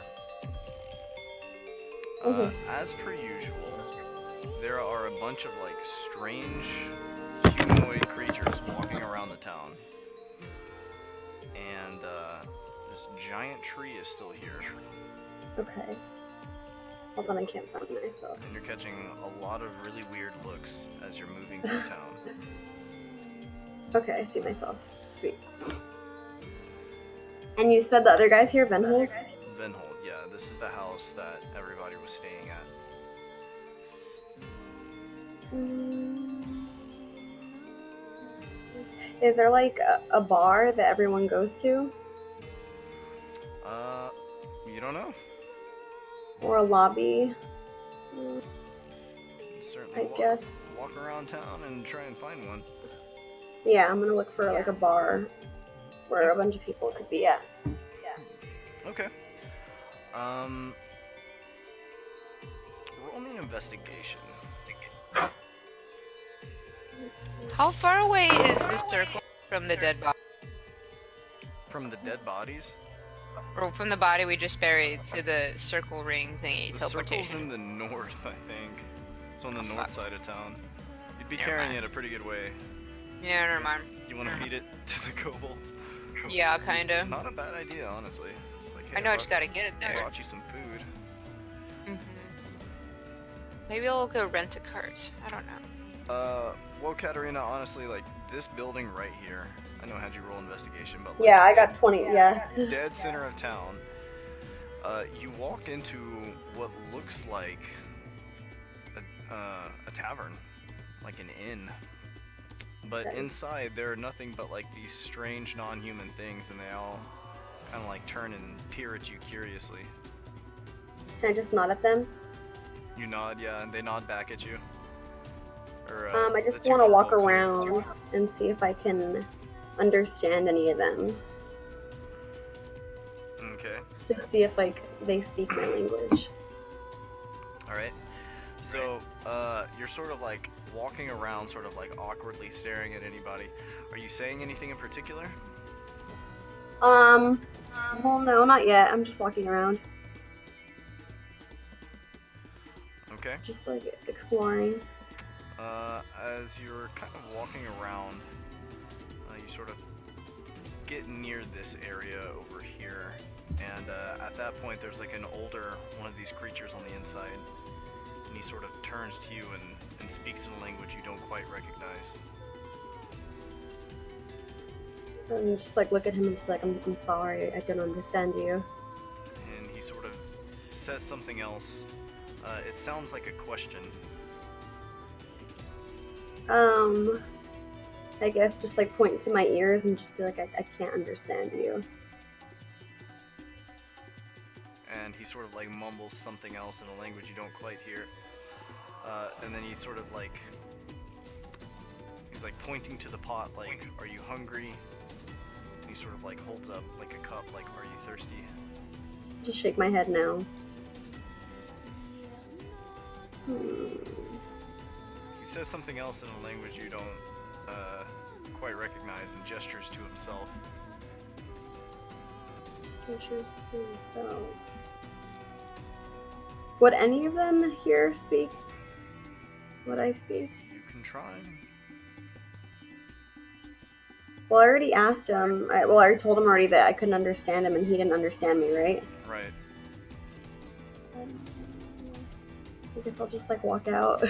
As per usual, there are a bunch of like strange humanoid creatures walking around the town. And this giant tree is still here. Okay. Hold on, I can't find myself. And you're catching a lot of really weird looks as you're moving through town. Okay, I see myself. Sweet. And you said the other guy's here, Venhold? Vinhold, yeah, this is the house that everybody was staying at. Is there like a bar that everyone goes to? You don't know? Or a lobby? You certainly I guess. walk around town and try and find one. Yeah, I'm gonna look for like a bar where a bunch of people could be at. Okay. Roll me an investigation. How far away is this circle from the dead body? From the dead bodies? Or from the body we just buried to the circle ring thingy, The circle's teleportation? in the north, I think. It's on the Oh, north fuck. side of town. You'd be Never carrying mind. it a pretty good way. Yeah, never mind. You want to Mhm. feed it to the kobolds? Yeah, kinda. Not a bad idea, honestly. It's like, hey, I know I just gotta get it I there. brought you some food. Maybe I'll go rent a cart. I don't know. Well, Katarina, honestly, like, this building right here, I know I had you roll investigation, but like, Yeah, I got 20, yeah. dead center of town, you walk into what looks like a tavern, like an inn. But Okay. inside, there are nothing but like these strange non-human things, and they all kind of like turn and peer at you curiously. Can I just nod at them? You nod, yeah, and they nod back at you. Or, I the just two want to walk folks. around and see if I can understand any of them. Okay. Just see if like they speak my language. Alright. So, you're sort of like walking around, sort of like awkwardly staring at anybody. Are you saying anything in particular? Well, no, not yet. I'm just walking around, Okay. just like exploring. As you're kind of walking around, you sort of get near this area over here, and at that point there's like an older one of these creatures on the inside, and he sort of turns to you and speaks in a language you don't quite recognize. And just like look at him and just like, I'm sorry, I don't understand you. And he sort of says something else. It sounds like a question. I guess just like point to my ears and just be like, I can't understand you. And he sort of like mumbles something else in a language you don't quite hear. And then he's like pointing to the pot, like, are you hungry? And he sort of like holds up like a cup, like, are you thirsty? Just shake my head now. He says something else in a language you don't quite recognize and gestures to himself. So, would any of them here speak what I speak? You can try. Well, I already asked him. I already told him already that I couldn't understand him, and he didn't understand me, right? Right. I guess I'll just like walk out.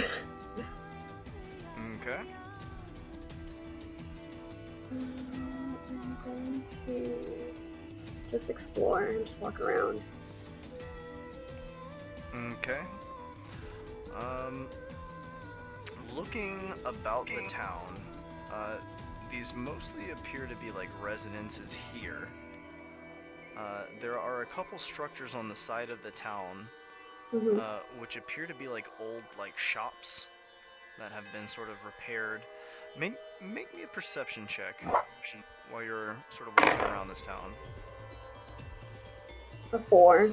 Okay. I'm going to just explore and just walk around. Okay. Looking about the town, these mostly appear to be like residences here. There are a couple structures on the side of the town, which appear to be like old like shops that have been sort of repaired. Make me a perception check while you're sort of walking around this town. A 4.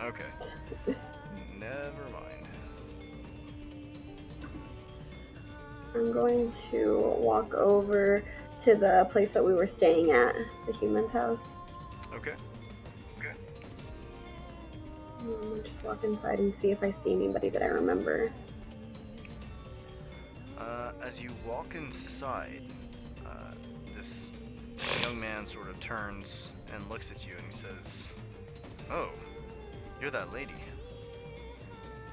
Okay. Never mind. I'm going to walk over to the place that we were staying at, the human's house. Okay. I'll just walk inside and see if I see anybody that I remember. As you walk inside, this young man sort of turns and looks at you and he says, "Oh, you're that lady."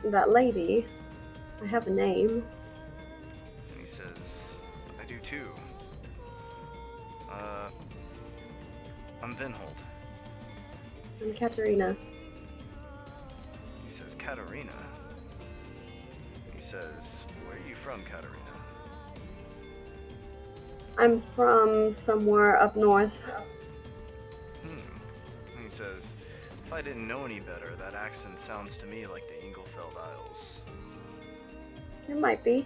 That lady? I have a name. And he says, "I do too. I'm Vinhold." I'm Katerina. He says, "Katerina?" He says, "Where are you from, Katerina?" I'm from somewhere up north. And he says, "If I didn't know any better, that accent sounds to me like the Inglefeld Isles." It might be.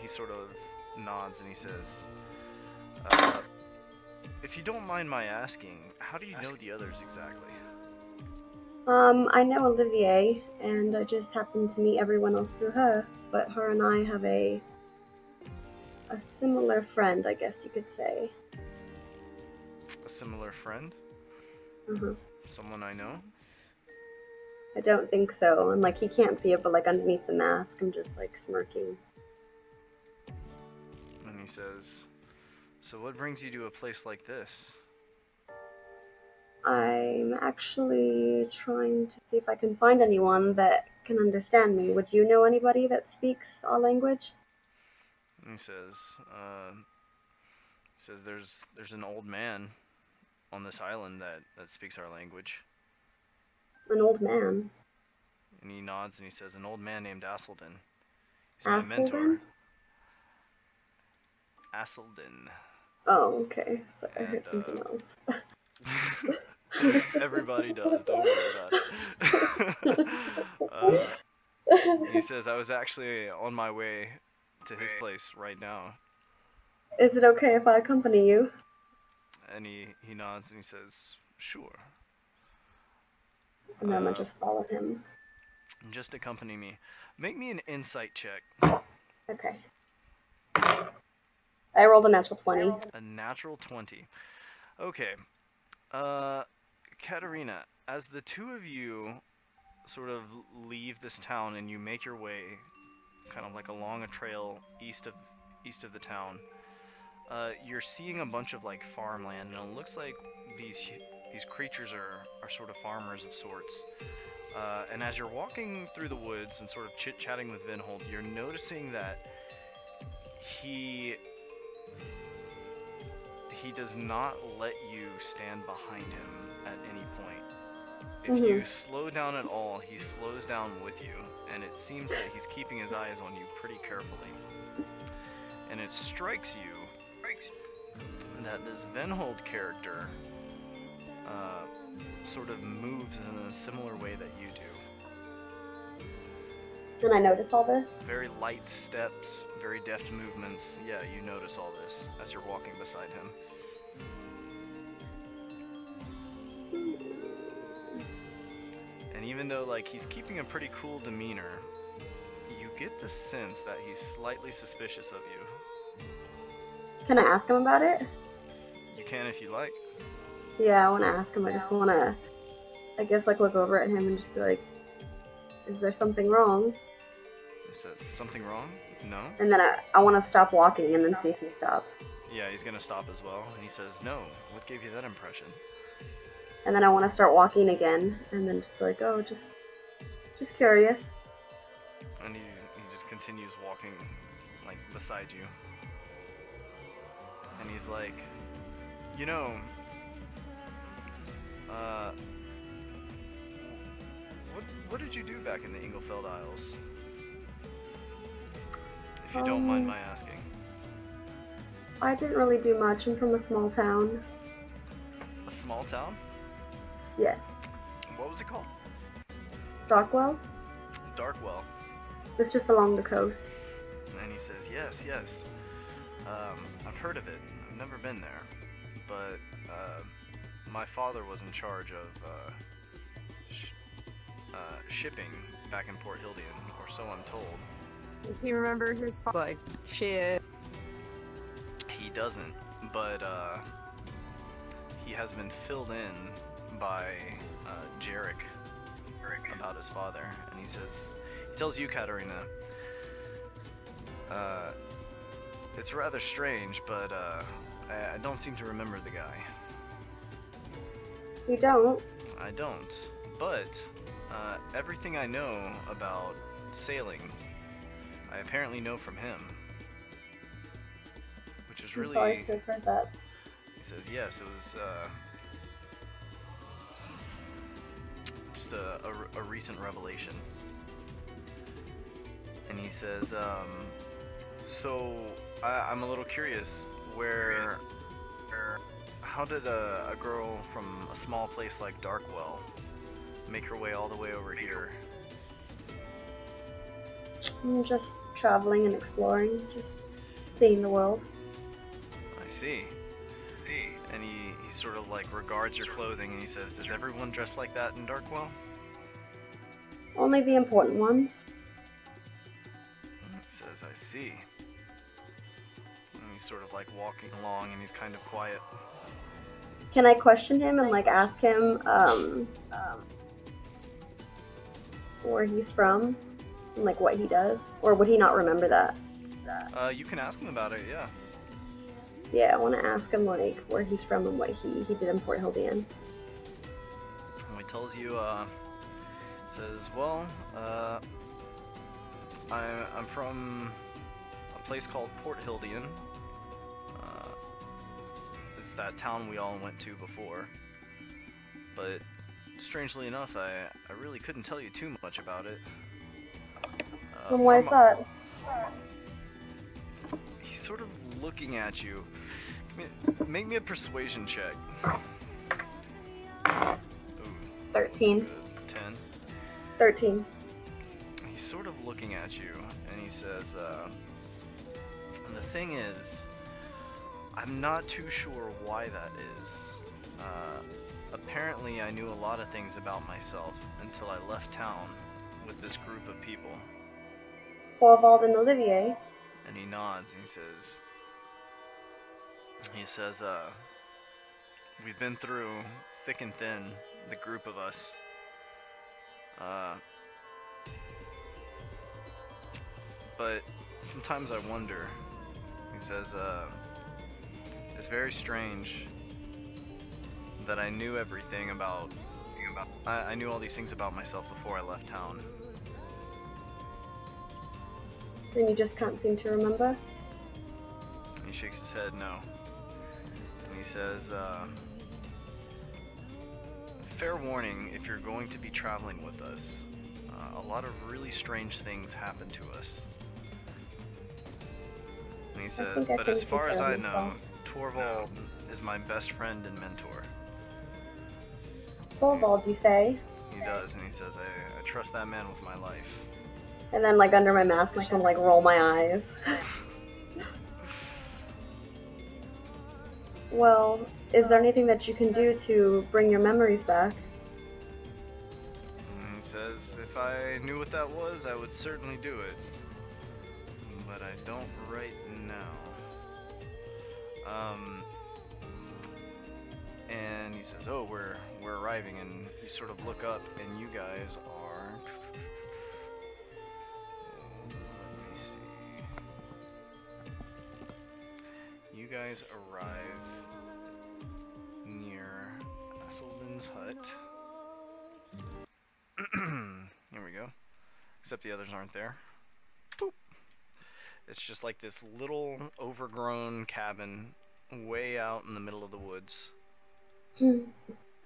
He sort of nods and he says, "If you don't mind my asking, how do you know the others exactly?" I know Olivier, and I just happened to meet everyone else through her. But her and I have a similar friend, I guess you could say. A similar friend? Someone I know? I don't think so. And like he can't see it, but like underneath the mask, I'm just like smirking. And he says, "So what brings you to a place like this?" I'm actually trying to see if I can find anyone that can understand me. Would you know anybody that speaks our language? And he says, there's an old man on this island that speaks our language." An old man. And he nods and he says, "An old man named Asselden. He's my mentor." Asselden? Asselden. Oh, okay. But I heard And, something else. Everybody does, don't worry about it. He says, "I was actually on my way to his place right now." Is it okay if I accompany you? And he nods and he says, "Sure. And then I'm gonna just follow him. Just accompany me. Make me an insight check." Okay. I rolled a natural 20. A natural 20. Okay. Katerina, as the two of you sort of leave this town and you make your way kind of like along a trail east of the town, you're seeing a bunch of like farmland, and it looks like these creatures are sort of farmers of sorts. And as you're walking through the woods and sort of chit-chatting with Vinhold, you're noticing that he does not let you stand behind him at any point. If you slow down at all, he slows down with you, and it seems that he's keeping his eyes on you pretty carefully. And it strikes you that this Venhold character sort of moves in a similar way that you do. And I notice all this? Very light steps, very deft movements. Yeah, you notice all this as you're walking beside him. And even though like he's keeping a pretty cool demeanor, you get the sense that he's slightly suspicious of you. Can I ask him about it? You can if you like. Yeah, I want to ask him. I just want to, I guess, like, look over at him and just be like, is there something wrong? Is that something wrong? No? And then I want to stop walking and then see if he stops. Yeah, he's gonna stop as well. And he says, no. What gave you that impression? And then I want to start walking again and then just be like, oh, just curious. And he just continues walking, like, beside you. And he's like, you know, what did you do back in the Ingelfeld Isles? If you don't mind my asking. I didn't really do much. I'm from a small town. A small town? Yes. What was it called? Darkwell? Darkwell. It's just along the coast. And he says, yes, yes. I've heard of it. I've never been there. But, my father was in charge of, shipping back in Port Hildian, or so I'm told. Does he remember his father? Like, shit. He doesn't, but, he has been filled in by, Jarek about his father. And he tells you, Katarina, it's rather strange, but, I don't seem to remember the guy. You don't? I don't, but everything I know about sailing, I apparently know from him. Which is really... Sorry to have heard that. He says, yes, it was just a recent revelation. And he says, so I'm a little curious, how did a girl from a small place like Darkwell make her way all the way over here? I'm just traveling and exploring, just seeing the world. I see. And he sort of like regards your clothing and he says, does everyone dress like that in Darkwell? Only the important ones. He says, I see. And he's sort of like walking along and he's kind of quiet. Can I question him and like ask him where he's from and like what he does? Or would he not remember that? You can ask him about it, yeah. Yeah, I want to ask him like where he's from and what he did in Port Hildian. And he tells you, says, well, I'm from a place called Port Hildian. It's that town we all went to before. But strangely enough, I really couldn't tell you too much about it. And why is that? He's sort of looking at you. Make me a persuasion check. Ooh, 13. good. 10. 13. He's sort of looking at you, and he says, and the thing is, I'm not too sure why that is. Apparently I knew a lot of things about myself until I left town with this group of people. Thorvald and Olivier. And he nods and he says, we've been through thick and thin, the group of us. But sometimes I wonder, he says, it's very strange that I knew everything about. I knew all these things about myself before I left town. And you just can't seem to remember? He shakes his head, no. And he says, fair warning, if you're going to be traveling with us, a lot of really strange things happen to us. And he says, but as far as I know, Torvald is my best friend and mentor. Torvald, you say? He does, and he says, I trust that man with my life. And then, like, under my mask, I just want to, like, roll my eyes. Well, is there anything that you can do to bring your memories back? And he says, if I knew what that was, I would certainly do it. But I don't right now. And he says, oh, we're arriving, and you sort of look up, and you guys are... Let me see. You guys arrive near Asselden's hut. Here we go. Except the others aren't there. Boop. It's just like this little overgrown cabin way out in the middle of the woods.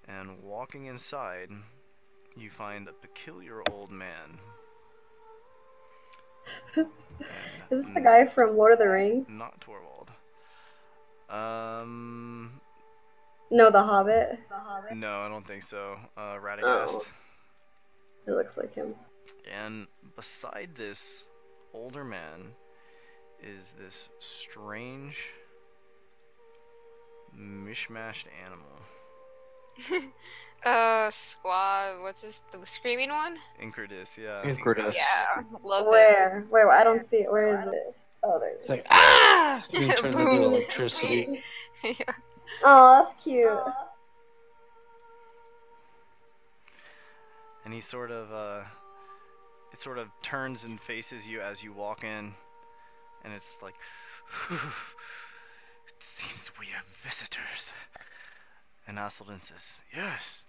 And walking inside, you find a peculiar old man. Is this the guy from Lord of the Rings? Not Torvald. No, The Hobbit? No, I don't think so. Radagast. Oh. It looks like him. And beside this older man is this strange, mishmashed animal. Squad, what's this, the screaming one? Incredus, yeah. Incredus. Yeah, love Where? Wait, I don't see it. Where is it? Oh, there it is. It's like, ah! And he turns into electricity. it. Yeah. Oh, that's cute. And he sort of, it sort of turns and faces you as you walk in, and it's like, it seems we have visitors. And Asselden says, yes,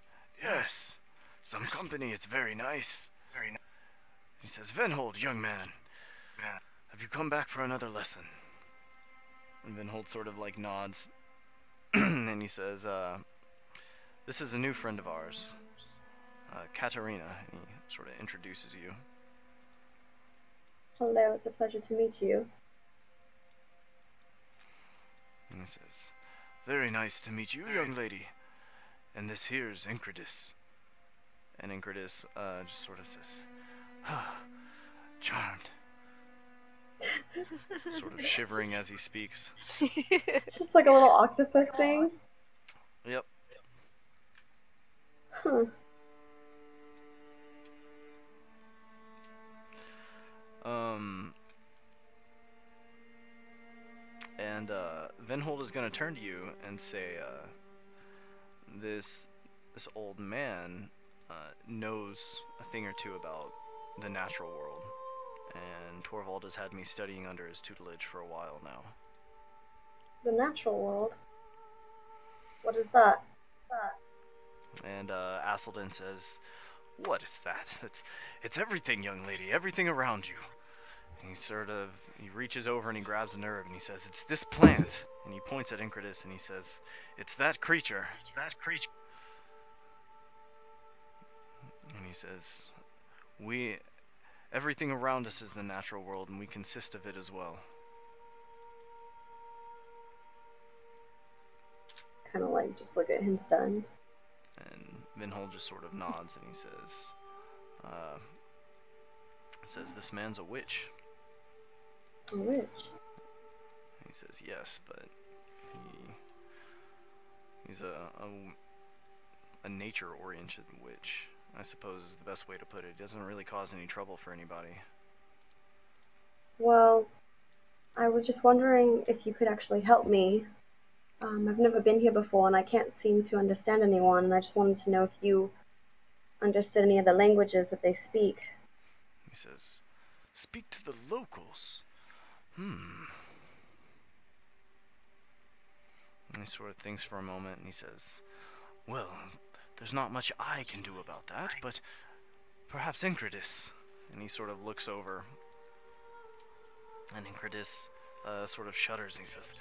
some company, it's very nice. He says, Venhold, young man, have you come back for another lesson? And Venhold sort of like nods, and he says, this is a new friend of ours, Katarina, and he sort of introduces you. Hello, it's a pleasure to meet you. And he says, very nice to meet you, young lady. And this here's Incredus. And Incredus just sort of says, ah, charmed. Sort of shivering as he speaks. Just like a little octopus thing. Yep. Huh. And Venhold is gonna turn to you and say, this old man knows a thing or two about the natural world, and Torvald has had me studying under his tutelage for a while now. The natural world? What is that? And Asselden says, what is that? It's everything, young lady, everything around you. And he reaches over and he grabs a nerve and he says, it's this plant. And he points at Incredus and he says, it's that creature. And he says, everything around us is the natural world and we consist of it as well. Kind of like just look at him stunned. And Venhold just sort of nods and he says, this man's a witch. A witch? He says yes, but he's a nature-oriented witch, I suppose is the best way to put it. He doesn't really cause any trouble for anybody. Well, I was just wondering if you could actually help me. I've never been here before and I can't seem to understand anyone, and I just wanted to know if you understood any of the languages that they speak. He says, speak to the locals. And he sort of thinks for a moment, and he says, "Well, there's not much I can do about that, but perhaps Incredus." And he sort of looks over, and Incredus sort of shudders, and he says,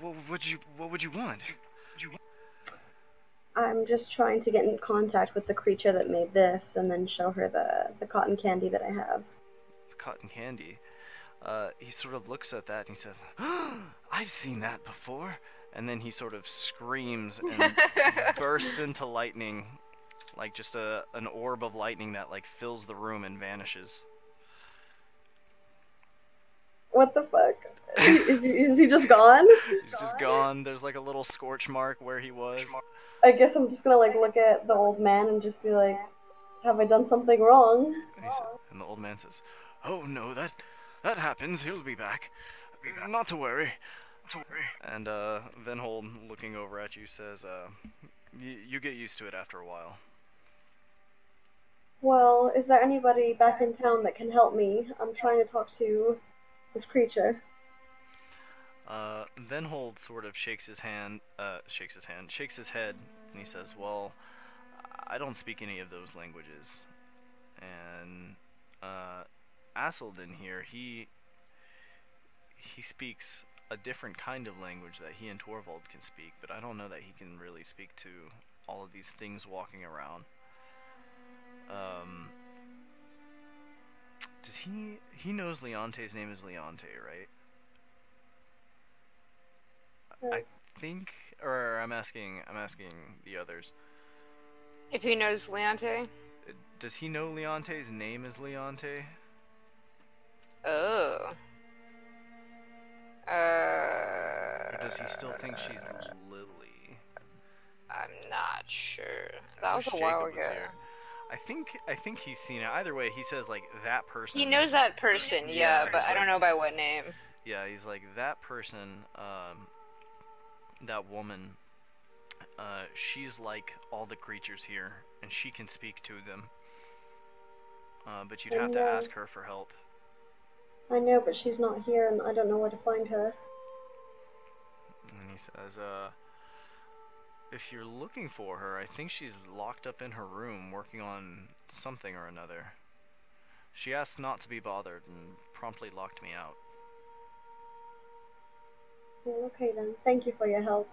what would you want? I'm just trying to get in contact with the creature that made this and then show her the cotton candy that I have. Cotton candy. He sort of looks at that and he says, "I've seen that before." And then he sort of screams and bursts into lightning, like just an orb of lightning that like fills the room and vanishes. What the fuck? Is he just gone? He's just gone. There's like a little scorch mark where he was. I guess I'm just gonna like look at the old man and just be like, have I done something wrong? And the old man says, "Oh no, that happens. He'll be back. Not to worry." And Venhold, looking over at you, says, you get used to it after a while." Well, is there anybody back in town that can help me? I'm trying to talk to this creature. Venhold sort of shakes his head, and he says, "Well, I don't speak any of those languages." And Asselden here, he speaks a different kind of language that he and Torvald can speak, but I don't know that he can really speak to all of these things walking around. Does he knows Leonte's name is Leonte, right? I think, or I'm asking the others. If he knows Leonte? Does he know Leonte's name is Leonte? Oh. Or does he still think she's Lily? I'm not sure. That was a while ago. I think he's seen it. Either way, he says like that person. He knows that person, yeah, but I don't know by what name. Yeah, he's like that person, that woman. She's like all the creatures here, and she can speak to them. But you'd have to ask her for help. I know, but she's not here, and I don't know where to find her. And he says, if you're looking for her, I think she's locked up in her room working on something or another. She asked not to be bothered and promptly locked me out. Well, okay then. Thank you for your help.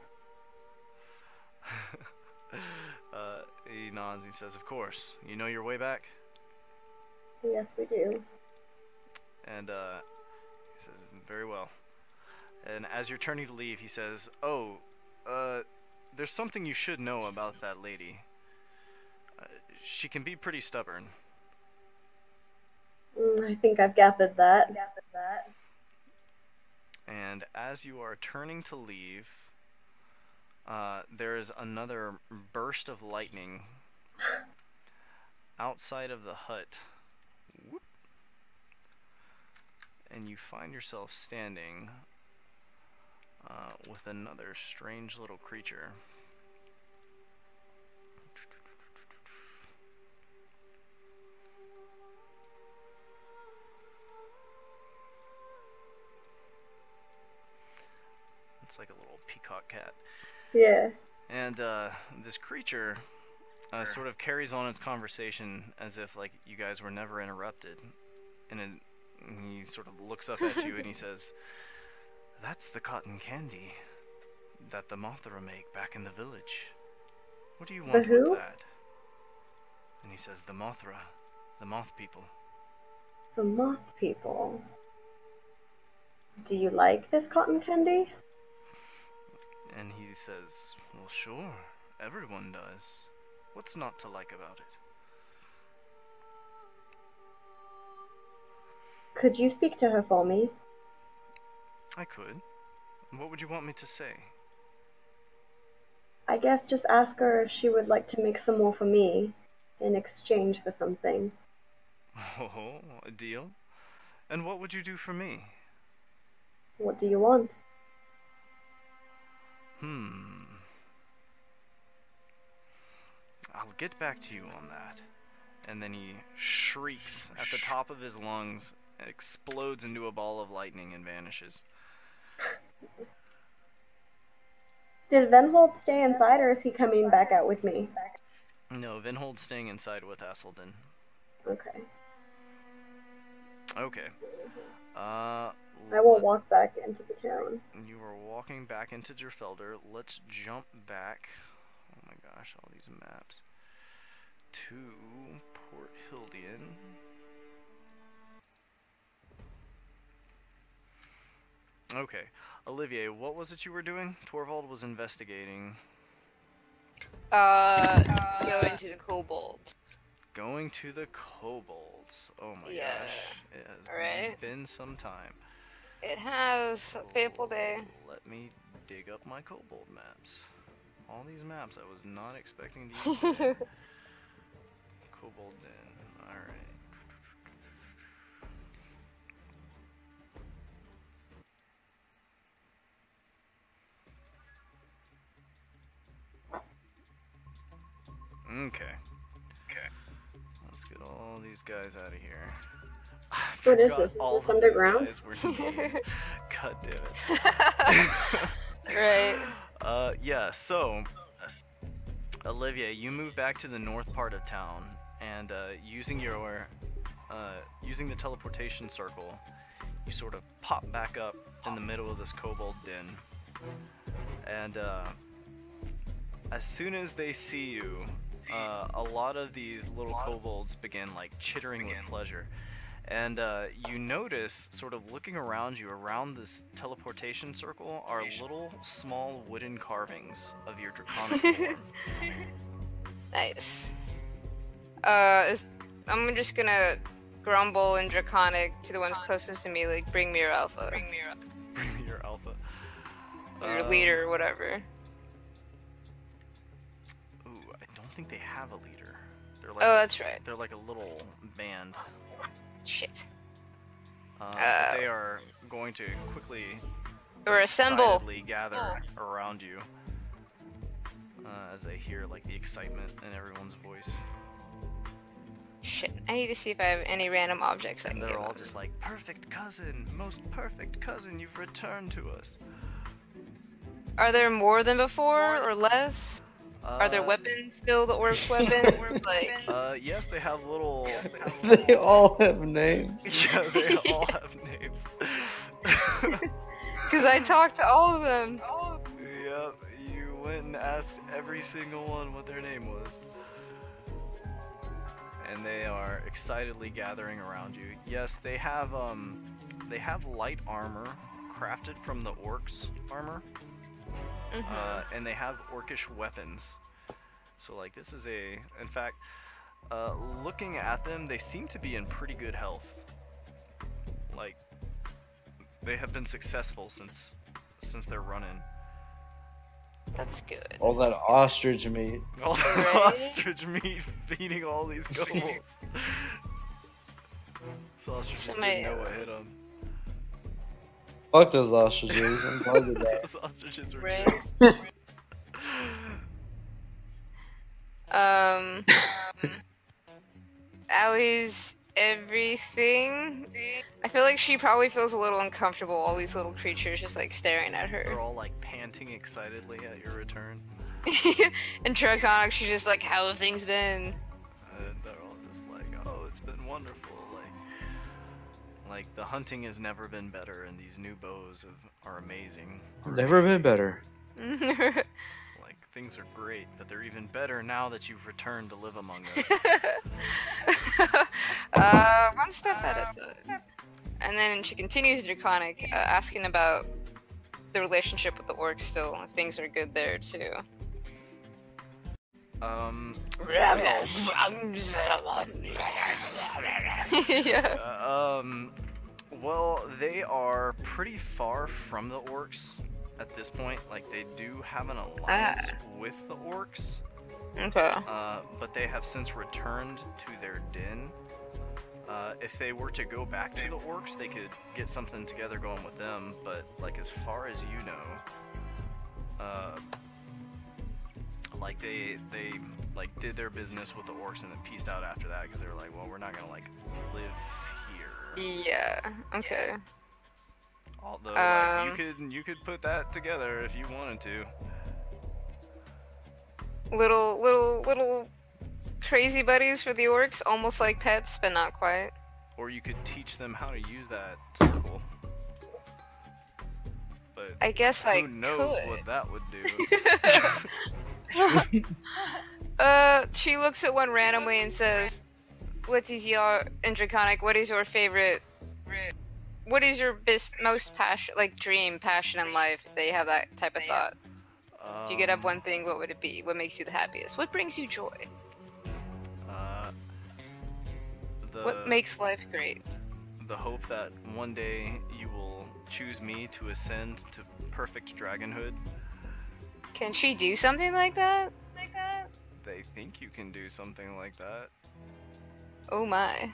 He nods and he says, "Of course. You know your way back?" Yes, we do. And he says, "Very well." And as you're turning to leave, he says, "Oh, there's something you should know about that lady. She can be pretty stubborn." I think I've gathered that. And as you are turning to leave, there is another burst of lightning outside of the hut. Whoop. And you find yourself standing with another strange little creature. It's like a little peacock cat. Yeah. And this creature sort of carries on its conversation as if like you guys were never interrupted. And he sort of looks up at you and he says, "That's the cotton candy that the Mothra make back in the village. What do you want with that?" And he says, "The Mothra, the moth people." The moth people. Do you like this cotton candy? And he says, "Well, sure, everyone does. What's not to like about it?" Could you speak to her for me? I could. What would you want me to say? I guess just ask her if she would like to make some more for me in exchange for something. Oh, a deal? And what would you do for me? What do you want? I'll get back to you on that. And then he shrieks at the top of his lungs explodes into a ball of lightning and vanishes. Did Venhold stay inside, or is he coming back out with me? No, Vinhold's staying inside with Asselden. Okay. Okay. I will walk back into the town. You are walking back into Gerfelder. Let's jump back. Oh my gosh, all these maps. To Port Hildian. Okay. Olivier, what was it you were doing? Torvald was investigating. Going to the kobolds. Going to the kobolds. Oh my Yeah. gosh. It has Alright. been some time. It has a fateful day. Let me dig up my kobold maps. All these maps I was not expecting to use today. Kobold Den. Alright. Okay. Let's get all these guys out of here. I What is forgot this? Is all this of underground? these guys were named. God damn it. Right. Yeah, so Olivia, you move back to the north part of town, and using the teleportation circle, you sort of pop back up in the middle of this kobold den. And as soon as they see you, a lot of these little kobolds begin like chittering with pleasure. And you notice, sort of looking around you, around this teleportation circle are little small wooden carvings of your draconic form. Nice. I'm just gonna grumble in Draconic to the ones closest to me, like, bring me your alpha. Bring me your alpha. Or your leader, or whatever. Ooh, I don't think they have a leader. They're like, Oh, that's right. They're like a little band. Shit. But they are going to quickly Or assemble. excitedly gather around you as they hear like the excitement in everyone's voice. Shit. I need to see if I have any random objects I can And they're give all them. just like, perfect cousin, most perfect cousin, you've returned to us. Are there more than before, or less? Are there weapons still, the orc weapons? Like, yes, they have little. They all have names. Yeah, they all have names. because I talked to all of them. Yep, you went and asked every single one what their name was. And they are excitedly gathering around you. Yes, they have light armor crafted from the orcs' armor. And they have orcish weapons. So like this is in fact, looking at them, they seem to be in pretty good health. Like, they have been successful since they're running. That's good. All that ostrich meat. All the Right? ostrich meat feeding all these kobolds. So ostriches Somebody- didn't know what hit them. Fuck those ostriches. I'm glad of that. Those ostriches were Right. jerks. Allie's everything. I feel like she probably feels a little uncomfortable, all these little creatures just like staring at They're her. all like panting excitedly at your return. In Draconic, she's just like, how have things been? And they're all just like, oh, it's been wonderful. Like the hunting has never been better, and these new bows are amazing. Never been better. Like things are great, but they're even better now that you've returned to live among us. One step at a time. And then she continues Draconic, asking about the relationship with the orcs still, if things are good there too. Yeah. Well, they are pretty far from the orcs at this point. Like, they do have an alliance with the orcs, Okay. but they have since returned to their den. If they were to go back to the orcs, they could get something together going with them, but, like, as far as you know, like, they did their business with the orcs and then pieced out after that, because they were like, well, we're not gonna, like, live here. Yeah. Okay. Although, like, Um. you could put that together if you wanted to. Little crazy buddies for the orcs, almost like pets, but not quite. Or you could teach them how to use that circle. But I guess who I knows could. what that would do. She looks at one randomly and says, "What is your in Draconic? What is your favorite? What is your most passion in life?" If they have that type of thought. If you could have one thing, what would it be? What makes you the happiest? What brings you joy? What makes life great? The hope that one day you will choose me to ascend to perfect dragonhood. Can she do something like that? They think you can do something like that. Oh my.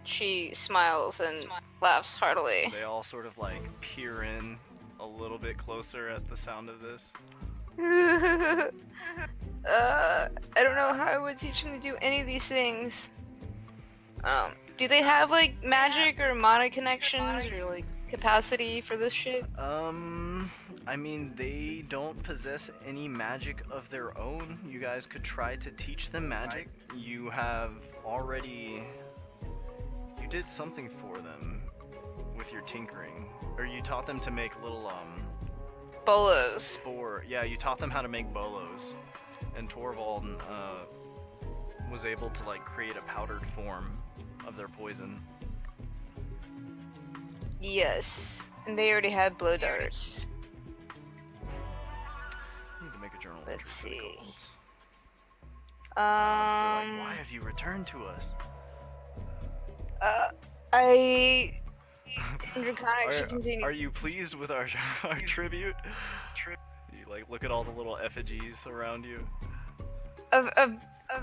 She smiles and laughs heartily. They all sort of like peer in a little bit closer at the sound of this. I don't know how I would teach them to do any of these things. Do they have like magic or mana connections or like capacity for this shit? I mean, they don't possess any magic of their own. You guys could try to teach them magic. You have already... You did something for them with your tinkering. Or you taught them to make little, Bolos. Yeah, you taught them how to make bolos. And Torvald, was able to, like, create a powdered form of their poison. Yes. And they already had blow darts. I need to make a journal Let's entry for the see. kobolds. They're like, why Um, have you returned to us? Draconic should continue. Are you pleased with our tribute? You like look at all the little effigies around you.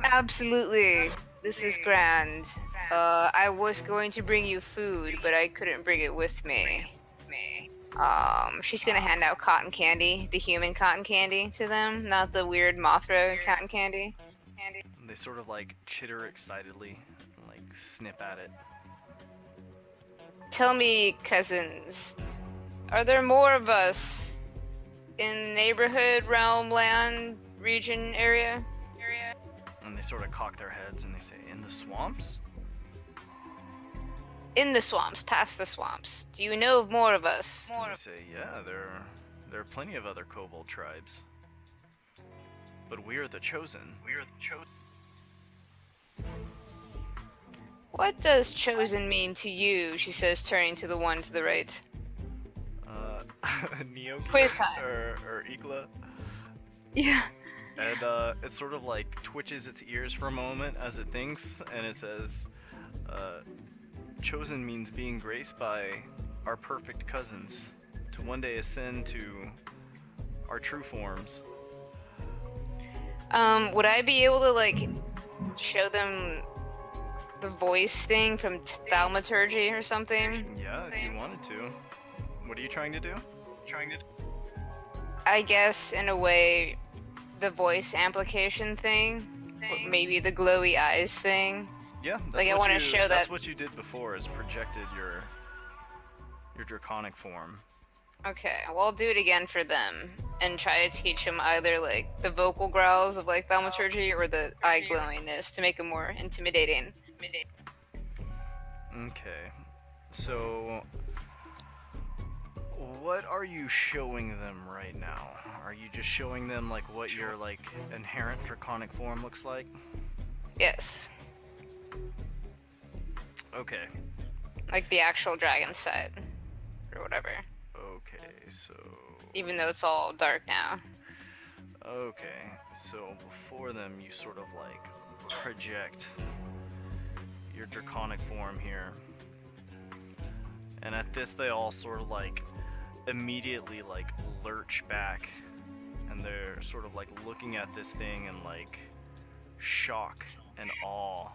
Absolutely. This is grand. I was going to bring you food, but I couldn't bring it with me. She's gonna hand out cotton candy, the human cotton candy to them, not the weird Mothra cotton candy. And they sort of like chitter excitedly and like snip at it. Tell me, cousins, are there more of us in neighborhood, realm, land, region, area? And they sort of cock their heads and they say, in the swamps? In the swamps, past the swamps. Do you know of more of us? And they say, yeah, there are plenty of other kobold tribes. But we are the chosen. What does chosen mean to you? She says, turning to the one to the right. Neo Quiz time. or Igla. Yeah. And it sort of like twitches its ears for a moment as it thinks, and it says, chosen means being graced by our perfect cousins, to one day ascend to our true forms. Would I be able to, like, show them the voice thing from thaumaturgy or something? Yeah, if you wanted to. What are you trying to do? I guess, in a way, the voice amplification thing. Or maybe the glowy eyes thing. Yeah, that's Like, I what wanna you- show That's that- what you did before, is projected your draconic form. Okay, well, I'll do it again for them and try to teach them either, like, the vocal growls of, like, thaumaturgy or the eye glowiness to make them more intimidating. Okay, so what are you showing them right now? Are you just showing them like what your like inherent draconic form looks like? Yes. Okay. Like the actual dragon side. Or whatever. Okay, so Even though it's all dark now. okay, so before them you sort of like project your draconic form here. And at this they all sort of like immediately like lurch back, and they're sort of like looking at this thing in like shock and awe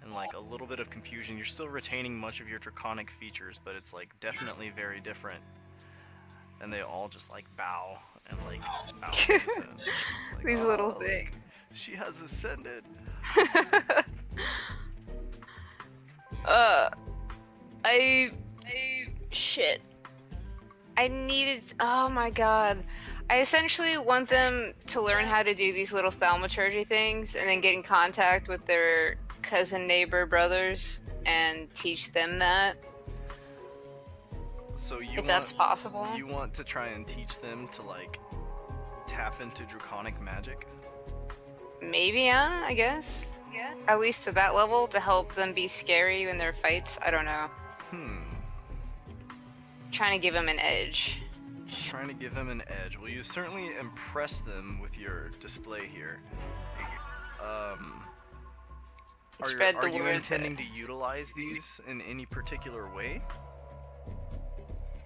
and like a little bit of confusion. You're still retaining much of your draconic features, but it's like definitely very different. And they all just like bow and like bow to this, and it's like, These little "Oh, things. she has ascended." I shit. I needed. Oh my god. I essentially want them to learn how to do these little thaumaturgy things and then get in contact with their cousin, neighbor, brothers and teach them that. So you If that's possible. You want to try and teach them to like tap into draconic magic? Maybe, yeah, I guess. Yeah. At least to that level to help them be scary in their fights. I don't know. Trying to give them an edge. Trying to give them an edge. Well, you certainly impressed them with your display here. Are you intending to utilize these in any particular way?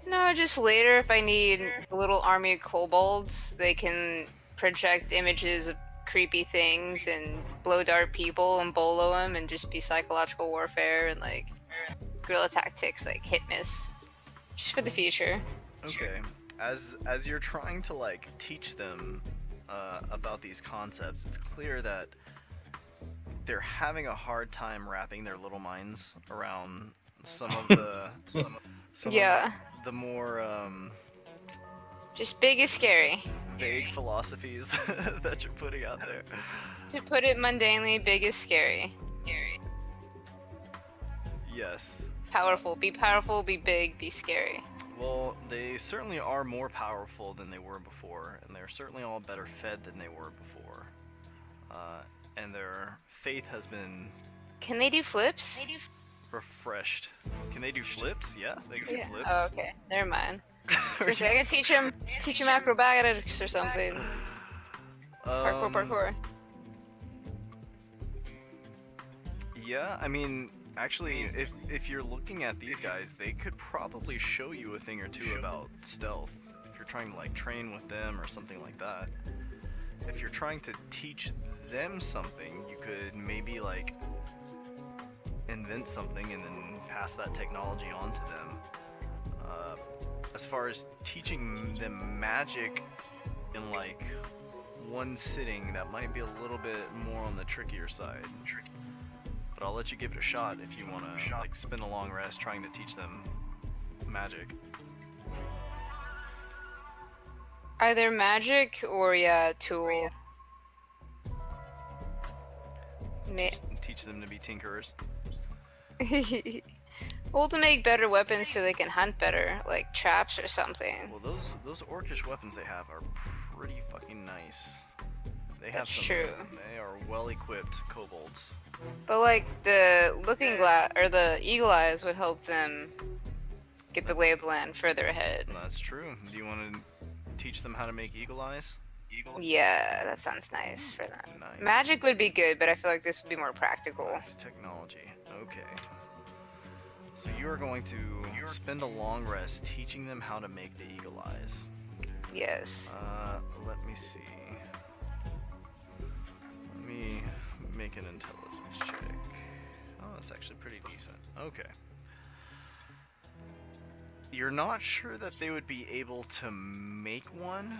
No, just later if I need a little army of kobolds, they can project images of creepy things and blow dart people and bolo them and just be psychological warfare and like guerrilla tactics like hit miss. Just for the future. Okay. As you're trying to like teach them about these concepts, it's clear that they're having a hard time wrapping their little minds around some of the some yeah. of the more just big is scary. Vague philosophies that you're putting out there. To put it mundanely, big is scary. Yes. Powerful, be big, be scary. Well, they certainly are more powerful than they were before, and they're certainly all better fed than they were before. And their faith has been... Can they do flips? Refreshed. Can they do flips? Yeah, they can do flips. Oh, okay. Never mind. Just I can teach them acrobatics or something. Parkour. Yeah, I mean, actually, if you're looking at these guys, they could probably show you a thing or two about stealth. If you're trying to like train with them or something like that. If you're trying to teach them something, you could maybe like invent something and then pass that technology on to them. As far as teaching them magic in like one sitting, that might be a little bit more on the trickier side. But I'll let you give it a shot if you want to like spend a long rest trying to teach them magic. Either magic or tool. Teach them to be tinkerers. Well, to make better weapons so they can hunt better, like traps or something. Well, those orcish weapons they have are pretty fucking nice. They have That's some. True. They are well equipped kobolds. But like the looking glass or the eagle eyes would help them get the lay of the land further ahead. That's true. Do you want to teach them how to make eagle eyes? Yeah, that sounds nice for them. Nice. Magic would be good, but I feel like this would be more practical. Nice technology. Okay. So you are going to spend a long rest teaching them how to make the eagle eyes. Yes. Let me see. Let me make an intelligence check. Oh, that's actually pretty decent. Okay. You're not sure that they would be able to make one,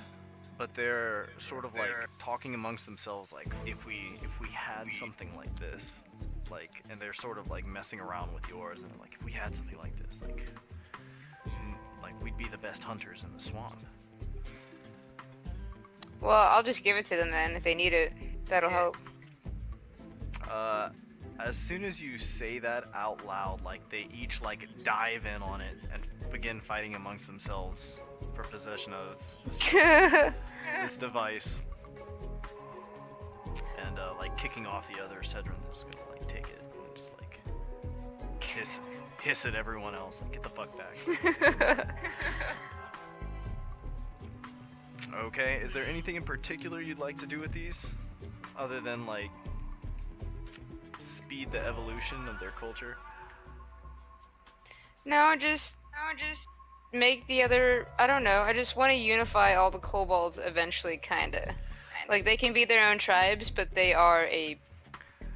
but they're sort of like talking amongst themselves, like if we had something like this, like, and they're sort of like messing around with yours, and they're like, if we had something like this, like we'd be the best hunters in the swamp. Well, I'll just give it to them then if they need it. That'll help. As soon as you say that out loud, like they each like dive in on it and begin fighting amongst themselves for possession of this device. And like kicking off the other Cedron's just gonna like take it and just like hiss at everyone else, like get the fuck back. Okay, is there anything in particular you'd like to do with these? Other than like speed the evolution of their culture? No, just make the other, I don't know, I just want to unify all the kobolds eventually, kinda. Like, they can be their own tribes, but they are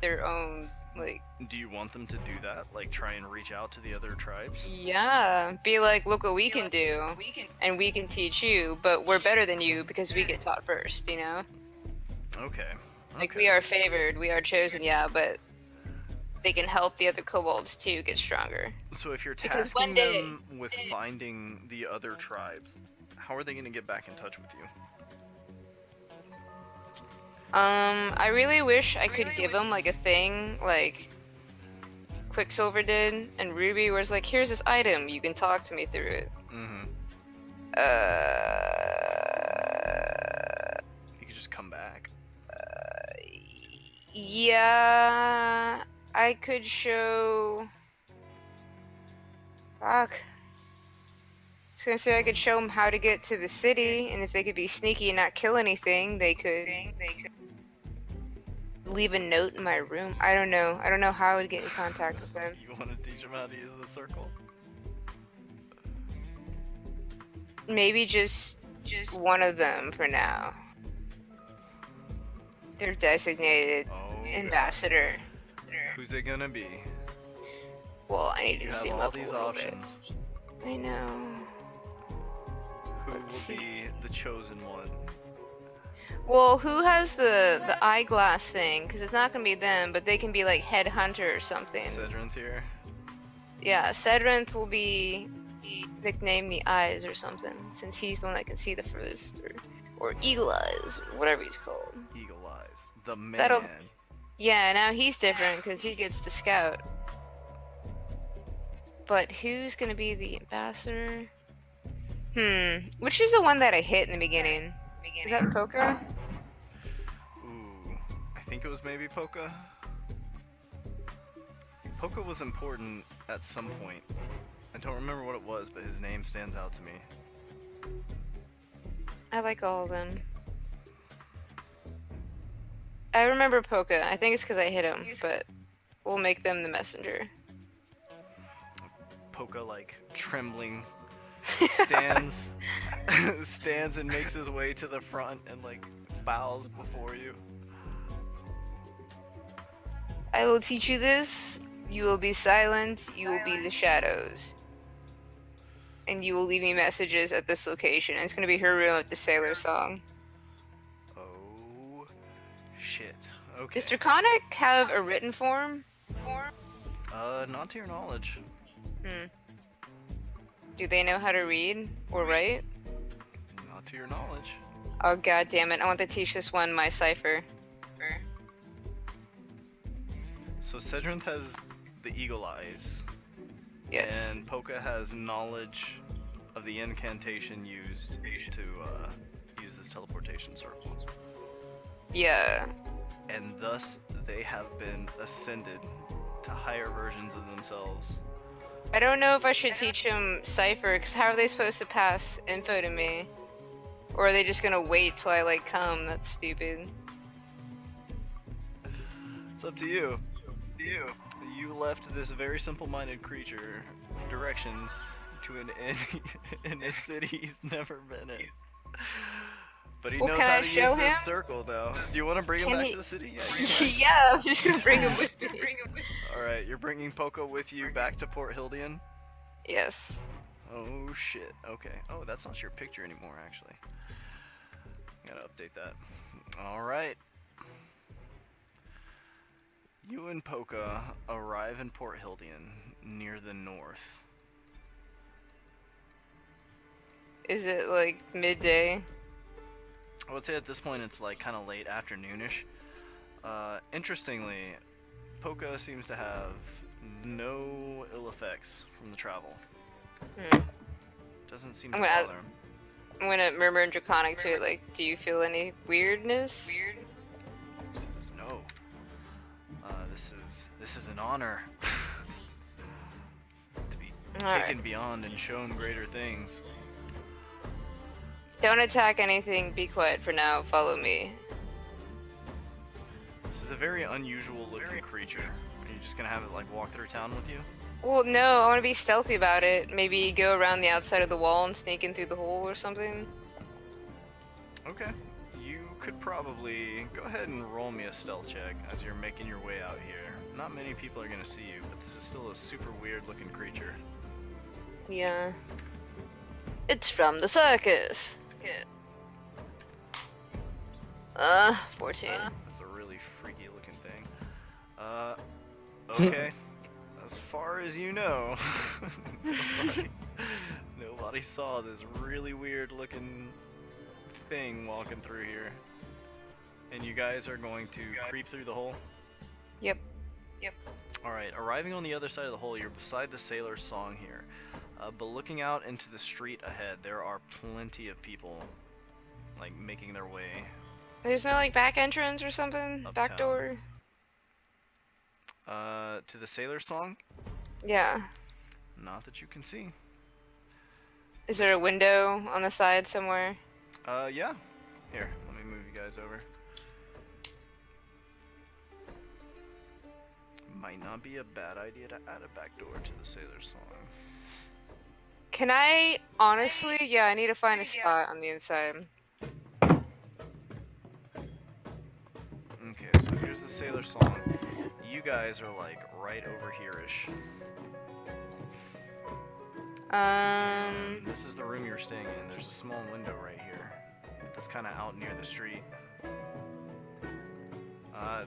their own, like... Do you want them to do that? Like, try and reach out to the other tribes? Yeah, be like, look what we can do, and we can teach you, but we're better than you because we get taught first, you know? Okay. Like, we are favored, we are chosen, yeah, but they can help the other kobolds too get stronger. So if you're Because tasking one day- them with finding the other tribes, how are they going to get back in touch with you? I really wish I could give them like a thing like Quicksilver did, and Ruby was like, here's this item, you can talk to me through it. Mm-hmm. You could just come back. Yeah, I could show. Fuck. I was gonna say I could show them how to get to the city, and if they could be sneaky and not kill anything, they could leave a note in my room. I don't know. I don't know how I would get in contact with them. You want to teach them how to use the circle? Maybe just one of them for now. Their designated Oh, ambassador. who's it gonna be? Well, I need You to have zoom all up a these little options. bit. I know. Who Let's will see. be the chosen one? Well, who has the eyeglass thing? Because it's not gonna be them, but they can be like headhunter or something. Cedrinth here. Yeah, Cedrinth will be nicknamed the Eyes or something, since he's the one that can see the furthest, or Eagle Eyes, whatever he's called. Eagle Eyes. The man. That'll- Yeah, now he's different because he gets the scout. But who's gonna be the ambassador? Which is the one that I hit in the beginning? Is that Poka? Ooh, I think it was maybe Poka. Poka was important at some point. I don't remember what it was, but his name stands out to me. I like all of them. I remember Poka. I think it's because I hit him, but we'll make them the messenger. Poka, like, trembling, stands stands and makes his way to the front and, like, bows before you. I will teach you this. You will be silent. You will be the shadows. And you will leave me messages at this location. And it's going to be her room with the sailor song. Oh, shit. Okay. Does Draconic have a written form? Not to your knowledge. Do they know how to read or write? Not to your knowledge. Oh god damn it, I want to teach this one my cipher. So Cedrinth has the Eagle Eyes. Yes. And Poka has knowledge of the incantation used to use this teleportation circle. Yeah. And thus they have been ascended to higher versions of themselves. I don't know if I should teach them cipher, because how are they supposed to pass info to me? Or are they just gonna wait till I like come? That's stupid. It's up to you. You left this very simple-minded creature directions to an inn in a city he's never been in. But he Well, knows can how I to show use this him? circle now. Do you want to bring him Can back he- to the city? Yeah, you can. Yeah, I'm just gonna bring him with me. Alright, you're bringing Poco with you back to Port Hildian? Yes. Oh shit, okay. Oh, that's not your picture anymore, actually. Gotta update that. Alright. You and Poca arrive in Port Hildian, near the north. Is it like midday? I would say at this point it's like kind of late afternoonish. Interestingly, Poca seems to have no ill effects from the travel. Doesn't seem to I'm gonna- bother him. I'm gonna murmur in Draconic to it, like, do you feel any weirdness? He says, no. This is an honor to be Alright. taken beyond and shown greater things. Don't attack anything, be quiet for now, follow me. This is a very unusual looking creature. Are you just gonna have it like walk through town with you? Well, no, I want to be stealthy about it. Maybe go around the outside of the wall and sneak in through the hole or something. Okay. You could probably go ahead and roll me a stealth check as you're making your way out here. Not many people are gonna see you, but this is still a super weird looking creature. Yeah. It's from the circus. 14. That's a really freaky looking thing. Okay. As far as you know, nobody, nobody saw this really weird looking thing walking through here. And you guys are going to creep through the hole? Yep. Alright, arriving on the other side of the hole, you're beside the sailor's song here. But looking out into the street ahead, there are plenty of people, like, making their way. There's no like back entrance or something? Uptown. Back door? To the sailor's song? Yeah. Not that you can see. Is there a window on the side somewhere? Yeah. Here, let me move you guys over. Might not be a bad idea to add a back door to the sailor's song. Can I honestly? Yeah, I need to find a spot on the inside. Okay, so here's the sailor song. You guys are like right over here-ish. This is the room you're staying in. There's a small window right here that's kind of out near the street.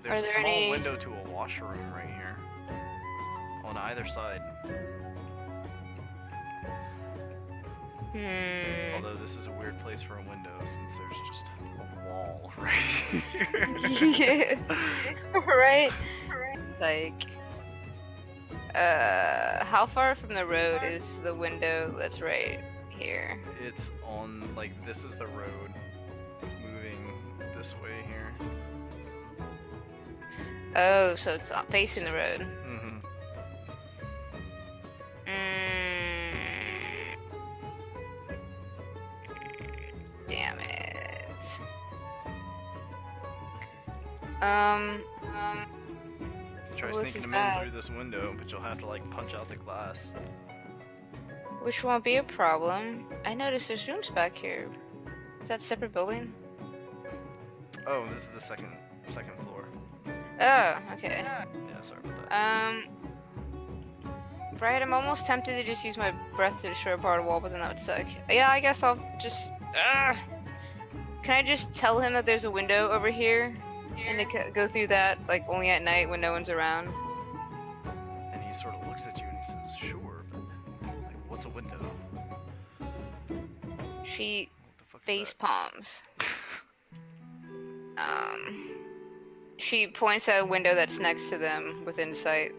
There's a small window to a washroom right here on either side. Although this is a weird place for a window since there's just a wall right here. Yeah. Right? Like, how far from the road is the window that's right here? It's on, like, this is the road moving this way here. Oh, so it's facing the road. Mm-hmm. Damn it. Try well, this sneaking is them bad. in through this window, but you'll have to, like, punch out the glass. Which won't be a problem. I noticed there's rooms back here. Is that a separate building? Oh, this is the second floor. Oh, okay. Yeah, sorry about that. Right, I'm almost tempted to just use my breath to destroy a part of the wall, but then that would suck. Yeah, I guess I'll just... Can I just tell him that there's a window over here? And to go through that, like, only at night when no one's around? And he sort of looks at you and he says, sure, but, like, what's a window? She What the fuck is face that? palms. She points at a window that's next to them within sight.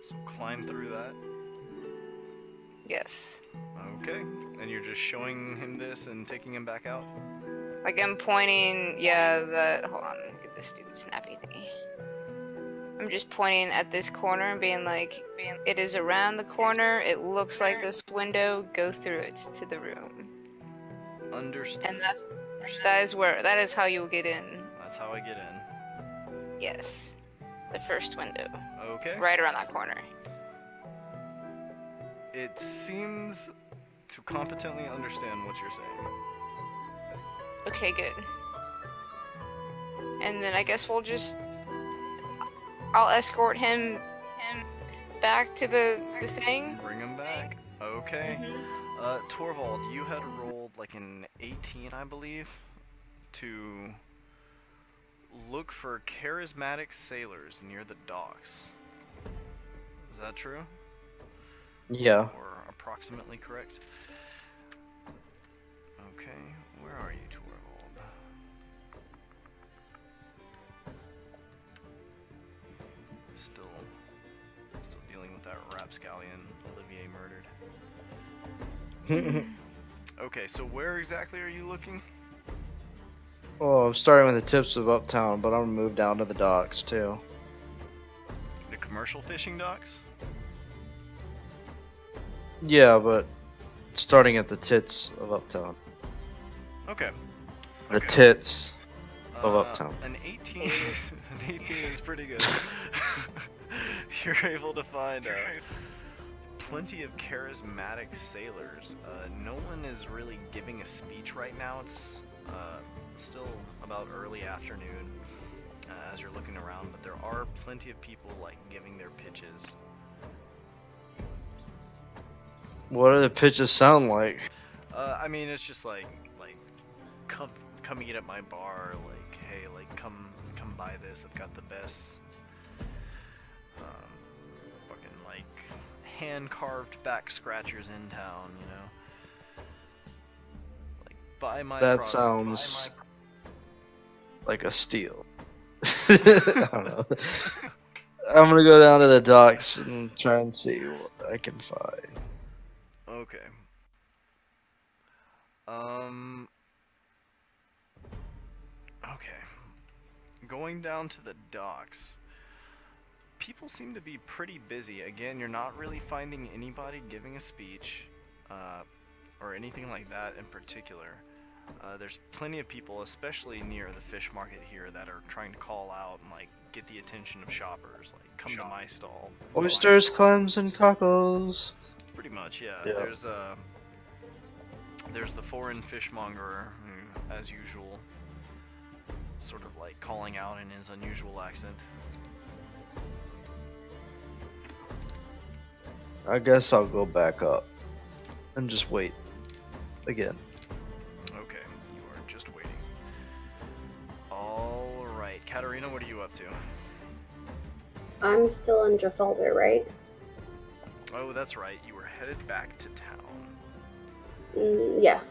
So climb through that. Yes. Okay. And you're just showing him this and taking him back out? Like, I'm pointing, yeah, that... Hold on, look at this stupid snappy thingy. I'm just pointing at this corner and being like, it is around the corner, it looks like this window, go through it to the room. Understood. And that is how you'll get in. That's how I get in. Yes. The first window. Okay. Right around that corner. It seems to competently understand what you're saying. Okay, good. And then I guess we'll just... I'll escort him back to the thing. Bring him back. Okay. Mhm. Torvald, you had rolled like an 18, I believe, to look for charismatic sailors near the docks. Is that true? Yeah. Or approximately correct? Okay, where are you, Torvald? Still dealing with that rapscallion Olivier murdered. Okay, so where exactly are you looking? Well, I'm starting with the tips of Uptown, but I'm gonna move down to the docks too. The commercial fishing docks? Yeah, but starting at the tits of Uptown. Okay. The Okay. tits of Uptown. An 18, an 18 is pretty good. You're able to find plenty of charismatic sailors. No one is really giving a speech right now. It's still about early afternoon as you're looking around, but there are plenty of people like giving their pitches. What do the pitches sound like? I mean, it's just like come eat at my bar, like, hey, like come buy this. I've got the best Fucking like hand-carved back scratchers in town, you know. Like buy my That product. sounds like a steal. I don't know. I'm gonna go down to the docks and try and see what I can find. Okay. Okay. Going down to the docks. People seem to be pretty busy. Again, you're not really finding anybody giving a speech, or anything like that in particular. There's plenty of people, especially near the fish market here, that are trying to call out and like get the attention of shoppers. Like, come to my stall. Oysters, clams, and cockles. Pretty much, yeah. Yeah. There's the foreign fishmonger who, as usual, sort of like calling out in his unusual accent. I guess I'll go back up and just wait again. Okay, you are just waiting. Alright, Katarina, what are you up to? I'm still in Trafalgar, right? Oh, that's right, you were headed back to town. Yeah.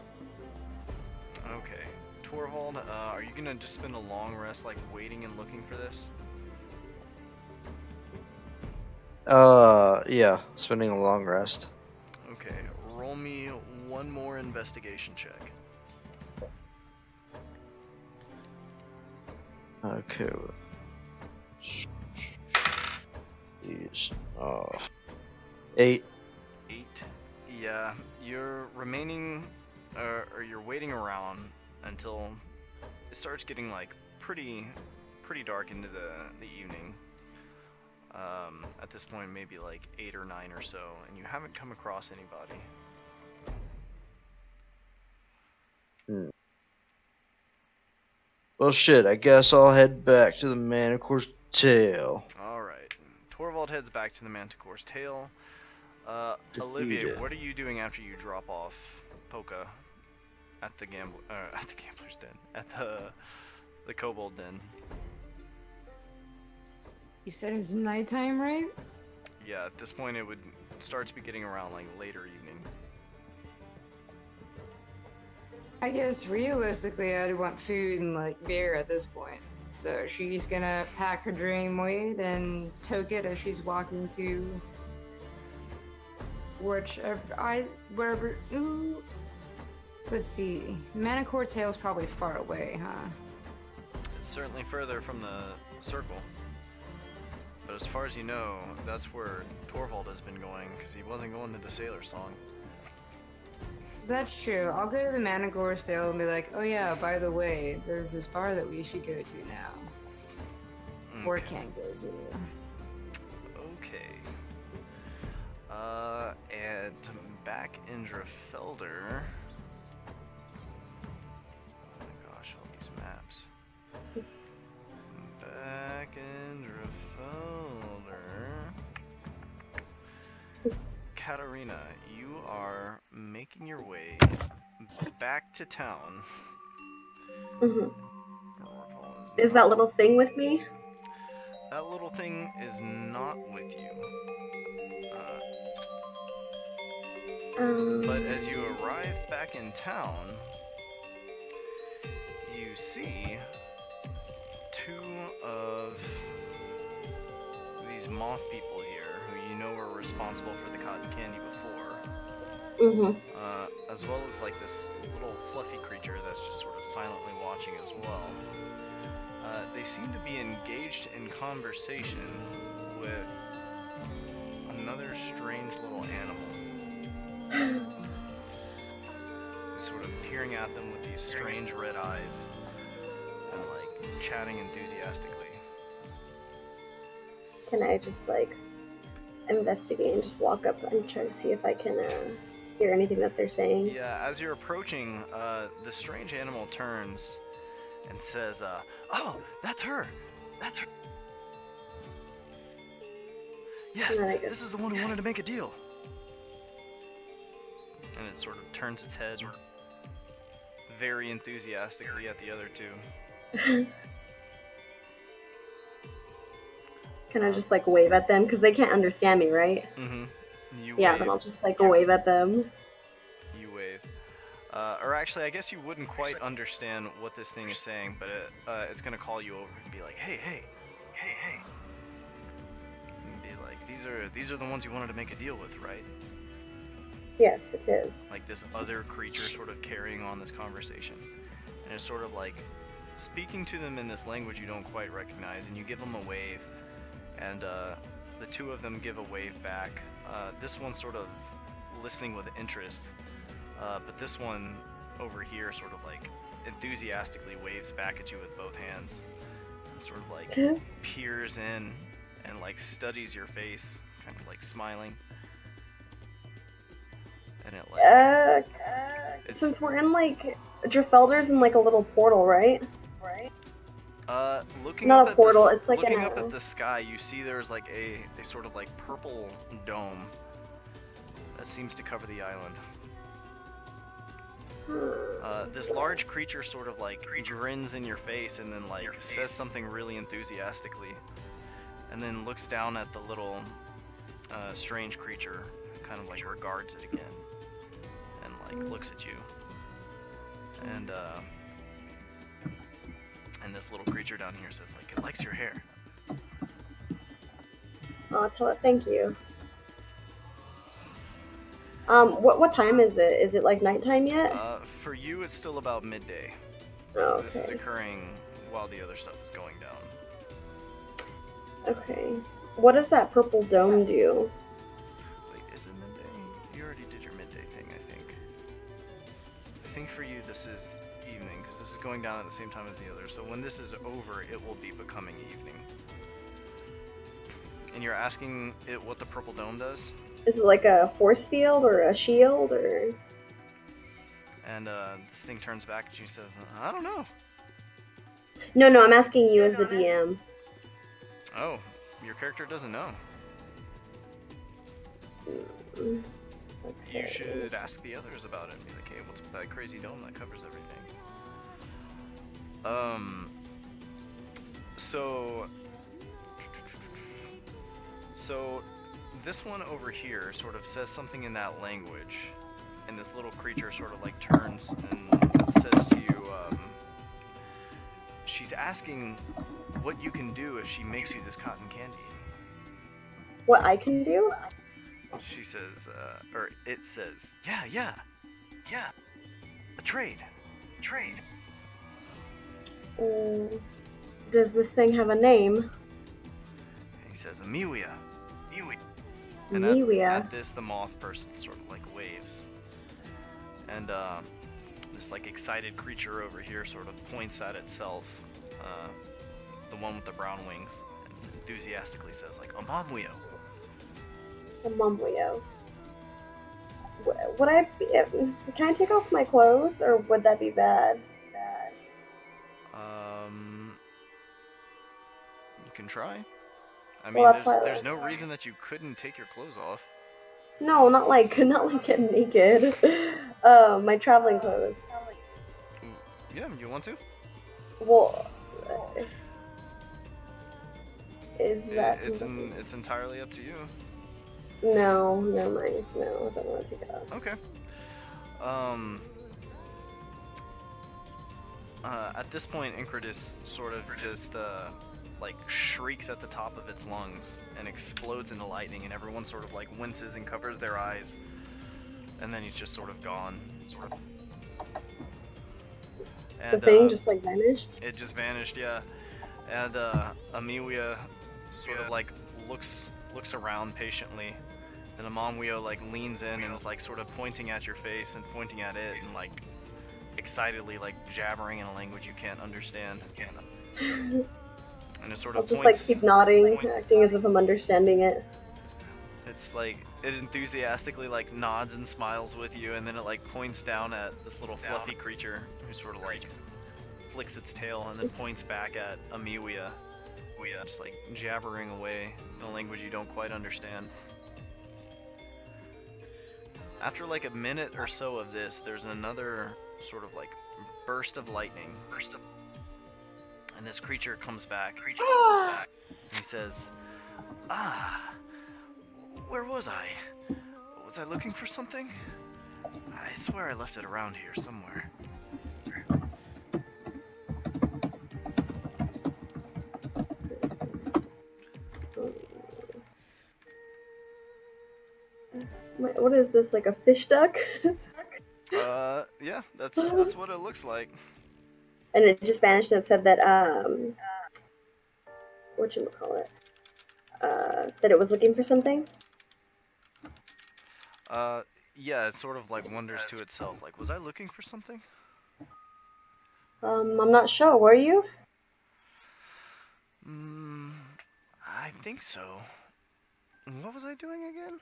Okay. Torvald, are you gonna just spend a long rest, like, waiting and looking for this? Yeah, spending a long rest. Okay, roll me one more investigation check. Okay. Jeez. 8. 8. Yeah, you're remaining, or you're waiting around until it starts getting like pretty dark into the evening. At this point, maybe like 8 or 9 or so, and you haven't come across anybody. Well, shit. I guess I'll head back to the Manicore's Tail. All right, Torvald heads back to the Manticore's Tail. Olivia, Defeated. what are you doing after you drop off Polka at the gambler's den, at the kobold den? You said it's nighttime, right? Yeah, at this point it would start to be getting around like later evening. I guess realistically I'd want food and like beer at this point. So she's gonna pack her dream weight and toke it as she's walking to wherever. Ooh. Let's see. Manicore Tail's probably far away, huh? It's certainly further from the circle. But as far as you know, that's where Torvald has been going, because he wasn't going to the Sailor Song. That's true. I'll go to the Manicore Tail and be like, oh yeah, by the way, there's this bar that we should go to now. Or can't go to. Okay. And back in Draffelder. Oh my gosh, all these maps. Back in Draffelder. Katarina, you are making your way back to town. Mhm. Is that little thing with me? That little thing is not with you. But as you arrive back in town, you see 2 of these moth people here who you know were responsible for the cotton candy before. As well as like this little fluffy creature that's just sort of silently watching as well. They seem to be engaged in conversation with another strange little animal. Sort of peering at them with these strange red eyes and like chatting enthusiastically. Can I just like investigate and just walk up and try to see if I can hear anything that they're saying? Yeah, as you're approaching, the strange animal turns and says, oh, that's her! That's her! Yes, this is the one who wanted to make a deal! And it sort of turns its head very enthusiastically at the other 2. Can I just like wave at them because they can't understand me, right? Mm-hmm. You Yeah, wave. then I'll just like wave at them. You wave. Or actually, I guess you wouldn't quite understand what this thing is saying, but it's gonna call you over and be like, hey, hey, hey, hey. And be like, these are the ones you wanted to make a deal with, right? Yes, it is. Like this other creature sort of carrying on this conversation. And it's sort of like speaking to them in this language you don't quite recognize, and you give them a wave, and the two of them give a wave back. This one's sort of listening with interest, but this one over here sort of like enthusiastically waves back at you with both hands. Sort of like peers in and like studies your face, kind of like smiling. And it like Since we're in like Driffelder's in like a little portal, right? looking Not up a at portal, the, it's like looking an up at the sky, you see there's like a sort of like purple dome that seems to cover the island. This large creature sort of like grins in your face and then like says something really enthusiastically, and then looks down at the little strange creature, kind of like regards it again, and like looks at you, and this little creature down here says like, it likes your hair. I'll tell it thank you. What time is it? Is it like nighttime yet? For you, it's still about midday. Oh, This is okay. occurring while the other stuff is going down. Okay. What does that purple dome do? Wait, is it midday? You already did your midday thing, I think. I think for you this is evening, because this is going down at the same time as the other. So when this is over, it will be becoming evening. And you're asking it what the purple dome does? Is it like a force field or a shield or? And this thing turns back at you and says, I don't know. No, I'm asking you as the DM. Oh, your character doesn't know. Okay. You should ask the others about it and be like, hey, what's with that crazy dome that covers everything? So this one over here sort of says something in that language, and this little creature sort of like turns and says to you, she's asking what you can do if she makes you this cotton candy. What I can do? She says, or it says, yeah, a trade. Does this thing have a name? And he says, Amelia. And Amelia. at this, the moth person sort of like waves. And this like excited creature over here sort of points at itself, the one with the brown wings, and enthusiastically says like, Amelia. Amelia. Would I be? Can I take off my clothes, or would that be bad? You can try. I mean, Well, there's no reason that you couldn't take your clothes off. No, not like getting naked. My traveling clothes. Ooh, yeah, you want to? Well, is that? It's entirely up to you. No, never mind. No, I don't want to take it off. Okay. At this point, Incredus sort of just like shrieks at the top of its lungs and explodes into lightning, and everyone sort of like winces and covers their eyes, and then he's just sort of gone. And, The thing just like vanished. It just vanished, yeah. And Amelia sort of like looks around patiently, and Amanwio like leans in and is like sort of pointing at your face and pointing at it and like excitedly like jabbering in a language you can't understand. And it sort I'll of just points. like keep nodding, acting as if I'm understanding it. It's like it enthusiastically like nods and smiles with you, and then it like points down at this little fluffy creature who sort of like flicks its tail and then points back at Amelia, just like jabbering away in a language you don't quite understand. After like a minute or so of this, there's another sort of like burst of lightning. And this creature comes back. He says, Ah, where was I? Was I looking for something? I swear I left it around here somewhere. What is this, like a fish duck? Yeah, that's what it looks like. And it just vanished and it said that, whatchamacallit? That it was looking for something? Yeah, it sort of like wonders to itself, like, was I looking for something? I'm not sure, were you? I think so. What was I doing again?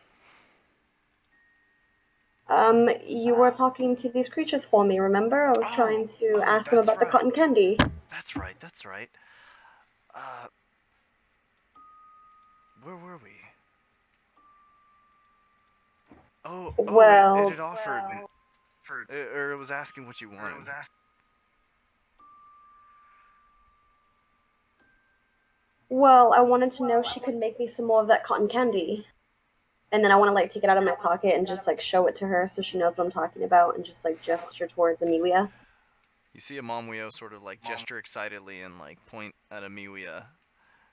You were talking to these creatures for me, remember? I was trying to ask them that's about the right. cotton candy. That's right, that's right. Where were we? Well, it offered, or it was asking what you wanted. well, I wanted to know if she could make me some more of that cotton candy. And then I want to, like, take it out of my pocket and just, like, show it to her so she knows what I'm talking about and just, like, gesture towards Amelia. You see Amamweo sort of like gesture excitedly and like point at Amilia,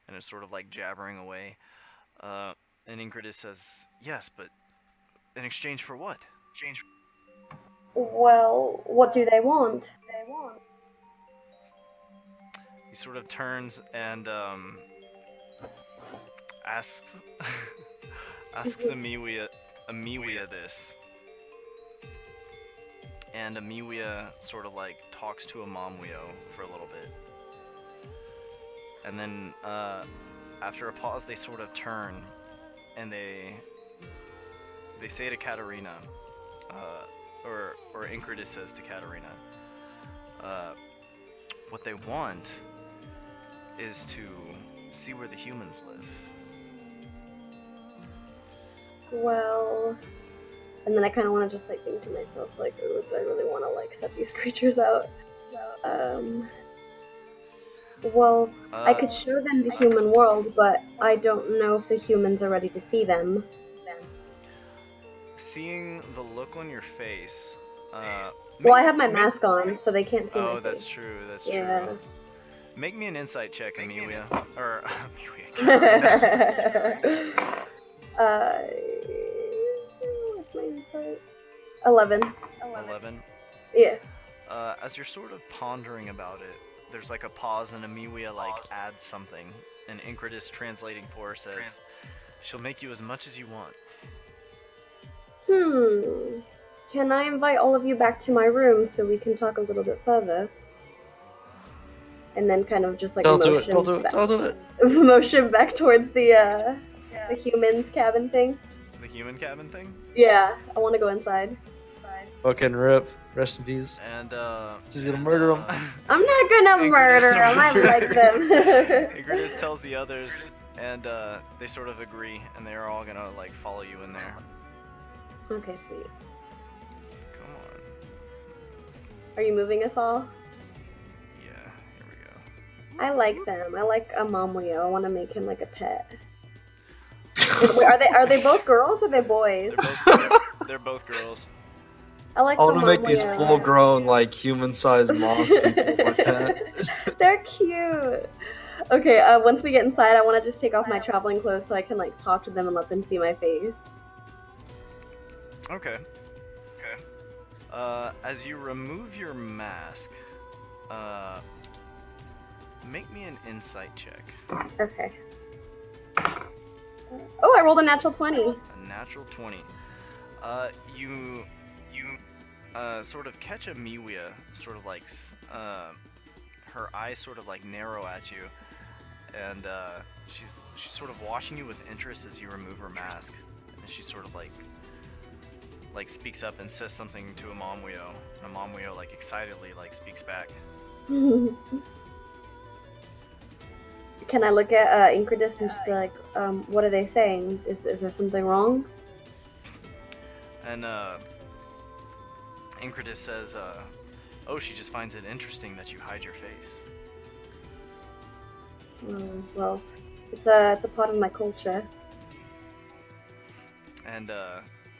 and is sort of like jabbering away. And Ingrid says, "Yes, but in exchange for what?" Well, what do they want? He sort of turns and asks asks Amilia this, and Amilia sort of like talks to Amamweo for a little bit, and then after a pause, they sort of turn and they say to Katerina, or Incredus says to Katerina, what they want is to see where the humans live. Well, and then I kind of want to just, like, think to myself, like, ooh, do I really want to, like, set these creatures out? Well, I could show them the human world, but I don't know if the humans are ready to see them. Seeing the look on your face, Well, I have my mask on, so they can't see my face. Oh, that's true, that's Yeah. true. Make me an insight check, Amelia. Or, Amelia. What's my insight? 11. 11. Yeah. As you're sort of pondering about it, there's like a pause and Amelia like adds something, and Incredus translating for her says, "She'll make you as much as you want." Can I invite all of you back to my room so we can talk a little bit further? And then kind of just like Don't do it. motion back towards the humans cabin thing. The human cabin thing? Yeah, I want to go inside. Fucking rip. Rest in peace. And she's gonna murder him. I'm not gonna murder him. I like them. Ingridis tells the others, and they sort of agree, and they're all gonna like follow you in there. Okay, sweet. Come on. Are you moving us all? Yeah, here we go. I like them. I like Amamweo. I want to make him like a pet. Wait, are they both girls or are they boys? They're both girls. I like I want to make these Amamweo. full-grown, like, human-sized moth people like that. They're cute. Okay, once we get inside, I want to just take off my traveling clothes so I can like talk to them and let them see my face. Okay. As you remove your mask, make me an insight check. Okay. Oh, I rolled a natural 20. A natural 20. You sort of catch a Miwia, sort of like, her eyes sort of like narrow at you, and she's sort of watching you with interest as you remove her mask, and she sort of like speaks up and says something to Amamweo, and Amamweo like excitedly like speaks back. Can I look at Incredus and just be like, what are they saying? Is there something wrong? And Incredus says, oh, she just finds it interesting that you hide your face. Well, It's a part of my culture. And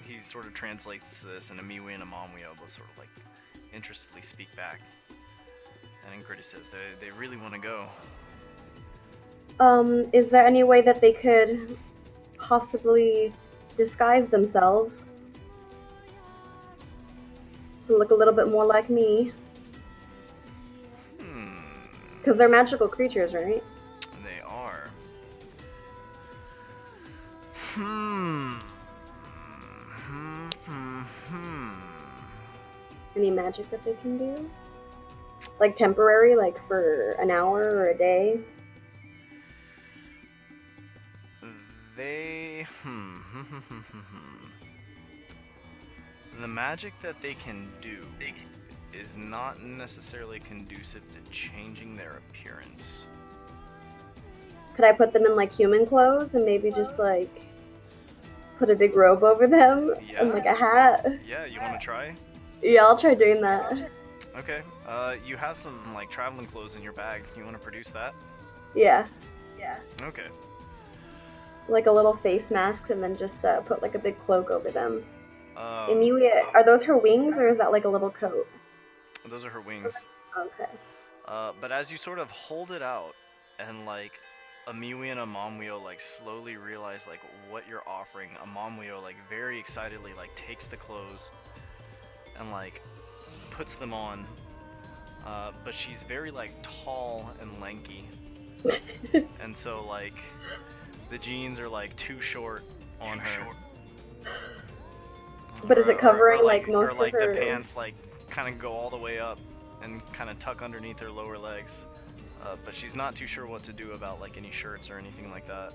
he sort of translates this, and Amiwi and Amamwio both sort of like interestedly speak back. And Ingrid says they really want to go. Is there any way that they could possibly disguise themselves to look a little bit more like me? Because they're magical creatures, right? They are. Any magic that they can do? Like temporary, like for an hour or a day? They... The magic that they can do is not necessarily conducive to changing their appearance. Could I put them in like human clothes and maybe just like put a big robe over them and like a hat? Yeah, you want to try? Yeah, I'll try doing that. Okay, you have some like traveling clothes in your bag. You want to produce that? Yeah. Okay. Like a little face mask and then just put like a big cloak over them. Emilia, are those her wings or is that like a little coat? Those are her wings. Okay. But as you sort of hold it out and like Amiwi and Amamwio like slowly realize like what you're offering, Amamwio like very excitedly like takes the clothes and like puts them on. But she's very like tall and lanky. And so like the jeans are like too short on her. But is it covering like most or like of her? The pants like kind of go all the way up and kind of tuck underneath her lower legs. But she's not too sure what to do about like any shirts or anything like that.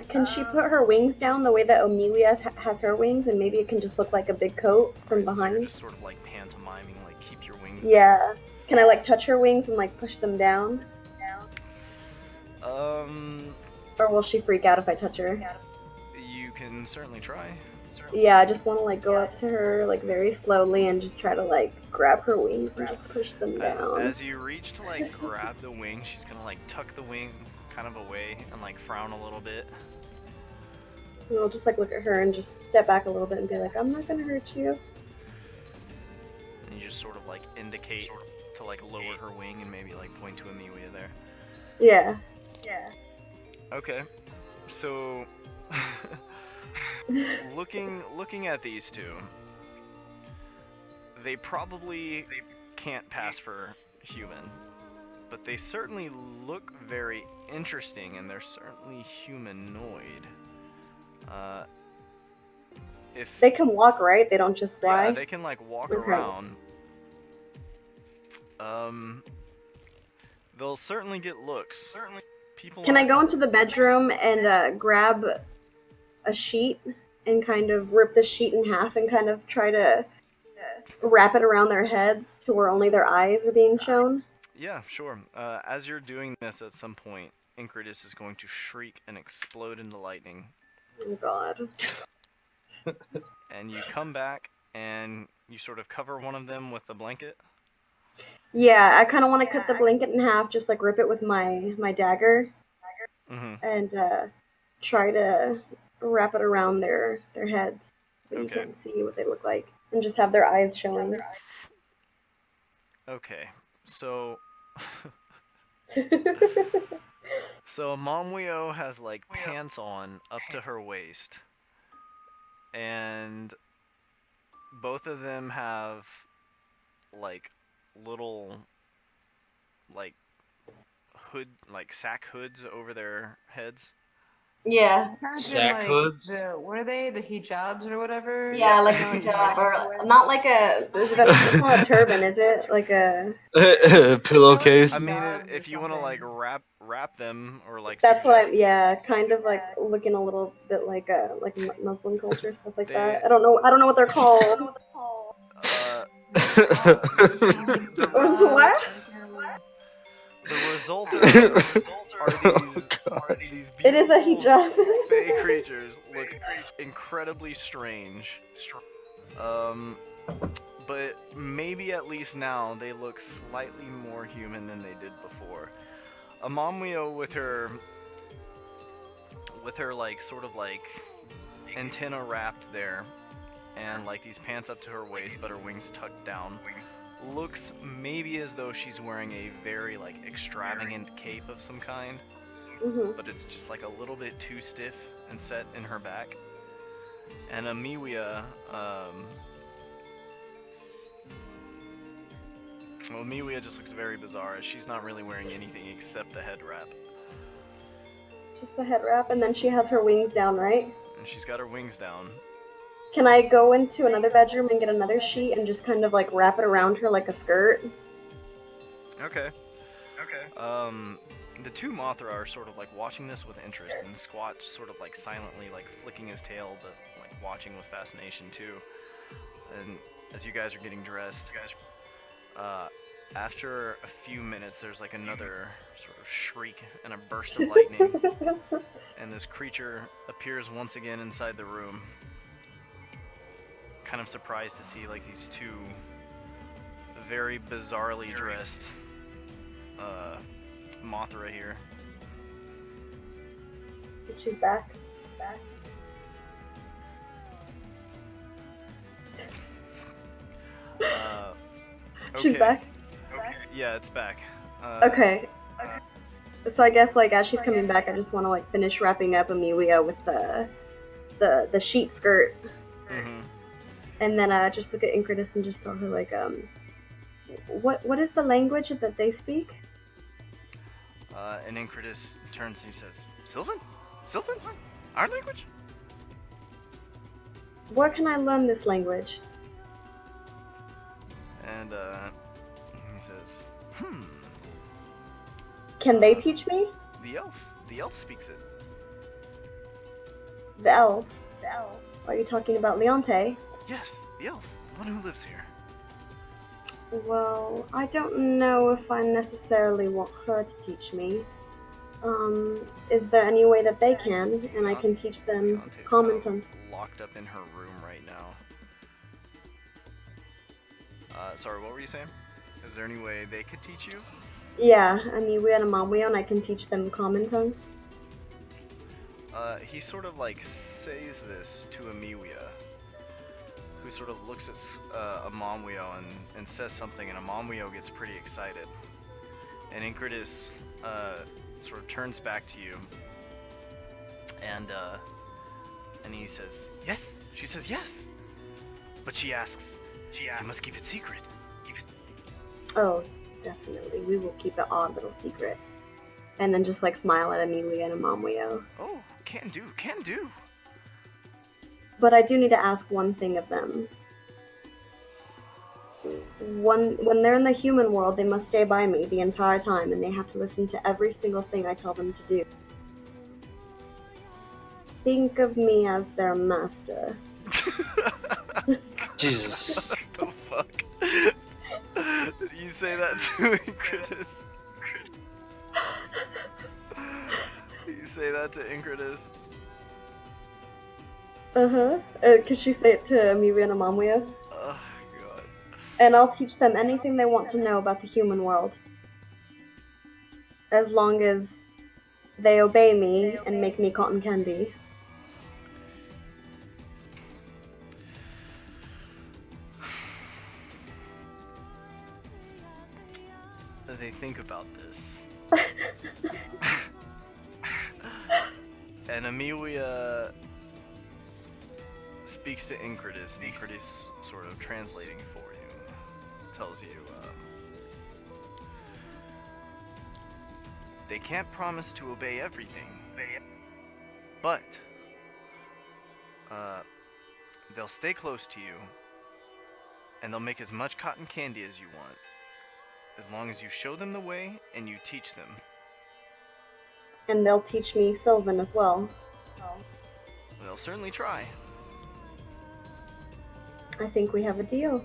Can she put her wings down the way that Amelia has her wings, and maybe it can just look like a big coat from So behind? you're just sort of like pantomiming, like keep your wings. Yeah. Can I like touch her wings and like push them down? Or will she freak out if I touch her? You can certainly try. Yeah, I just want to like go up to her like very slowly and just try to like grab her wings and just push them down. As you reach to like grab the wing, she's gonna like tuck the wing kind of away and like frown a little bit. And I'll just like look at her and just step back a little bit and be like, I'm not gonna hurt you. And you just sort of like indicate to like lower her wing and maybe like point to Amilia there. Yeah. Okay, so looking at these two, they probably can't pass for human, but they certainly look very interesting and they're certainly humanoid. If They can walk, right? They don't just fly? yeah, they can like walk around. They'll certainly get looks. People Can I go into the bedroom and grab a sheet and kind of rip the sheet in half and kind of try to wrap it around their heads to where only their eyes are being shown? Yeah, sure. As you're doing this, at some point, Incredus is going to shriek and explode into lightning. Oh god. And you come back and you sort of cover one of them with the blanket. Yeah, I kind of want to cut the blanket in half, just like rip it with my dagger, and try to wrap it around their heads so you can't see what they look like, and just have their eyes showing. Okay, so Momweo has like pants on up to her waist, and both of them have like little like sack hoods over their heads. Yeah. Sack hoods? What are they? The hijabs or whatever? Yeah, like a hijab, or not like a. It's not a turban, is it? Like a pillowcase. I mean, if you want to like wrap them or like. That's what. Kind of like looking a little bit like Muslim culture, stuff like that. I don't know what they're called. What? The result are these It is a beautiful hijab. fey creatures look incredibly strange. But maybe at least now they look slightly more human than they did before. Amamwio with her like sort of like antenna wrapped there, and like these pants up to her waist, but her wings tucked down. Looks maybe as though she's wearing a very like extravagant cape of some kind, but it's just like a little bit too stiff and set in her back. And Miwia, well, Miwia just looks very bizarre as she's not really wearing anything except the head wrap. Just the head wrap, and then she has her wings down, right? And she's got her wings down. Can I go into another bedroom and get another sheet and just kind of like wrap it around her like a skirt? Okay. The two Mothra are sort of like watching this with interest, and Squat sort of like silently like flicking his tail, but like watching with fascination too. And as you guys are getting dressed, after a few minutes, there's like another sort of shriek and a burst of lightning, and this creature appears once again inside the room. Kind of surprised to see like these two very bizarrely dressed Mothra here. She's back. Okay. She's back. Yeah, it's back. Okay. So I guess like as she's coming back, I just want to like finish wrapping up Emilia with the sheet skirt, and then just look at Incredus and just tell her like what is the language that they speak? And Incredus turns and he says, Sylvan? Sylvan? Our language? Where can I learn this language? And he says, Can they teach me? The elf speaks it. The elf? Are you talking about Leonte? Yes, the elf, the one who lives here. Well, I don't know if I necessarily want her to teach me. Is there any way that they can, and I can teach them common sense? Locked up in her room right now. Sorry, what were you saying? Is there any way they could teach you? Yeah, I mean, we had a Momweo and I can teach them common tongue. He sort of like says this to Emilia, who sort of looks at Amamweo and says something, and Amamweo gets pretty excited. And Incredus sort of turns back to you, and he says, yes? She says yes! But she asks, you must keep it secret. Oh, definitely. We will keep it our little secret. And then just like smile at Emilia and Amamweo. Oh, can do. But I do need to ask one thing of them. When they're in the human world, they must stay by me the entire time, and they have to listen to every single thing I tell them to do. Think of me as their master. Jesus. What the fuck? Did you say that to Incredus? You say that to Incredus? Could she say it to Emilia and Amamweo? Oh, God. And I'll teach them anything they want to know about the human world. As long as they obey me and make me cotton candy. They think about this. And Emilia speaks to Incredus, and Incredus, sort of translating for you, tells you, they can't promise to obey everything, but they'll stay close to you, and they'll make as much cotton candy as you want, as long as you show them the way and you teach them. And they'll teach me Sylvan as well. They'll certainly try. I think we have a deal.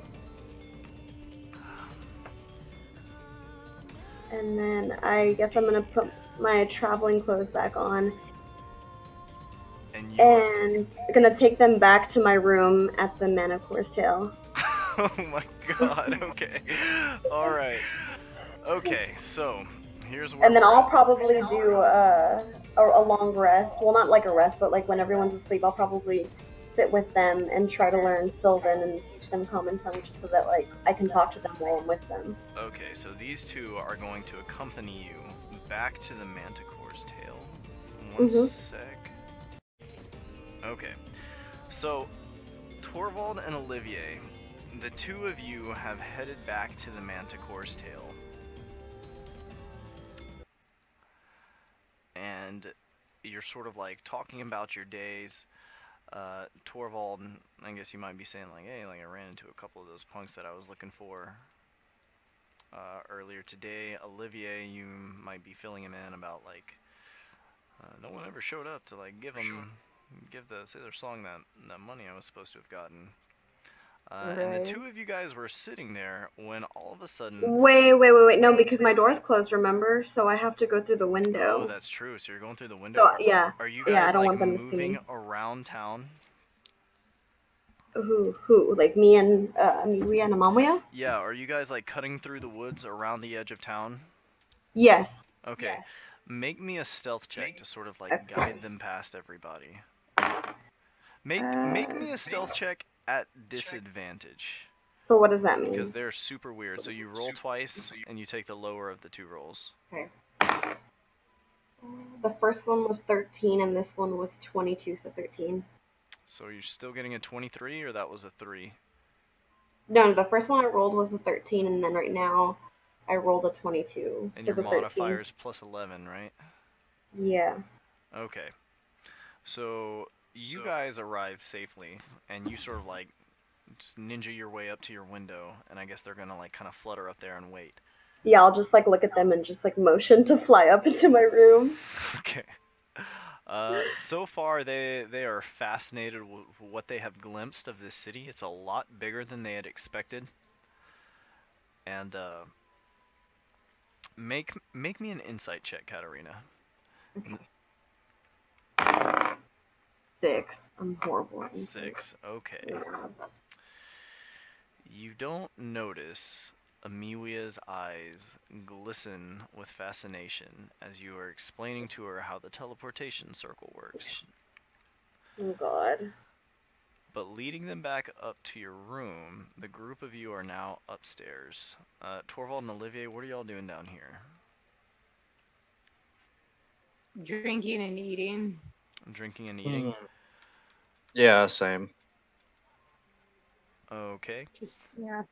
And then I guess I'm gonna put my traveling clothes back on. And I'm gonna take them back to my room at the Manicore's Tail. Oh my god, okay. Alright. Okay, so here's where And then we're I'll at. probably do a long rest. Well, not like a rest, but like when everyone's asleep, I'll probably sit with them and try to learn Sylvan and teach them Common Tongue, just so that like I can talk to them while I'm with them. Okay, so these two are going to accompany you back to the Manticore's tail. One sec. Okay, so Torvald and Olivier, the two of you have headed back to the Manticore's tail. And you're sort of like talking about your days. Torvald, I guess you might be saying like, hey, like I ran into a couple of those punks that I was looking for earlier today. Olivier, you might be filling him in about like no one ever showed up to like give the Sailor Song that money I was supposed to have gotten. And the two of you guys were sitting there when all of a sudden... Wait. No, because my door's closed, remember? So I have to go through the window. Oh, that's true. So you're going through the window? So, yeah. Are you I guys don't like want them to see moving me. around town? Who? Like me and Miria and Amamuya? Yeah, are you guys like cutting through the woods around the edge of town? Yes. Okay. Yes. Make me a stealth check to sort of like guide them past everybody. Make me a stealth check at disadvantage. So what does that mean? Because they're super weird. So you roll twice and you take the lower of the two rolls. Okay. The first one was 13 and this one was 22, so 13. So you're still getting a 23 or that was a 3? No, the first one I rolled was a 13 and then right now I rolled a 22. And so your the 13. modifier is plus 11, right? Yeah. Okay. So you guys arrive safely and you sort of like just ninja your way up to your window, and I guess they're gonna like kind of flutter up there and wait. Yeah, I'll just like look at them and just like motion to fly up into my room. Okay. So far they are fascinated with what they have glimpsed of this city. It's a lot bigger than they had expected. And make me an insight check, Katarina. Okay. 6. I'm horrible at insight. 6. Okay. Yeah. You don't notice Amiwia's eyes glisten with fascination as you are explaining to her how the teleportation circle works. Oh god. But leading them back up to your room, the group of you are now upstairs. Torvald and Olivier, what are y'all doing down here? Drinking and eating. Drinking and eating? Yeah, same. Okay. Just, yeah.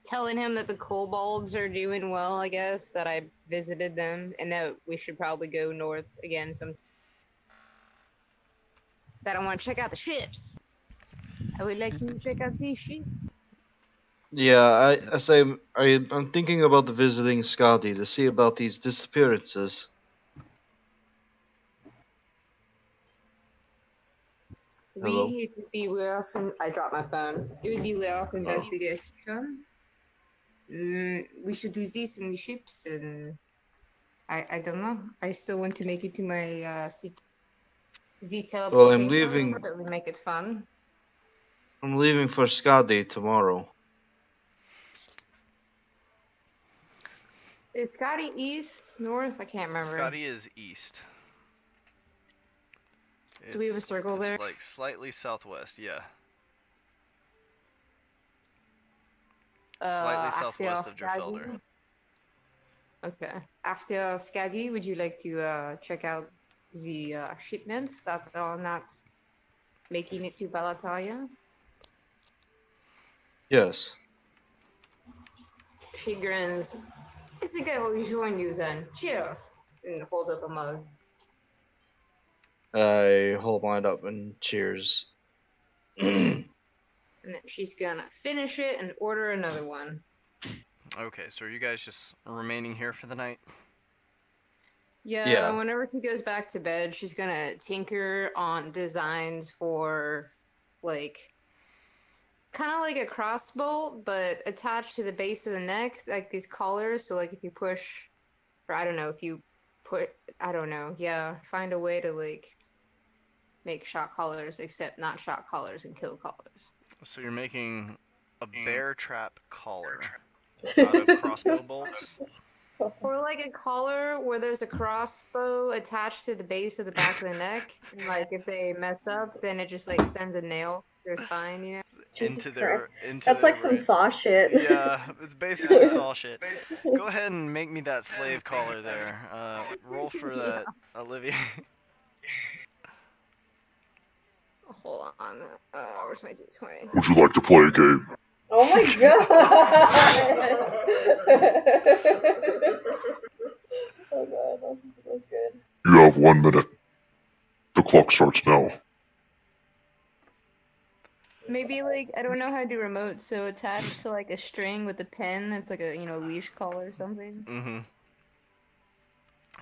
Telling him that the kobolds are doing well, I guess, that I visited them, and that we should probably go north again that I want to check out the ships. I would like you to check out these ships. Yeah, I say I'm thinking about visiting Scotty to see about these disappearances. Hello? It would be worth, I dropped my phone. It would be worth investigation. We should do this in the ships, and I don't know. I still want to make it to my these teleportations. Well, I'm leaving. So we make it fun. I'm leaving for Scotty tomorrow. Is Scotty east, north? I can't remember. Scotty is east. Do we have a circle there? It's like slightly southwest, yeah. Slightly southwest of Driffelder. Okay. After Skadi, would you like to check out the shipments that are not making it to Balataria? Yes. She grins. I think I will join you then. Cheers! And holds up a mug. I hold mine up and cheers. And then she's gonna finish it and order another one. Okay, so are you guys just remaining here for the night? Yeah, whenever she goes back to bed, she's gonna tinker on designs for, like, kind of like a crossbow, but attached to the base of the neck, like these collars. So, like, if you push, or I don't know, if you put, I don't know, yeah, find a way to, like, make shot collars, except not shot collars and kill collars. So you're making a bear trap collar out of crossbow bolts? Or like a collar where there's a crossbow attached to the base of the back of the neck, and like if they mess up, then it just like sends a nail through their spine, you know? Jesus into Christ. into That's their like some brain. saw shit. Yeah, it's basically saw shit. Go ahead and make me that slave collar there. Roll for Yeah. that, Olivia. Hold on. Where's my D20? Would you like to play a game? Oh my god! Oh god, that's good. You have 1 minute. The clock starts now. Maybe like I don't know how to do remote, so attached to like a string with a pin that's like a leash collar or something. Mm-hmm.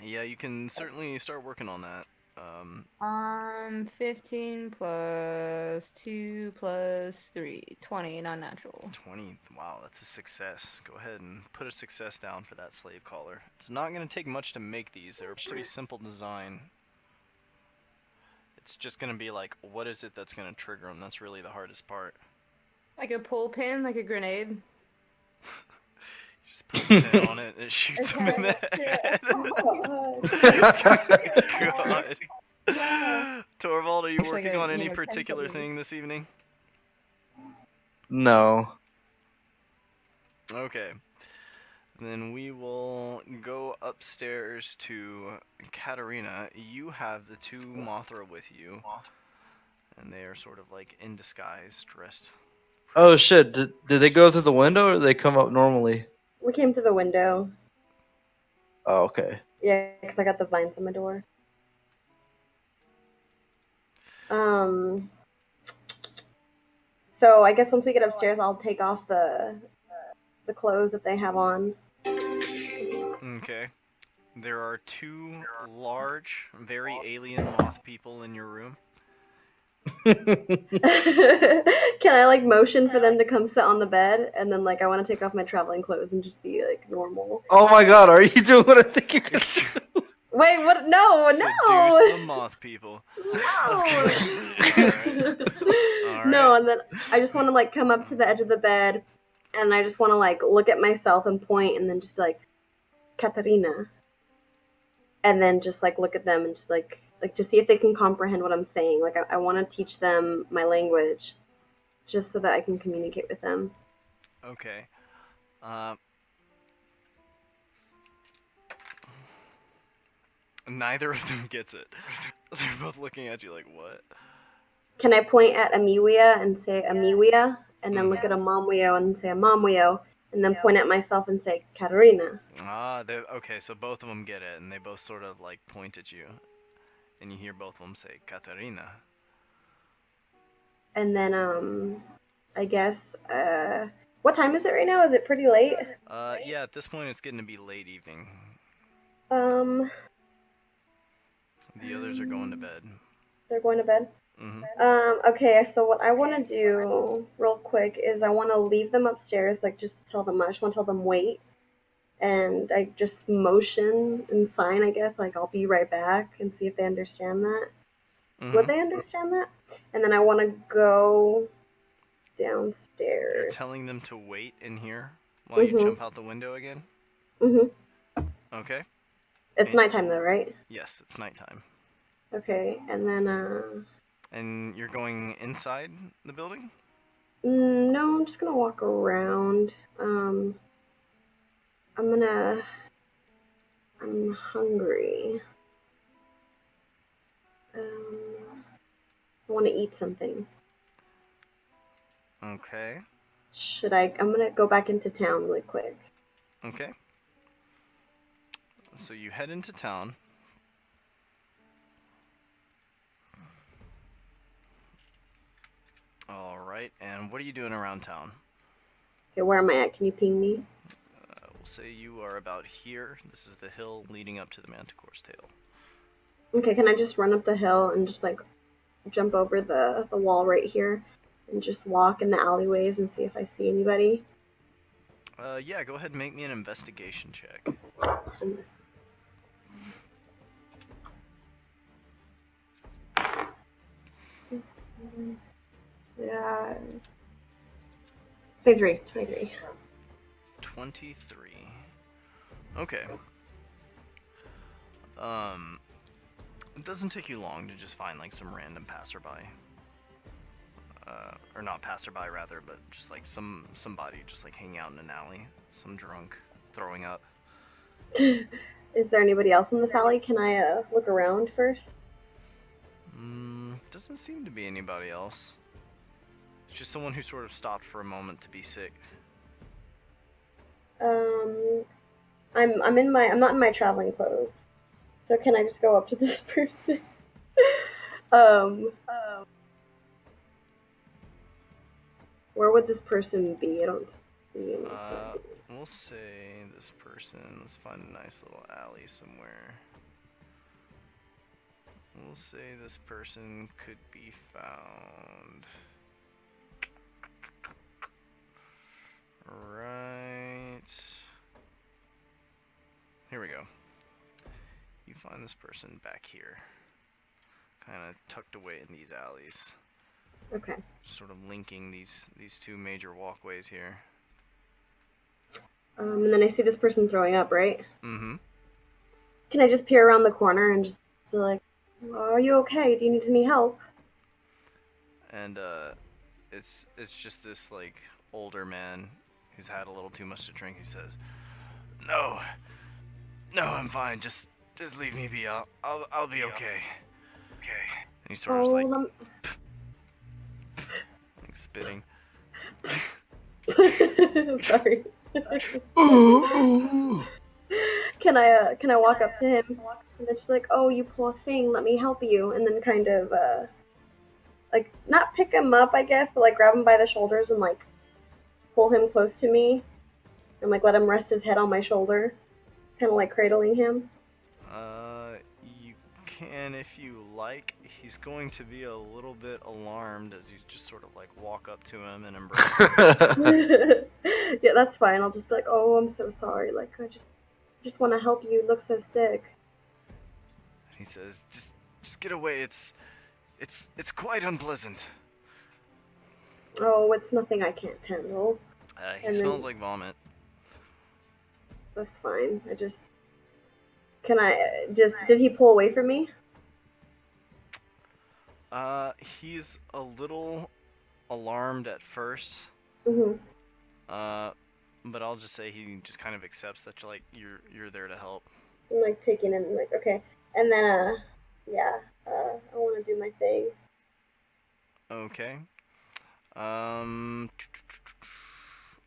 Yeah, you can certainly start working on that. 15 plus 2 plus 3, 20, non-natural. 20. Wow, that's a success. Go ahead and put a success down for that slave collar. It's not going to take much to make these. They're a pretty simple design. It's just going to be like, what is it that's going to trigger them? That's really the hardest part. Like a pull pin, like a grenade. Just put a pin on it and it shoots them in the head. God. Torvald, are you Actually, working on any 10 particular seconds. thing this evening? No. Okay. Then we will go upstairs to Katarina. You have the two Mothra with you. And they are sort of like in disguise, dressed. Oh shit! Did they go through the window or did they come up normally? We came to the window. Oh, okay. Yeah, because I got the vines on my door. So I guess once we get upstairs, I'll take off the clothes that they have on. Okay. There are two large, very alien moth people in your room. Can I like motion for them to come sit on the bed, and then like I want to take off my traveling clothes and just be like normal? Oh my god, are you doing what I think you're gonna do? Wait, what? No, Seduce the no, moth people. no. Okay. Alright. No, and then I just want to like come up to the edge of the bed, and I just want to like look at myself and point, and then just be like, Katarina, and then just like look at them and just like to see if they can comprehend what I'm saying. Like I want to teach them my language, just so that I can communicate with them. Okay. Neither of them gets it. They're both looking at you like, what? Can I point at Amiwia and say Amiwia, and then look at Amamwio and say Amamwio, and then point at myself and say Katarina? Okay, so both of them get it, and they both sort of like point at you. And you hear both of them say, Katarina. And then, I guess, what time is it right now? Is it pretty late? Yeah, at this point it's getting to be late evening. The others are going to bed. They're going to bed? Mm-hmm. Okay, so what I want to do real quick is I want to leave them upstairs, like just to tell them, I just want to tell them wait. And I just motion and sign, I guess, like I'll be right back and see if they understand that. Mm-hmm. Would they understand that? And then I want to go downstairs. You're telling them to wait in here while you jump out the window again? Mm-hmm. Okay. It's nighttime though, right? Yes, it's nighttime. Okay, and then, And you're going inside the building? no, I'm just gonna walk around. I'm hungry. I want to eat something. Okay. I'm gonna go back into town really quick. Okay. So you head into town. Alright, and what are you doing around town? Okay, where am I at? Can you ping me? We'll say you are about here. This is the hill leading up to the Manticore's tail. Okay, can I just run up the hill and just like jump over the wall right here and just walk in the alleyways and see if I see anybody? Yeah, go ahead and make me an investigation check. Yeah. 23. 23. Okay. It doesn't take you long to just find like some random passerby. Or not passerby rather, but just like somebody just like hanging out in an alley. Some drunk throwing up. Is there anybody else in this alley? Can I look around first? Doesn't seem to be anybody else. It's just someone who sort of stopped for a moment to be sick. I'm not in my traveling clothes. So can I just go up to this person? Where would this person be? I don't see him. We'll say this person. Let's find a nice little alley somewhere. We'll say this person could be found right. Here we go. You find this person back here, kind of tucked away in these alleys. Okay. Sort of linking these two major walkways here. And then I see this person throwing up, right? Mm-hmm. Can I just peer around the corner and just be like, "Are you okay? Do you need any help?" And it's just this like older man who's had a little too much to drink. He says, "No, I'm fine. Just leave me be. I'll be okay." And he sort of like spitting. Sorry. Can I walk up to him and then just be like, "Oh, you poor thing, let me help you," and then kind of like not pick him up, I guess, but like grab him by the shoulders and like pull him close to me and like let him rest his head on my shoulder, kind of like cradling him. You can if you like. He's going to be a little bit alarmed as you just sort of like walk up to him and embrace him. Yeah, that's fine. I'll just be like, "Oh, I'm so sorry. Like, I just want to help you. You look so sick." He says, "Just get away. It's quite unpleasant." Oh, it's nothing I can't handle. He smells like vomit. That's fine. Did he pull away from me? He's a little alarmed at first. Mhm. But I'll just say he just kind of accepts that you're there to help. I'm like taking him, like, okay. And then, yeah, I want to do my thing. Okay.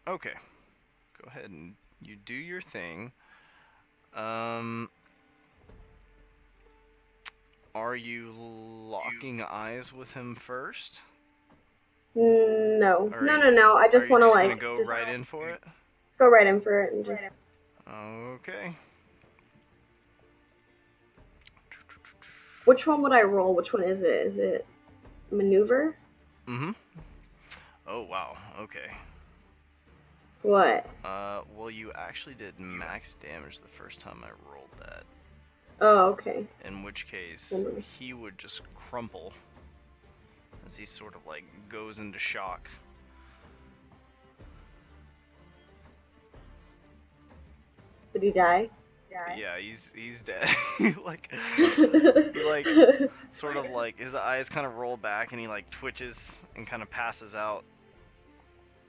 Okay. Go ahead and you do your thing. Are you locking eyes with him first? No. No. I just want to like gonna go right in for it? Go right in for it and just. Okay. Which one would I roll? Which one is it? Is it maneuver? Mm-hmm. Oh wow. Okay. What? Well, you actually did max damage the first time I rolled that. Oh, okay. In which case, he would just crumple as he sort of like goes into shock. Did he die? Yeah, he's dead. like sort of like his eyes kind of roll back and he like twitches and kind of passes out.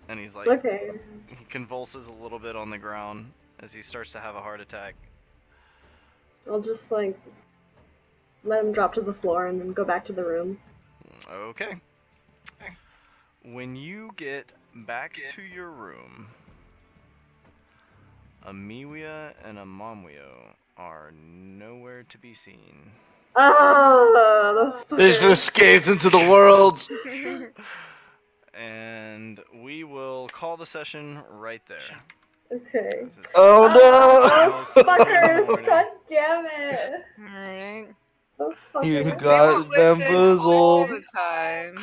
And he's like, okay. He convulses a little bit on the ground as he starts to have a heart attack. I'll just like let him drop to the floor and then go back to the room. Okay. When you get back to your room, a Miwia and a Momwio are nowhere to be seen. Oh, they've escaped into the world. And we will call the session right there. Okay. Oh no! Fuckers! God damn it! Alright. Those fuckers. You They got won't listen all bamboozled. the time.